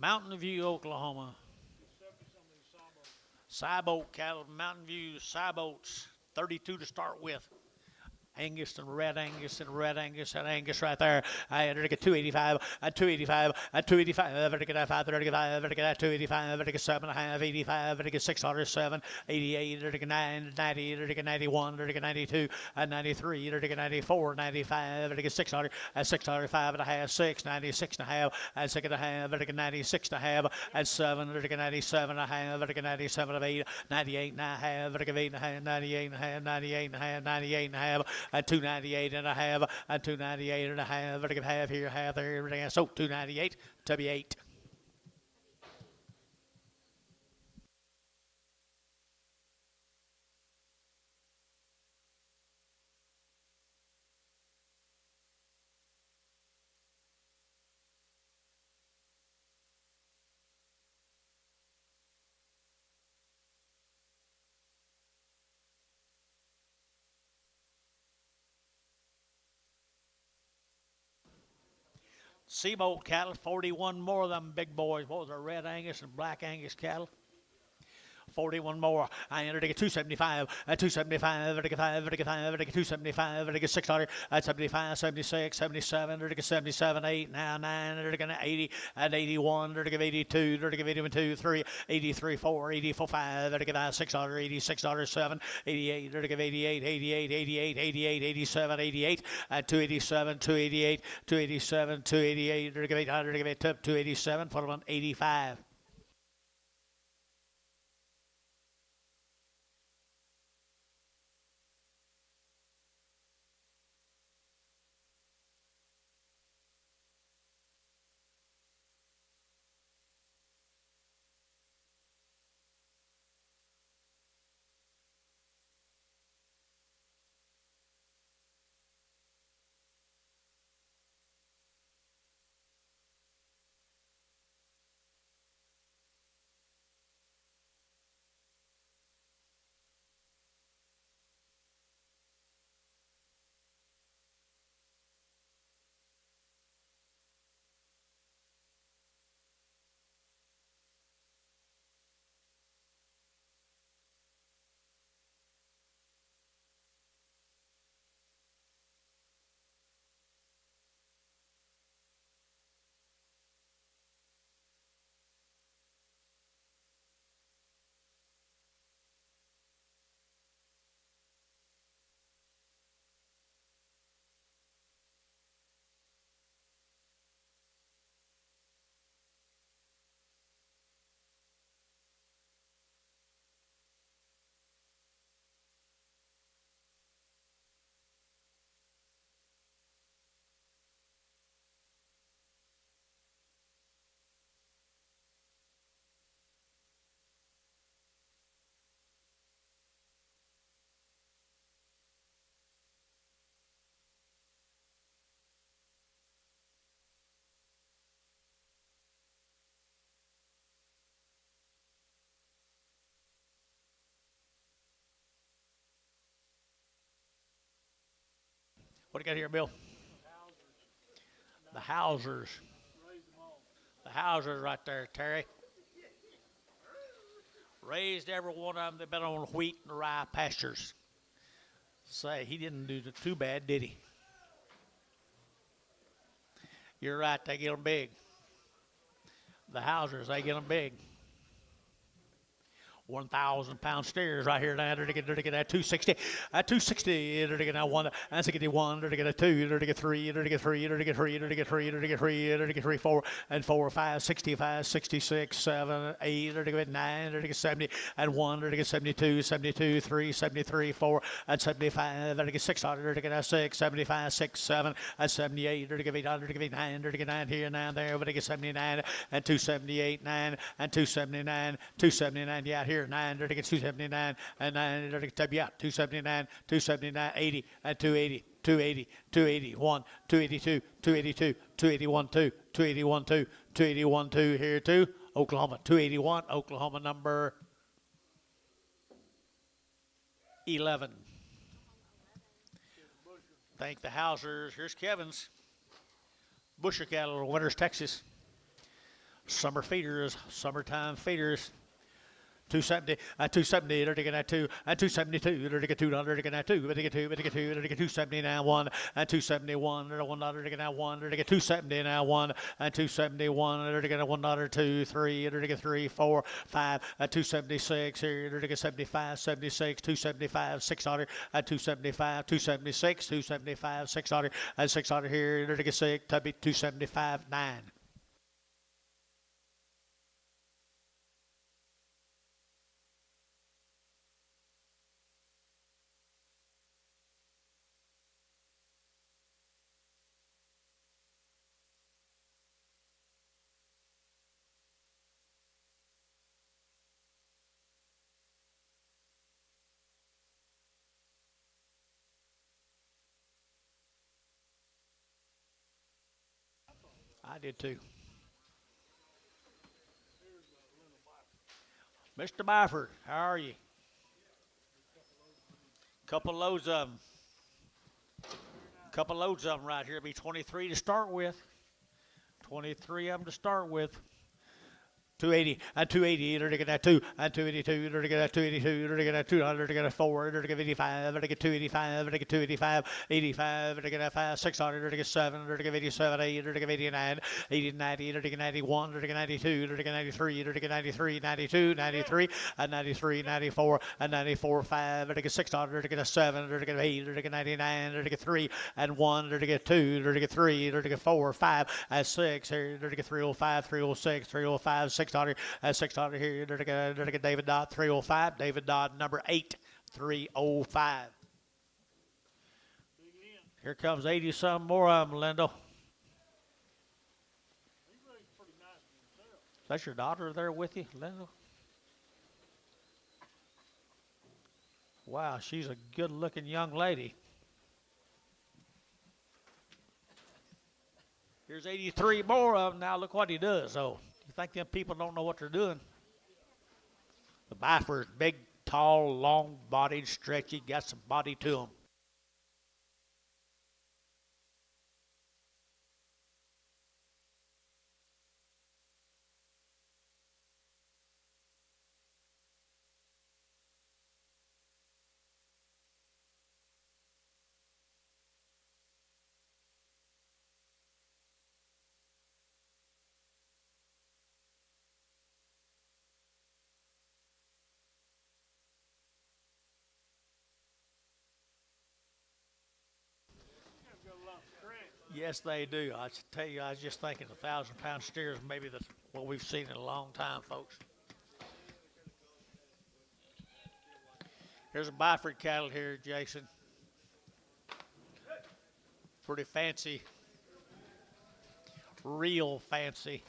E: Mountain View, Oklahoma. Cyboat cattle, Mountain View, Cyboats, 32 to start with. Angus and Red Angus and Red Angus and Angus right there. I had to get 285 and 285 and 285. I had to get 5, 35, I had to get 285, I had to get 7.5, 85, I had to get 607, 88, I had to get 9, 90, I had to get 91, I had to get 92, and 93, I had to get 94, 95, I had to get 600, and 605 and a half, 6, 96 and a half, and 6 and a half, I had to get 96 and a half, and 7, I had to get 97 and a half, I had to get 97 and 8, 98 and a half, I had to get 8 and a half, 98 and a half, 98 and a half, 98 and a half, and 298 and a half, and 298 and a half, but I can half here, half there, everything else. So 298 to be 8. Seabolt cattle, 41 more of them big boys. What was it, Red Angus and Black Angus cattle? 41 more. I entered to get 275, 275, to get 5, to get 5, to get 275, to get 600, 75, 76, 77, to get 77, 8, now 9, to get 80, and 81, to get 82, to get 81, 2, 3, 83, 4, 84, 5, to get 600, 86, 7, 88, to get 88, 88, 88, 88, 87, 88, and 287, 288, 287, 288, to get 800, to get 287, put them on 85. What do you got here, Bill? The Housers. The Housers right there, Terry. Raised every one of them. They've been on wheat and rye pastures. Say, he didn't do too bad, did he? You're right, they get them big. The Housers, they get them big. 1,000-pound steers right here now. They're to get that 260. At 260, they're to get that 1. And 61, they're to get a 2. They're to get 3. They're to get 3. They're to get 3. They're to get 3. They're to get 3. They're to get 3, 4, and 4, 5, 65, 66, 7, 8. They're to get 9. They're to get 70, and 1. They're to get 72, 72, 3, 73, 4, and 75. They're to get 600. They're to get a 6, 75, 6, 7, and 78. They're to get 800. They're to get 9. They're to get 9 here, 9 there. But they get 79, and 278, 9, and 279, 279. Yeah, here. 9, they're to get 279, and 9, they're to get 279, 279, 80, and 280, 280, 281, 282, 282, 281, 2, 281, 2, 281, 2 here too. Oklahoma, 281, Oklahoma number 11. Thank the Housers. Here's Kevin's. Busher cattle, Winters, Texas. Summer feeders, summertime feeders. 270, 270, they're taking that 2, and 272, they're taking 200, they're taking that 2, they're taking 2, they're taking 2, they're taking 279, 1, and 271, they're $1, they're taking that 1, they're taking 270 now, 1, and 271, they're taking a $1, 2, 3, they're taking 3, 4, 5, and 276, here, they're taking 75, 76, 275, 600, and 275, 276, 275, 600, and 600 here, they're taking 6, 275, 9. I did too. Mr. Byford, how are you? Couple loads of them. Couple loads of them right here. It'll be 23 to start with. 23 of them to start with. 280, and 280, they're to get that 2, and 282, they're to get that 282, they're to get that 200, they're to get that 4, they're to get 85, they're to get 285, they're to get 285, 85, they're to get that 5, 600, they're to get 7, they're to get 87, 8, they're to get 89, 80, 90, they're to get 91, they're to get 92, they're to get 93, they're to get 93, 92, 93, and 93, 94, and 94, 5, they're to get 600, they're to get a 7, they're to get 8, they're to get 99, they're to get 3, and 1, they're to get 2, they're to get 3, they're to get 4, 5, and 6, they're to get 305, 306, 305, 600, and 600 here, they're to get David Dodd, 305, David Dodd, number 8, 305. Here comes 80-some more of them, Lendl. That's your daughter there with you, Lendl? Wow, she's a good-looking young lady. Here's 83 more of them. Now look what he does, though. You think them people don't know what they're doing? The Byford's big, tall, long-bodied, stretchy, got some body to them. Yes, they do. I tell you, I was just thinking 1,000-pound steers, maybe that's what we've seen in a long time, folks. Here's a Byford cattle here, Jason. Pretty fancy. Real fancy.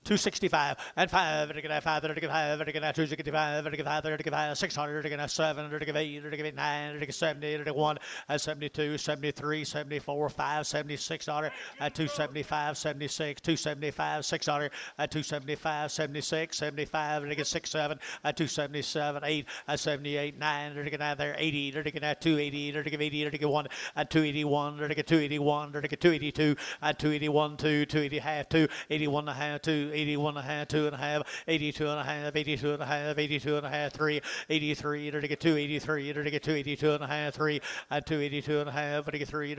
E: 265 and 5, 5, 35, 265, 35, 600, 7, 8, 9, 70, 1, 72, 73, 74, 5, 76, 275, 76, 275, 600, 275, 76, 75, 6, 7, 277, 8, 78, 9, 80, 280, 80, 1, 281, 281, 282, 281, 2, 280, half, 2, 81 and a half, 2, 81 and a half, 2 and a half, 82 and a half, 82 and a half, 82 and a half, 3, 83, 283, 282 and a half, 3, 282 and a half, 3, 3,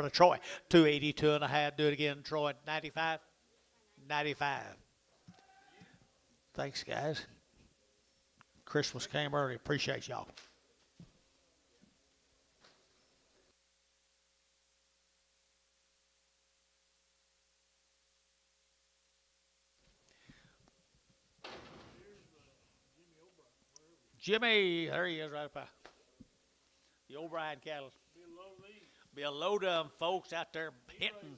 E: Troy, 282 and a half, do it again, Troy, 95, 95. Thanks, guys. Christmas came early. Appreciate y'all. Jimmy, there he is right up. The O'Brien cattle. Be a load of them folks out there hitting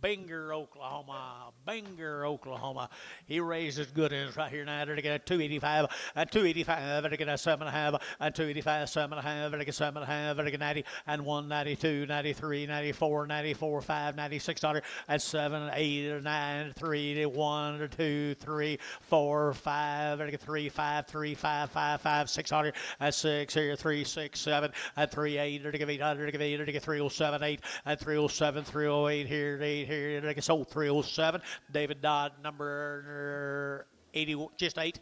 E: Binger, Oklahoma. Binger, Oklahoma. He raises good ends right here now. They're going to 285, 285, they're going to 7.5, 285, 7.5, they're going 7.5, they're going 90, and 192, 93, 94, 94, 5, 96, and 7, 8, 9, 3, 1, 2, 3, 4, 5, they're going 3, 5, 3, 5, 5, 5, 600, and 6 here, 3, 6, 7, and 3, 8, they're going 800, they're going 8, 307, 8, and 307, 308 here, 8 here. Like it's old 307. David Dodd, number 80, just 8.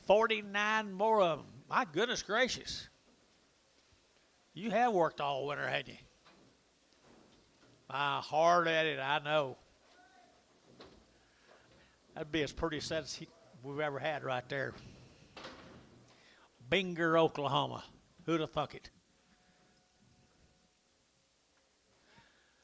E: 49 more of them. My goodness gracious. You have worked all winter, hadn't you? Hard at it, I know. That'd be as pretty a set as we've ever had right there. Binger, Oklahoma. Who'd have thunk it?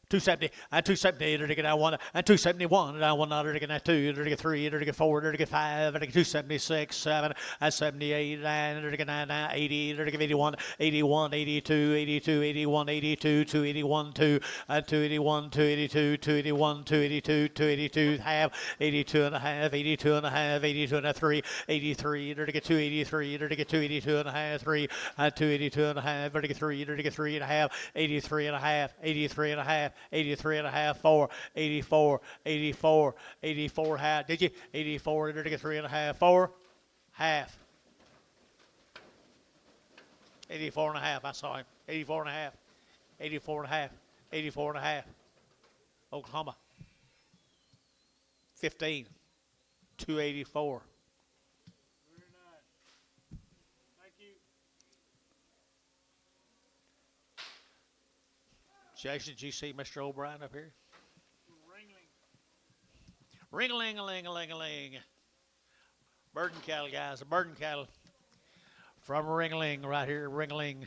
E: 270, and 278, and 1, and 271, and 1, and 2, and 3, and 4, and 5, and 276, 7, and 78, and 80, and 81, 81, 82, 82, 81, 82, 281, 2, and 281, 282, 281, 282, 282, half, 82 and a half, 82 and a half, 82 and a 3, 83, and 283, and 282 and a half, 3, and 282 and a half, 3, and 3 and a half, 83 and a half, 83 and a half, 83 and a half, 4, 84, 84, 84 half. Did you? 84, 3 and a half, 4, half. 84 and a half, I saw him. 84 and a half, 84 and a half, 84 and a half. Oklahoma. 15, 284.
C: Very nice. Thank you.
E: Jason, did you see Mr. O'Brien up here?
C: Ringling.
E: Ring-a-ling-a-ling-a-ling-a-ling. Burden cattle, guys, a burden cattle. From Ringling right here, Ringling.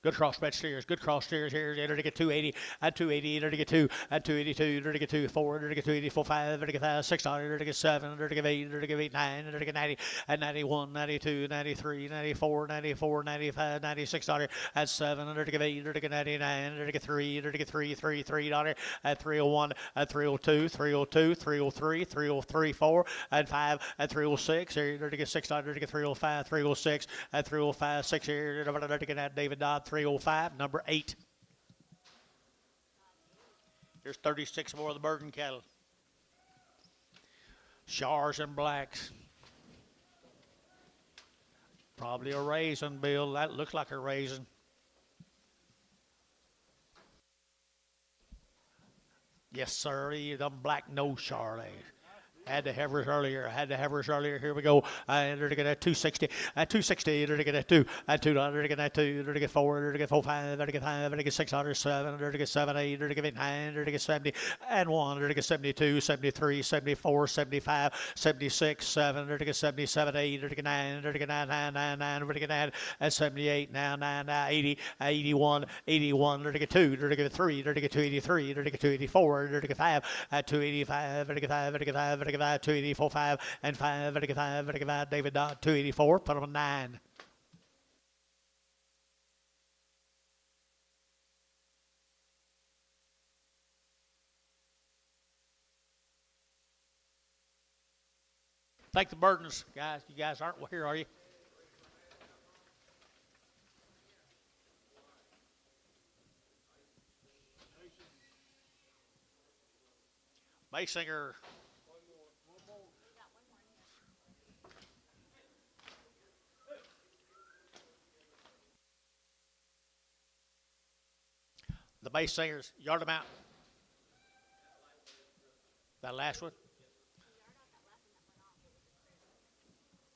E: Good crossbred steers, good cross steers here. They're to get 280, and 280, they're to get 2, and 282, they're to get 2, 4, they're to get 284, 5, they're to get 5, 600, they're to get 7, they're to get 8, they're to get 8, 9, they're to get 90, and 91, 92, 93, 94, 94, 95, 96, and 7, they're to get 8, they're to get 99, they're to get 3, they're to get 3, 3, $3, and 301, and 302, 302, 303, 303, 4, and 5, and 306, they're to get 600, they're to get 305, 306, and 305, 6 here, they're to get that David Dodd, 305, number 8. Here's 36 more of the burden cattle. Shars and blacks. Probably a raisin, Bill. That looks like a raisin. Yes, sir. Them black nose Charlie. Had the heifers earlier. Here we go. And they're to get a 260. At 260, they're to get a 2. At 2, they're to get a 2. They're to get 4. They're to get 4, 5. They're to get 5. They're to get 600, 7. They're to get 7, 8. They're to get 8, 9. They're to get 70. And 1. They're to get 72, 73, 74, 75, 76, 7. They're to get 77, 8. They're to get 9. They're to get 9, 9, 9, 9. They're to get 9. And 78, now 9, 9, 80, 81, 81. They're to get 2. They're to get 3. They're to get 283. They're to get 284. They're to get 5. At 285. They're to get 5. They're to get 5. They're to get 284, 5, and 5, 5, David Dodd, 284, put him on 9. Take the burdens, guys. You guys aren't here, are you? Maysinger. The Maysingers, yard them out. That last one?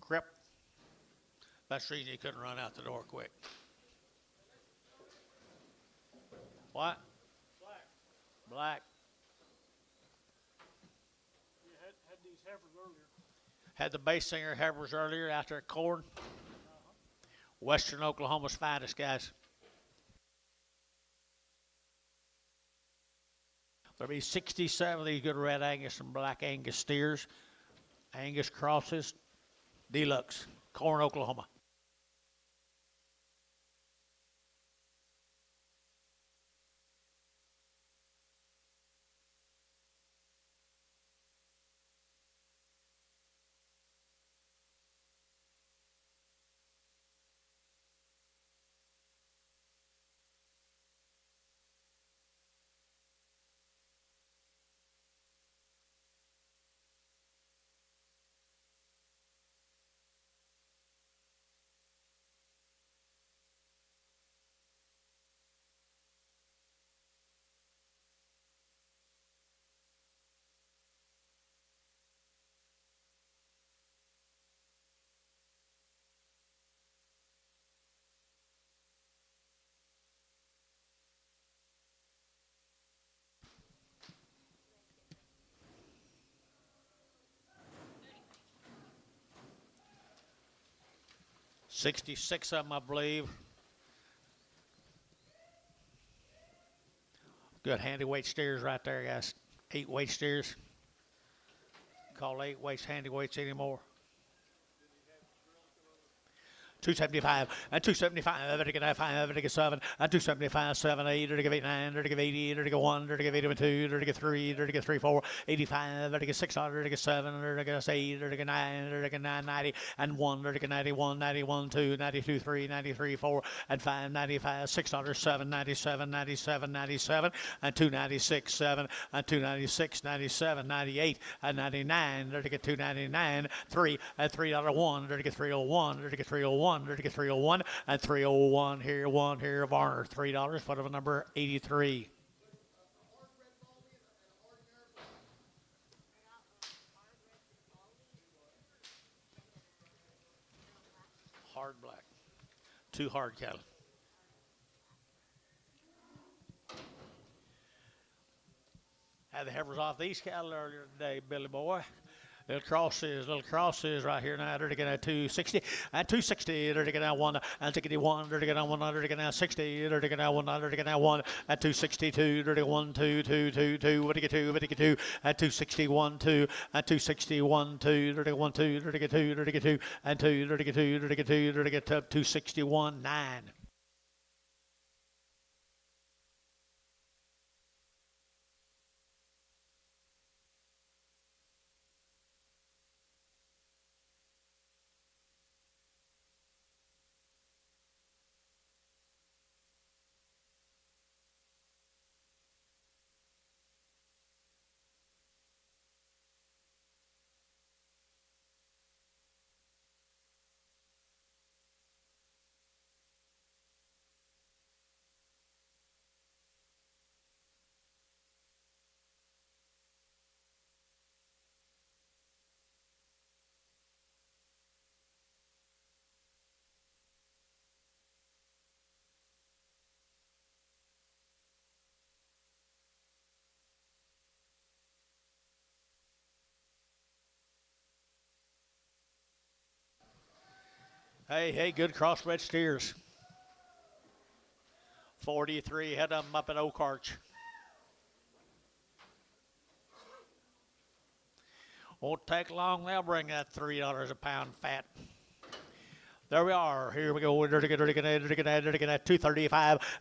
E: Crip. That's the reason he couldn't run out the door quick. What? Black.
C: You had these heifers earlier.
E: Had the Maysinger heifers earlier out there at corn. Western Oklahoma's finest, guys. There'll be 67 of these good red Angus and black Angus steers. Angus crosses. Deluxe. Corn, Oklahoma. $66 of them, I believe. Good handy weight steers right there, guys. 8 weight steers. Call 8 weights handy weights anymore. 275 and 275, to get 5, to get 7, and 275, 7, 8, to get 9, to get 80, to get 1, to get 82, to get 3, to get 3, 4, 85, to get 6, to get 7, to get 8, to get 9, to get 9, 90, and 1, to get 91, 91, 2, 92, 3, 93, 4, and 5, 95, 6, 7, 97, 97, 97, and 296, 7, and 296, 97, 98, and 99, to get 299, 3, and $3.01, to get 301, to get 301, to get 301, and 301 here, 1 here, Varner, $3, whatever number 83. Hard black. 2 hard cattle. Had the heifers off these cattle earlier today, Billy boy. Little crosses right here now. They're getting 260 and 260. They're getting 1 and 61. They're getting 100. They're getting 60. They're getting 100. They're getting 1 at 262. They're getting 1, 2, 2, 2, 2. What do you get 2? What do you get 2 at 261, 2 at 261, 2. They're getting 1, 2. They're getting 2. They're getting 2 and 2. They're getting 2. They're getting 2. They're getting 261, 9. Hey, good crossbred steers. 43 head of them up at Oak Arch. Won't take long, they'll bring that $3 a pound fat. There we are. Here we go. At 235.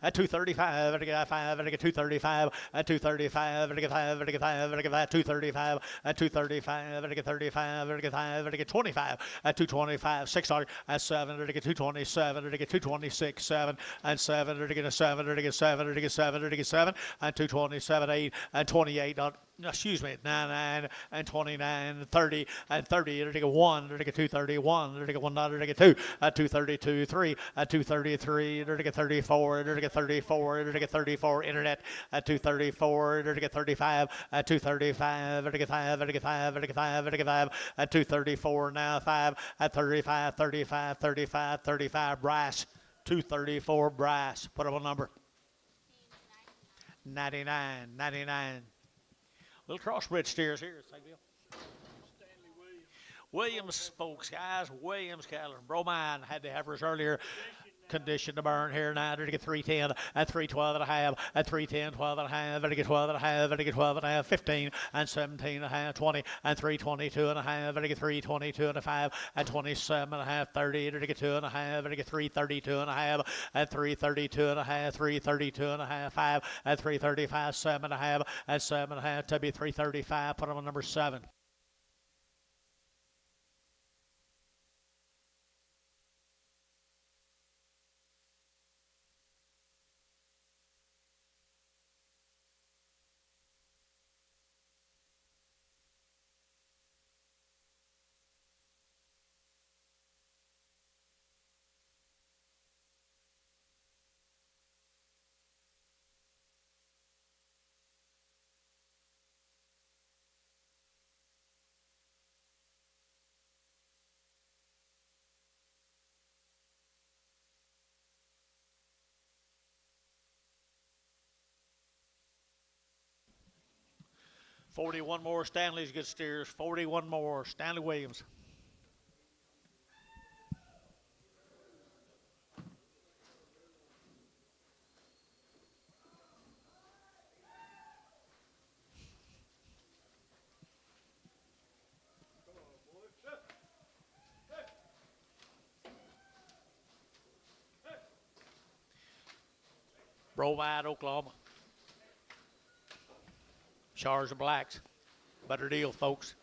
E: At 235. At 5. At 235. At 235. At 5. At 5. At 235. At 235. At 35. At 5. At 25. At 225. 600. At 7. At 227. At 226. 7. And 7. At 7. At 7. At 7. At 7. And 227. 8. And 28. Excuse me, 9 and 29, 30 and 30. It'll take a 1. It'll take a 231. It'll take a 1. It'll take a 2. At 232, 3. At 233. It'll take a 34. It'll take a 34. It'll take a 34. Internet at 234. It'll take a 35. At 235. It'll take a 5. It'll take a 5. It'll take a 5. It'll take a 5. At 234 now 5. At 35, 35, 35, 35. Brass. 234 brass. Put up a number. 99, 99. Little crossbred steers here.
C: Stanley Williams.
E: Williams, folks, guys. Williams cattle. Bromine had the heifers earlier. Condition to burn here now. To get 310 and 312 and a half. At 310, 12 and a half. To get 12 and a half. To get 12 and a half. 15 and 17 and a half. 20 and 322 and a half. To get 322 and a 5 and 27 and a half. 30 to get 2 and a half. To get 332 and a half. At 332 and a half. 332 and a half. 5 at 335. 7 and a half. At 7 and a half. To be 335. Put them on number 7. Forty-one more. Stanley's good steers. 41 more. Stanley Williams. Bromide, Oklahoma. Shars of blacks. Better deal, folks.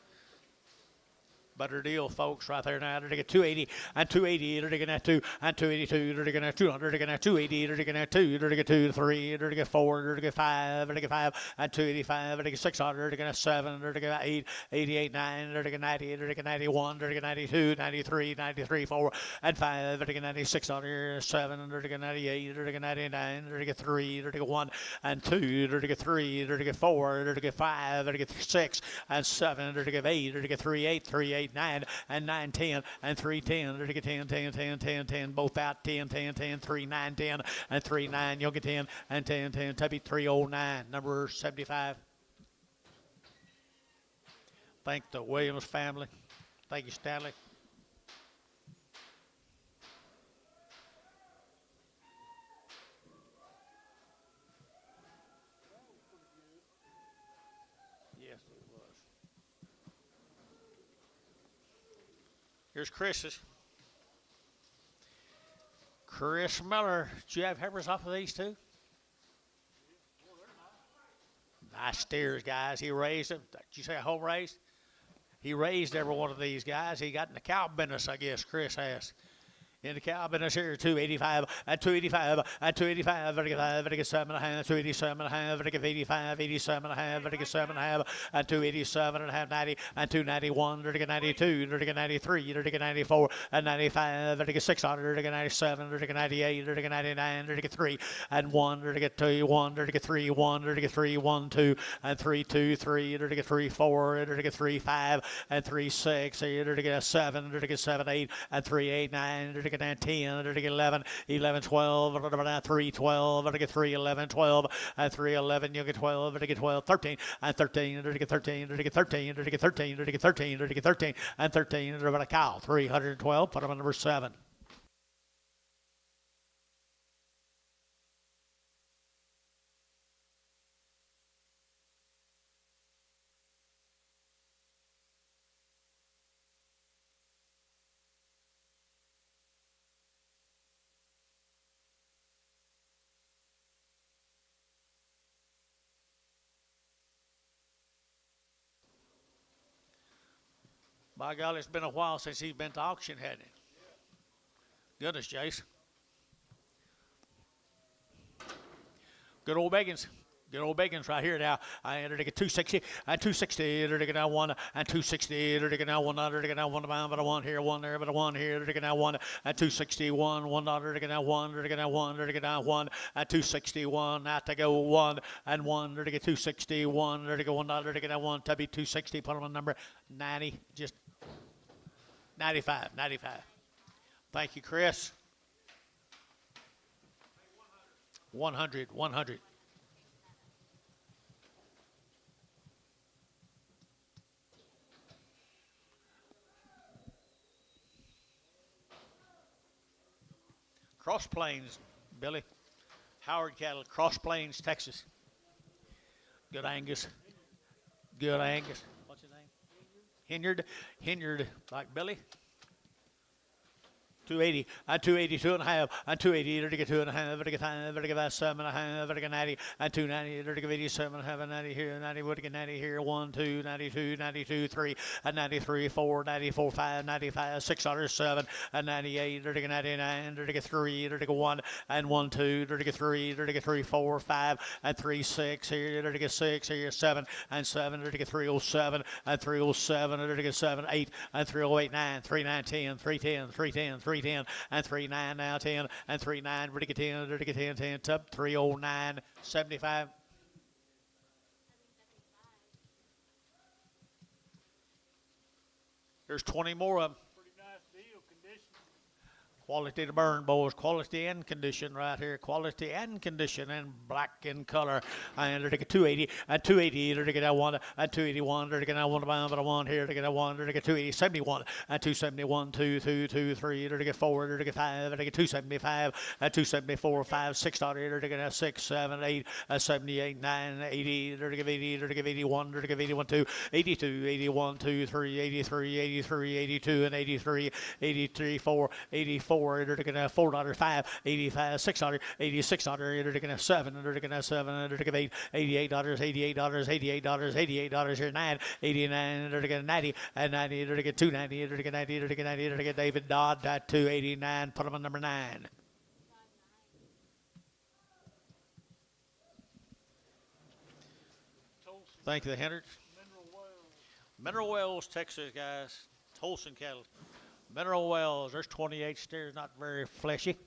E: Better deal, folks, right there now. They're taking 280 and 280. They're taking that 2 and 282. They're taking that 200. They're taking that 280. They're taking that 2. They're taking 2, 3. They're taking 4. They're taking 5. They're taking 5 and 285. They're taking 600. They're taking that 7. They're taking 8, 88, 9. They're taking 90. They're taking 91. They're taking 92, 93, 93, 4 and 5. They're taking 96 on here. 7. They're taking 98. They're taking 99. They're taking 3. They're taking 1 and 2. They're taking 3. They're taking 4. They're taking 5. They're taking 6 and 7. They're taking 8. They're taking 3, 8, 3, 8, 9 and 9, 10 and 3, 10. They're taking 10, 10, 10, 10, 10. Both out 10, 10, 10, 3, 9, 10 and 3, 9. You'll get 10 and 10, 10. Tubby 309, number 75. Thank the Williams family. Thank you, Stanley. Yes, it was. Here's Chris's. Chris Miller. Did you have heifers off of these two? Nice steers, guys. He raised them. Did you say a home raised? He raised every one of these guys. He got in the cow business, I guess, Chris has. In the cow business here, 285 at 285 at 285, vertical 7 and a half, 287 and a half, vertical 85, 87 and a half, vertical 7 and a half, and 287 and a half, 90 and 291, vertical 92, vertical 93, vertical 94 and 95, vertical 600, vertical 97, vertical 98, vertical 99, vertical 3 and 1, vertical 2, 1, vertical 3, 1, vertical 3, 1, 2 and 3, 2, 3, vertical 3, 4, vertical 3, 5 and 3, 6, vertical 7, vertical 7, 8 and 3, 8, 9, vertical 10, vertical 11, 11, 12, 3, 12, vertical 3, 11, 12, and 3, 11, you'll get 12, vertical 12, 13, and 13, vertical 13, vertical 13, vertical 13, vertical 13, vertical 13, and 13, vertical cow, 312, put them on number 7. By golly, it's been a while since he's been to auction, hasn't it? Goodness, Jace. Good old Beggins. Good old Beggins right here now. I entered to get 260 and 260. Entered to get now one and 260. Entered to get now one. Entered to get now one. But a one here, one there, but a one here. Entered to get now one and 261. One entered to get now one. Entered to get now one. Entered to get now one and 261. Out to go one and one. Entered to get 261. Entered to go one. Entered to get now one. Tubby 260. Put him on number 90. Just 95. 95. Thank you, Chris. 100. 100. Cross Plains, Billy. Howard cattle, Cross Plains, Texas. Good Angus. Good Angus. What's his name? Hinyard. Hinyard, like Billy. 280, and 282 and a half, and 280, to get 2 and a half, to get 5, to get 7 and a half, to get 90, and 290, to get 87 and a half, and 90 here, 90, to get 90 here, 1, 2, 92, 92, 3, and 93, 4, 94, 5, 95, 6, 7, and 98, to get 99, to get 3, to get 1, and 1, 2, to get 3, to get 3, 4, 5, and 3, 6, here, to get 6, here, 7, and 7, to get 307, and 307, to get 7, 8, and 308, 9, 3, 9, 10, 3, 10, 3, 10, 3, 10, and 3, 9, now 10, and 3, 9, ready to get 10, ready to get 10, 10, tub 309, 75. There's 20 more of them.
C: Pretty nice deal, condition.
E: Quality to burn, boys. Quality and condition right here. Quality and condition and black in color. And to get 280 and 280 to get that one and 281 to get that one but a one here to get that one to get 280 71 and 271 2 2 2 3 to get 4 to get 5 to get 275 and 274 5 6 to get that 6 7 8 78 9 80 to get 80 to get 81 to get 81 2 82 81 2 3 83 83 82 and 83 83 4 84 to get $4 5 85 $6 86 to get 7 to get 7 to get 8 $88 $88 $88 $88 here 9 89 to get 90 and 90 to get 290 to get 90 to get 90 to get David Dodd at 289. Put him on number 9. Thank you, the Hendricks. Mineral Wells, Texas, guys. Tolson cattle. Mineral Wells, there's 28 steers, not very fleshy.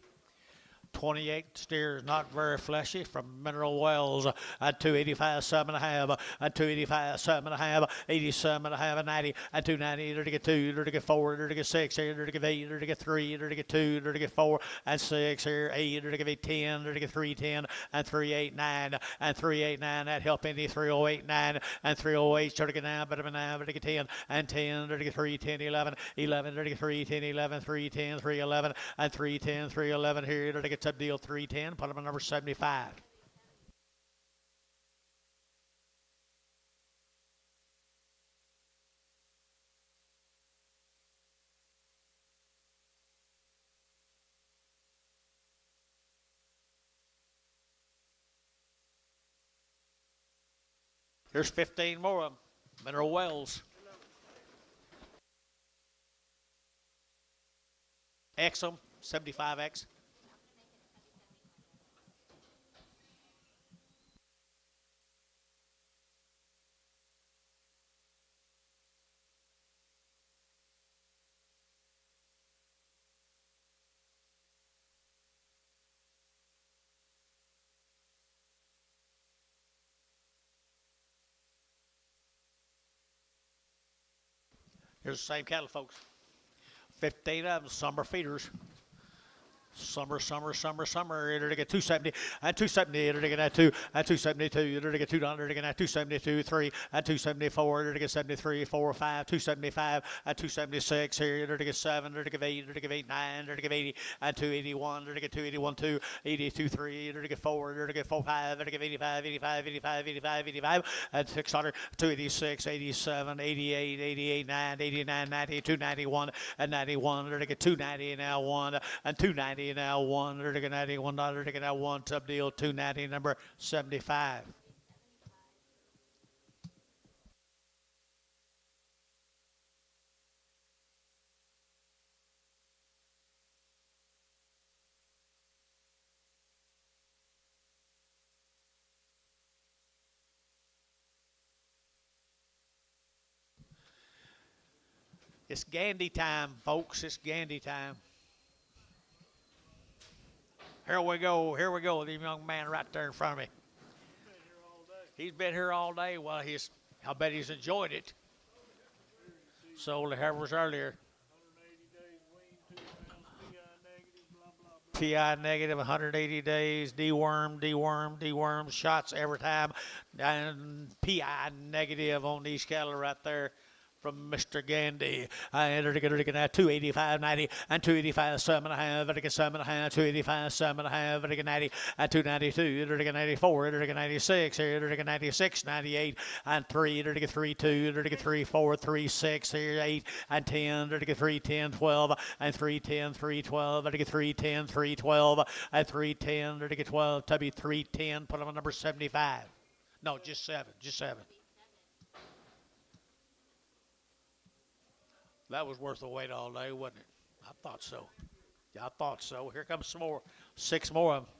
E: 28 steers, not very fleshy from Mineral Wells at 285, 7.5, at 285, 7.5, 87, 90, at 290, to get 2, to get 4, to get 6, here, to get 8, to get 3, to get 2, to get 4, and 6, here, 8, to get 10, to get 310, and 389, and 389, that help any 3089, and 308, to get 9, but 9, to get 10, and 10, to get 3, 10, 11, 11, to get 3, 10, 11, 3, 10, 3, 11, and 3, 10, 3, 11, here, to get sub deal 310, put him on number 75. Here's 15 more of them. Mineral Wells. Exum, 75X. Here's the same cattle, folks. 15 of them, summer feeders. Summer. It'll get 270 and 270. It'll get that 2 and 272. It'll get 200. It'll get that 272, 3 and 274. It'll get 73, 4, 5, 275 and 276. Here it'll get 7. It'll get 8. It'll get 8, 9. It'll get 80 and 281. It'll get 281, 2, 82, 3. It'll get 4. It'll get 4, 5. It'll get 85, 85, 85, 85, 85 and 600, 286, 87, 88, 88, 9, 89, 90, 291 and 91. It'll get 290 now 1 and 290. Now 1, to get 91, to get that 1, sub deal 290, number 75. It's Gandy time, folks. It's Gandy time. Here we go. Here we go. The young man right there in front of me. He's been here all day. Well, I bet he's enjoyed it. Sold the heifers earlier.
C: 180 days wean, 2 pounds, PI negative, blah, blah, blah.
E: PI negative, 180 days, deworm, shots every time, and PI negative on these cattle right there from Mr. Gandy. I entered to get at 285.90 and 285.7.5, and 7.5, 285.7.5, and 90 and 292, entered to get 94, entered to get 96, entered to get 96, 98, and 3, entered to get 3, 2, entered to get 3, 4, 3, 6, here 8, and 10, entered to get 3, 10, 12, and 3, 10, 3, 12, entered to get 3, 10, 3, 12, and 3, 10, entered to get 12, Tubby 3, 10, put him on number 75. No, just 7, just 7. That was worth the wait all day, wasn't it? I thought so. Yeah, I thought so. Here comes some more. 6 more of them.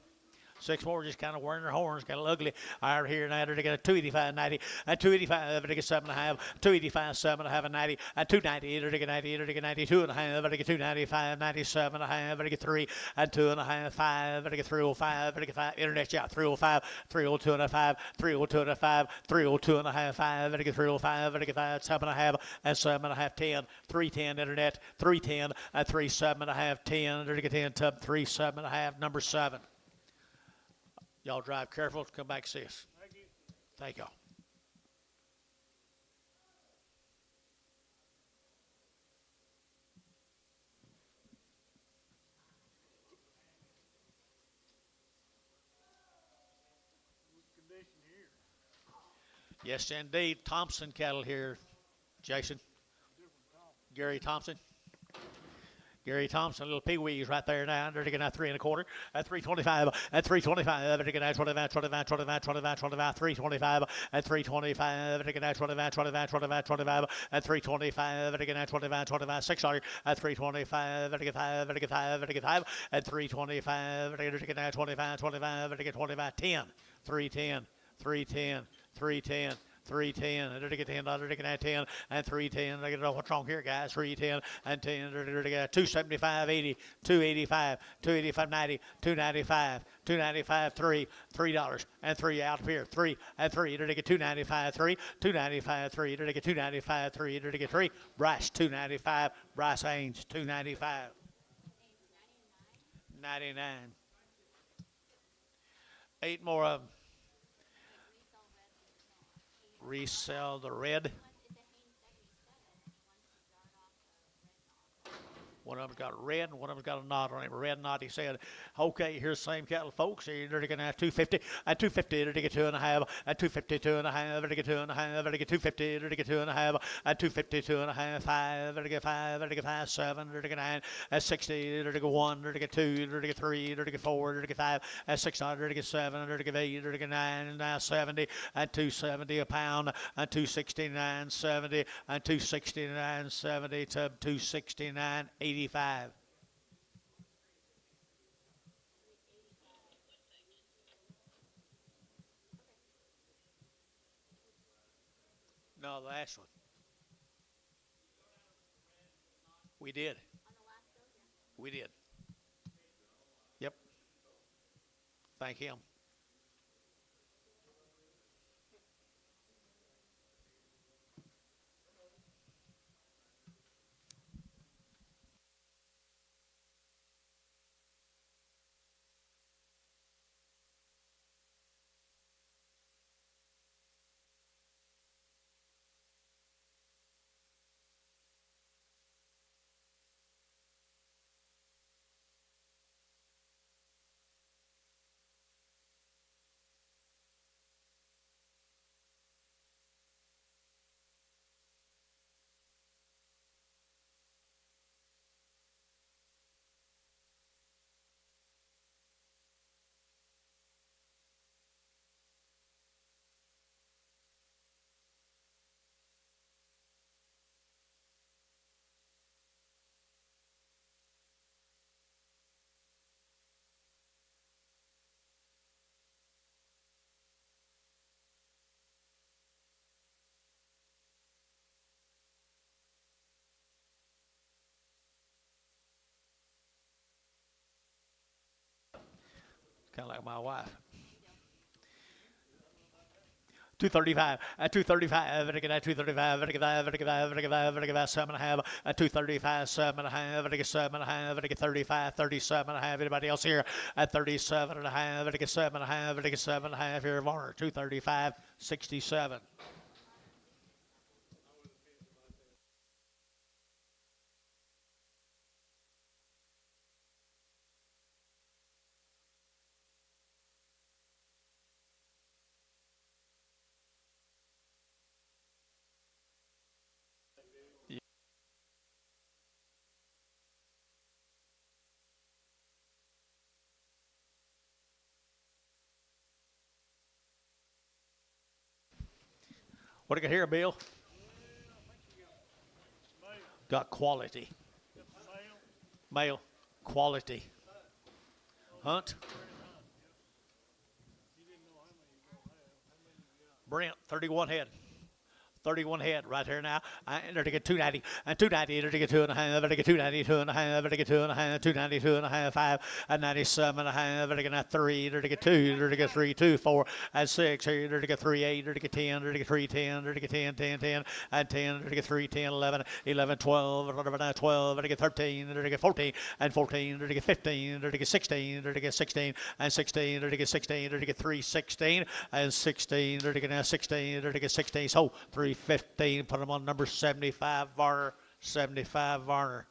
E: 6 more just kind of wearing their horns, kind of ugly. All right, here and there to get a 285.90 and 285 to get 7.5, 285, 7.5 and 90 and 290 to get 90 to get 92 and a half to get 295, 97 and a half to get 3 and 2.5, 5 to get 305 to get 5. Internet out 305, 302 and a 5, 302 and a 5, 302 and a half, 5 to get 305 to get 5, 7.5 and 7.5, 10, 310 internet, 310 and 37.5, 10 to get 10 tub 37.5, number 7. Y'all drive careful. Come back and see us.
C: Thank you.
E: Thank y'all.
C: Good condition here.
E: Yes, indeed. Thompson cattle here. Jason. Gary Thompson. Gary Thompson, little pee-wees right there now. They're taking out 3 1/4 at 325 at 325. They're taking out 25, 25, 25, 25, 25, 325 at 325. They're taking out 25, 25, 25, 25 at 325. They're taking out 25, 25, 600 at 325. They're taking 5, they're taking 5, they're taking 5 at 325. They're taking out 25, 25, they're taking 25, 10, 310, 310, 310. 310, they're taking 10, they're taking 10, and 310. They get what's wrong here, guys. 310 and 10, they're taking 275, 80, 285, 285, 90, 295, 295, $3 and 3 out of here. 3 and 3, they're taking 295, 3, 295, 3, they're taking 295, 3, they're taking 3. Bryce 295, Bryce Haynes 295, 99. 8 more of them. Resell the red. One of them's got red and one of them's got a knot on it. Red knot, he said. Okay, here's the same cattle, folks. They're going to have 250 and 250 to get 2.5 and 250, 2.5 to get 2.5 to get 250 to get 2.5 and 250, 2.5, 5 to get 5 to get 5, 7 to get 9 and 60 to get 1 to get 2 to get 3 to get 4 to get 5 and 600 to get 7 to get 8 to get 9 and now 70 and 270 a pound and 269.70 and 269.70 to 269.85. No, the last one. We did. We did. Yep. Thank him. Kind of like my wife. 235, at 235, and again at 235, and again 7.5, at 235, 7.5, and again 7.5, and again 35, 37.5. Anybody else here at 37.5, and again 7.5, and again 7.5 here, Varner, 235, 67. What do you got here, Bill? Got quality. Male. Quality. Hunt. Brent, 31 head. 31 head right here now. I enter to get 290, and 290, enter to get 2.5, enter to get 290, 2.5, enter to get 2.5, 290, 2.5, 5, and 97.5, enter to get 3, enter to get 2, enter to get 3, 2, 4, and 6, here, enter to get 3, 8, enter to get 10, enter to get 3, 10, enter to get 10, 10, 10, and 10, enter to get 3, 10, 11, 11, 12, enter to get 12, enter to get 13, enter to get 14, and 14, enter to get 15, enter to get 16, enter to get 16, and 16, enter to get 16, enter to get 3, 16, and 16, enter to get 16, enter to get 16, so 3, 15, put them on number 75, Varner, 75, Varner.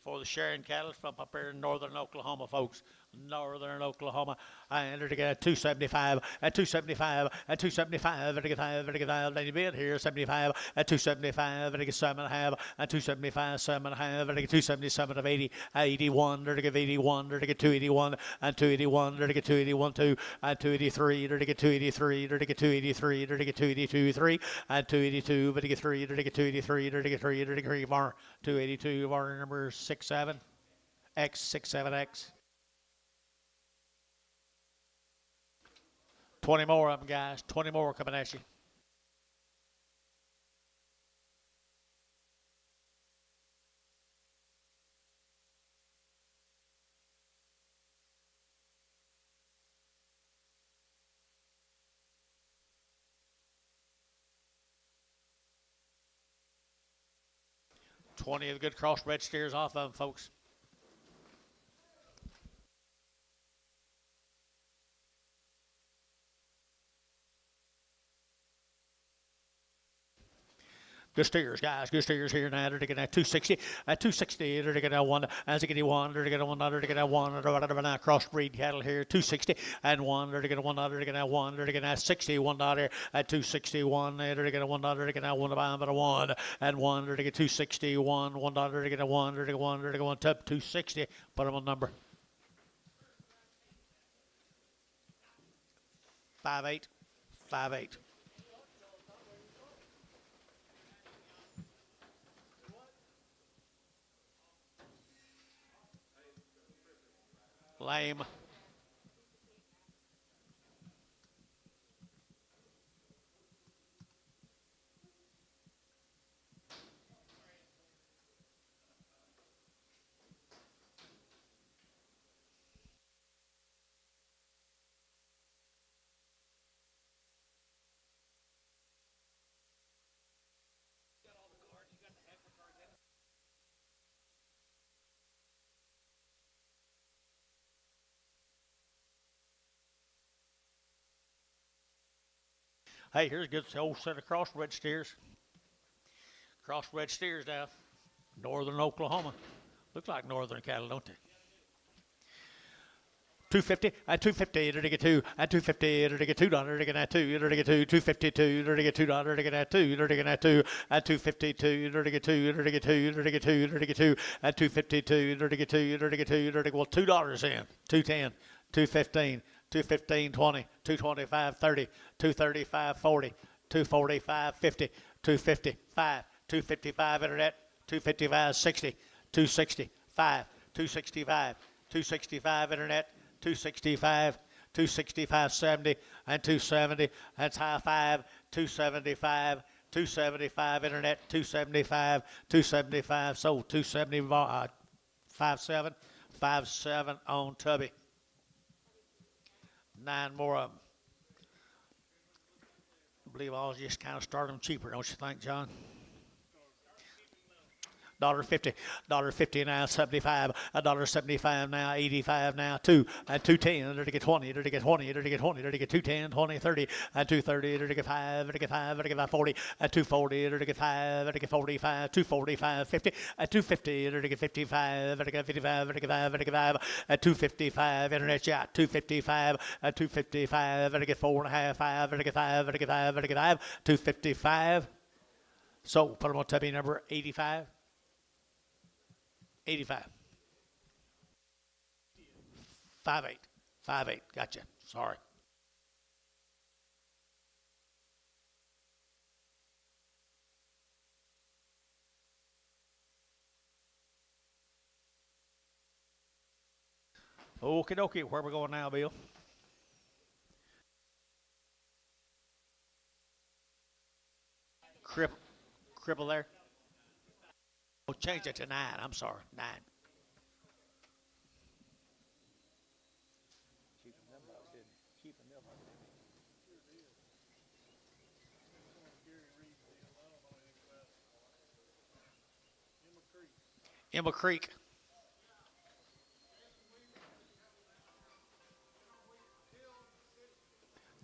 E: For the sharing cattle from up here in northern Oklahoma, folks. Northern Oklahoma. I entered to get 275, at 275, at 275, at 5, any bid here, 75, at 275, at 7.5, at 275, 7.5, at 277 of 80, 81, to get 81, to get 281, and 281, to get 281, 2, and 283, to get 283, to get 283, to get 282, 3, and 282, but to get 3, to get 283, to get 3, to get 3, var 282, var number 67, X67X. 20 more of them, guys. 20 more coming at you. $20 of the good crossbred steers off of them, folks. Good steers, guys. Good steers here now. They're getting at 260. At 260, they're getting at 1. As they get 1, they're getting 1. They're getting at 1. They're now crossbreed cattle here. 260 and 1. They're getting 1. They're getting at 1. They're getting at 60. $1 at 261. They're getting at 1. They're getting at 1. But a 1 and 1. They're getting 261. $1. They're getting at 1. They're getting 1. They're getting 1. Top 260. Put them on number 58. 58. Lame. Hey, here's a good old set of crossbred steers. Crossbred steers now. Northern Oklahoma. Look like northern cattle, don't they? 250 at 250 to get 2 at 250 to get $2 to get at 2 to get 2 252 to get $2 to get at 2 to get at 2 at 252 to get 2 to get 2 to get 2 to get 2 at 252 to get 2 to get 2 to get well $2 in 210 215 215 20 225 30 235 40 245 50 255 255 internet 255 60 265 265 265 internet 265 265 70 and 270 that's high 5 275 275 internet, 275 sold, 275 57 on Tubby. 9 more of them. I believe I'll just kind of start them cheaper, don't you think, John? $1.50, $1.50 now, 75, $1.75 now, 85 now, 2 and 210, to get 20, to get 20, to get 20, to get 210, 20, 30, and 230, to get 5, to get 5, to get 40, and 240, to get 5, to get 45, 245, 50, and 250, to get 55, to get 55, to get 5, to get 5, and 255, internet shot, 255, and 255, to get 4.5, 5, to get 5, to get 5, to get 5, 255. So put them on Tubby number 85. 85. 58. 58. Gotcha. Sorry. Okie dokie. Where we going now, Bill? Cripple there. Oh, change it to 9. I'm sorry. 9. Emma Creek.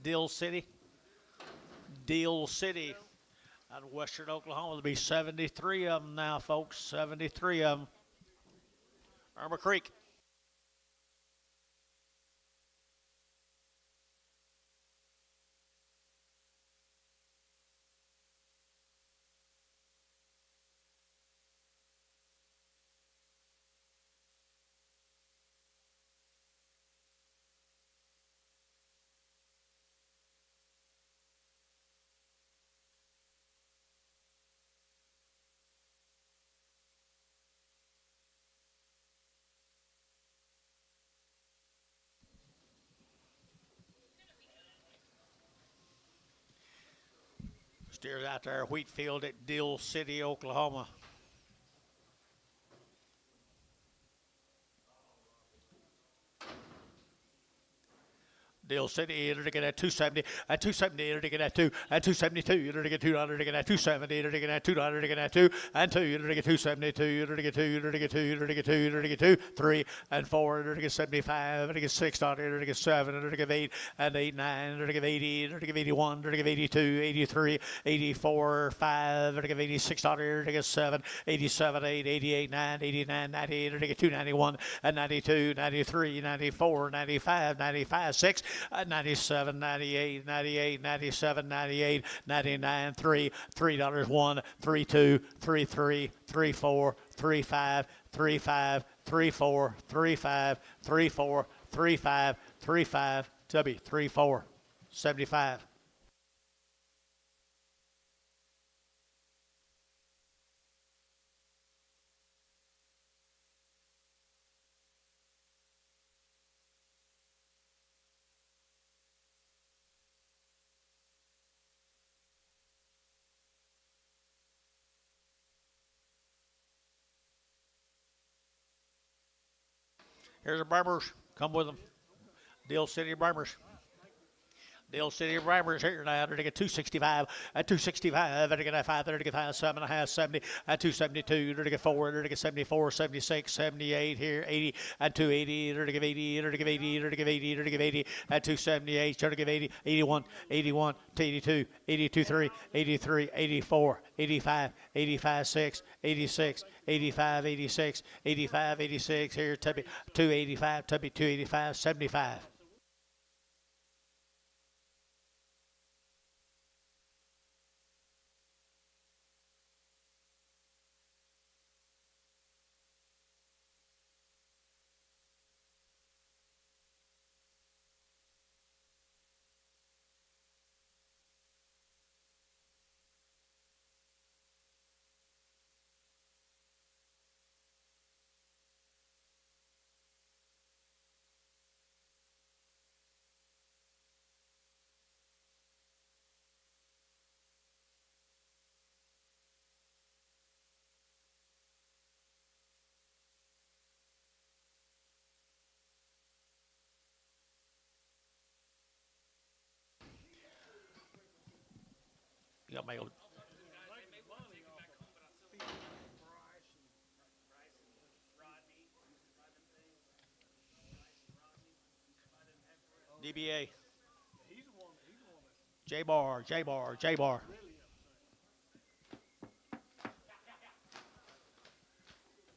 E: Dill City. Dill City. Out of western Oklahoma, there'll be 73 of them now, folks. 73 of them. Irma Creek. Steers out there, wheat field at Dill City, Oklahoma. Dill City, to get at 270, at 270, to get at 2, at 272, to get $2, to get at 270, to get at $2, to get at 2, and 2, to get 272, to get 2, to get 2, to get 2, to get 2, 3, and 4, to get 75, to get $6, to get 7, to get 8, and 8, 9, to get 80, to get 81, to get 82, 83, 84, 5, to get $86, to get 7, 87, 8, 88, 9, 89, 90, to get 291, and 92, 93, 94, 95, 95, 6, 97, 98, 98, 97, 98, 99, 3, $3, 1, 3, 2, 3, 3, 3, 4, 3, 5, 3, 5, 3, 4, 3, 5, 3, 4, 3, 5, 3, 5, Tubby, 3, 4, 75. Here's the Barbers. Come with them. Dill City Barbers. Dill City Barbers here now. They're to get 265. At 265, they're to get 5, they're to get 5, 7.5, 70. At 272, they're to get 4, they're to get 74, 76, 78 here, 80. At 280, they're to give 80, they're to give 80, they're to give 80, they're to give 80. At 278, they're to give 80, 81, 81 to 82, 82, 3, 83, 84, 85, 85, 6, 86, 85, 86, 85, 86. Here, Tubby, 285, Tubby, 285, 75. You got mailed.
C: Making money off of feeding Bryce and
E: DBA.
C: he's the one that
E: J bar, J bar, J bar.
C: really upset.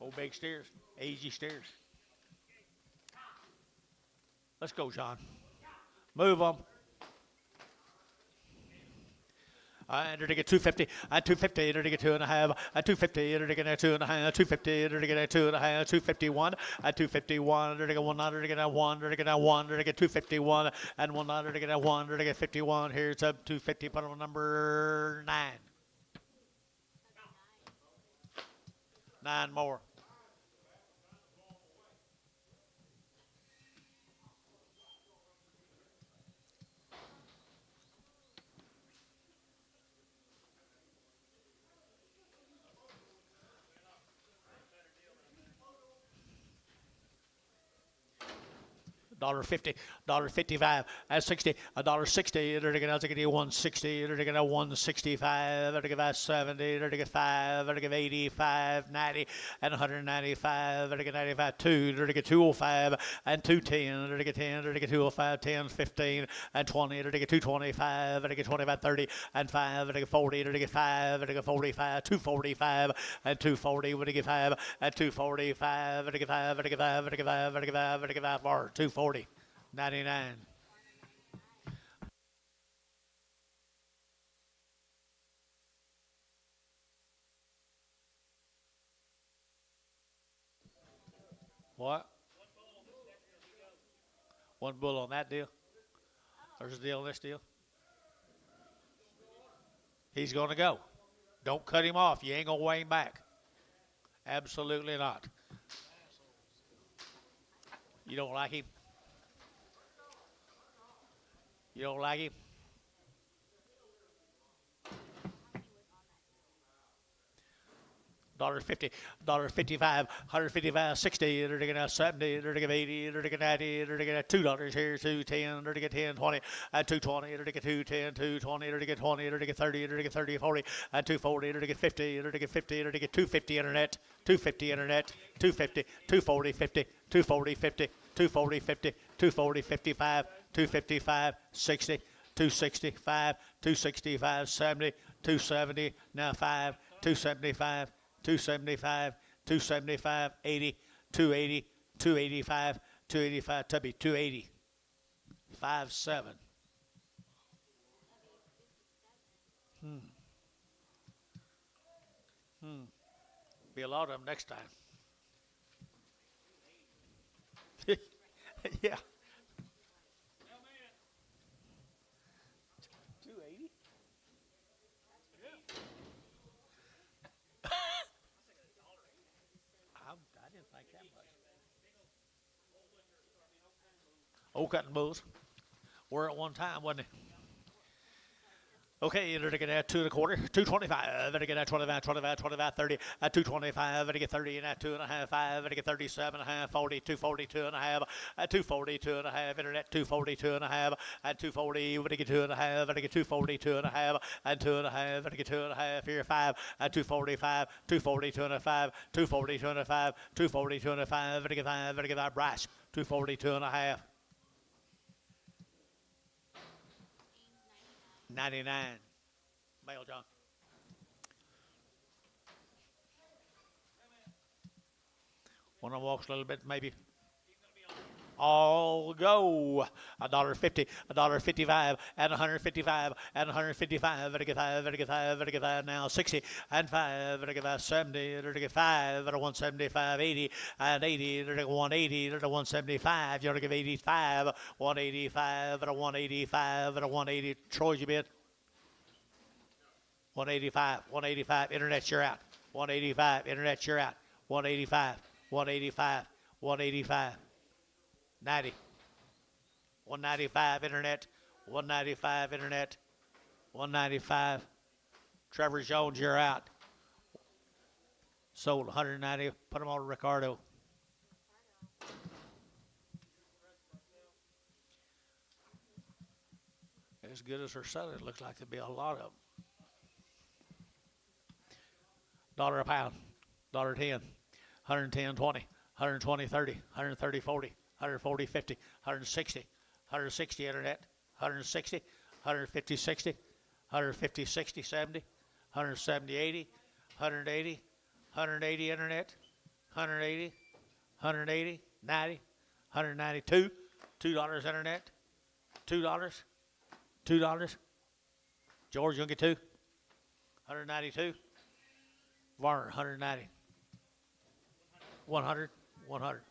E: Old big steers, easy steers. Let's go, John. Move them. Enter to get 250, 250, enter to get 2.5, 250, enter to get 2.5, 250, enter to get 2.5, 251, 251, enter to get 1, enter to get 1, enter to get 1, enter to get 251, and 1, enter to get 1, enter to get 51. Here's up 250, put on number 9. 9 more. $1.50, $1.55, at 60, $1.60, enter to get 160, enter to get 165, enter to get 70, enter to get 5, enter to get 85, 90, and 195, enter to get 95, 2, enter to get 205, and 210, enter to get 10, enter to get 205, 10, 15, and 20, enter to get 225, enter to get 25, 30, and 5, enter to get 40, enter to get 5, enter to get 45, 245, and 240, enter to get 5, and 245, enter to get 5, enter to get 5, enter to get 5, enter to get 5, enter to get 5, bar, 240. 99. What? One bull on that deal? There's a deal on this deal? He's going to go. Don't cut him off. You ain't going to weigh him back. Absolutely not. You don't like him? You don't like him? $1.50, $1.55, $155, 60, they're gonna 70, they're gonna 80, they're gonna 90, they're gonna $2 here, 210, they're gonna 10, 20, and 220, they're gonna 210, 220, they're gonna 20, they're gonna 30, they're gonna 30, 40, and 240, they're gonna 50, they're gonna 50, they're gonna 250 internet, 250 internet, 250, 240, 50, 240, 50, 240, 50, 240, 55, 255, 60, 265, 265, 70, 270, now 5, 275, 275, 275, 80, 280, 285, 285, Tubby, 280, 57. Be a lot of them next time. Yeah. 280? I didn't think that much. Old cutting bulls were at one time, wasn't it? Okay, they're going to get 2 1/4, 225. They're going to 25, 25, 25, 30, 225. They're going to get 30 and 2.5, 5. They're going to get 37.5, 40, 240, 2.5, 240, 2.5. Internet 240, 2.5, and 240. They're going to get 2.5. They're going to get 240, 2.5, and 2.5. They're going to get 2.5 here, 5, and 245, 240, 2.5, 240, 2.5, 240, 2.5. They're going to get 5. They're going to get 5. Brass 240, 2.5. 99. Male, John. One of them walks a little bit, maybe. All go. $1.50, $1.55, and 155, and 155. Better get 5, better get 5, better get 5 now. 60 and 5, better get 5, 70, better get 5, better 175, 80, and 80, better get 180, better 175. You ought to give 85, 185, better 185, better 180. Troy's you bid. 185, 185. Internet, you're out. 185. Internet, you're out. 185, 185, 185. 90, 195 internet, 195 internet, 195. Trevor Jones, you're out. Sold 190. Put them on Ricardo. As good as they're selling, it looks like there'll be a lot of them. $1 a pound, $1.10, 110, 20, 120, 30, 130, 40, 140, 50, 160, 160 internet, 160, 150, 60, 150, 60, 70, 170, 80, 180, 180 internet, 180, 180, 90, 192, $2 internet, $2, $2. George, you gonna get two? 192. Varner, 190. 100, 100.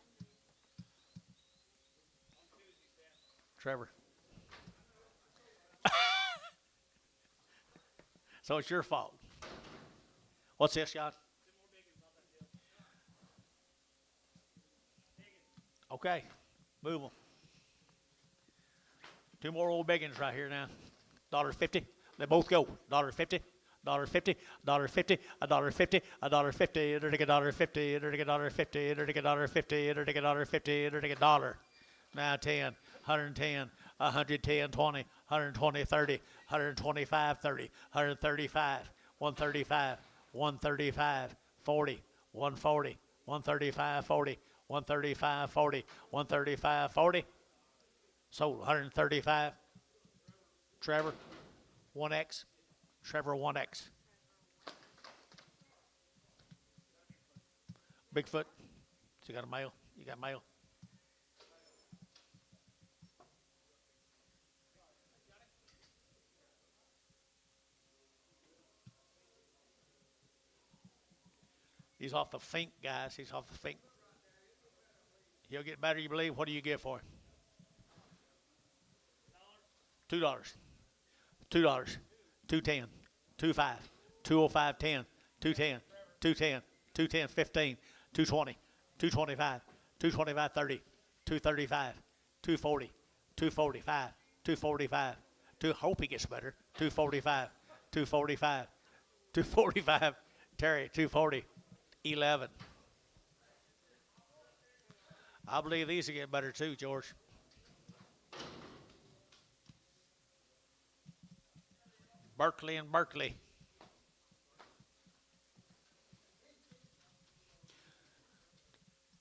E: Trevor. So it's your fault. What's this, John? Okay, move them. Two more old biggins right here now. $1.50. They both go. $1.50. $1.50. $1.50. $1.50. $1.50. $1.50. $1.50. $1.50. $1.50. $1.50. Now 10. 110. 110. 20. 120. 30. 125. 30. 135. 135. 135. 40. 140. 135. 40. 135. 40. 135. 40. Sold 135. Trevor, 1X. Trevor, 1X. Bigfoot. You got a male? You got male? He's off the fink, guys. He's off the fink. He'll get better, you believe? What do you get for him? $2. $2. 210. 25. 205. 10. 210. 210. 210. 15. 220. 225. 225. 30. 235. 240. 245. 245. Hope he gets better. 245. 245. 245. Terry, 240. 11. I believe these will get better too, George. Berkeley and Berkeley.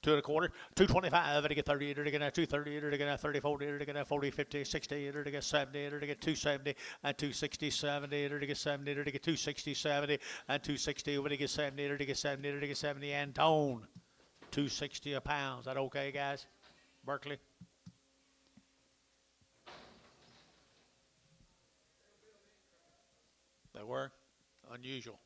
E: $2 1/4, $2.25, it'll get 30, it'll get 230, it'll get 30, 40, it'll get 40, 50, 60, it'll get 70, it'll get 270, and 260, 70, it'll get 70, it'll get 260, 70, and 260, it'll get 70, it'll get 70, it'll get 70, and tone, 260 a pound. Is that okay, guys? Berkeley? They were unusual.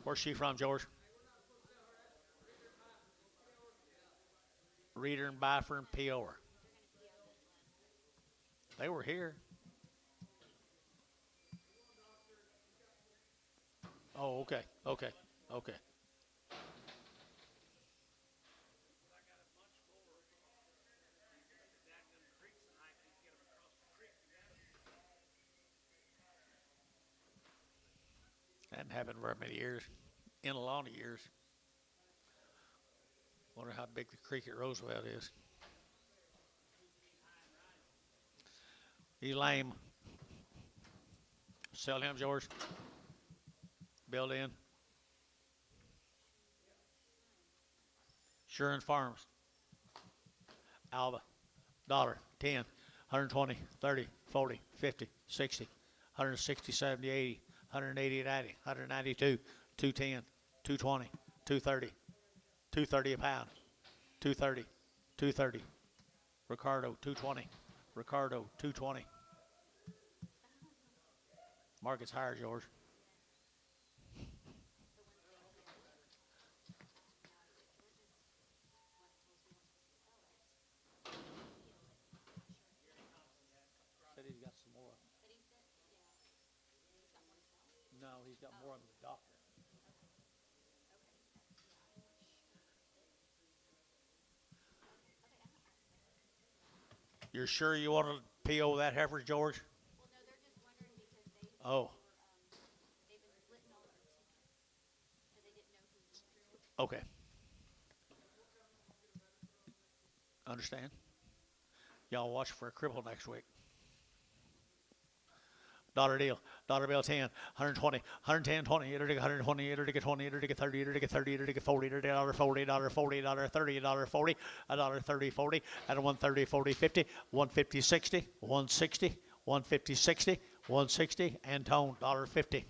E: Where's she from, George? Reader and Bifer and Peover. They were here. Oh, okay, okay, okay. Hadn't happened very many years. In a lot of years. Wonder how big the creek at Roosevelt is. He's lame. Sell him, George. Build in. Shuren Farms. Alba. $1, 10, 120, 30, 40, 50, 60, 160, 70, 80, 180, 90, 192, 210, 220, 230, 230 a pound, 230, 230. Ricardo, 220. Ricardo, 220. Market's higher, George. Said he's got some more. No, he's got more than the doctor. You're sure you want to PO that heifer, George?
D: Well, no, they're just wondering because they've been splitting all their tickets, so they didn't know who was true.
E: Okay. Understand? Y'all watch for a cripple next week. Dollar deal, dollar bill 10, 120, 110, 20, 120, 20, 30, 30, 40, dollar 40, dollar 40, dollar 30, dollar 40, a dollar 30, 40, at a 130, 40, 50, 150, 60, 160, 150, 60, 160, and tone, dollar 50.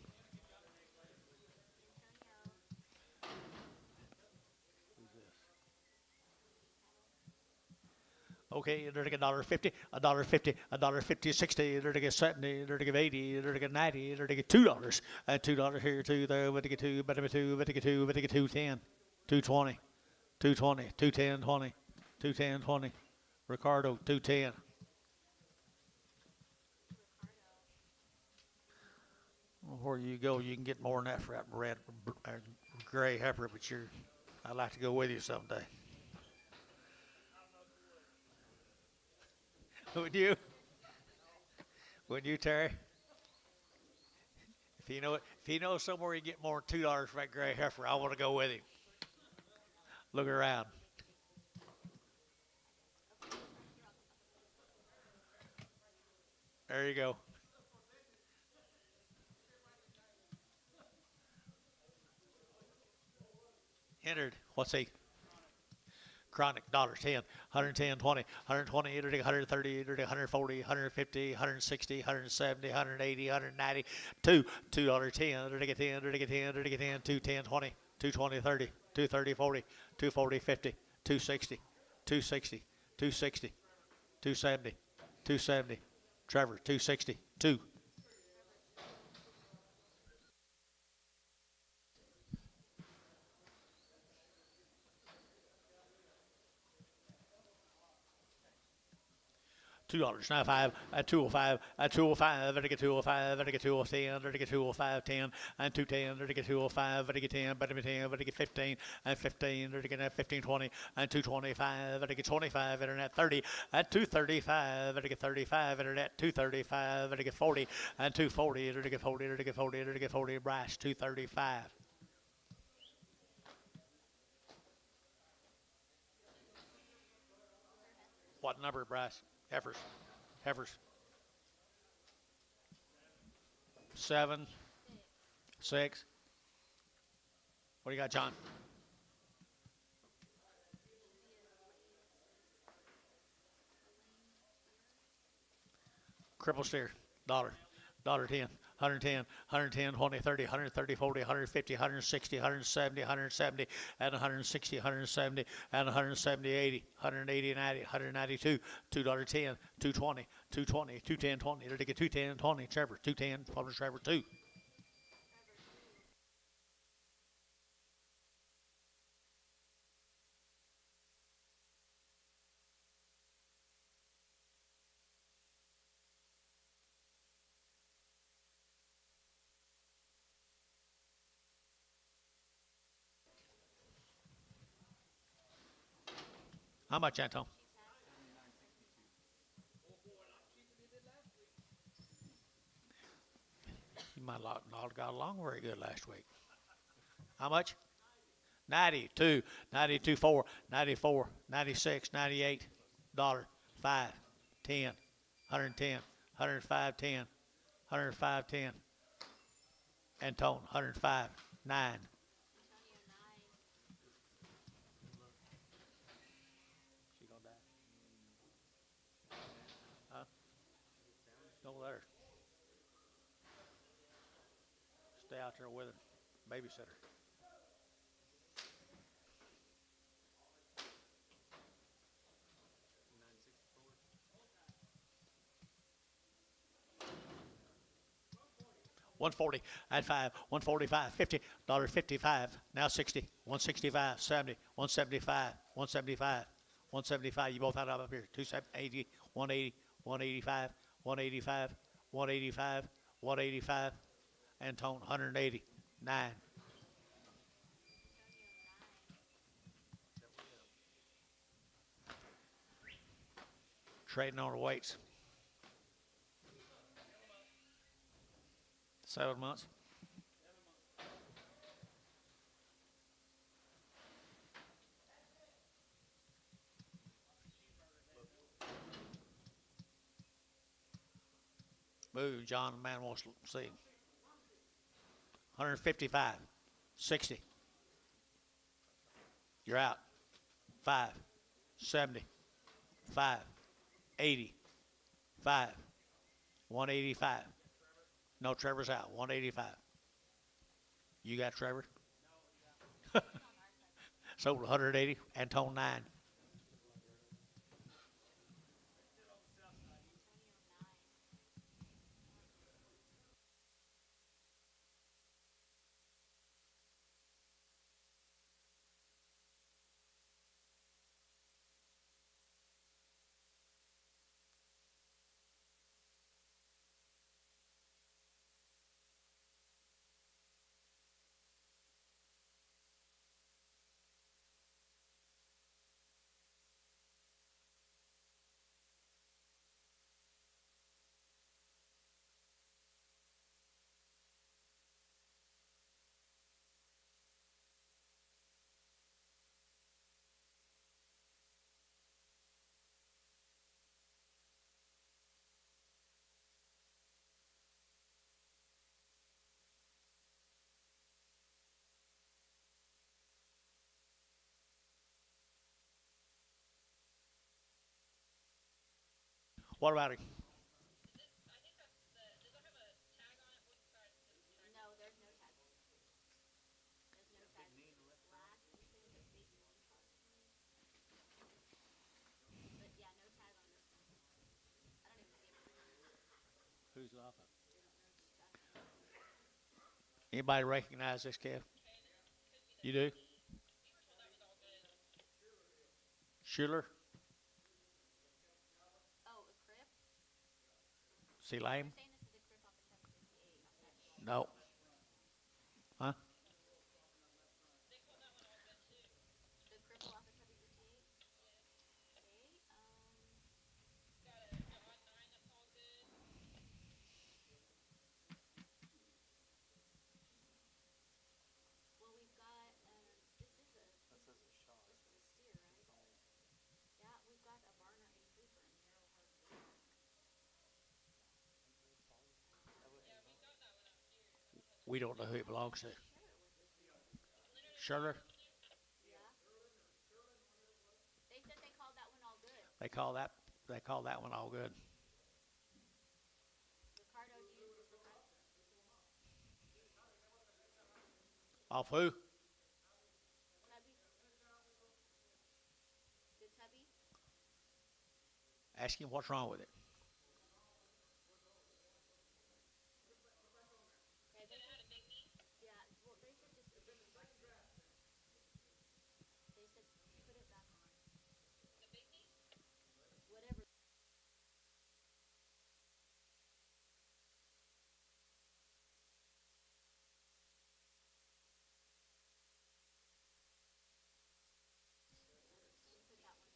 E: Okay, they're to get $1.50, $1.50, $1.50, 60, they're to get 70, they're to get 80, they're to get 90, they're to get $2, and $2 here, two there, but to get two, but to get two, but to get two, but to get 210, 220, 220, 210, 20, 210, 20, Ricardo, 210. Where you go, you can get more than that for that red, gray heifer, but I'd like to go with you someday. Would you? Would you, Terry? If you know somewhere you get more than $2 for that gray heifer, I want to go with him. Look around. There you go. Entered. What's he? Chronic, $10, 110, 20, 120, 130, 140, 150, 160, 170, 180, 190, $2, $10, 10, 10, 210, 20, 220, 30, 230, 40, 240, 50, 260, 260, 260, 270, 270, Trevor, 260, 2. $2.95 at 205 at 205 at 205 at 210 at 205 10 and 210 at 205 at 10 but 10 at 15 and 15 at 15 20 and 225 at 25 at 30 at 235 at 35 at 235 at 40 and 240 at 40 at 40 at 40 Brash 235. What number, Bryce? Heifers. 7, 6. What do you got, John? Cripple steer, $1, $10, 110, 110, 20, 30, 130, 40, 150, 160, 170, 170, and 160, 170, and 170, 80, 180, 90, 192, $2.10, 220, 220, 210, 20, to get 210, 20, Trevor, 210, Publisher Trevor, 2. How much, Anton? You might not have got along very good last week. How much? 92, 92, 4, 94, 96, 98, $5, 10, 110, 105, 10, 105, 10, and Tone, 105, 9. She gonna die? Huh? Don't let her. Stay out there with her. Babysitter. $140 at 5, $145, $50, $55, now 60, 165, 70, 175, 175, 175. You both had up here. 280, 180, 185, 185, 185, 185, and Tone 180, 9. Trading on the weights. 7 months. Move, John. The man wants to see him. 155. 60. You're out. 5. 70. 5. 80. 5. 185. No, Trevor's out. 185. You got Trevor? Sold 180. Antone 9. What about him?
D: No, there's no tag. There's no tag. Black, you said the big one possibly. But yeah, no tag on this one. I don't even see it.
E: Who's off it? Anybody recognize this calf? You do? Schuler?
D: Oh, a crib?
E: Is he lame?
D: You're saying this is a crib off of Chevy 58 off that sheet.
E: No. Huh?
D: The cripple off of Chevy 58? Okay, well, we've got, this is a steer, right? Yeah, we've got a Barner A Hooper in narrow hard black.
E: We don't know who it belongs to. Schuler?
D: Yeah. They said they called that one all good.
E: They call that one all good.
D: Ricardo, do you use Ricardo?
E: Off who?
D: Tubby? The Tubby?
E: Ask him what's wrong with it.
D: Yeah, well, they said just put it back. They said put it back on. The big knee? Whatever. Put that one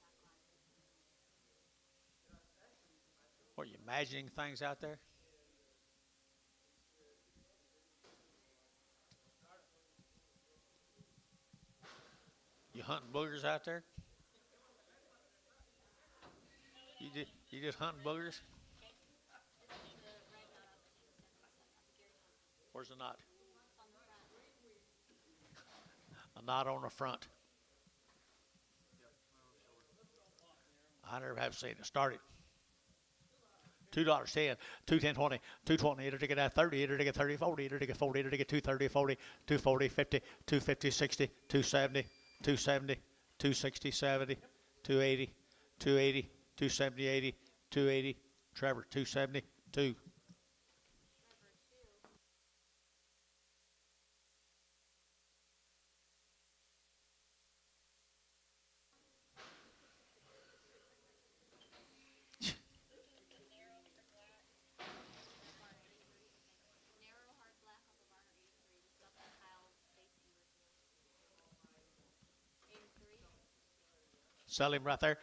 D: back on.
E: What, are you imagining things out there? You hunting boogers out there? You just hunting boogers? Where's the knot?
D: It's on the front.
E: A knot on the front. I never have seen it. Started. $2.10, 2.10, 20, 2.20, it'll take it at 30, it'll take it 30, 40, it'll take it 40, it'll take it 230, 40, 240, 50, 250, 60, 270, 270, 260, 70, 280, 280, 270, 80, 280, Trevor, 270, 2.
D: Narrow hard black off of Barner 83. This is up on Kyle Stacy versus 83.
E: Sell him right there.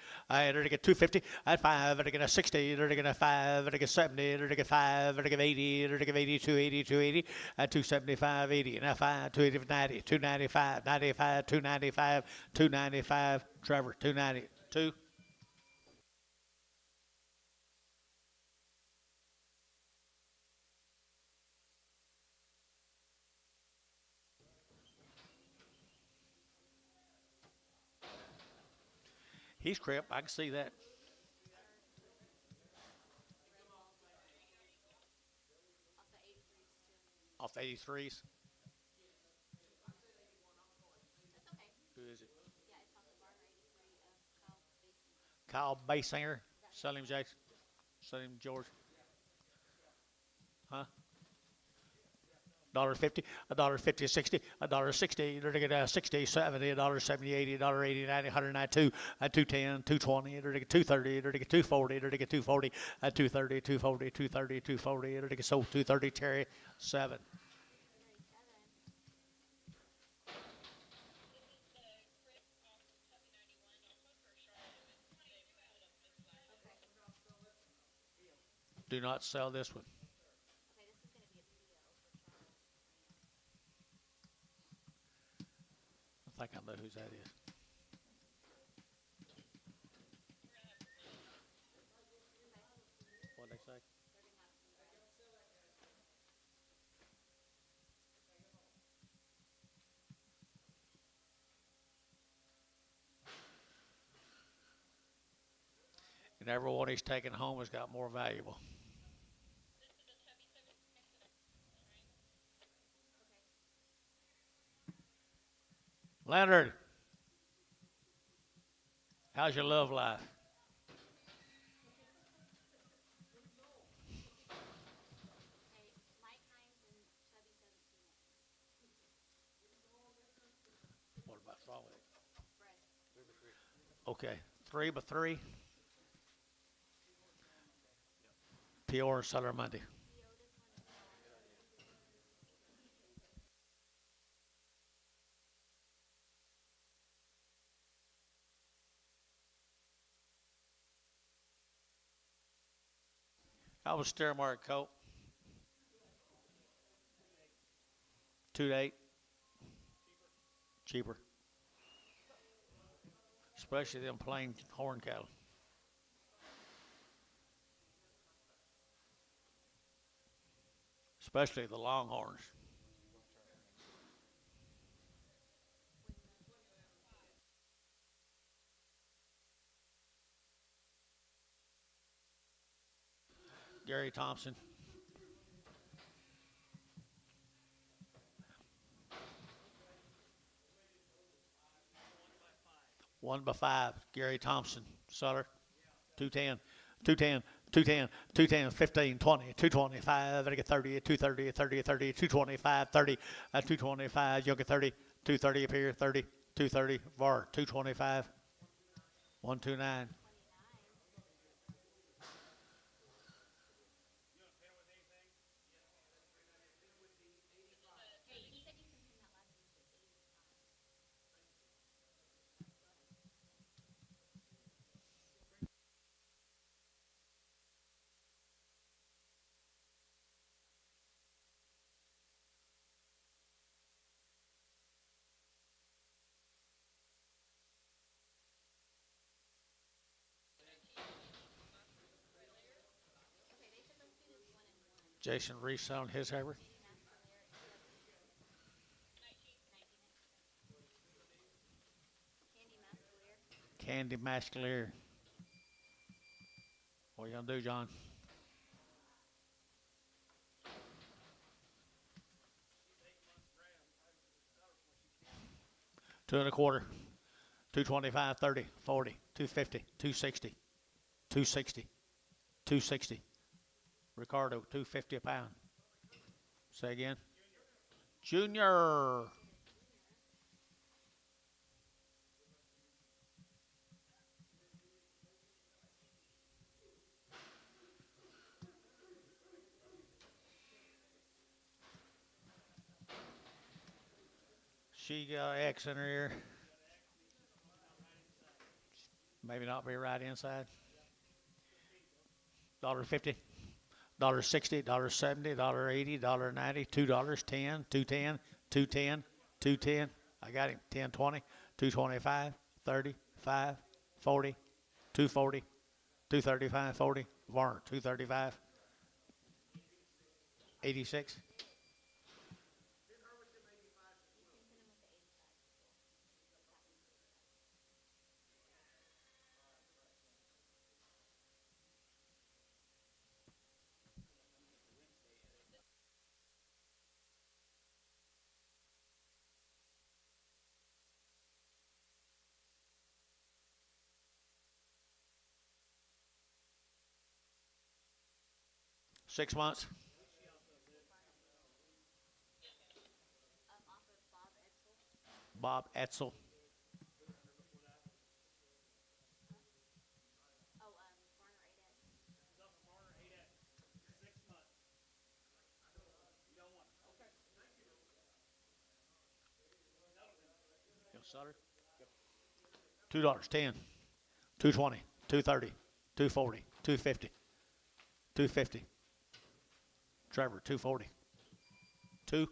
E: It'll take it 250, at 5, it'll get a 60, it'll take it a 5, it'll get 70, it'll take it 5, it'll get 80, it'll take it 80, 280, 280, at 275, 80, and a 5, 280, 90, 295, 95, 295, 295, Trevor, 290, 2. He's crip. I can see that.
D: Off the 83s too.
E: Off the 83s.
D: That's okay.
E: Who is it?
D: Yeah, it's on the Barner 83 Kyle Basin.
E: Kyle Basinger. Sell him, Jason. Sell him, George. Huh? $1.50, $1.50, 60, $1.60, they're gonna get 60, 70, $1.70, 80, $1.80, 90, 192, 210, 220, they're gonna get 230, they're gonna get 240, they're gonna get 240, 230, 240, 230, 240, they're gonna get sold 230, Terry, 7.
D: 37.
E: Do not sell this one.
D: Okay, this is going to be a PO for Charlotte.
E: I think I know whose that is. What'd they say? And every one he's taken home has got more valuable. Leonard, how's your love life?
D: Hey, Mike Hines and Chubby 17.
E: What about wrong with it?
D: Fred.
E: Okay, 3 by 3. Peoria Seller Monday.
D: PO this one as well.
E: How was steer mark coat? 2 to 8. Cheaper. Especially them plain horn cattle. Especially the longhorns. Gary Thompson. One by 5. Gary Thompson. Sutter. 210. 210. 210, 210, 15, 20, 225, I get 30, 230, 30, 30, 225, 30, 225, you'll get 30, 230 up here, 30, 230, VAR, 225, 129.
D: 29. Hey, he said you can pin that last one to 80. Okay, they said let's do this 1 and 1.
E: Jason Reese on his Hayward.
D: Candy Mascalier.
E: Candy Mascalier. What are you going to do, John? Two and a quarter. 225, 30, 40, 250, 260, 260, 260. Ricardo, 250 a pound. Say again. Junior. She got X in her ear. Maybe not be right inside. $1.50, $1.60, $1.70, $1.80, $1.90, $2, 10, 210, 210, 210. I got him. 10, 20, 225, 30, 5, 40, 240, 235, 40. Varner, 235, 86. 6 months.
D: Off of Bob Edsel.
E: Bob Etzel.
D: Oh, Barner 8X. $2, 10, 220, 230, 240, 250, 250. Trevor, 240. 2.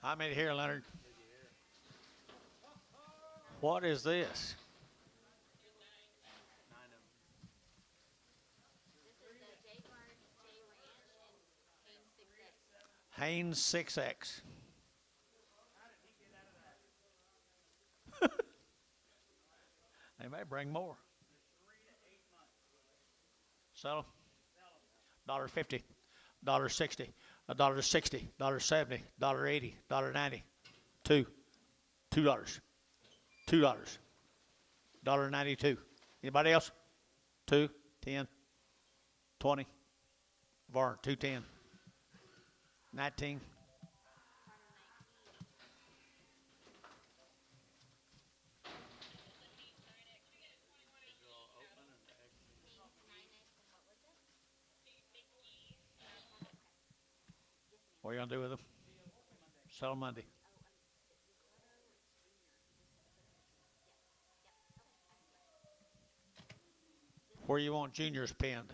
D: How many here, Leonard? What is this? This is the J Guard, J Ranch, and Haynes 6X.
E: Haynes 6X. They may bring more. Sell them. $1.50, $1.60, $1.60, $1.70, $1.80, $1.90. $2. $2. $2. $1.92. Anybody else? 2, 10, 20. Varn, 210. 19. What are you going to do with them? Sell them Monday. Where you want juniors pinned?